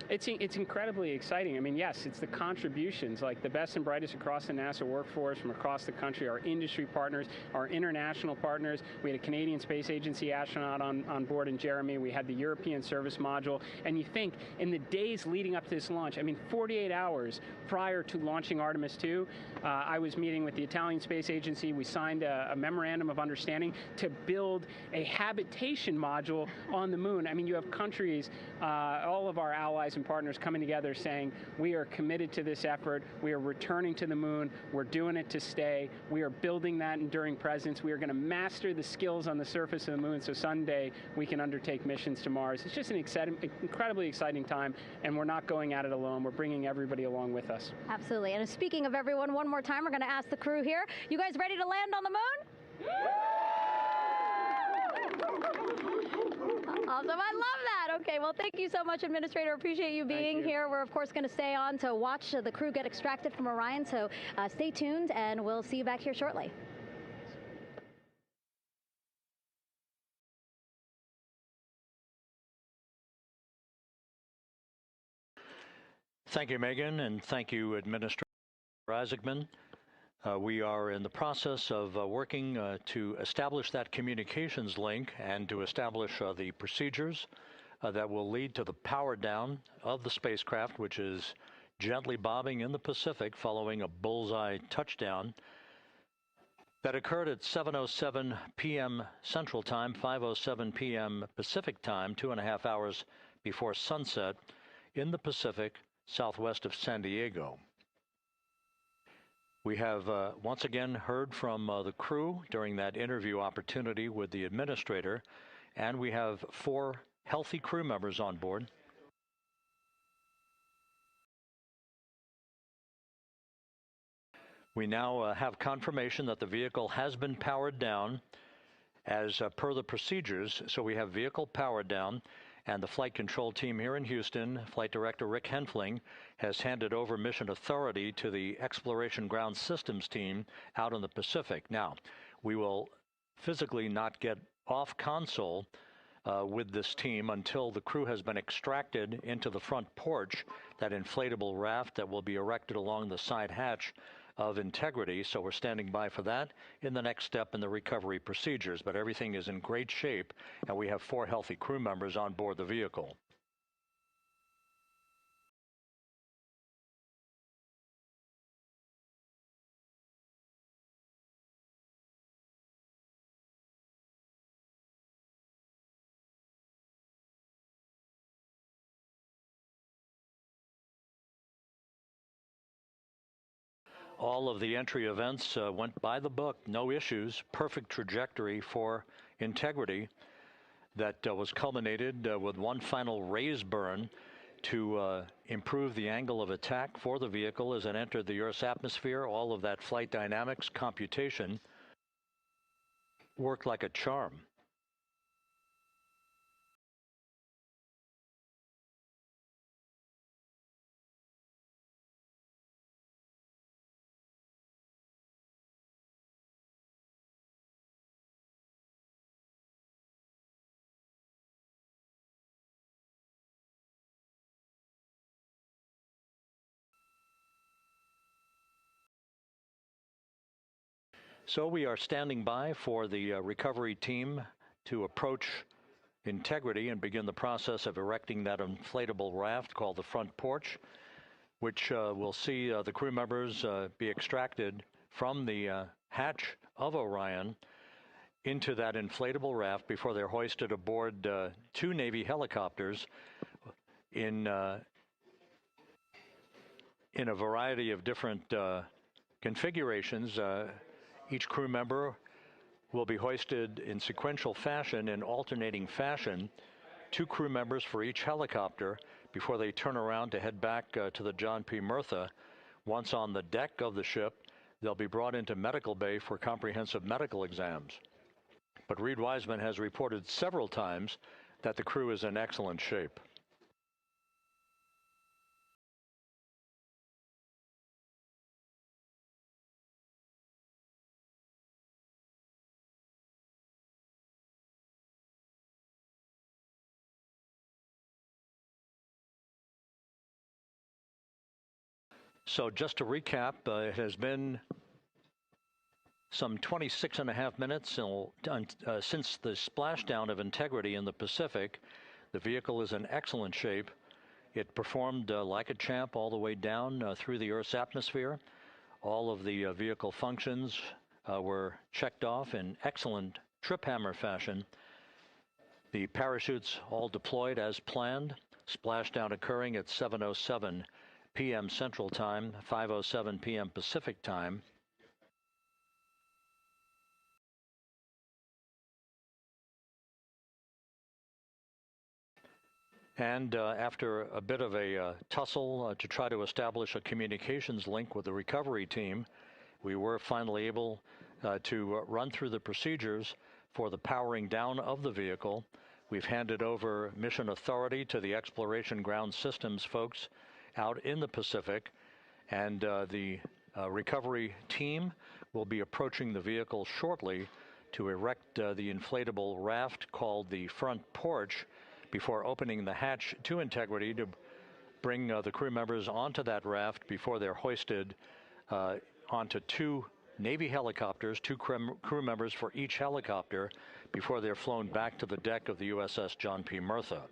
It's incredibly exciting. I mean, yes, it's the contributions, like the best and brightest across the NASA workforce from across the country, our industry partners, our international partners. We had a Canadian Space Agency astronaut on board in Jeremy. We had the European Service Module. And you think, in the days leading up to this launch, I mean, 48 hours prior to launching Artemis II, I was meeting with the Italian Space Agency. We signed a memorandum of understanding to build a habitation module on the moon. I mean, you have countries, all of our allies and partners coming together saying, saying we are committed to this effort. We are returning to the moon. We're doing it to stay. We are building that enduring presence. We are going to master the skills on the surface of the moon so someday we can undertake missions to Mars. It's just an incredibly exciting time, and we're not going at it alone. We're bringing everybody along with us. Absolutely. And speaking of everyone, one more time, we're going to ask the crew here, you guys ready to land on the moon? Awesome. I love that. Okay, well, thank you so much, Administrator. Appreciate you being here. We're, of course, going to stay on to watch the crew get extracted from Orion, so stay tuned, and we'll see you back here shortly. Thank you, Megan, and thank you, Administrator Isaacman. We are in the process of working to establish that communications link and to establish the procedures that will lead to the power down of the spacecraft, which is gently bobbing in the Pacific following a bullseye touchdown that occurred at 7:07 p.m. Central Time, 5:07 p.m. Pacific Time, 2.5 hours before sunset in the Pacific, southwest of San Diego. We have once again heard from the crew during that interview opportunity with the administrator, and we have 4 healthy crew members on board. We now have confirmation that the vehicle has been powered down as per the procedures. So we have vehicle powered down, and the flight control team here in Houston, Flight Director Rick Henfling, has handed over mission authority to the Exploration Ground Systems team out in the Pacific. Now, we will physically not get off console with this team until the crew has been extracted into the front porch, that inflatable raft that will be erected along the side hatch of Integrity. So we're standing by for that in the next step in the recovery procedures. But everything is in great shape, and we have 4 healthy crew members on board the vehicle. All of the entry events went by the book, no issues, perfect trajectory for Integrity that was culminated with one final raise burn to improve the angle of attack for the vehicle as it entered the Earth's atmosphere. All of that flight dynamics computation worked like a charm. So we are standing by for the recovery team to approach Integrity and begin the process of erecting that inflatable raft called the front porch, which will see the crew members be extracted from the hatch of Orion into that inflatable raft before they're hoisted aboard 2 Navy helicopters in a variety of different configurations. Each crew member will be hoisted in sequential fashion, in alternating fashion, 2 crew members for each helicopter before they turn around to head back to the John P. Murtha. Once on the deck of the ship, they'll be brought into medical bay for comprehensive medical exams. But Reed Wiseman has reported several times that the crew is in excellent shape. So just to recap, it has been some 26.5 minutes since the splashdown of Integrity in the Pacific. The vehicle is in excellent shape. It performed like a champ all the way down through the Earth's atmosphere. All of the vehicle functions were checked off in excellent trip hammer fashion. The parachutes all deployed as planned. Splashdown occurring at 7:07 p.m. Central Time, 5:07 p.m. Pacific Time. And after a bit of a tussle to try to establish a communications link with the recovery team, we were finally able to run through the procedures for the powering down of the vehicle. We've handed over mission authority to the Exploration Ground Systems folks out in the Pacific, and the recovery team will be approaching the vehicle shortly to erect the inflatable raft called the front porch before opening the hatch to integrity to bring the crew members onto that raft before they're hoisted onto two Navy helicopters, two crew members for each helicopter, before they're flown back to the deck of the USS John P. Murtha.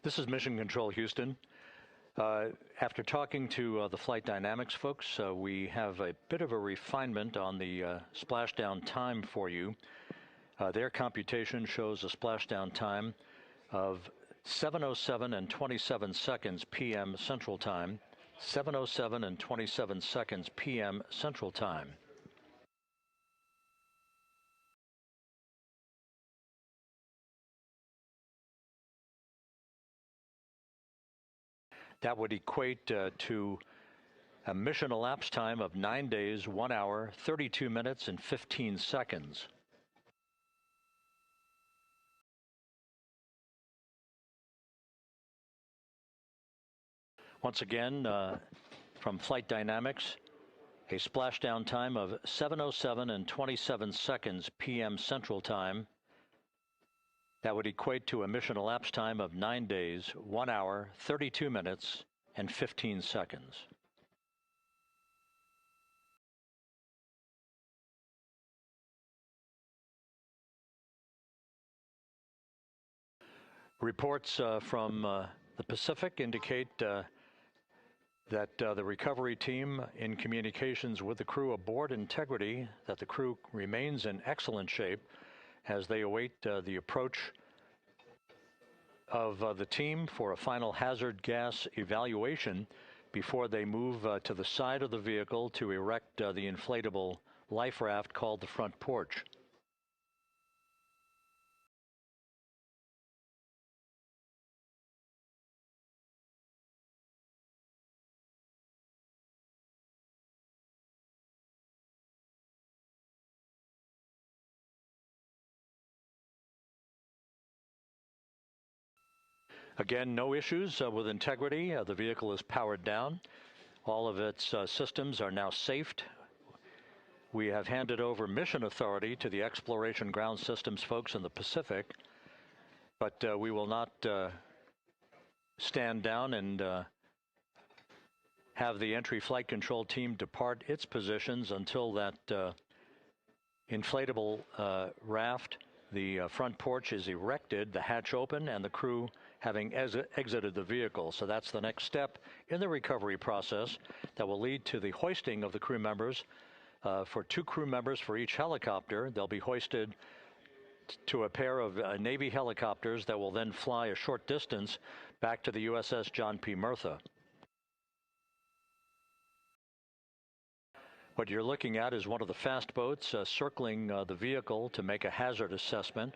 This is Mission Control Houston. After talking to the flight dynamics folks, we have a bit of a refinement on the splashdown time for you. Their computation shows a splashdown time of 7:07 and 27 seconds p.m. Central Time, 7:07 and 27 seconds p.m. Central Time. That would equate to a mission elapsed time of 9 days, 1 hour, 32 minutes, and 15 seconds. Once again, from Flight Dynamics, a splashdown time of 7:07 and 27 seconds p.m. Central Time. That would equate to a mission elapsed time of 9 days, 1 hour, 32 minutes, and 15 seconds. Reports from the Pacific indicate that the recovery team in communications with the crew aboard Integrity, that the crew remains in excellent shape as they await the approach of the team for a final hazard gas evaluation before they move to the side of the vehicle to erect the inflatable life raft called the front porch. Again, no issues with Integrity. The vehicle is powered down. All of its systems are now safed. We have handed over mission authority to the Exploration Ground Systems folks in the Pacific, but we will not stand down and have the entry flight control team depart its positions until that inflatable raft, the front porch, is erected, the hatch open, and the crew having exited the vehicle. So that's the next step in the recovery process that will lead to the hoisting of the crew members. For 2 crew members for each helicopter, they'll be hoisted to a pair of Navy helicopters that will then fly a short distance back to the USS John P. Murtha. What you're looking at is one of the fast boats circling the vehicle to make a hazard assessment.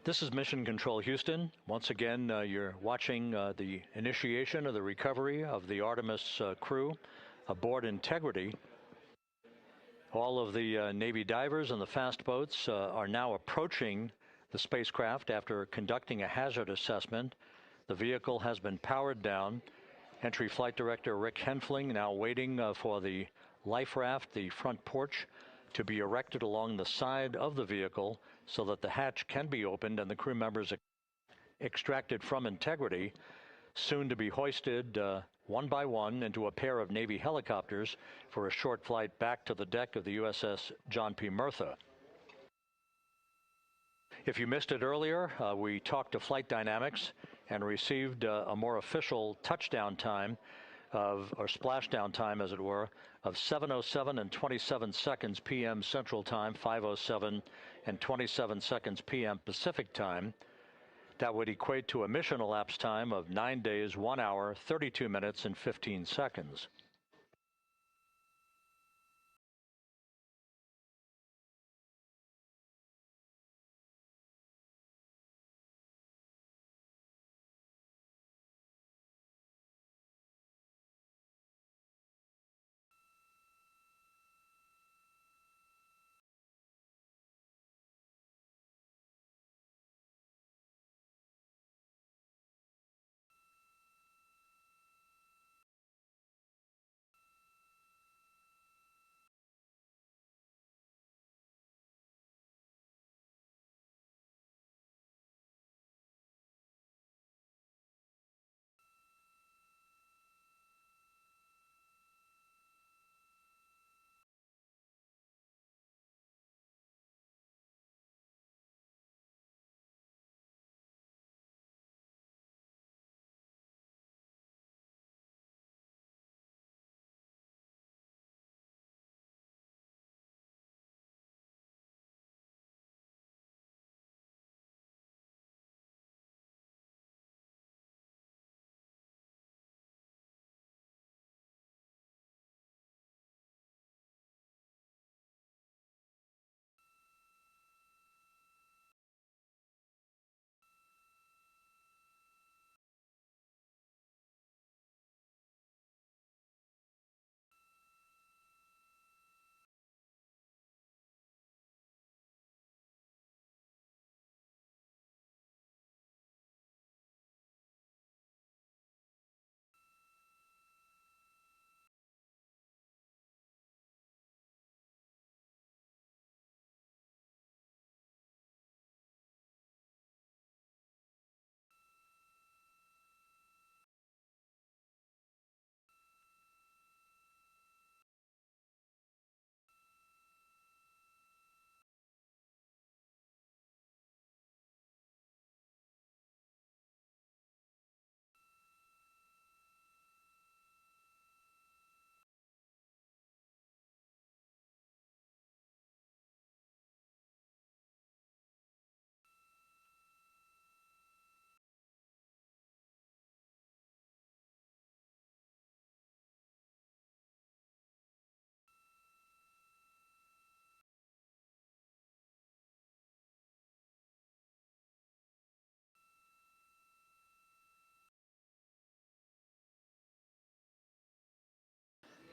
This is Mission Control Houston. Once again, you're watching the initiation of the recovery of the Artemis crew aboard Integrity. All of the Navy divers and the fast boats are now approaching the spacecraft after conducting a hazard assessment. The vehicle has been powered down. Entry Flight Director Rick Henfling now waiting for the life raft, the front porch, to be erected along the side of the vehicle so that the hatch can be opened and the crew members extracted from Integrity, soon to be hoisted one by one into a pair of Navy helicopters for a short flight back to the deck of the USS John P. Murtha. If you missed it earlier, we talked to Flight Dynamics and received a more official touchdown time or splashdown time, as it were, of 7:07 and 27 seconds p.m. Central Time, 5:07 and 27 seconds p.m. Pacific Time. That would equate to a mission elapsed time of 9 days, 1 hour, 32 minutes, and 15 seconds.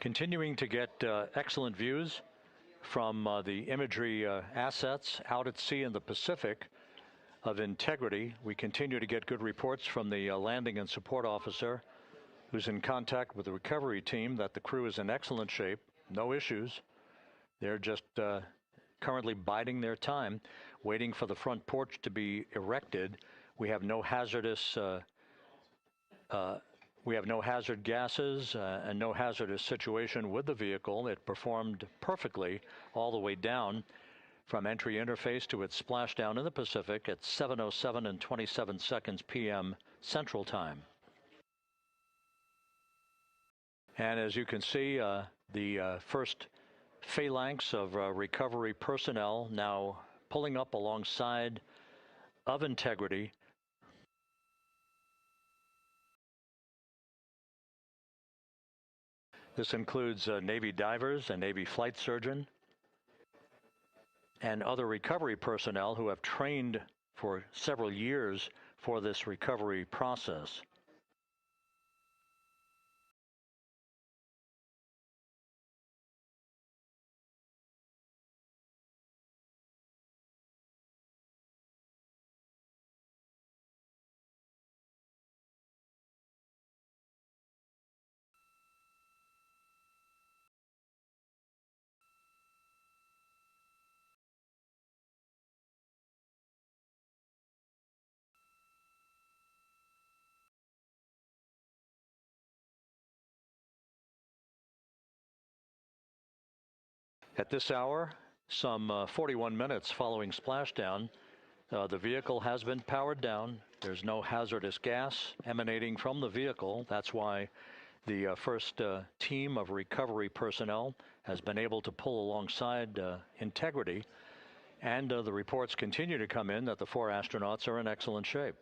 Continuing to get excellent views from the imagery assets out at sea in the Pacific of integrity. We continue to get good reports from the landing and support officer, who's in contact with the recovery team, that the crew is in excellent shape, no issues. They're just currently biding their time, waiting for the front porch to be erected. We have no hazardous hazard gases and no hazardous situation with the vehicle. It performed perfectly all the way down from entry interface to its splashdown in the Pacific at 7:07 and 27 seconds p.m. Central Time. And as you can see, the first phalanx of recovery personnel now pulling up alongside of integrity. This includes Navy divers, a Navy flight surgeon, and other recovery personnel who have trained for several years for this recovery process. At this hour, some 41 minutes following splashdown, The vehicle has been powered down. There's no hazardous gas emanating from the vehicle. That's why the first team of recovery personnel has been able to pull alongside Integrity. And the reports continue to come in that the 4 astronauts are in excellent shape.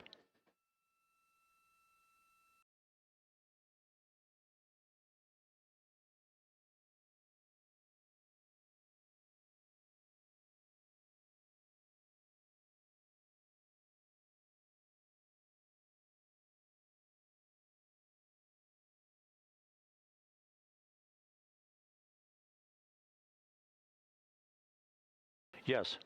Yes.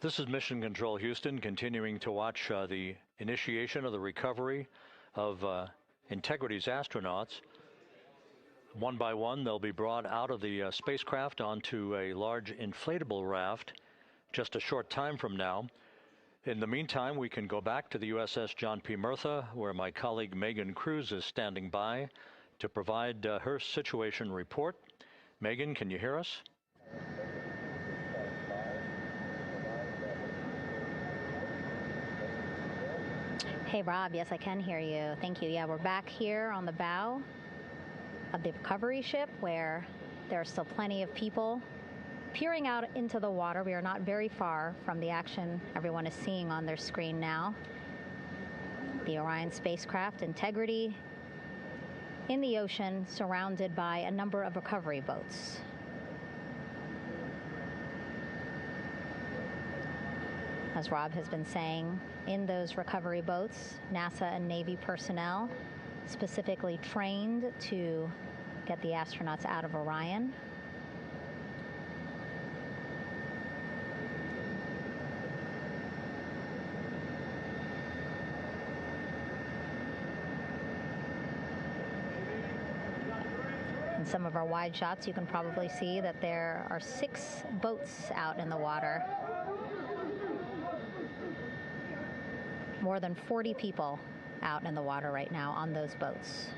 This is Mission Control Houston, continuing to watch the initiation of the recovery of Integrity's astronauts. One by one, they'll be brought out of the spacecraft onto a large inflatable raft just a short time from now. In the meantime, we can go back to the USS John P. Murtha, where my colleague Megan Cruz is standing by to provide her situation report. Megan, can you hear us? Hey, Rob. Yes, I can hear you. Thank you. Yeah, we're back here on the bow of the recovery ship where there are still plenty of people peering out into the water. We are not very far from the action everyone is seeing on their screen now. The Orion spacecraft, Integrity, in the ocean, surrounded by a number of recovery boats. As Rob has been saying, in those recovery boats, NASA and Navy personnel specifically trained to get the astronauts out of Orion. In some of our wide shots, you can probably see that there are 6 boats out in the water. More than 40 people out in the water right now on those boats.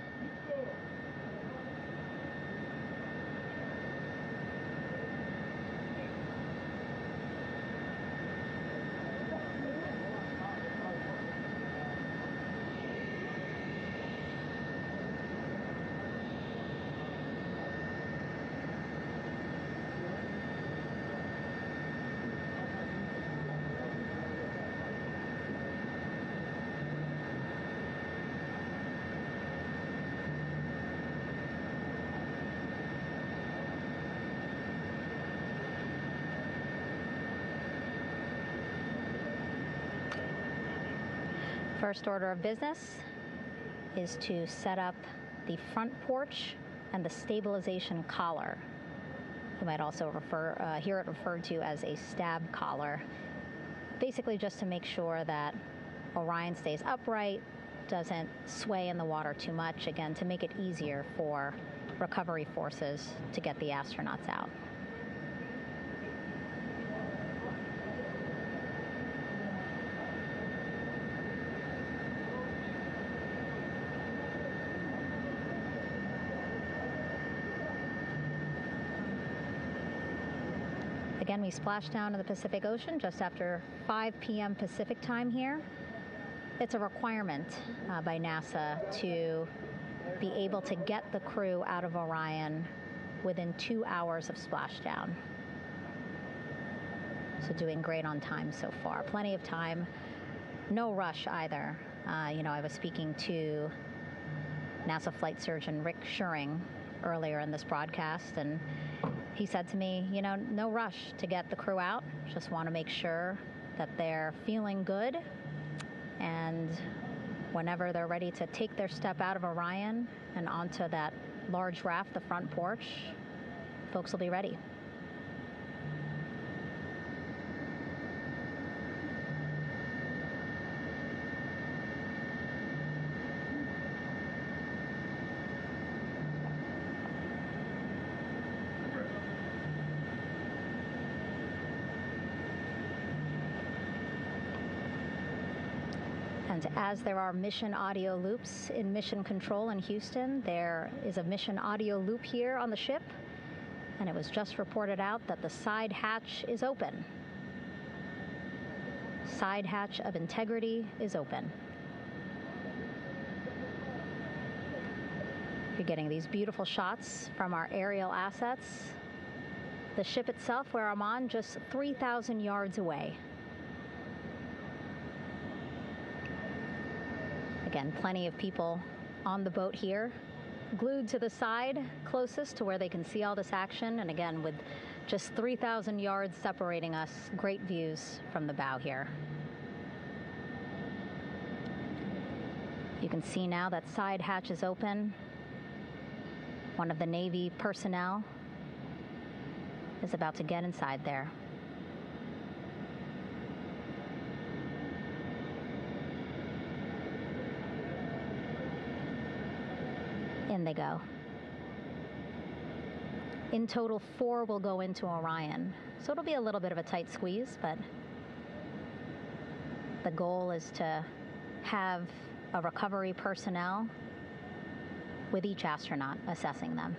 First order of business is to set up the front porch and the stabilization collar. You might also hear it referred to as a stab collar. Basically just to make sure that Orion stays upright, doesn't sway in the water too much, again, to make it easier for recovery forces to get the astronauts out. Again, we splashed down in the Pacific Ocean just after 5 p.m. Pacific time here. It's a requirement by NASA to be able to get the crew out of Orion within 2 hours of splashdown. So doing great on time so far. Plenty of time. No rush either. I was speaking to NASA flight surgeon Rick Schuring earlier in this broadcast, and he said to me, no rush to get the crew out. Just want to make sure that they're feeling good, and whenever they're ready to take their step out of Orion and onto that large raft, the front porch, folks will be ready. And as there are mission audio loops in Mission Control in Houston, there is a mission audio loop here on the ship, and it was just reported out that the side hatch is open. Side hatch of integrity is open. You're getting these beautiful shots from our aerial assets. The ship itself, where I'm on, just 3,000 yards away. Again, plenty of people on the boat here, glued to the side closest to where they can see all this action. And again, with just 3,000 yards separating us, great views from the bow here. You can see now that side hatch is open. One of the Navy personnel is about to get inside there. In they go. In total, 4 will go into Orion. So it'll be a little bit of a tight squeeze, but the goal is to have a recovery personnel with each astronaut assessing them.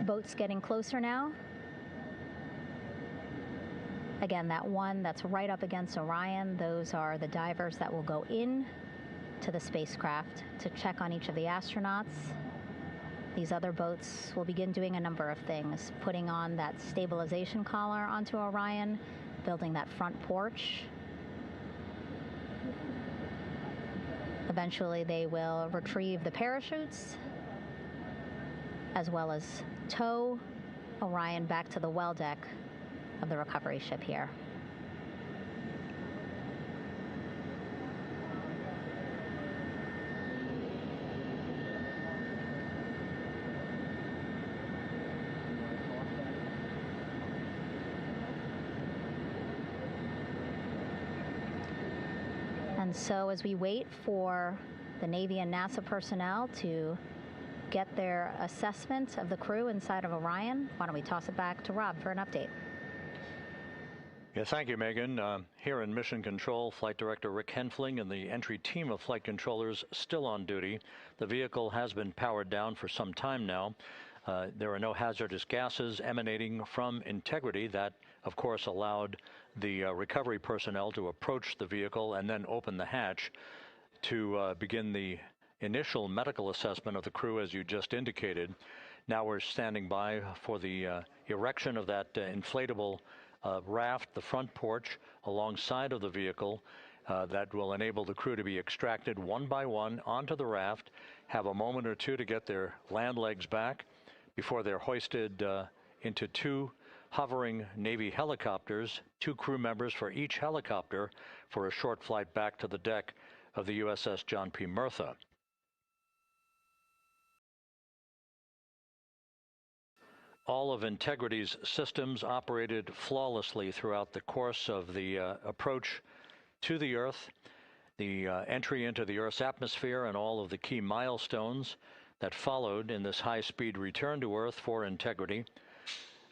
Boats getting closer now. Again, that one that's right up against Orion, those are the divers that will go in to the spacecraft to check on each of the astronauts. These other boats will begin doing a number of things, putting on that stabilization collar onto Orion, building that front porch. Eventually, they will retrieve the parachutes, as well as tow Orion back to the well deck of the recovery ship here. And so as we wait for the Navy and NASA personnel to get their assessment of the crew inside of Orion, why don't we toss it back to Rob for an update? Yeah, thank you, Megan. Here in Mission Control, Flight Director Rick Henfling and the entry team of flight controllers still on duty. The vehicle has been powered down for some time now. There are no hazardous gases emanating from integrity. That, of course, allowed the recovery personnel to approach the vehicle and then open the hatch to begin the initial medical assessment of the crew, as you just indicated. Now we're standing by for the erection of that inflatable raft, the front porch, alongside of the vehicle that will enable the crew to be extracted one by one onto the raft, have a moment or two to get their land legs back before they're hoisted into 2 hovering Navy helicopters, 2 crew members for each helicopter, for a short flight back to the deck of the USS John P. Murtha. All of Integrity's systems operated flawlessly throughout the course of the approach to the Earth, the entry into the Earth's atmosphere, and all of the key milestones that followed in this high-speed return to Earth for integrity.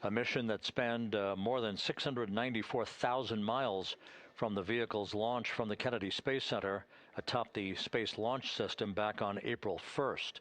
A mission that spanned more than 694,000 miles from the vehicle's launch from the Kennedy Space Center atop the Space Launch System back on April 1st.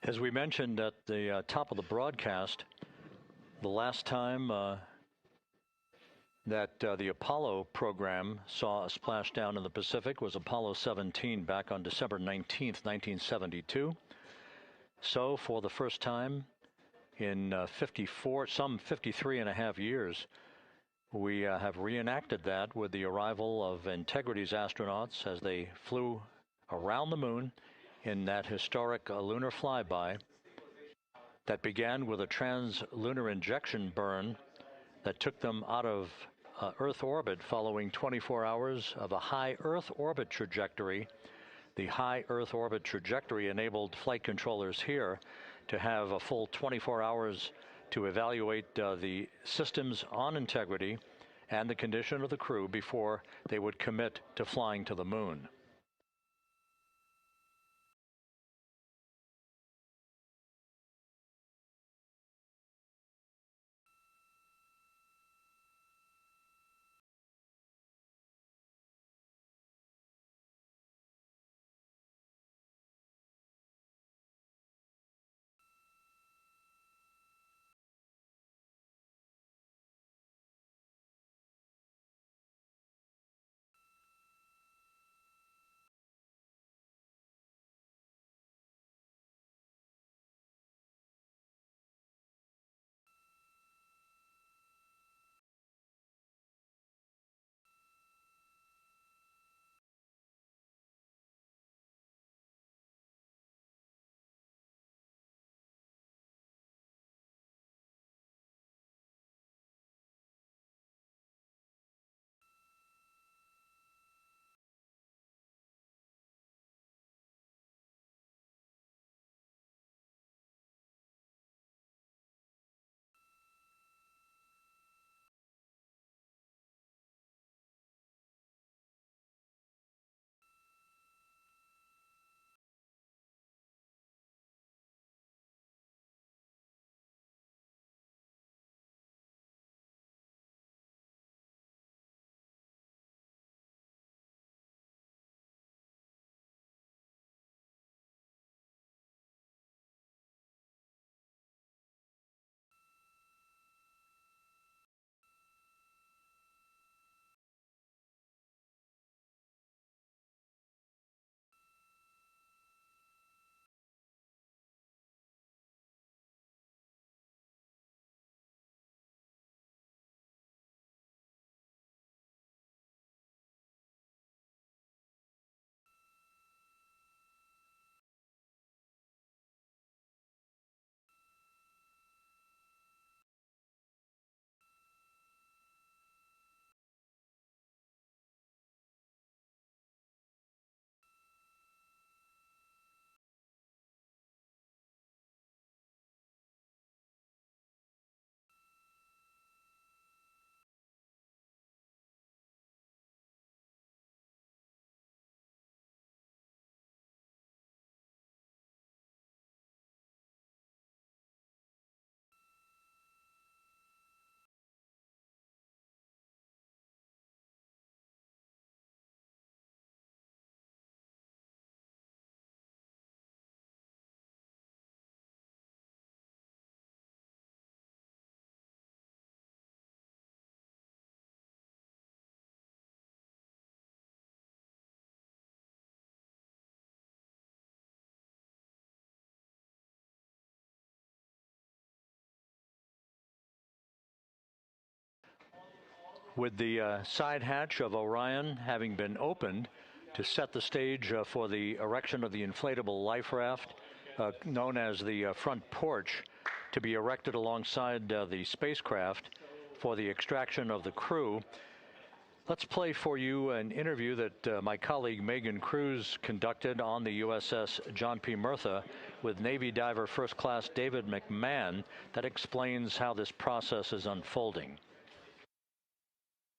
As we mentioned at the top of the broadcast, the last time that the Apollo program saw a splashdown in the Pacific was Apollo 17 back on December 19th, 1972. So for the first time in some 53 and a half years, we have reenacted that with the arrival of Integrity's astronauts as they flew around the moon in that historic lunar flyby that began with a trans-lunar injection burn that took them out of Earth orbit following 24 hours of a high Earth orbit trajectory. The high Earth orbit trajectory enabled flight controllers here to have a full 24 hours to evaluate the systems on Integrity and the condition of the crew before they would commit to flying to the moon. With the side hatch of Orion having been opened to set the stage for the erection of the inflatable life raft, known as the front porch, to be erected alongside the spacecraft for the extraction of the crew. Let's play for you an interview that my colleague Megan Cruz conducted on the USS John P. Murtha with Navy diver First Class David McMahon that explains how this process is unfolding.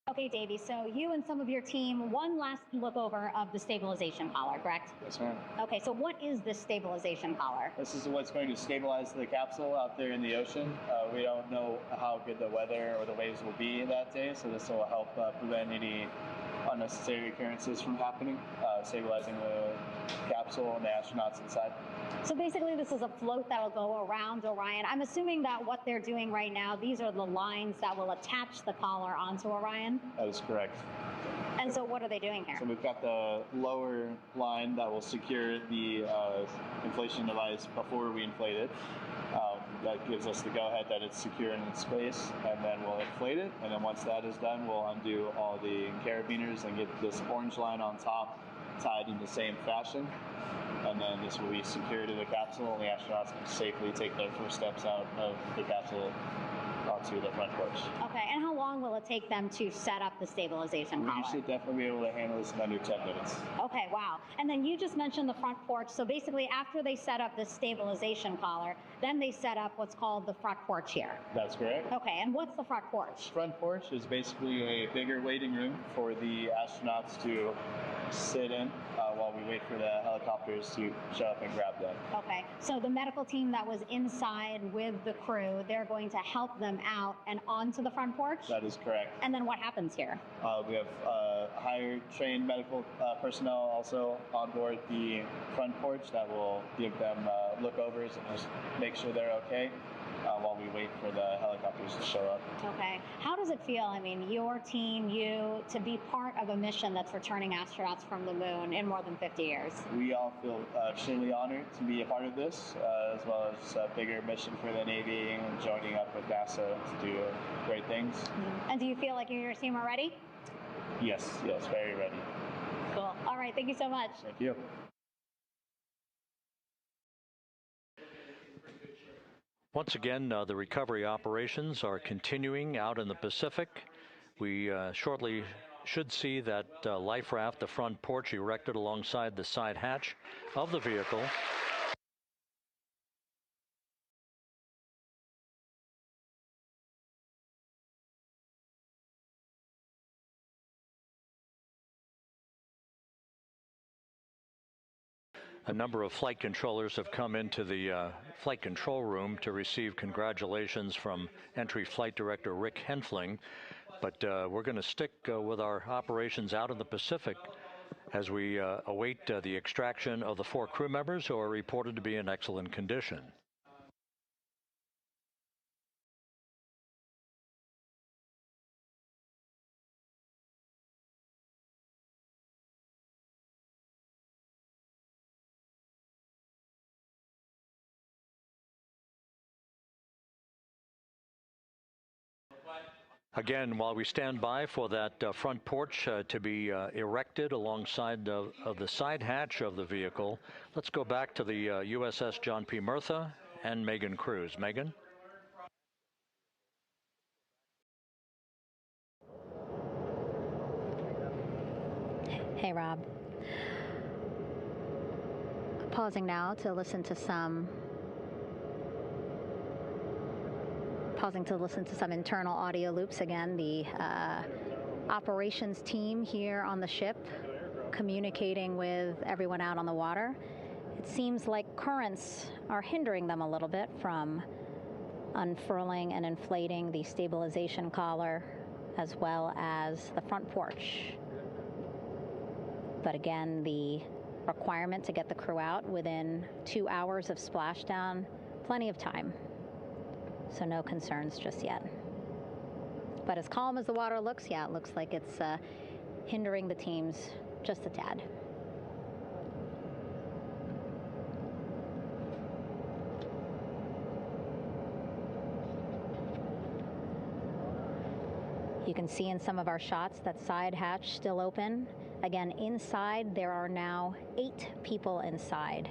Okay, Davey, so you and some of your team, one last look over of the stabilization collar, correct? Yes, ma'am. Okay, so what is this stabilization collar? This is what's going to stabilize the capsule out there in the ocean. We don't know how good the weather or the waves will be that day, so this will help prevent any unnecessary occurrences from happening, stabilizing the capsule and the astronauts inside. So basically this is a float that will go around Orion. I'm assuming that what they're doing right now, these are the lines that will attach the collar onto Orion? That is correct. And so what are they doing here? So we've got the lower line that will secure the inflation device before we inflate it. That gives us the go-ahead that it's secure in its space, and then we'll inflate it, and then once that is done, we'll undo all the carabiners and get this orange line on top tied in the same fashion, and then this will be secured to the capsule, and the astronauts can safely take their first steps out of the capsule onto the front porch. Okay, and how long will it take them to set up the stabilization collar? We should definitely be able to handle this in under 10 minutes. Okay, wow. And then you just mentioned the front porch. So basically after they set up the stabilization collar, then they set up what's called the front porch here. That's correct. Okay, and what's the front porch? Front porch is basically a bigger waiting room for the astronauts to sit in while we wait for the helicopters to show up and grab them. Okay, so the medical team that was inside with the crew, they're going to help them out and onto the front porch? That is correct. And then what happens here? We have higher trained medical personnel also on board the front porch that will give them lookovers and just make sure they're okay while we wait for the helicopters to show up. Okay. How does it feel, I mean, your team, you, to be part of a mission that's returning astronauts from the moon in more than 50 years? We all feel extremely honored to be a part of this, as well as a bigger mission for the Navy and joining up with NASA to do great things. Mm-hmm. And do you feel like you and your team are ready? Yes, very ready. Cool. All right, thank you so much. Thank you. Once again, the recovery operations are continuing out in the Pacific. We shortly should see that life raft, the front porch, erected alongside the side hatch of the vehicle. A number of flight controllers have come into the flight control room to receive congratulations from Entry Flight Director Rick Henfling. But we're going to stick with our operations out in the Pacific as we await the extraction of the 4 crew members who are reported to be in excellent condition. Again, while we stand by for that front porch to be erected alongside of the side hatch of the vehicle, let's go back to the USS John P. Murtha and Megan Cruz. Megan? Hey, Rob. Pausing now to listen to some internal audio loops. Again, the operations team here on the ship communicating with everyone out on the water. It seems like currents are hindering them a little bit from unfurling and inflating the stabilization collar as well as the front porch. But again, the requirement to get the crew out within 2 hours of splashdown, plenty of time. So no concerns just yet. But as calm as the water looks, yeah, it looks like it's hindering the teams just a tad. You can see in some of our shots that side hatch still open. Again, inside there are now 8 people inside.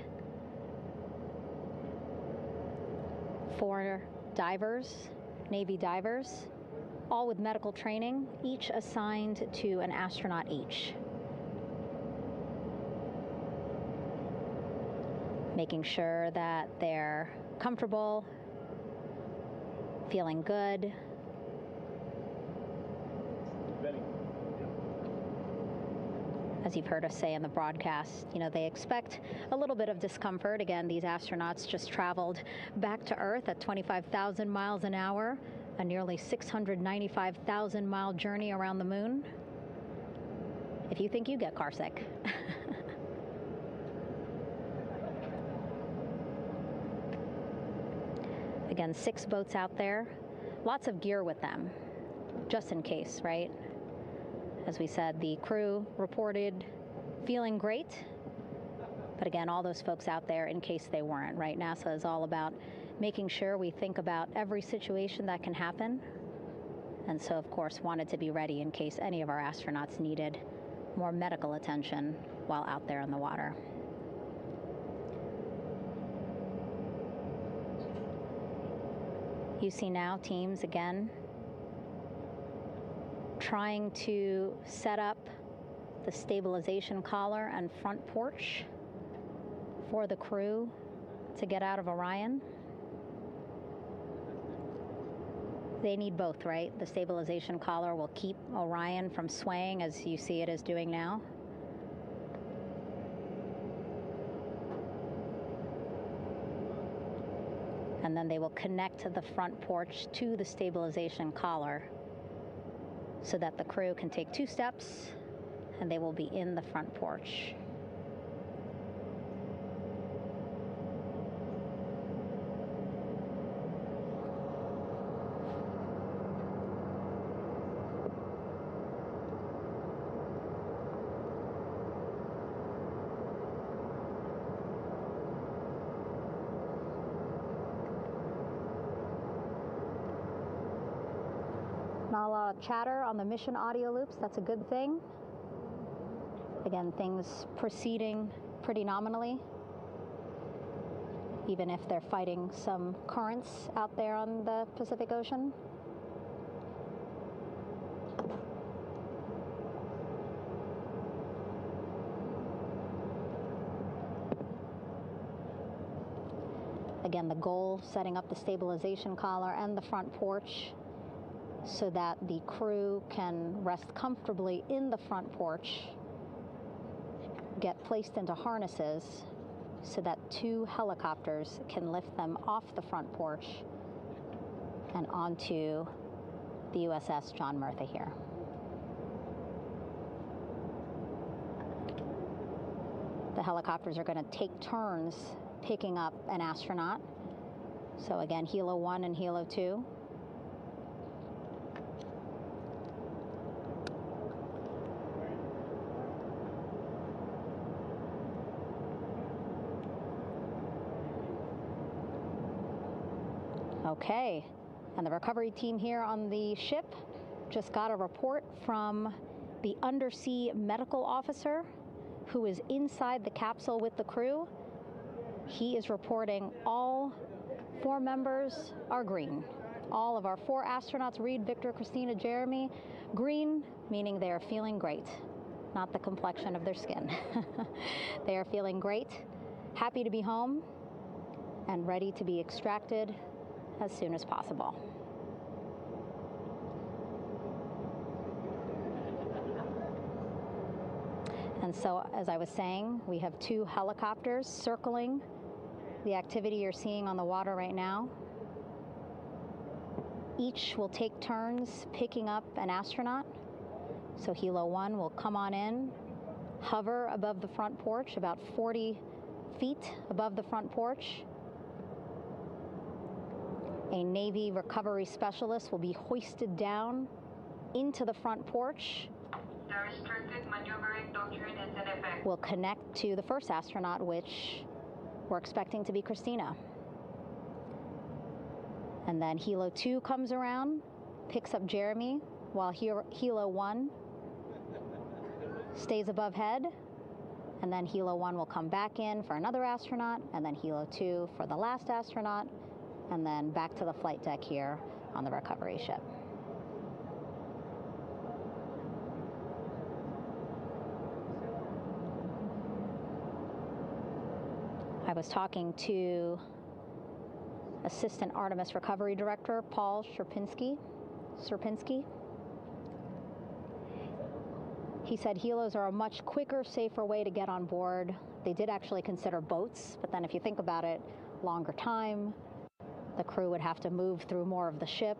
4 divers, Navy divers, all with medical training, each assigned to an astronaut each. Making sure that they're comfortable, feeling good. As you've heard us say in the broadcast, you know, they expect a little bit of discomfort. Again, these astronauts just traveled back to Earth at 25,000 miles an hour, a nearly 695,000 mile journey around the moon. If you think you get carsick. Again, 6 boats out there, lots of gear with them, just in case, right? As we said, the crew reported feeling great, but again, all those folks out there in case they weren't, right? NASA is all about making sure we think about every situation that can happen, and so, of course, wanted to be ready in case any of our astronauts needed more medical attention while out there in the water. You see now teams, again, trying to set up the stabilization collar and front porch for the crew to get out of Orion. They need both, right? The stabilization collar will keep Orion from swaying as you see it is doing now. And then they will connect the front porch to the stabilization collar so that the crew can take 2 steps and they will be in the front porch. Not a lot of chatter on the mission audio loops. That's a good thing. Again, things proceeding pretty nominally, even if they're fighting some currents out there on the Pacific Ocean. Again, the goal, setting up the stabilization collar and the front porch so that the crew can rest comfortably in the front porch, get placed into harnesses so that 2 helicopters can lift them off the front porch and onto the USS John Murtha here. The helicopters are going to take turns picking up an astronaut. So again, Helo 1 and Helo 2. Okay, and the recovery team here on the ship just got a report from the undersea medical officer who is inside the capsule with the crew. He is reporting all 4 members are green. All of our 4 astronauts, Reed, Victor, Christina, Jeremy, green, meaning they are feeling great, not the complexion of their skin. They are feeling great, happy to be home, and ready to be extracted as soon as possible. And so, as I was saying, we have 2 helicopters circling the activity you're seeing on the water right now. Each will take turns picking up an astronaut. So Helo 1 will come on in, hover above the front porch, about 40 feet above the front porch. A Navy recovery specialist will be hoisted down into the front porch. The restricted maneuvering doctrine is in effect. We'll connect to the first astronaut, which we're expecting to be Christina. And then Helo 2 comes around, picks up Jeremy, while Helo 1 stays above head, and then Helo 1 will come back in for another astronaut, and then Helo 2 for the last astronaut, and then back to the flight deck here on the recovery ship. I was talking to Assistant Artemis Recovery Director Paul Sierpinski. He said helos are a much quicker, safer way to get on board. They did actually consider boats, but then if you think about it, longer time, the crew would have to move through more of the ship.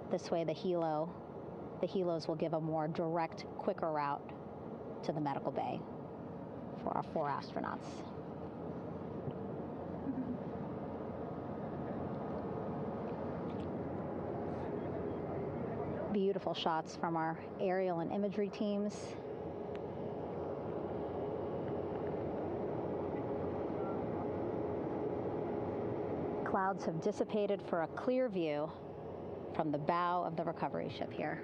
This way the helos will give a more direct, quicker route to the medical bay for our 4 astronauts. Beautiful shots from our aerial and imagery teams. Clouds have dissipated for a clear view from the bow of the recovery ship here.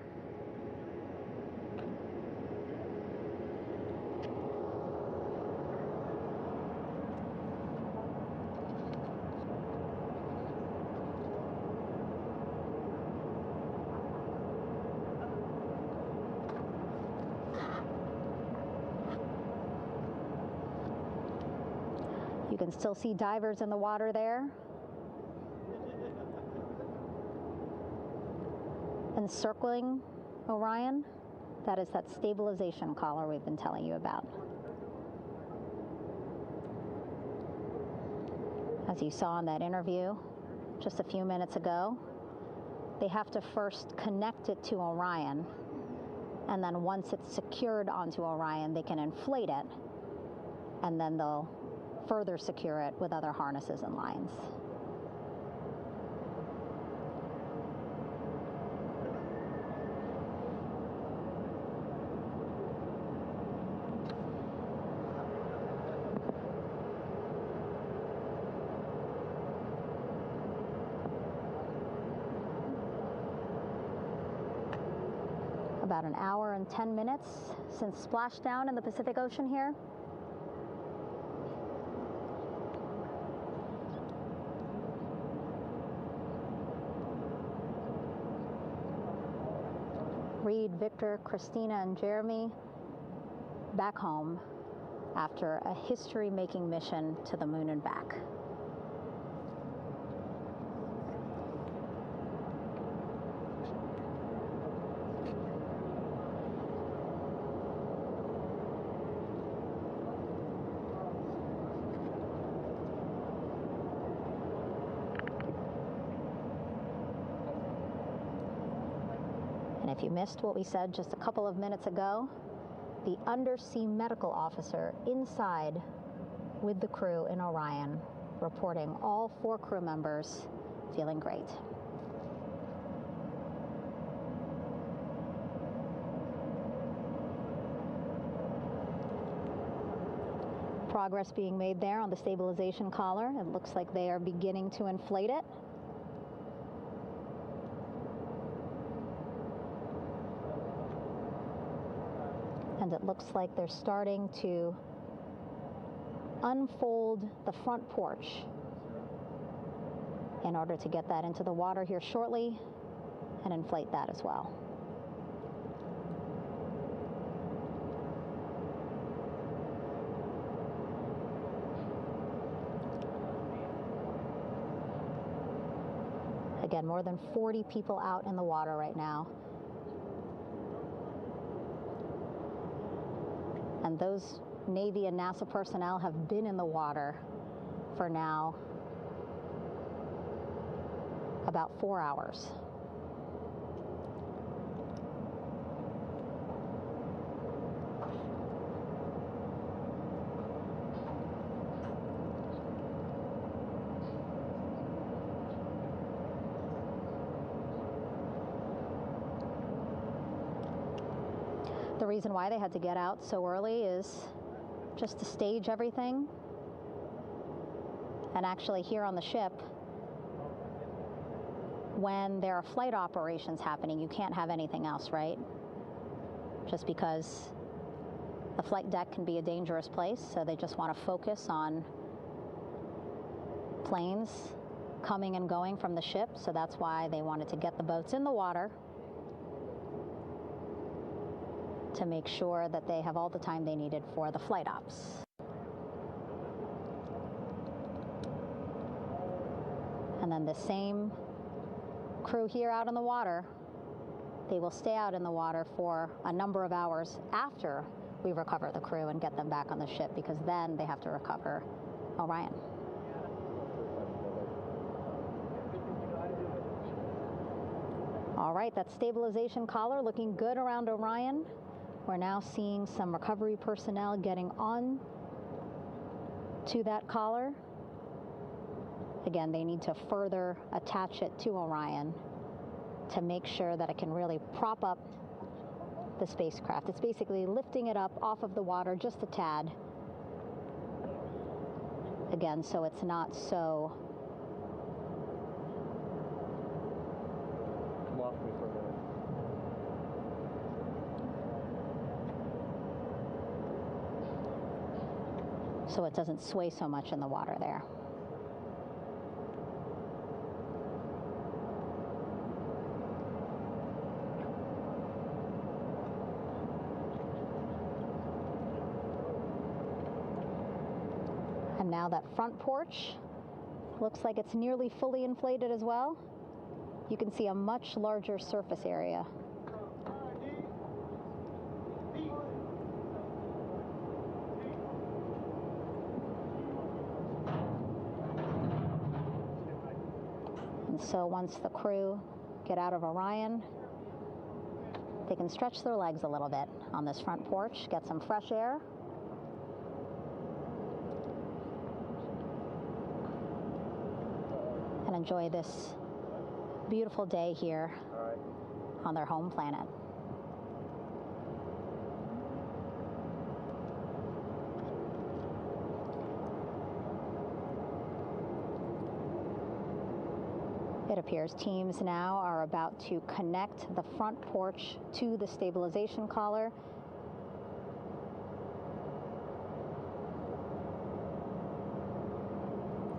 You can still see divers in the water there. Encircling Orion, that is that stabilization collar we've been telling you about. As you saw in that interview just a few minutes ago, they have to first connect it to Orion, and then once it's secured onto Orion, they can inflate it, and then they'll further secure it with other harnesses and lines. About an hour and 10 minutes since splashdown in the Pacific Ocean here. Reed, Victor, Christina, and Jeremy back home after a history-making mission to the moon and back. If you missed what we said just a couple of minutes ago, the undersea medical officer inside with the crew in Orion reporting all 4 crew members feeling great. Progress being made there on the stabilization collar. It looks like they are beginning to inflate it. And it looks like they're starting to unfold the front porch in order to get that into the water here shortly and inflate that as well. Again, more than 40 people out in the water right now. And those Navy and NASA personnel have been in the water for now about 4 hours. The reason why they had to get out so early is just to stage everything. And actually here on the ship, when there are flight operations happening, you can't have anything else, right? Just because the flight deck can be a dangerous place, so they just want to focus on planes coming and going from the ship, so that's why they wanted to get the boats in the water to make sure that they have all the time they needed for the flight ops. And then the same crew here out in the water, they will stay out in the water for a number of hours after we recover the crew and get them back on the ship, because then they have to recover Orion. All right, that stabilization collar looking good around Orion. We're now seeing some recovery personnel getting on to that collar. Again, they need to further attach it to Orion to make sure that it can really prop up the spacecraft. It's basically lifting it up off of the water just a tad. Again, so it's not so come off me for a minute. so it doesn't sway so much in the water there. And now that front porch looks like it's nearly fully inflated as well. You can see a much larger surface area. And so once the crew get out of Orion, they can stretch their legs a little bit on this front porch, get some fresh air. And enjoy this beautiful day here on their home planet. It appears teams now are about to connect the front porch to the stabilization collar.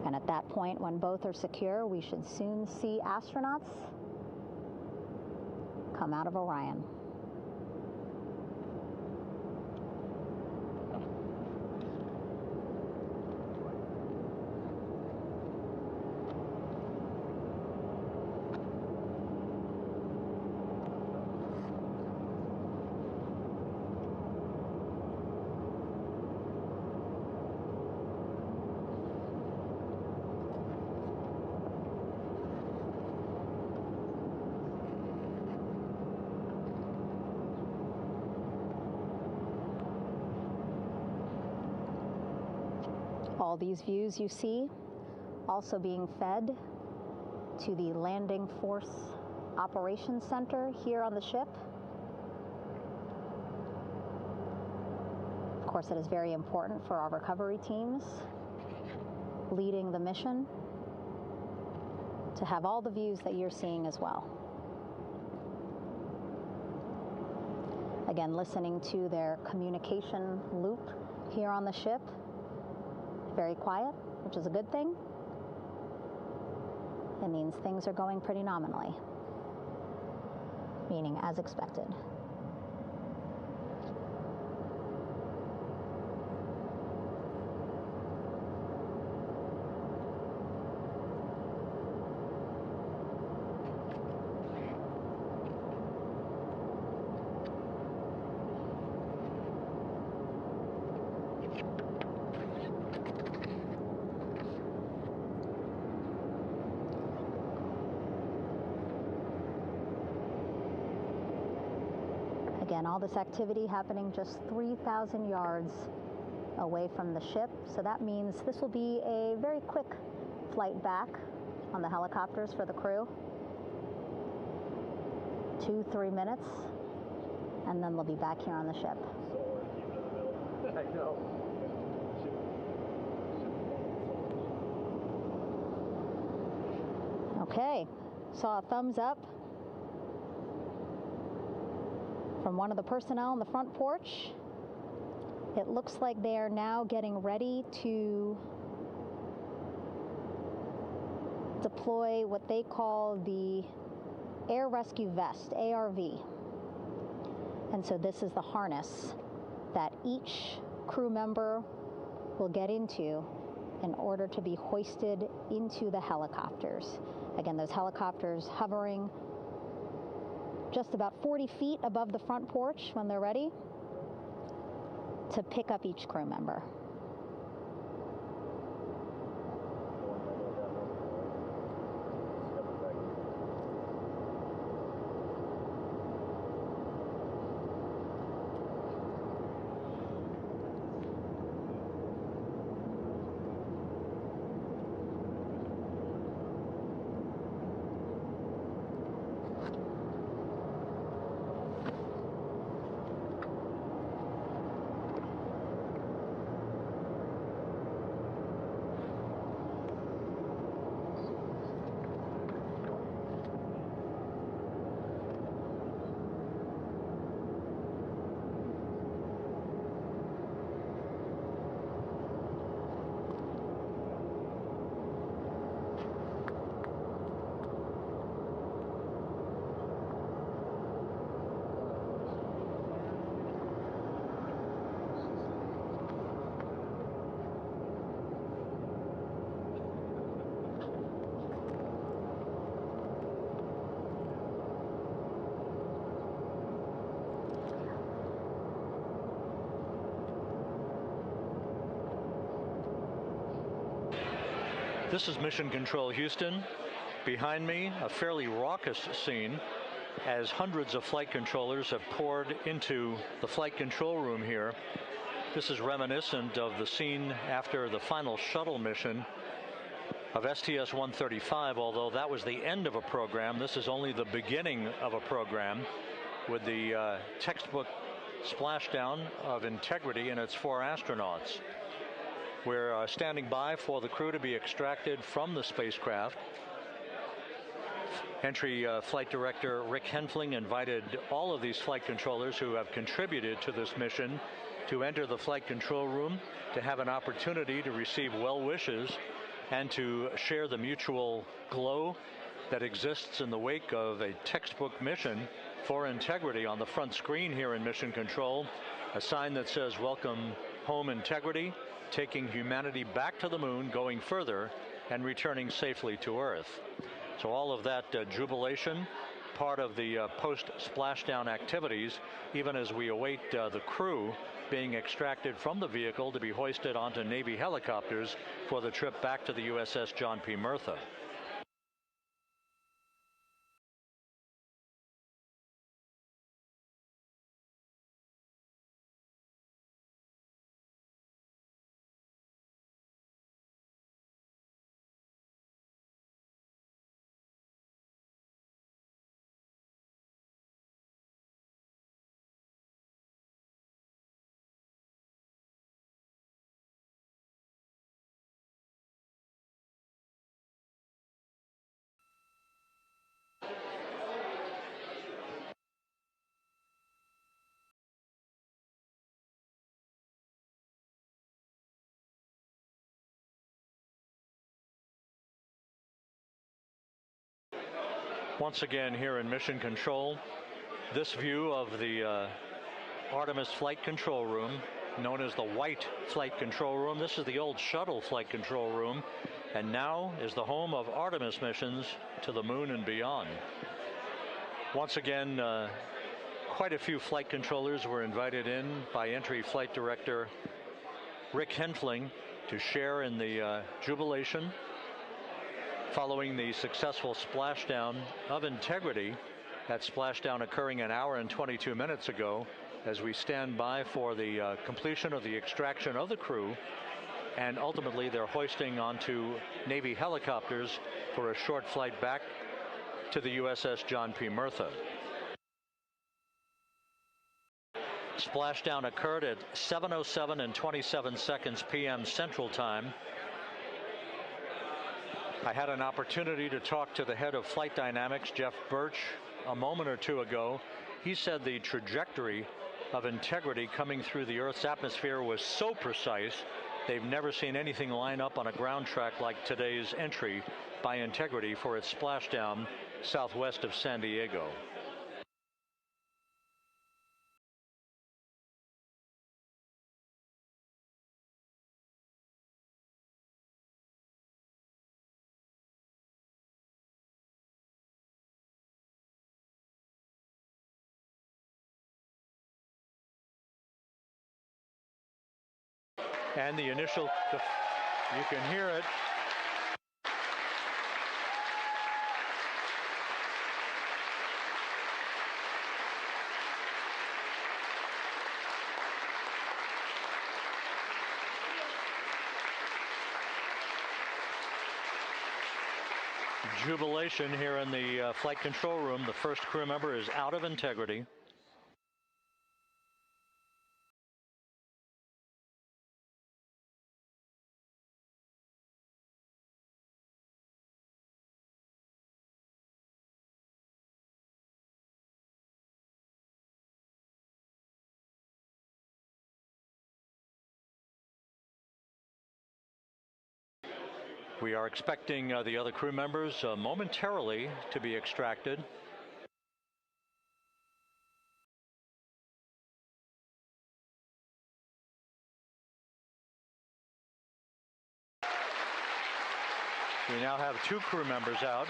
And at that point, when both are secure, we should soon see astronauts come out of Orion. All these views you see also being fed to the Landing Force Operations Center here on the ship. Of course, it is very important for our recovery teams leading the mission to have all the views that you're seeing as well. Again, listening to their communication loop here on the ship. Very quiet, which is a good thing. It means things are going pretty nominally, meaning as expected. Again, all this activity happening just 3,000 yards away from the ship. So that means this will be a very quick flight back on the helicopters for the crew. 2-3 minutes, and then they'll be back here on the ship. I know. Okay, saw a thumbs up from one of the personnel on the front porch. It looks like they are now getting ready to deploy what they call the Air Rescue Vest, ARV. And so this is the harness that each crew member will get into in order to be hoisted into the helicopters. Again, those helicopters hovering just about 40 feet above the front porch when they're ready to pick up each crew member. This is Mission Control Houston. Behind me, a fairly raucous scene as hundreds of flight controllers have poured into the flight control room here. This is reminiscent of the scene after the final shuttle mission of STS-135, although that was the end of a program. This is only the beginning of a program with the textbook splashdown of Integrity and its 4 astronauts. We're standing by for the crew to be extracted from the spacecraft. Entry Flight Director Rick Henfling invited all of these flight controllers who have contributed to this mission to enter the flight control room to have an opportunity to receive well wishes and to share the mutual glow that exists in the wake of a textbook mission for Integrity. On the front screen here in Mission Control, a sign that says "Welcome Home, Integrity," taking humanity back to the moon, going further, and returning safely to Earth. So all of that jubilation, part of the post-splashdown activities, even as we await the crew being extracted from the vehicle to be hoisted onto Navy helicopters for the trip back to the USS John P. Murtha. Once again here in Mission Control, this view of the Artemis flight control room, known as the White Flight Control Room. This is the old shuttle flight control room, and now is the home of Artemis missions to the moon and beyond. Once again, quite a few flight controllers were invited in by Entry Flight Director Rick Henfling to share in the jubilation following the successful splashdown of Integrity. That splashdown occurring an hour and 22 minutes ago, as we stand by for the completion of the extraction of the crew, and ultimately their hoisting onto Navy helicopters for a short flight back to the USS John P. Murtha. Splashdown occurred at 7:07 and 27 seconds p.m. Central Time. I had an opportunity to talk to the head of flight dynamics, Jeff Birch, a moment or two ago. He said the trajectory of Integrity coming through the Earth's atmosphere was so precise, they've never seen anything line up on a ground track like today's entry by Integrity for its splashdown southwest of San Diego. And the initial, you can hear it. Jubilation here in the flight control room. The first crew member is out of Integrity. We are expecting the other crew members momentarily to be extracted. We now have 2 crew members out.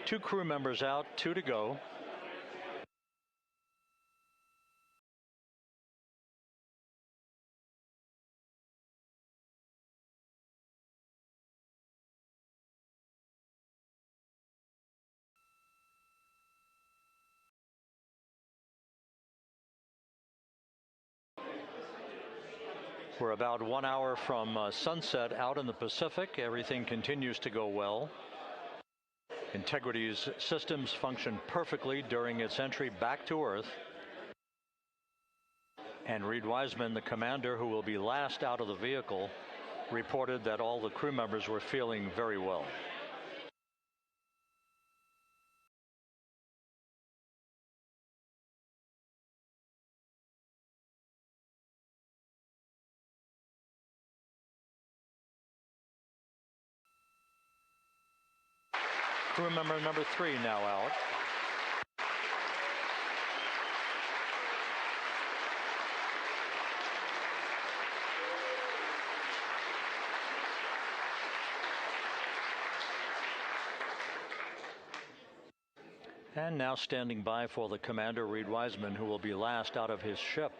Two crew members out, 2 to go. We're about 1 hour from sunset out in the Pacific. Everything continues to go well. Integrity's systems function perfectly during its entry back to Earth. And Reed Wiseman, the commander who will be last out of the vehicle, reported that all the crew members were feeling very well. Crew member number 3 now out. And now standing by for the commander, Reed Wiseman, who will be last out of his ship.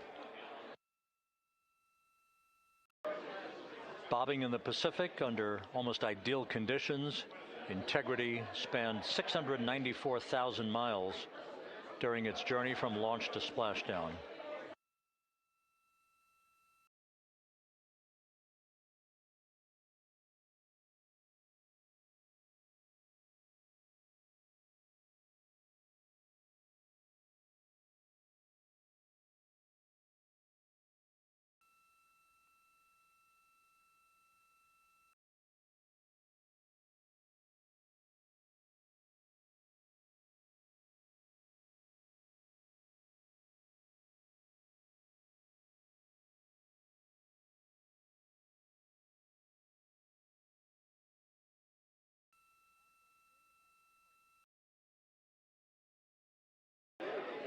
Bobbing in the Pacific under almost ideal conditions, Integrity spanned 694,000 miles during its journey from launch to splashdown.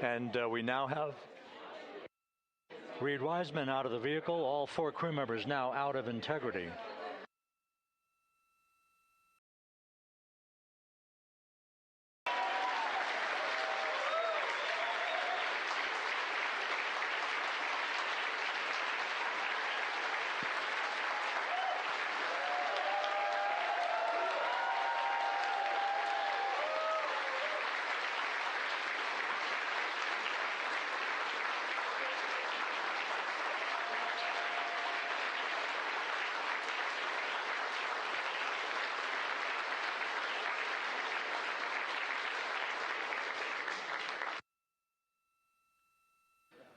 And we now have Reed Wiseman out of the vehicle, all 4 crew members now out of Integrity.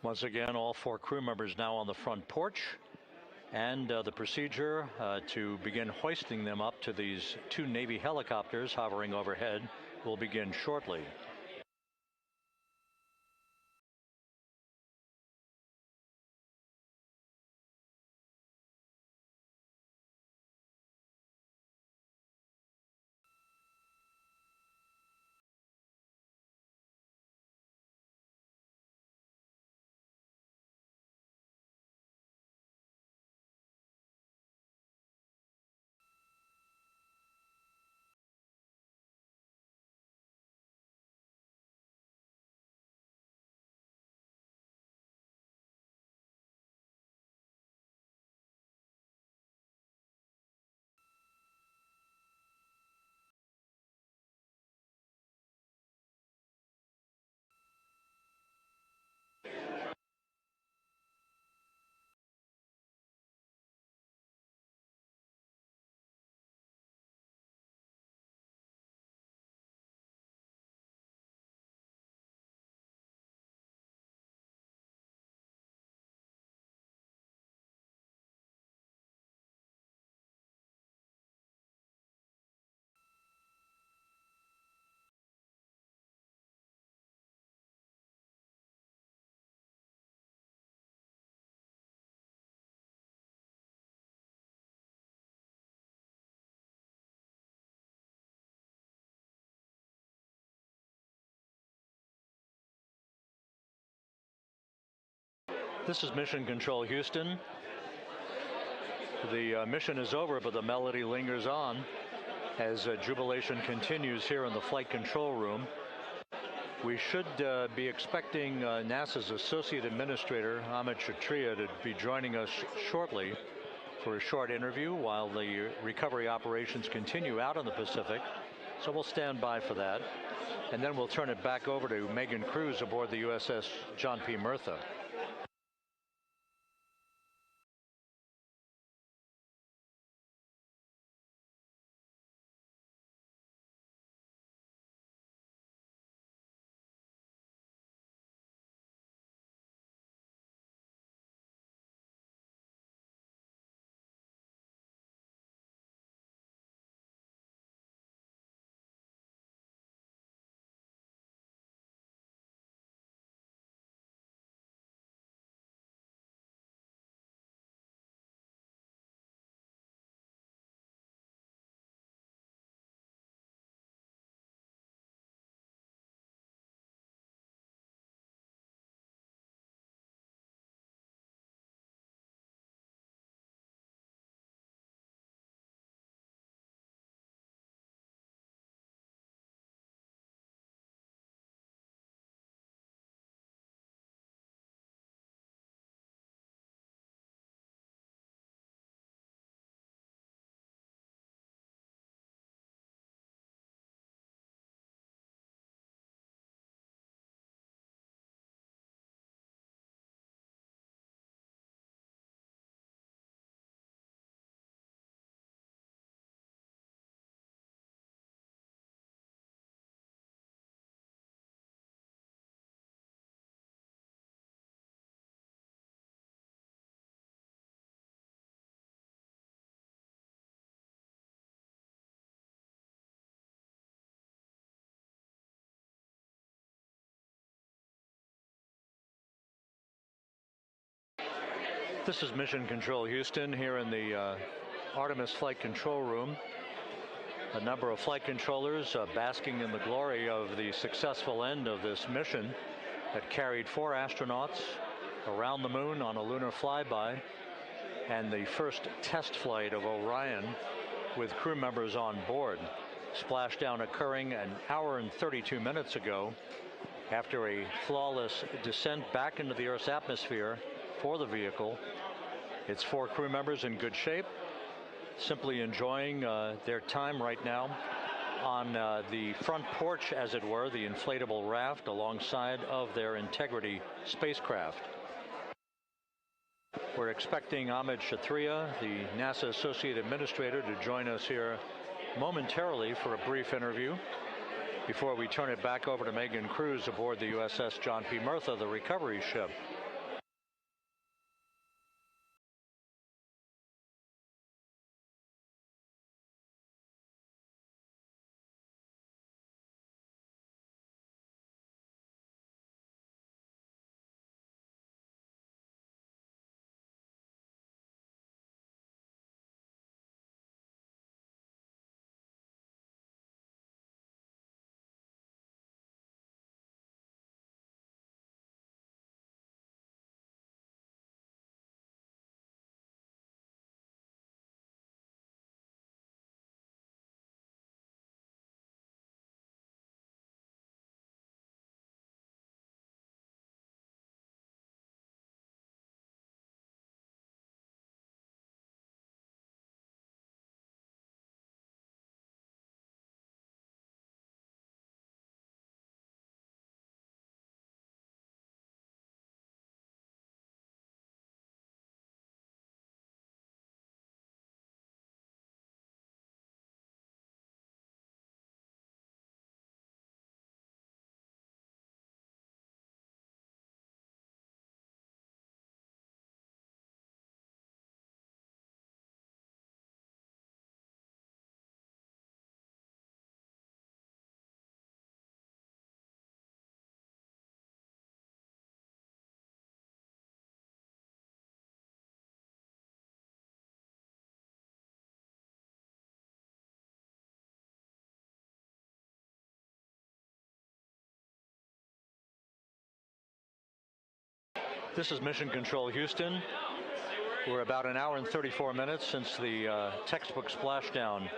Once again, all 4 crew members now on the front porch, and the procedure to begin hoisting them up to these 2 Navy helicopters hovering overhead will begin shortly. This is Mission Control Houston. The mission is over, but the melody lingers on as Jubilation continues here in the flight control room. We should be expecting NASA's Associate Administrator, Amit Kshatriya, to be joining us shortly for a short interview while the recovery operations continue out in the Pacific. So we'll stand by for that. And then we'll turn it back over to Megan Cruz aboard the USS John P. Murtha. This is Mission Control Houston here in the Artemis Flight Control Room. A number of flight controllers basking in the glory of the successful end of this mission that carried 4 astronauts around the moon on a lunar flyby, and the first test flight of Orion with crew members on board. Splashdown occurring an hour and 32 minutes ago after a flawless descent back into the Earth's atmosphere for the vehicle. Its 4 crew members in good shape, simply enjoying their time right now on the front porch, as it were, the inflatable raft alongside of their Integrity spacecraft. We're expecting Amit Kshatriya, the NASA Associate Administrator, to join us here momentarily for a brief interview before we turn it back over to Megan Cruz aboard the USS John P. Murtha, the recovery ship. This is Mission Control Houston. We're about an hour and 34 minutes since the textbook splashdown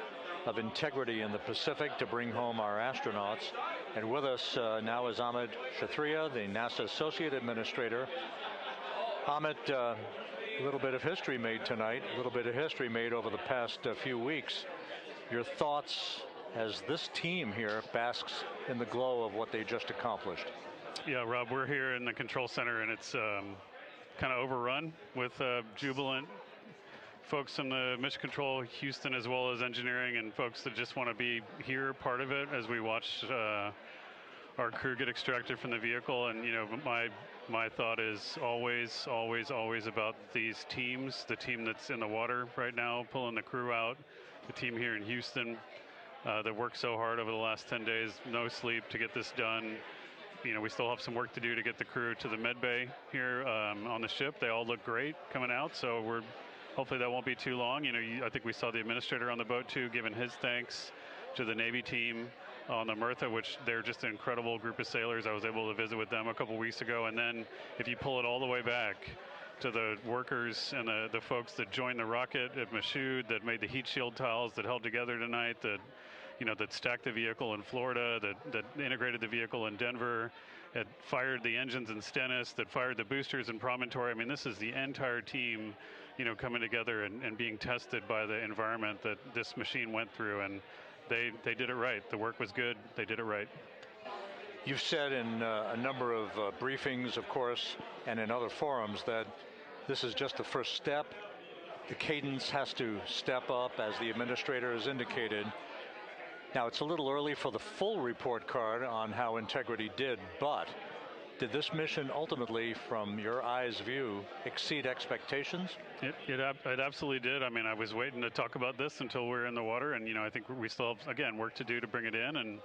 of integrity in the Pacific to bring home our astronauts. And with us now is Amit Kshatriya, the NASA Associate Administrator. Amit, a little bit of history made tonight, a little bit of history made over the past few weeks. Your thoughts as this team here basks in the glow of what they just accomplished? Yeah, Rob, we're here in the control center, and it's kind of overrun with jubilant folks in the Mission Control Houston, as well as engineering, and folks that just want to be here, part of it, as we watch our crew get extracted from the vehicle. And, you know, my thought is always about these teams, the team that's in the water right now, pulling the crew out, the team here in Houston that worked so hard over the last 10 days, no sleep to get this done. You know, we still have some work to do to get the crew to the med bay here on the ship. They all look great coming out, so hopefully that won't be too long. You know, I think we saw the administrator on the boat too, giving his thanks to the Navy team on the Mirtha, which they're just an incredible group of sailors. I was able to visit with them a couple weeks ago. And then if you pull it all the way back to the workers and the folks that joined the rocket at Michoud, that made the heat shield tiles that held together tonight, that stacked the vehicle in Florida, that integrated the vehicle in Denver, that fired the engines in Stennis, that fired the boosters in Promontory. I mean, this is the entire team, you know, coming together and being tested by the environment that this machine went through, and they did it right. The work was good. They did it right. You've said in a number of briefings, of course, and in other forums that this is just the first step. The cadence has to step up, as the administrator has indicated. Now, it's a little early for the full report card on how integrity did, but did this mission ultimately, from your eyes view, exceed expectations? It absolutely did. I mean, I was waiting to talk about this until we were in the water, and, you know, I think we still have, again, work to do to bring it in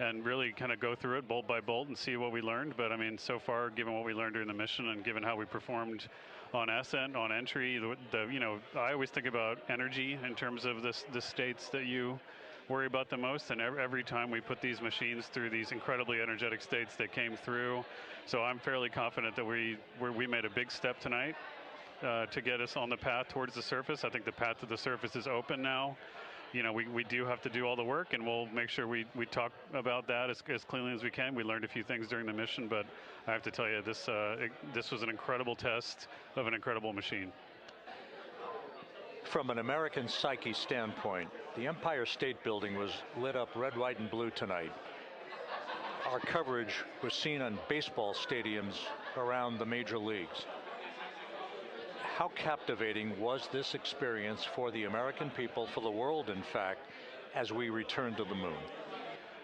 and really kind of go through it bolt by bolt and see what we learned. But, I mean, so far, given what we learned during the mission and given how we performed on ascent, on entry, you know, I always think about energy in terms of the states that you worry about the most, and every time we put these machines through these incredibly energetic states that came through. So I'm fairly confident that we made a big step tonight to get us on the path towards the surface. I think the path to the surface is open now. You know, we do have to do all the work, and we'll make sure we talk about that as cleanly as we can. We learned a few things during the mission, but I have to tell you, this was an incredible test of an incredible machine. From an American psyche standpoint, the Empire State Building was lit up red, white, and blue tonight. Our coverage was seen on baseball stadiums around the major leagues. How captivating was this experience for the American people, for the world, in fact, as we returned to the moon?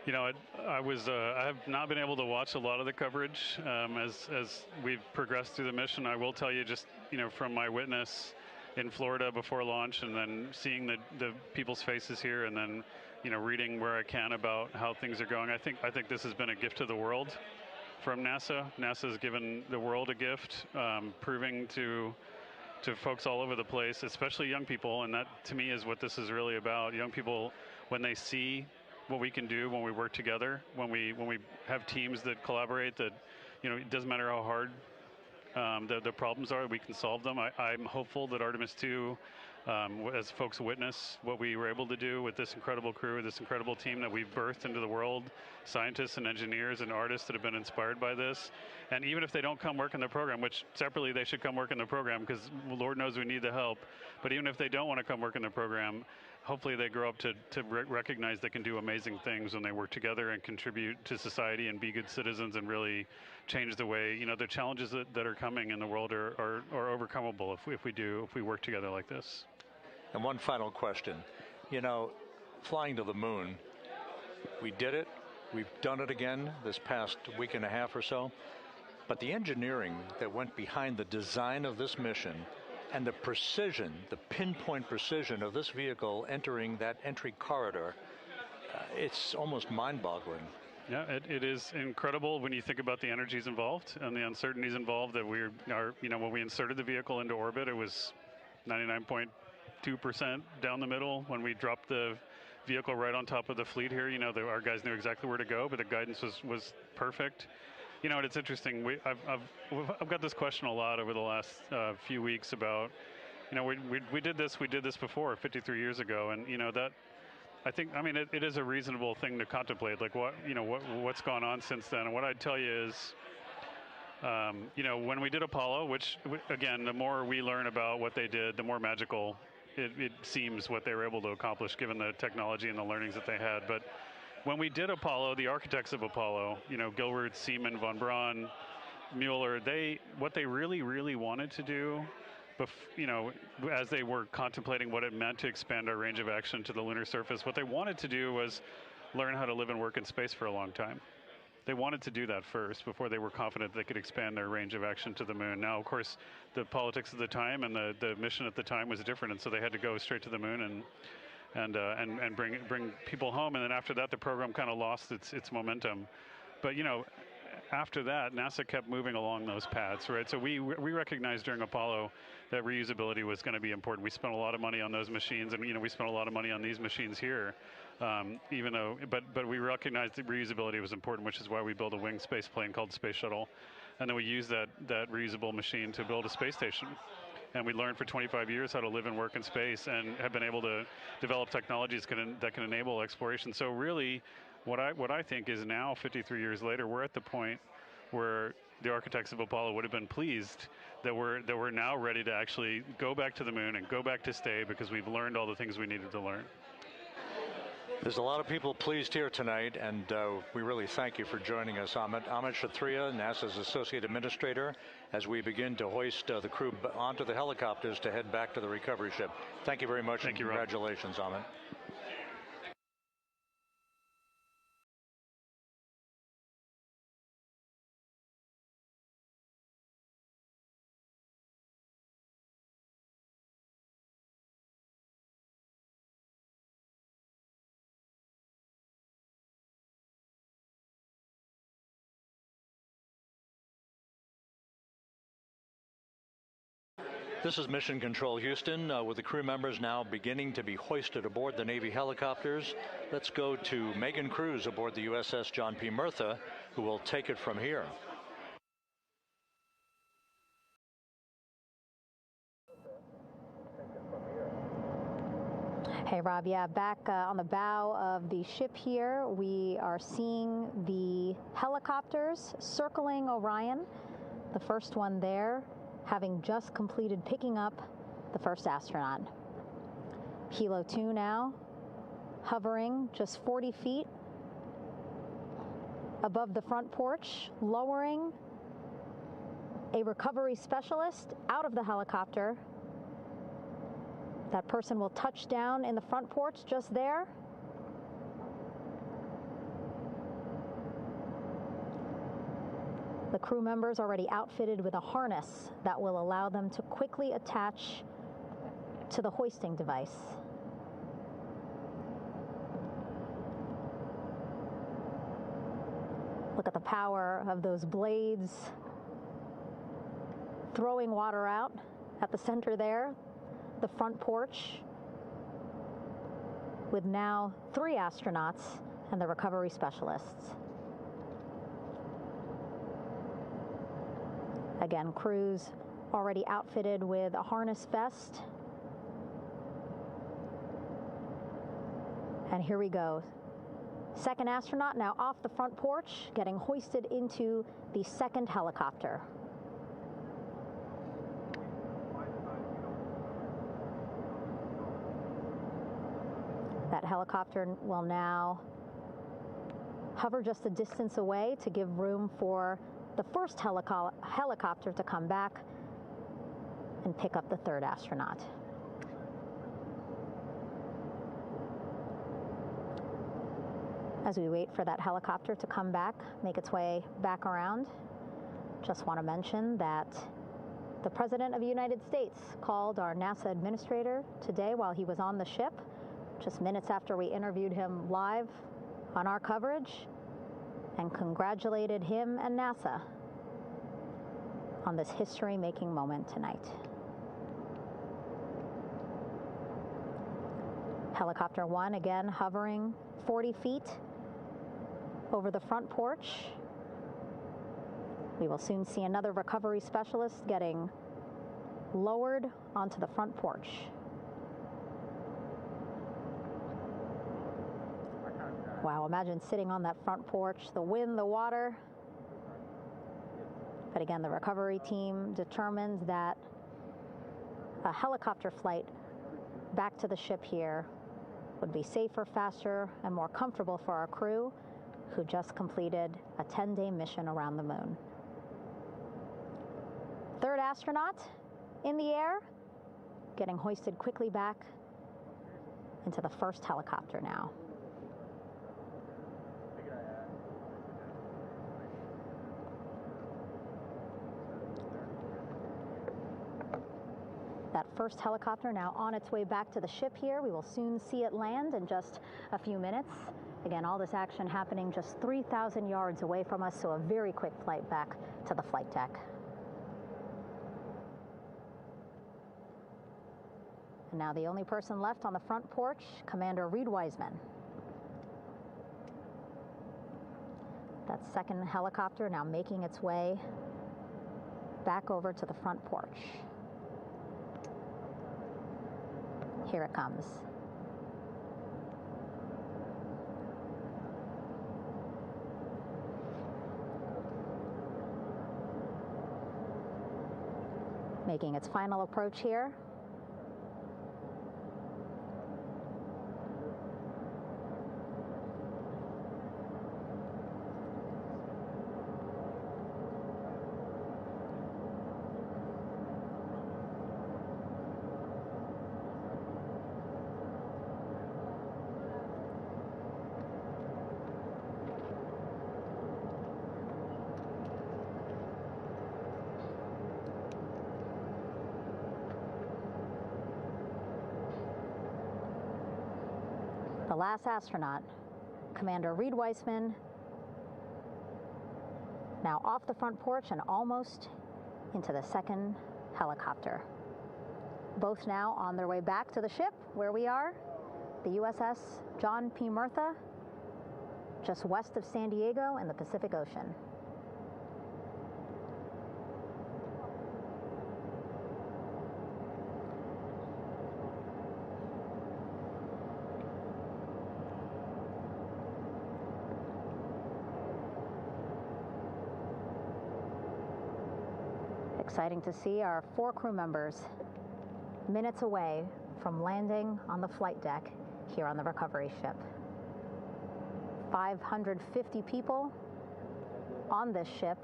You know, I have not been able to watch a lot of the coverage as we've progressed through the mission. I will tell you, just, you know, from my witness in Florida before launch, and then seeing the people's faces here, and then, you know, reading where I can about how things are going. I think this has been a gift to the world from NASA. NASA has given the world a gift, proving to folks all over the place, especially young people, and that to me is what this is really about. Young people, when they see what we can do when we work together, when we have teams that collaborate, that, you know, it doesn't matter how hard the problems are, we can solve them. I'm hopeful that Artemis II, as folks witness what we were able to do with this incredible crew, this incredible team that we've birthed into the world, scientists and engineers and artists that have been inspired by this. And even if they don't come work in the program, which separately they should come work in the program, because Lord knows we need the help, but even if they don't want to come work in the program, hopefully they grow up to recognize they can do amazing things when they work together and contribute to society and be good citizens and really change the way, you know, the challenges that are coming in the world are overcomable if we work together like this. And one final question. You know, flying to the moon, we did it. We've done it again this past week and a half or so. But the engineering that went behind the design of this mission and the precision, the pinpoint precision of this vehicle entering that entry corridor, it's almost mind-boggling. Yeah, it is incredible when you think about the energies involved and the uncertainties involved. That you know, when we inserted the vehicle into orbit, it was 99.2% down the middle. When we dropped the vehicle right on top of the fleet here, you know, our guys knew exactly where to go, but the guidance was perfect. You know, it's interesting. I've got this question a lot over the last few weeks about, you know, we did this before 53 years ago, and you know that. I think, I mean, it is a reasonable thing to contemplate, like what's gone on since then. And what I'd tell you is, you know, when we did Apollo, which again, the more we learn about what they did, the more magical it seems what they were able to accomplish given the technology and the learnings that they had. But when we did Apollo, the architects of Apollo, you know, Gilbert, Seaman, von Braun, Mueller, what they really wanted to do, you know, as they were contemplating what it meant to expand our range of action to the lunar surface, what they wanted to do was learn how to live and work in space for a long time. They wanted to do that first before they were confident they could expand their range of action to the moon. Now, of course, the politics of the time and the mission at the time was different, and so they had to go straight to the moon and bring people home. And then after that, the program kind of lost its momentum. But you know, after that, NASA kept moving along those paths, right? So we recognized during Apollo that reusability was going to be important. We spent a lot of money on those machines, and you know, we spent a lot of money on these machines here, even though, but we recognized that reusability was important, which is why we built a winged space plane called Space Shuttle, and then we used that reusable machine to build a space station. And we learned for 25 years how to live and work in space, and have been able to develop technologies that can enable exploration. So really, what I think is now, 53 years later, we're at the point where the architects of Apollo would have been pleased that we're now ready to actually go back to the moon and go back to stay, because we've learned all the things we needed to learn. There's a lot of people pleased here tonight, and we really thank you for joining us. Amit Kshatriya, NASA's Associate Administrator, as we begin to hoist the crew onto the helicopters to head back to the recovery ship. Thank you very much, and congratulations, Amit. This is Mission Control Houston, with the crew members now beginning to be hoisted aboard the Navy helicopters. Let's go to Megan Cruz aboard the USS John P. Murtha, who will take it from here. Hey, Rob. Yeah, back on the bow of the ship here, we are seeing the helicopters circling Orion. The first one there, having just completed picking up the first astronaut. Kilo 2 now, hovering just 40 feet above the front porch, lowering a recovery specialist out of the helicopter. That person will touch down in the front porch just there. The crew members already outfitted with a harness that will allow them to quickly attach to the hoisting device. Look at the power of those blades throwing water out at the center there, the front porch, with now 3 astronauts and the recovery specialists. Again, crews already outfitted with a harness vest. And here we go. Second astronaut now off the front porch, getting hoisted into the second helicopter. That helicopter will now hover just a distance away to give room for the first helicopter to come back and pick up the third astronaut. As we wait for that helicopter to come back, make its way back around, just want to mention that the President of the United States called our NASA administrator today while he was on the ship, just minutes after we interviewed him live on our coverage, and congratulated him and NASA on this history-making moment tonight. Helicopter 1 again hovering 40 feet over the front porch. We will soon see another recovery specialist getting lowered onto the front porch. Wow, imagine sitting on that front porch, the wind, the water. But again, the recovery team determined that a helicopter flight back to the ship here would be safer, faster, and more comfortable for our crew who just completed a 10-day mission around the moon. Third astronaut in the air, getting hoisted quickly back into the first helicopter now. That first helicopter now on its way back to the ship here. We will soon see it land in just a few minutes. Again, all this action happening just 3,000 yards away from us, so a very quick flight back to the flight deck. And now the only person left on the front porch, Commander Reed Wiseman. That second helicopter now making its way back over to the front porch. Here it comes. Making its final approach here. The last astronaut, Commander Reed Wiseman, now off the front porch and almost into the second helicopter. Both now on their way back to the ship where we are, the USS John P. Murtha, just west of San Diego in the Pacific Ocean. Exciting to see our 4 crew members minutes away from landing on the flight deck here on the recovery ship. 550 people on this ship,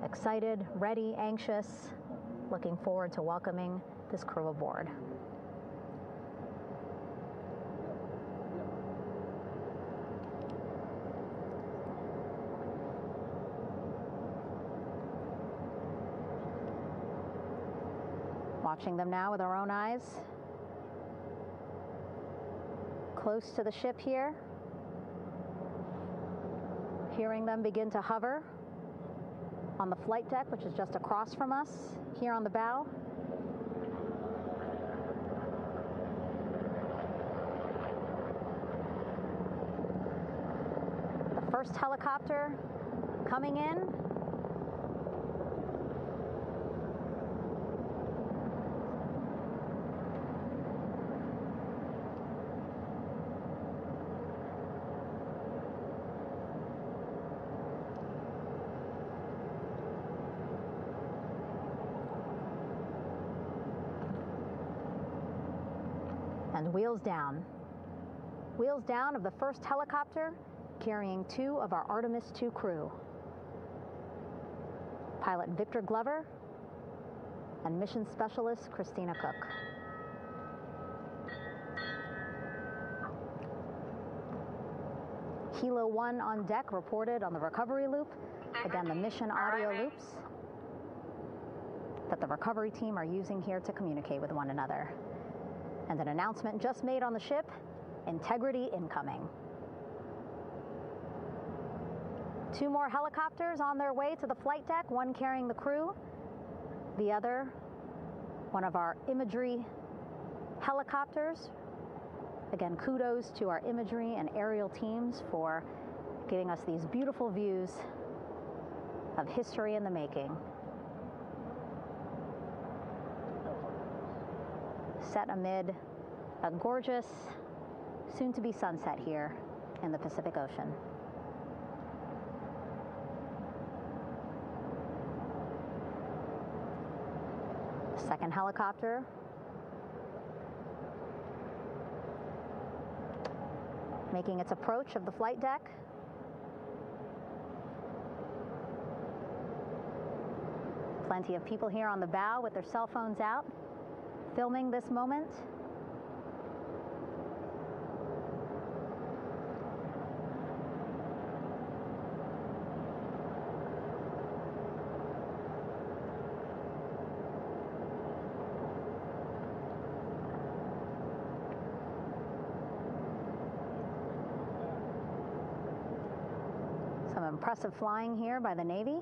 excited, ready, anxious, looking forward to welcoming this crew aboard. Watching them now with our own eyes. Close to the ship here. Hearing them begin to hover on the flight deck, which is just across from us, here on the bow. The first helicopter coming in. And wheels down. Wheels down of the first helicopter carrying 2 of our Artemis II crew. Pilot Victor Glover and mission specialist Christina Cook. Helo 1 on deck reported on the recovery loop. Again, the mission audio loops that the recovery team are using here to communicate with one another. And an announcement just made on the ship, integrity incoming. 2 more helicopters on their way to the flight deck, one carrying the crew, the other, one of our imagery helicopters. Again, kudos to our imagery and aerial teams for giving us these beautiful views of history in the making. Set amid a gorgeous, soon-to-be sunset here in the Pacific Ocean. Second helicopter making its approach of the flight deck. Plenty of people here on the bow with their cell phones out, filming this moment. Some impressive flying here by the Navy,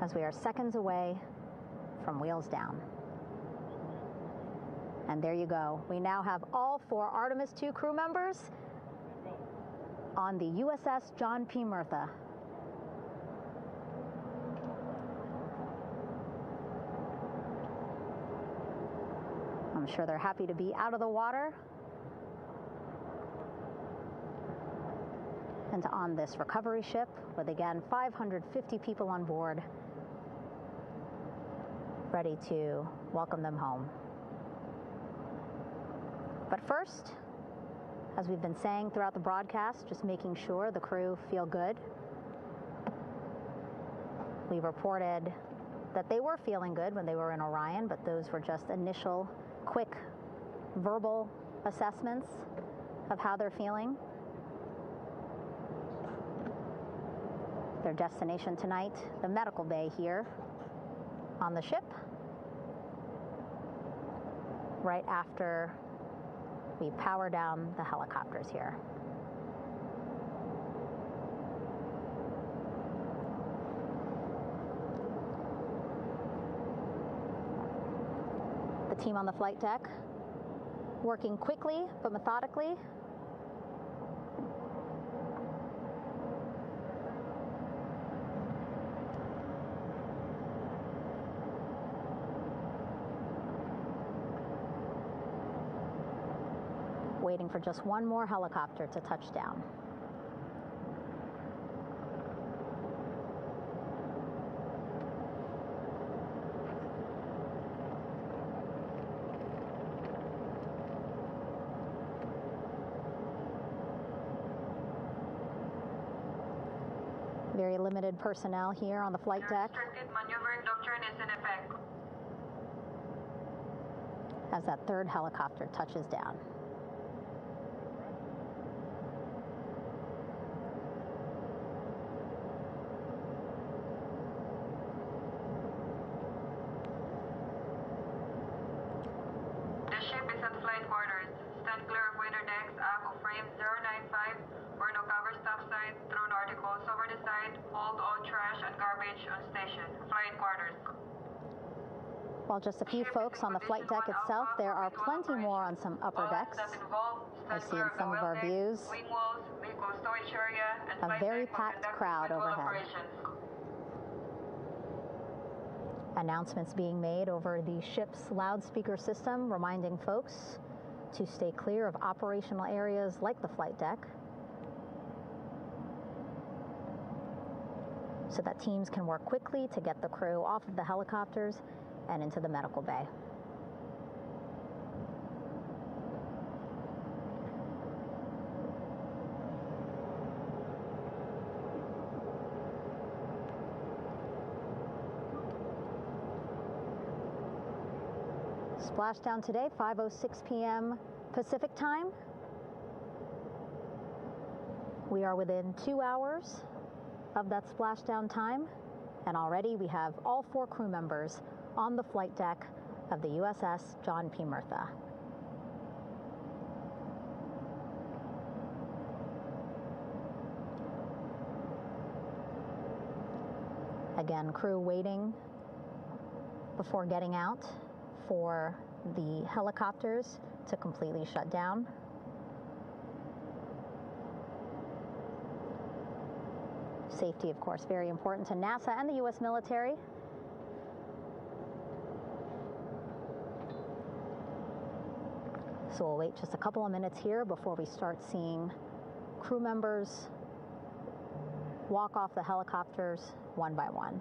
as we are seconds away from wheels down. And there you go. We now have all 4 Artemis II crew members on the USS John P. Murtha. I'm sure they're happy to be out of the water and on this recovery ship with, again, 550 people on board, ready to welcome them home. But first, as we've been saying throughout the broadcast, just making sure the crew feel good. We reported that they were feeling good when they were in Orion, but those were just initial, quick, verbal assessments of how they're feeling. Their destination tonight, the medical bay here on the ship, right after we power down the helicopters here. The team on the flight deck working quickly but methodically. Waiting for just one more helicopter to touch down. Very limited personnel here on the flight deck. Restricted maneuvering doctrine is in effect. As that third helicopter touches down. The ship is at flight quarters. Stand clear of weather decks, aft of frame 095, or no cover stop side, thrown articles over the side, hold all trash and garbage on station. Flight quarters. While just a few folks on the flight deck itself, there are plenty more on some upper decks. I see in some of our views a very packed crowd overhead. Announcements being made over the ship's loudspeaker system, reminding folks to stay clear of operational areas like the flight deck, so that teams can work quickly to get the crew off of the helicopters and into the medical bay. Splashdown today, 5:06 p.m. Pacific time. We are within 2 hours of that splashdown time, and already we have all 4 crew members on the flight deck of the USS John P. Murtha. Again, crew waiting before getting out for the helicopters to completely shut down. Safety, of course, very important to NASA and the U.S. military. So we'll wait just a couple of minutes here before we start seeing crew members walk off the helicopters one by one.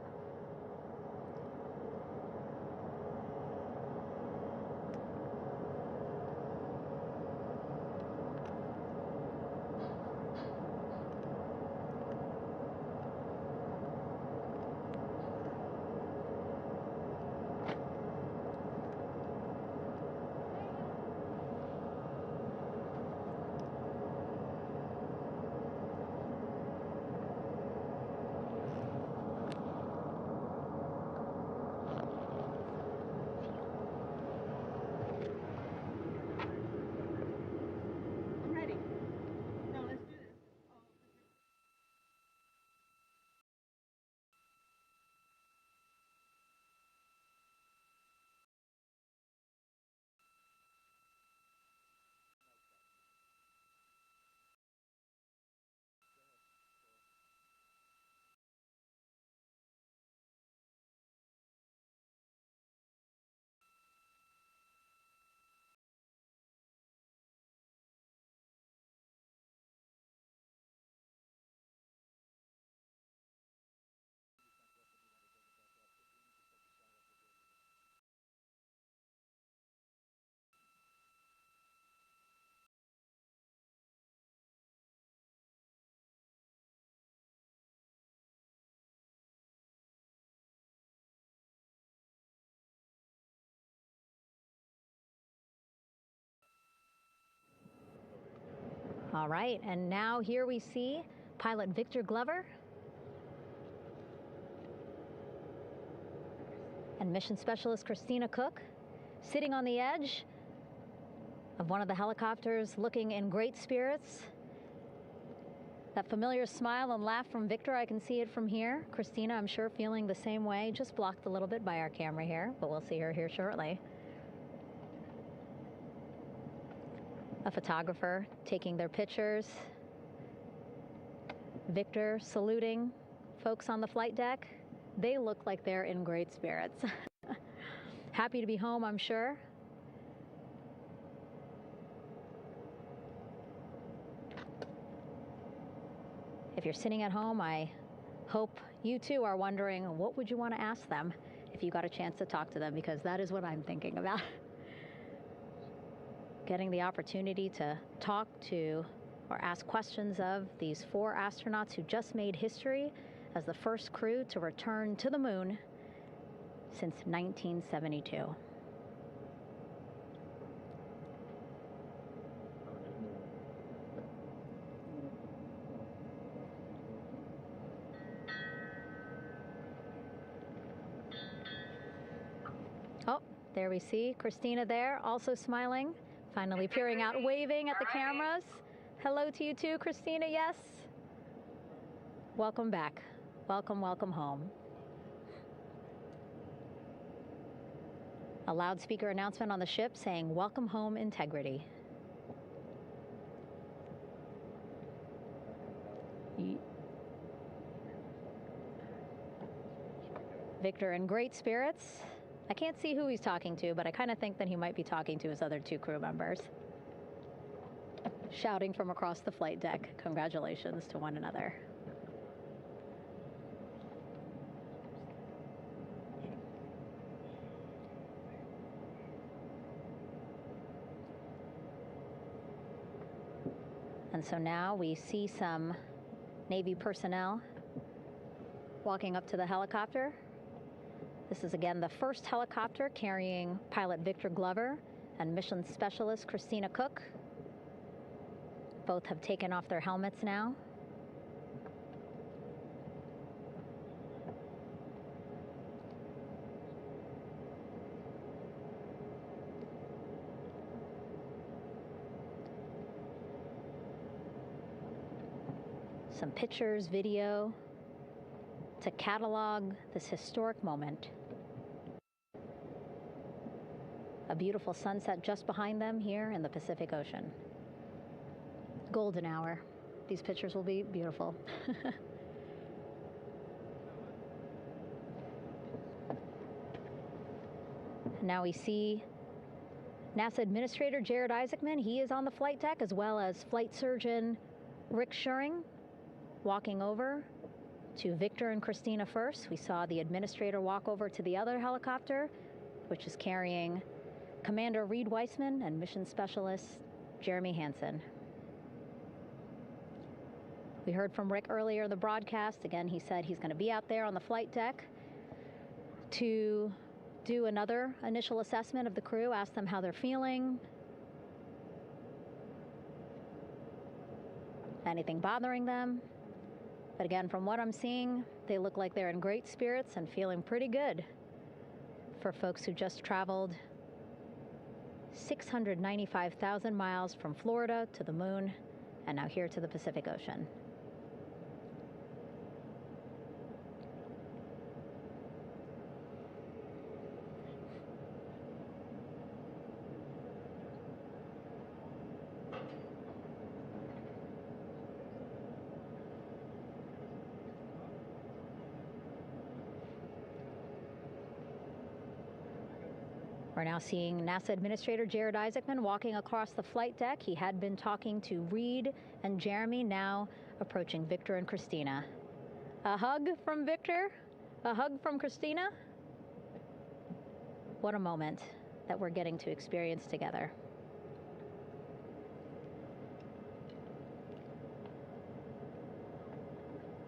All right, and now here we see pilot Victor Glover and mission specialist Christina Cook sitting on the edge of one of the helicopters, looking in great spirits. That familiar smile and laugh from Victor, I can see it from here. Christina, I'm sure, feeling the same way, just blocked a little bit by our camera here, but we'll see her here shortly. A photographer taking their pictures. Victor saluting folks on the flight deck. They look like they're in great spirits. Happy to be home, I'm sure. If you're sitting at home, I hope you too are wondering, what would you want to ask them if you got a chance to talk to them? Because that is what I'm thinking about. Getting the opportunity to talk to or ask questions of these 4 astronauts who just made history as the first crew to return to the moon since 1972. Oh, there we see Christina there, also smiling. Finally peering out, waving at the cameras. Hello to you too, Christina, yes. Welcome back. Welcome, welcome home. A loudspeaker announcement on the ship saying, "Welcome home, Integrity." Victor in great spirits. I can't see who he's talking to, but I kind of think that he might be talking to his other 2 crew members. Shouting from across the flight deck, congratulations to one another. And so now we see some Navy personnel walking up to the helicopter. This is again the first helicopter carrying pilot Victor Glover and mission specialist Christina Cook. Both have taken off their helmets now. Some pictures, video to catalog this historic moment. A beautiful sunset just behind them here in the Pacific Ocean. Golden hour. These pictures will be beautiful. Now we see NASA Administrator Jared Isaacman. He is on the flight deck, as well as Flight Surgeon Rick Schuring walking over to Victor and Christina first. We saw the administrator walk over to the other helicopter, which is carrying Commander Reed Weissman and Mission Specialist Jeremy Hansen. We heard from Rick earlier in the broadcast. Again, he said he's going to be out there on the flight deck to do another initial assessment of the crew, ask them how they're feeling, anything bothering them. But again, from what I'm seeing, they look like they're in great spirits and feeling pretty good for folks who just traveled 695,000 miles from Florida to the moon and now here to the Pacific Ocean. We're now seeing NASA Administrator Jared Isaacman walking across the flight deck. He had been talking to Reed and Jeremy, now approaching Victor and Christina. A hug from Victor, a hug from Christina. What a moment that we're getting to experience together.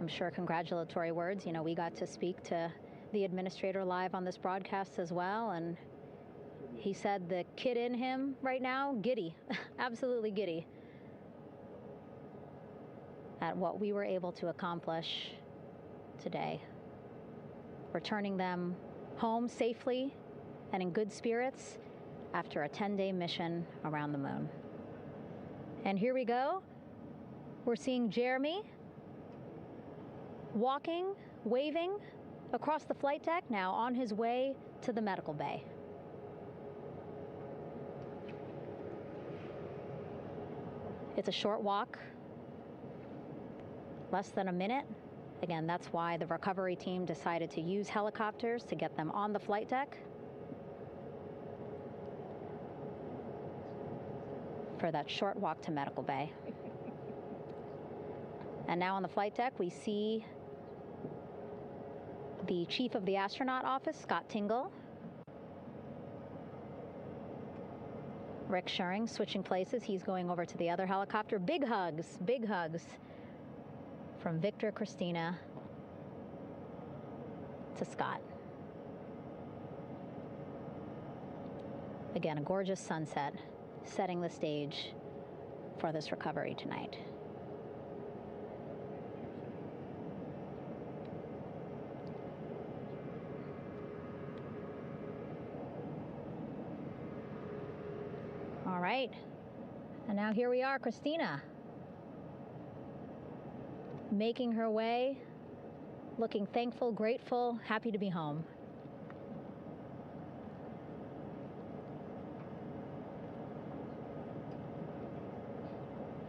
I'm sure congratulatory words. You know, we got to speak to the administrator live on this broadcast as well, and he said the kid in him right now, giddy, absolutely giddy at what we were able to accomplish today. Returning them home safely and in good spirits after a 10-day mission around the moon. And here we go. We're seeing Jeremy walking, waving across the flight deck, now on his way to the medical bay. It's a short walk, less than a minute. Again, that's why the recovery team decided to use helicopters to get them on the flight deck for that short walk to medical bay. And now on the flight deck, we see the chief of the astronaut office, Scott Tingle. Rick Schuring switching places. He's going over to the other helicopter. Big hugs from Victor, Christina to Scott. Again, a gorgeous sunset setting the stage for this recovery tonight. All right, and now here we are, Christina, making her way, looking thankful, grateful, happy to be home.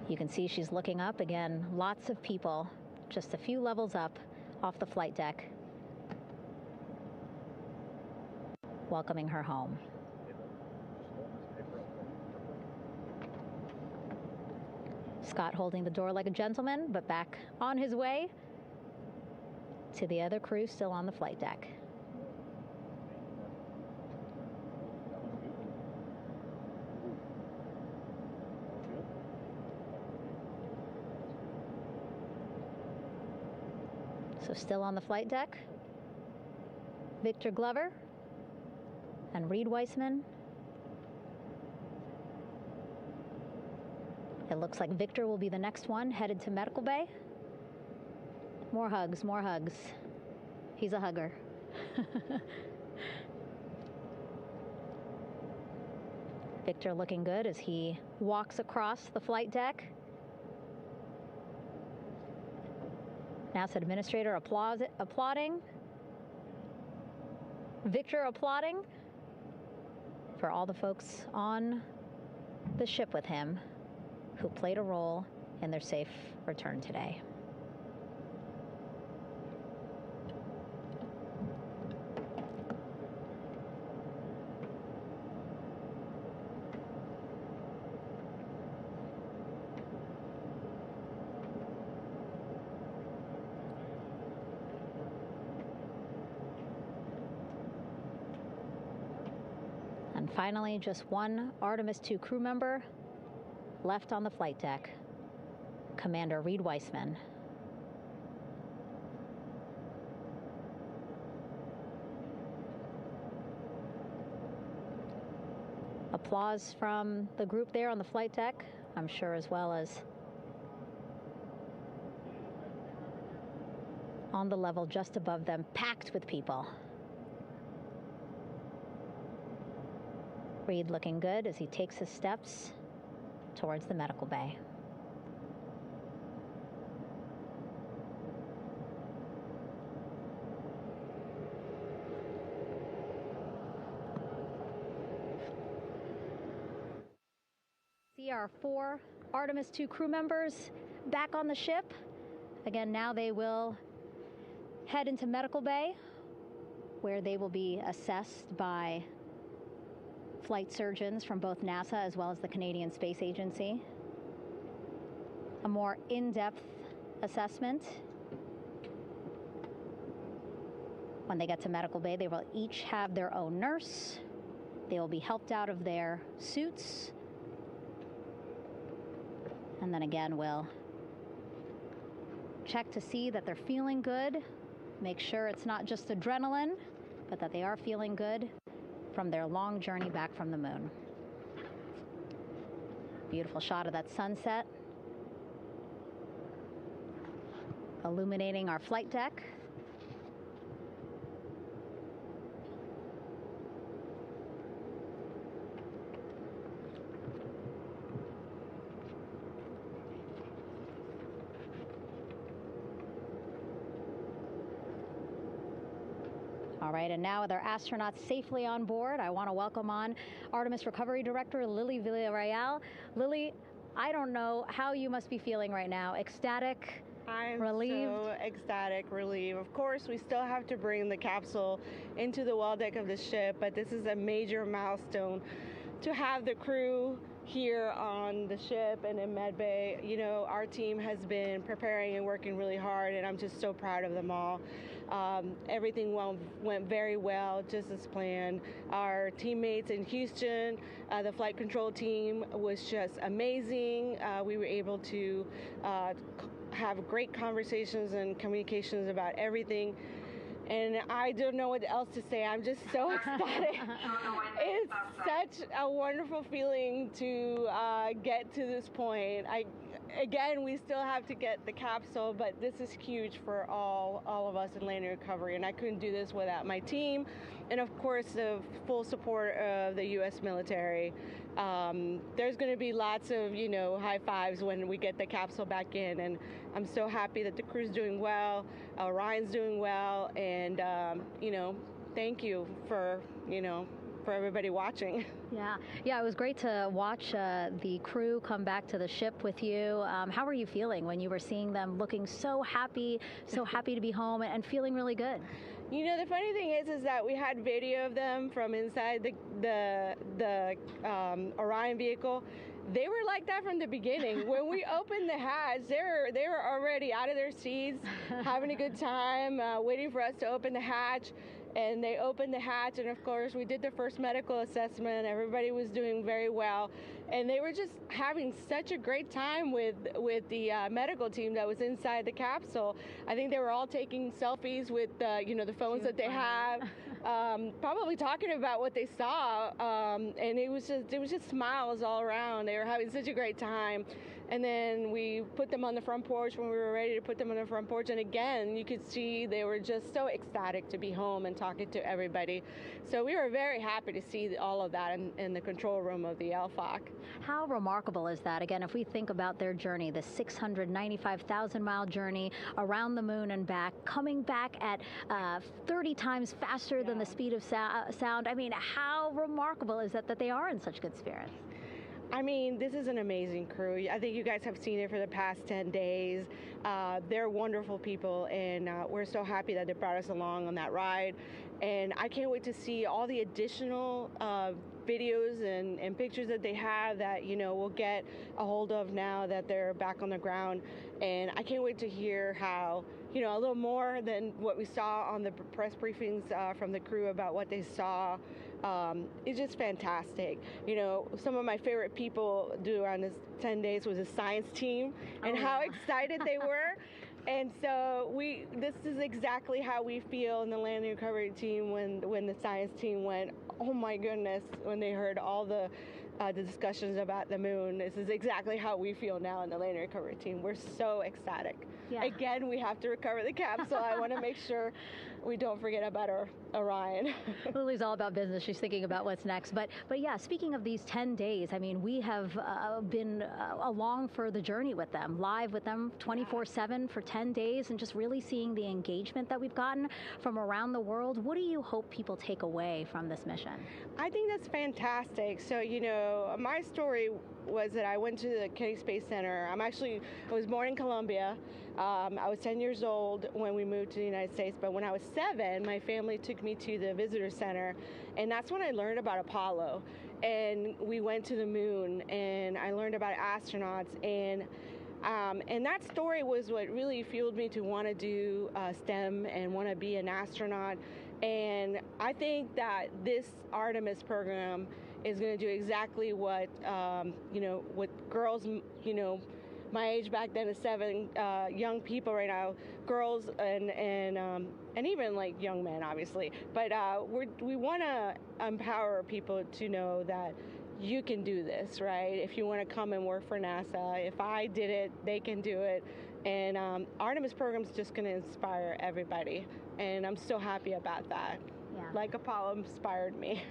You can see she's looking up. Again, lots of people, just a few levels up off the flight deck, welcoming her home. Scott holding the door like a gentleman, but back on his way to the other crew still on the flight deck. So still on the flight deck, Victor Glover and Reed Weissman. It looks like Victor will be the next one headed to medical bay. More hugs, more hugs. He's a hugger. Victor looking good as he walks across the flight deck. NASA Administrator applauding. Victor applauding for all the folks on the ship with him who played a role in their safe return today. And finally, just one Artemis II crew member left on the flight deck, Commander Reed Weissman. Applause from the group there on the flight deck, I'm sure, as well as on the level just above them, packed with people. Reed looking good as he takes his steps towards the medical bay. See our 4 Artemis II crew members back on the ship. Again, now they will head into medical bay, where they will be assessed by flight surgeons from both NASA as well as the Canadian Space Agency. A more in-depth assessment. When they get to medical bay, they will each have their own nurse. They will be helped out of their suits. And then again, we'll check to see that they're feeling good. Make sure it's not just adrenaline, but that they are feeling good from their long journey back from the moon. Beautiful shot of that sunset, illuminating our flight deck. All right, and now with our astronauts safely on board, I want to welcome on Artemis Recovery Director Lily Villarreal. Lily, I don't know how you must be feeling right now. Ecstatic, relieved? So ecstatic, relieved. Of course, we still have to bring the capsule into the well deck of the ship, but this is a major milestone to have the crew here on the ship and in medbay. You know, our team has been preparing and working really hard, and I'm just so proud of them all. Everything went very well, just as planned. Our teammates in Houston, the flight control team was just amazing. We were able to have great conversations and communications about everything. And I don't know what else to say. I'm just so ecstatic. It's such a wonderful feeling to get to this point. Again, we still have to get the capsule, but this is huge for all of us in landing recovery, and I couldn't do this without my team, and of course the full support of the U.S. military. There's going to be lots of, high fives when we get the capsule back in, and I'm so happy that the crew's doing well, Orion's doing well, and thank you for everybody watching. Yeah, it was great to watch the crew come back to the ship with you. How were you feeling when you were seeing them looking so happy to be home and feeling really good? The funny thing is that we had video of them from inside the Orion vehicle. They were like that from the beginning. When we opened the hatch, they were already out of their seats, having a good time, waiting for us to open the hatch. And they opened the hatch, and of course we did the first medical assessment. Everybody was doing very well, and they were just having such a great time with the medical team that was inside the capsule. I think they were all taking selfies with the phones that they have, probably talking about what they saw, and it was just smiles all around. They were having such a great time. And then we put them on the front porch when we were ready to put them on the front porch. And again, you could see they were just so ecstatic to be home and talking to everybody. So we were very happy to see all of that in the control room of the LFOC. How remarkable is that? Again, if we think about their journey, the 695,000-mile journey around the moon and back, coming back at 30 times faster than the speed of sound. I mean, how remarkable is that they are in such good spirits? I mean, this is an amazing crew. I think you guys have seen it for the past 10 days. They're wonderful people, and we're so happy that they brought us along on that ride. And I can't wait to see all the additional videos and pictures that they have that, we'll get a hold of now that they're back on the ground. And I can't wait to hear how, a little more than what we saw on the press briefings from the crew about what they saw. It's just fantastic. Some of my favorite people around this 10 days was the science team and how excited they were. And so this is exactly how we feel in the landing recovery team when the science team went, oh my goodness, when they heard all the discussions about the moon. This is exactly how we feel now in the landing recovery team. We're so ecstatic. Yeah. Again, we have to recover the capsule. I want to make sure we don't forget about our Orion. Lily's all about business. She's thinking about what's next. But yeah, speaking of these 10 days, I mean, we have been along for the journey with them, live with them 24/7 for 10 days, and just really seeing the engagement that we've gotten from around the world. What do you hope people take away from this mission? I think that's fantastic. So, my story was that I went to the Kennedy Space Center. I was born in Colombia. I was 10 years old when we moved to the United States, but when I was 7, my family took me to the visitor center, and that's when I learned about Apollo. And we went to the moon, and I learned about astronauts, and that story was what really fueled me to want to do STEM and want to be an astronaut. And I think that this Artemis program is going to do exactly what, what girls, my age back then is 7, young people right now, girls and even like young men, obviously. But we want to empower people to know that you can do this, right? If you want to come and work for NASA, if I did it, they can do it. And Artemis program is just going to inspire everybody. And I'm so happy about that. Yeah. Like Apollo inspired me.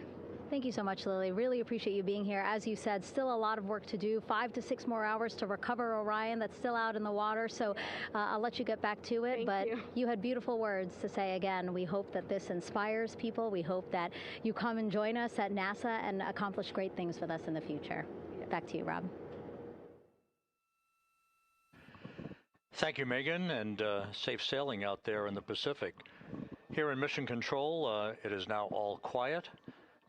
Thank you so much, Lily. Really appreciate you being here. As you said, still a lot of work to do. 5 to 6 more hours to recover Orion that's still out in the water. So I'll let you get back to it. But you had beautiful words to say again. We hope that this inspires people. We hope that you come and join us at NASA and accomplish great things with us in the future. Back to you, Rob. Thank you, Megan, and safe sailing out there in the Pacific. Here in Mission Control, it is now all quiet.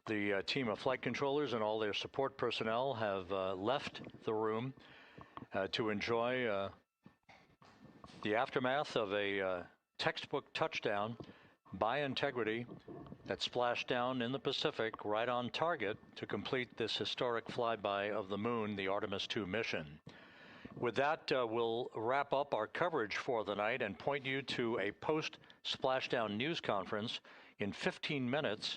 The team of flight controllers and all their support personnel have left the room to enjoy the aftermath of a textbook touchdown by integrity that splashed down in the Pacific right on target to complete this historic flyby of the moon, the Artemis II mission. With that, we'll wrap up our coverage for the night and point you to a post-splashdown news conference in 15 minutes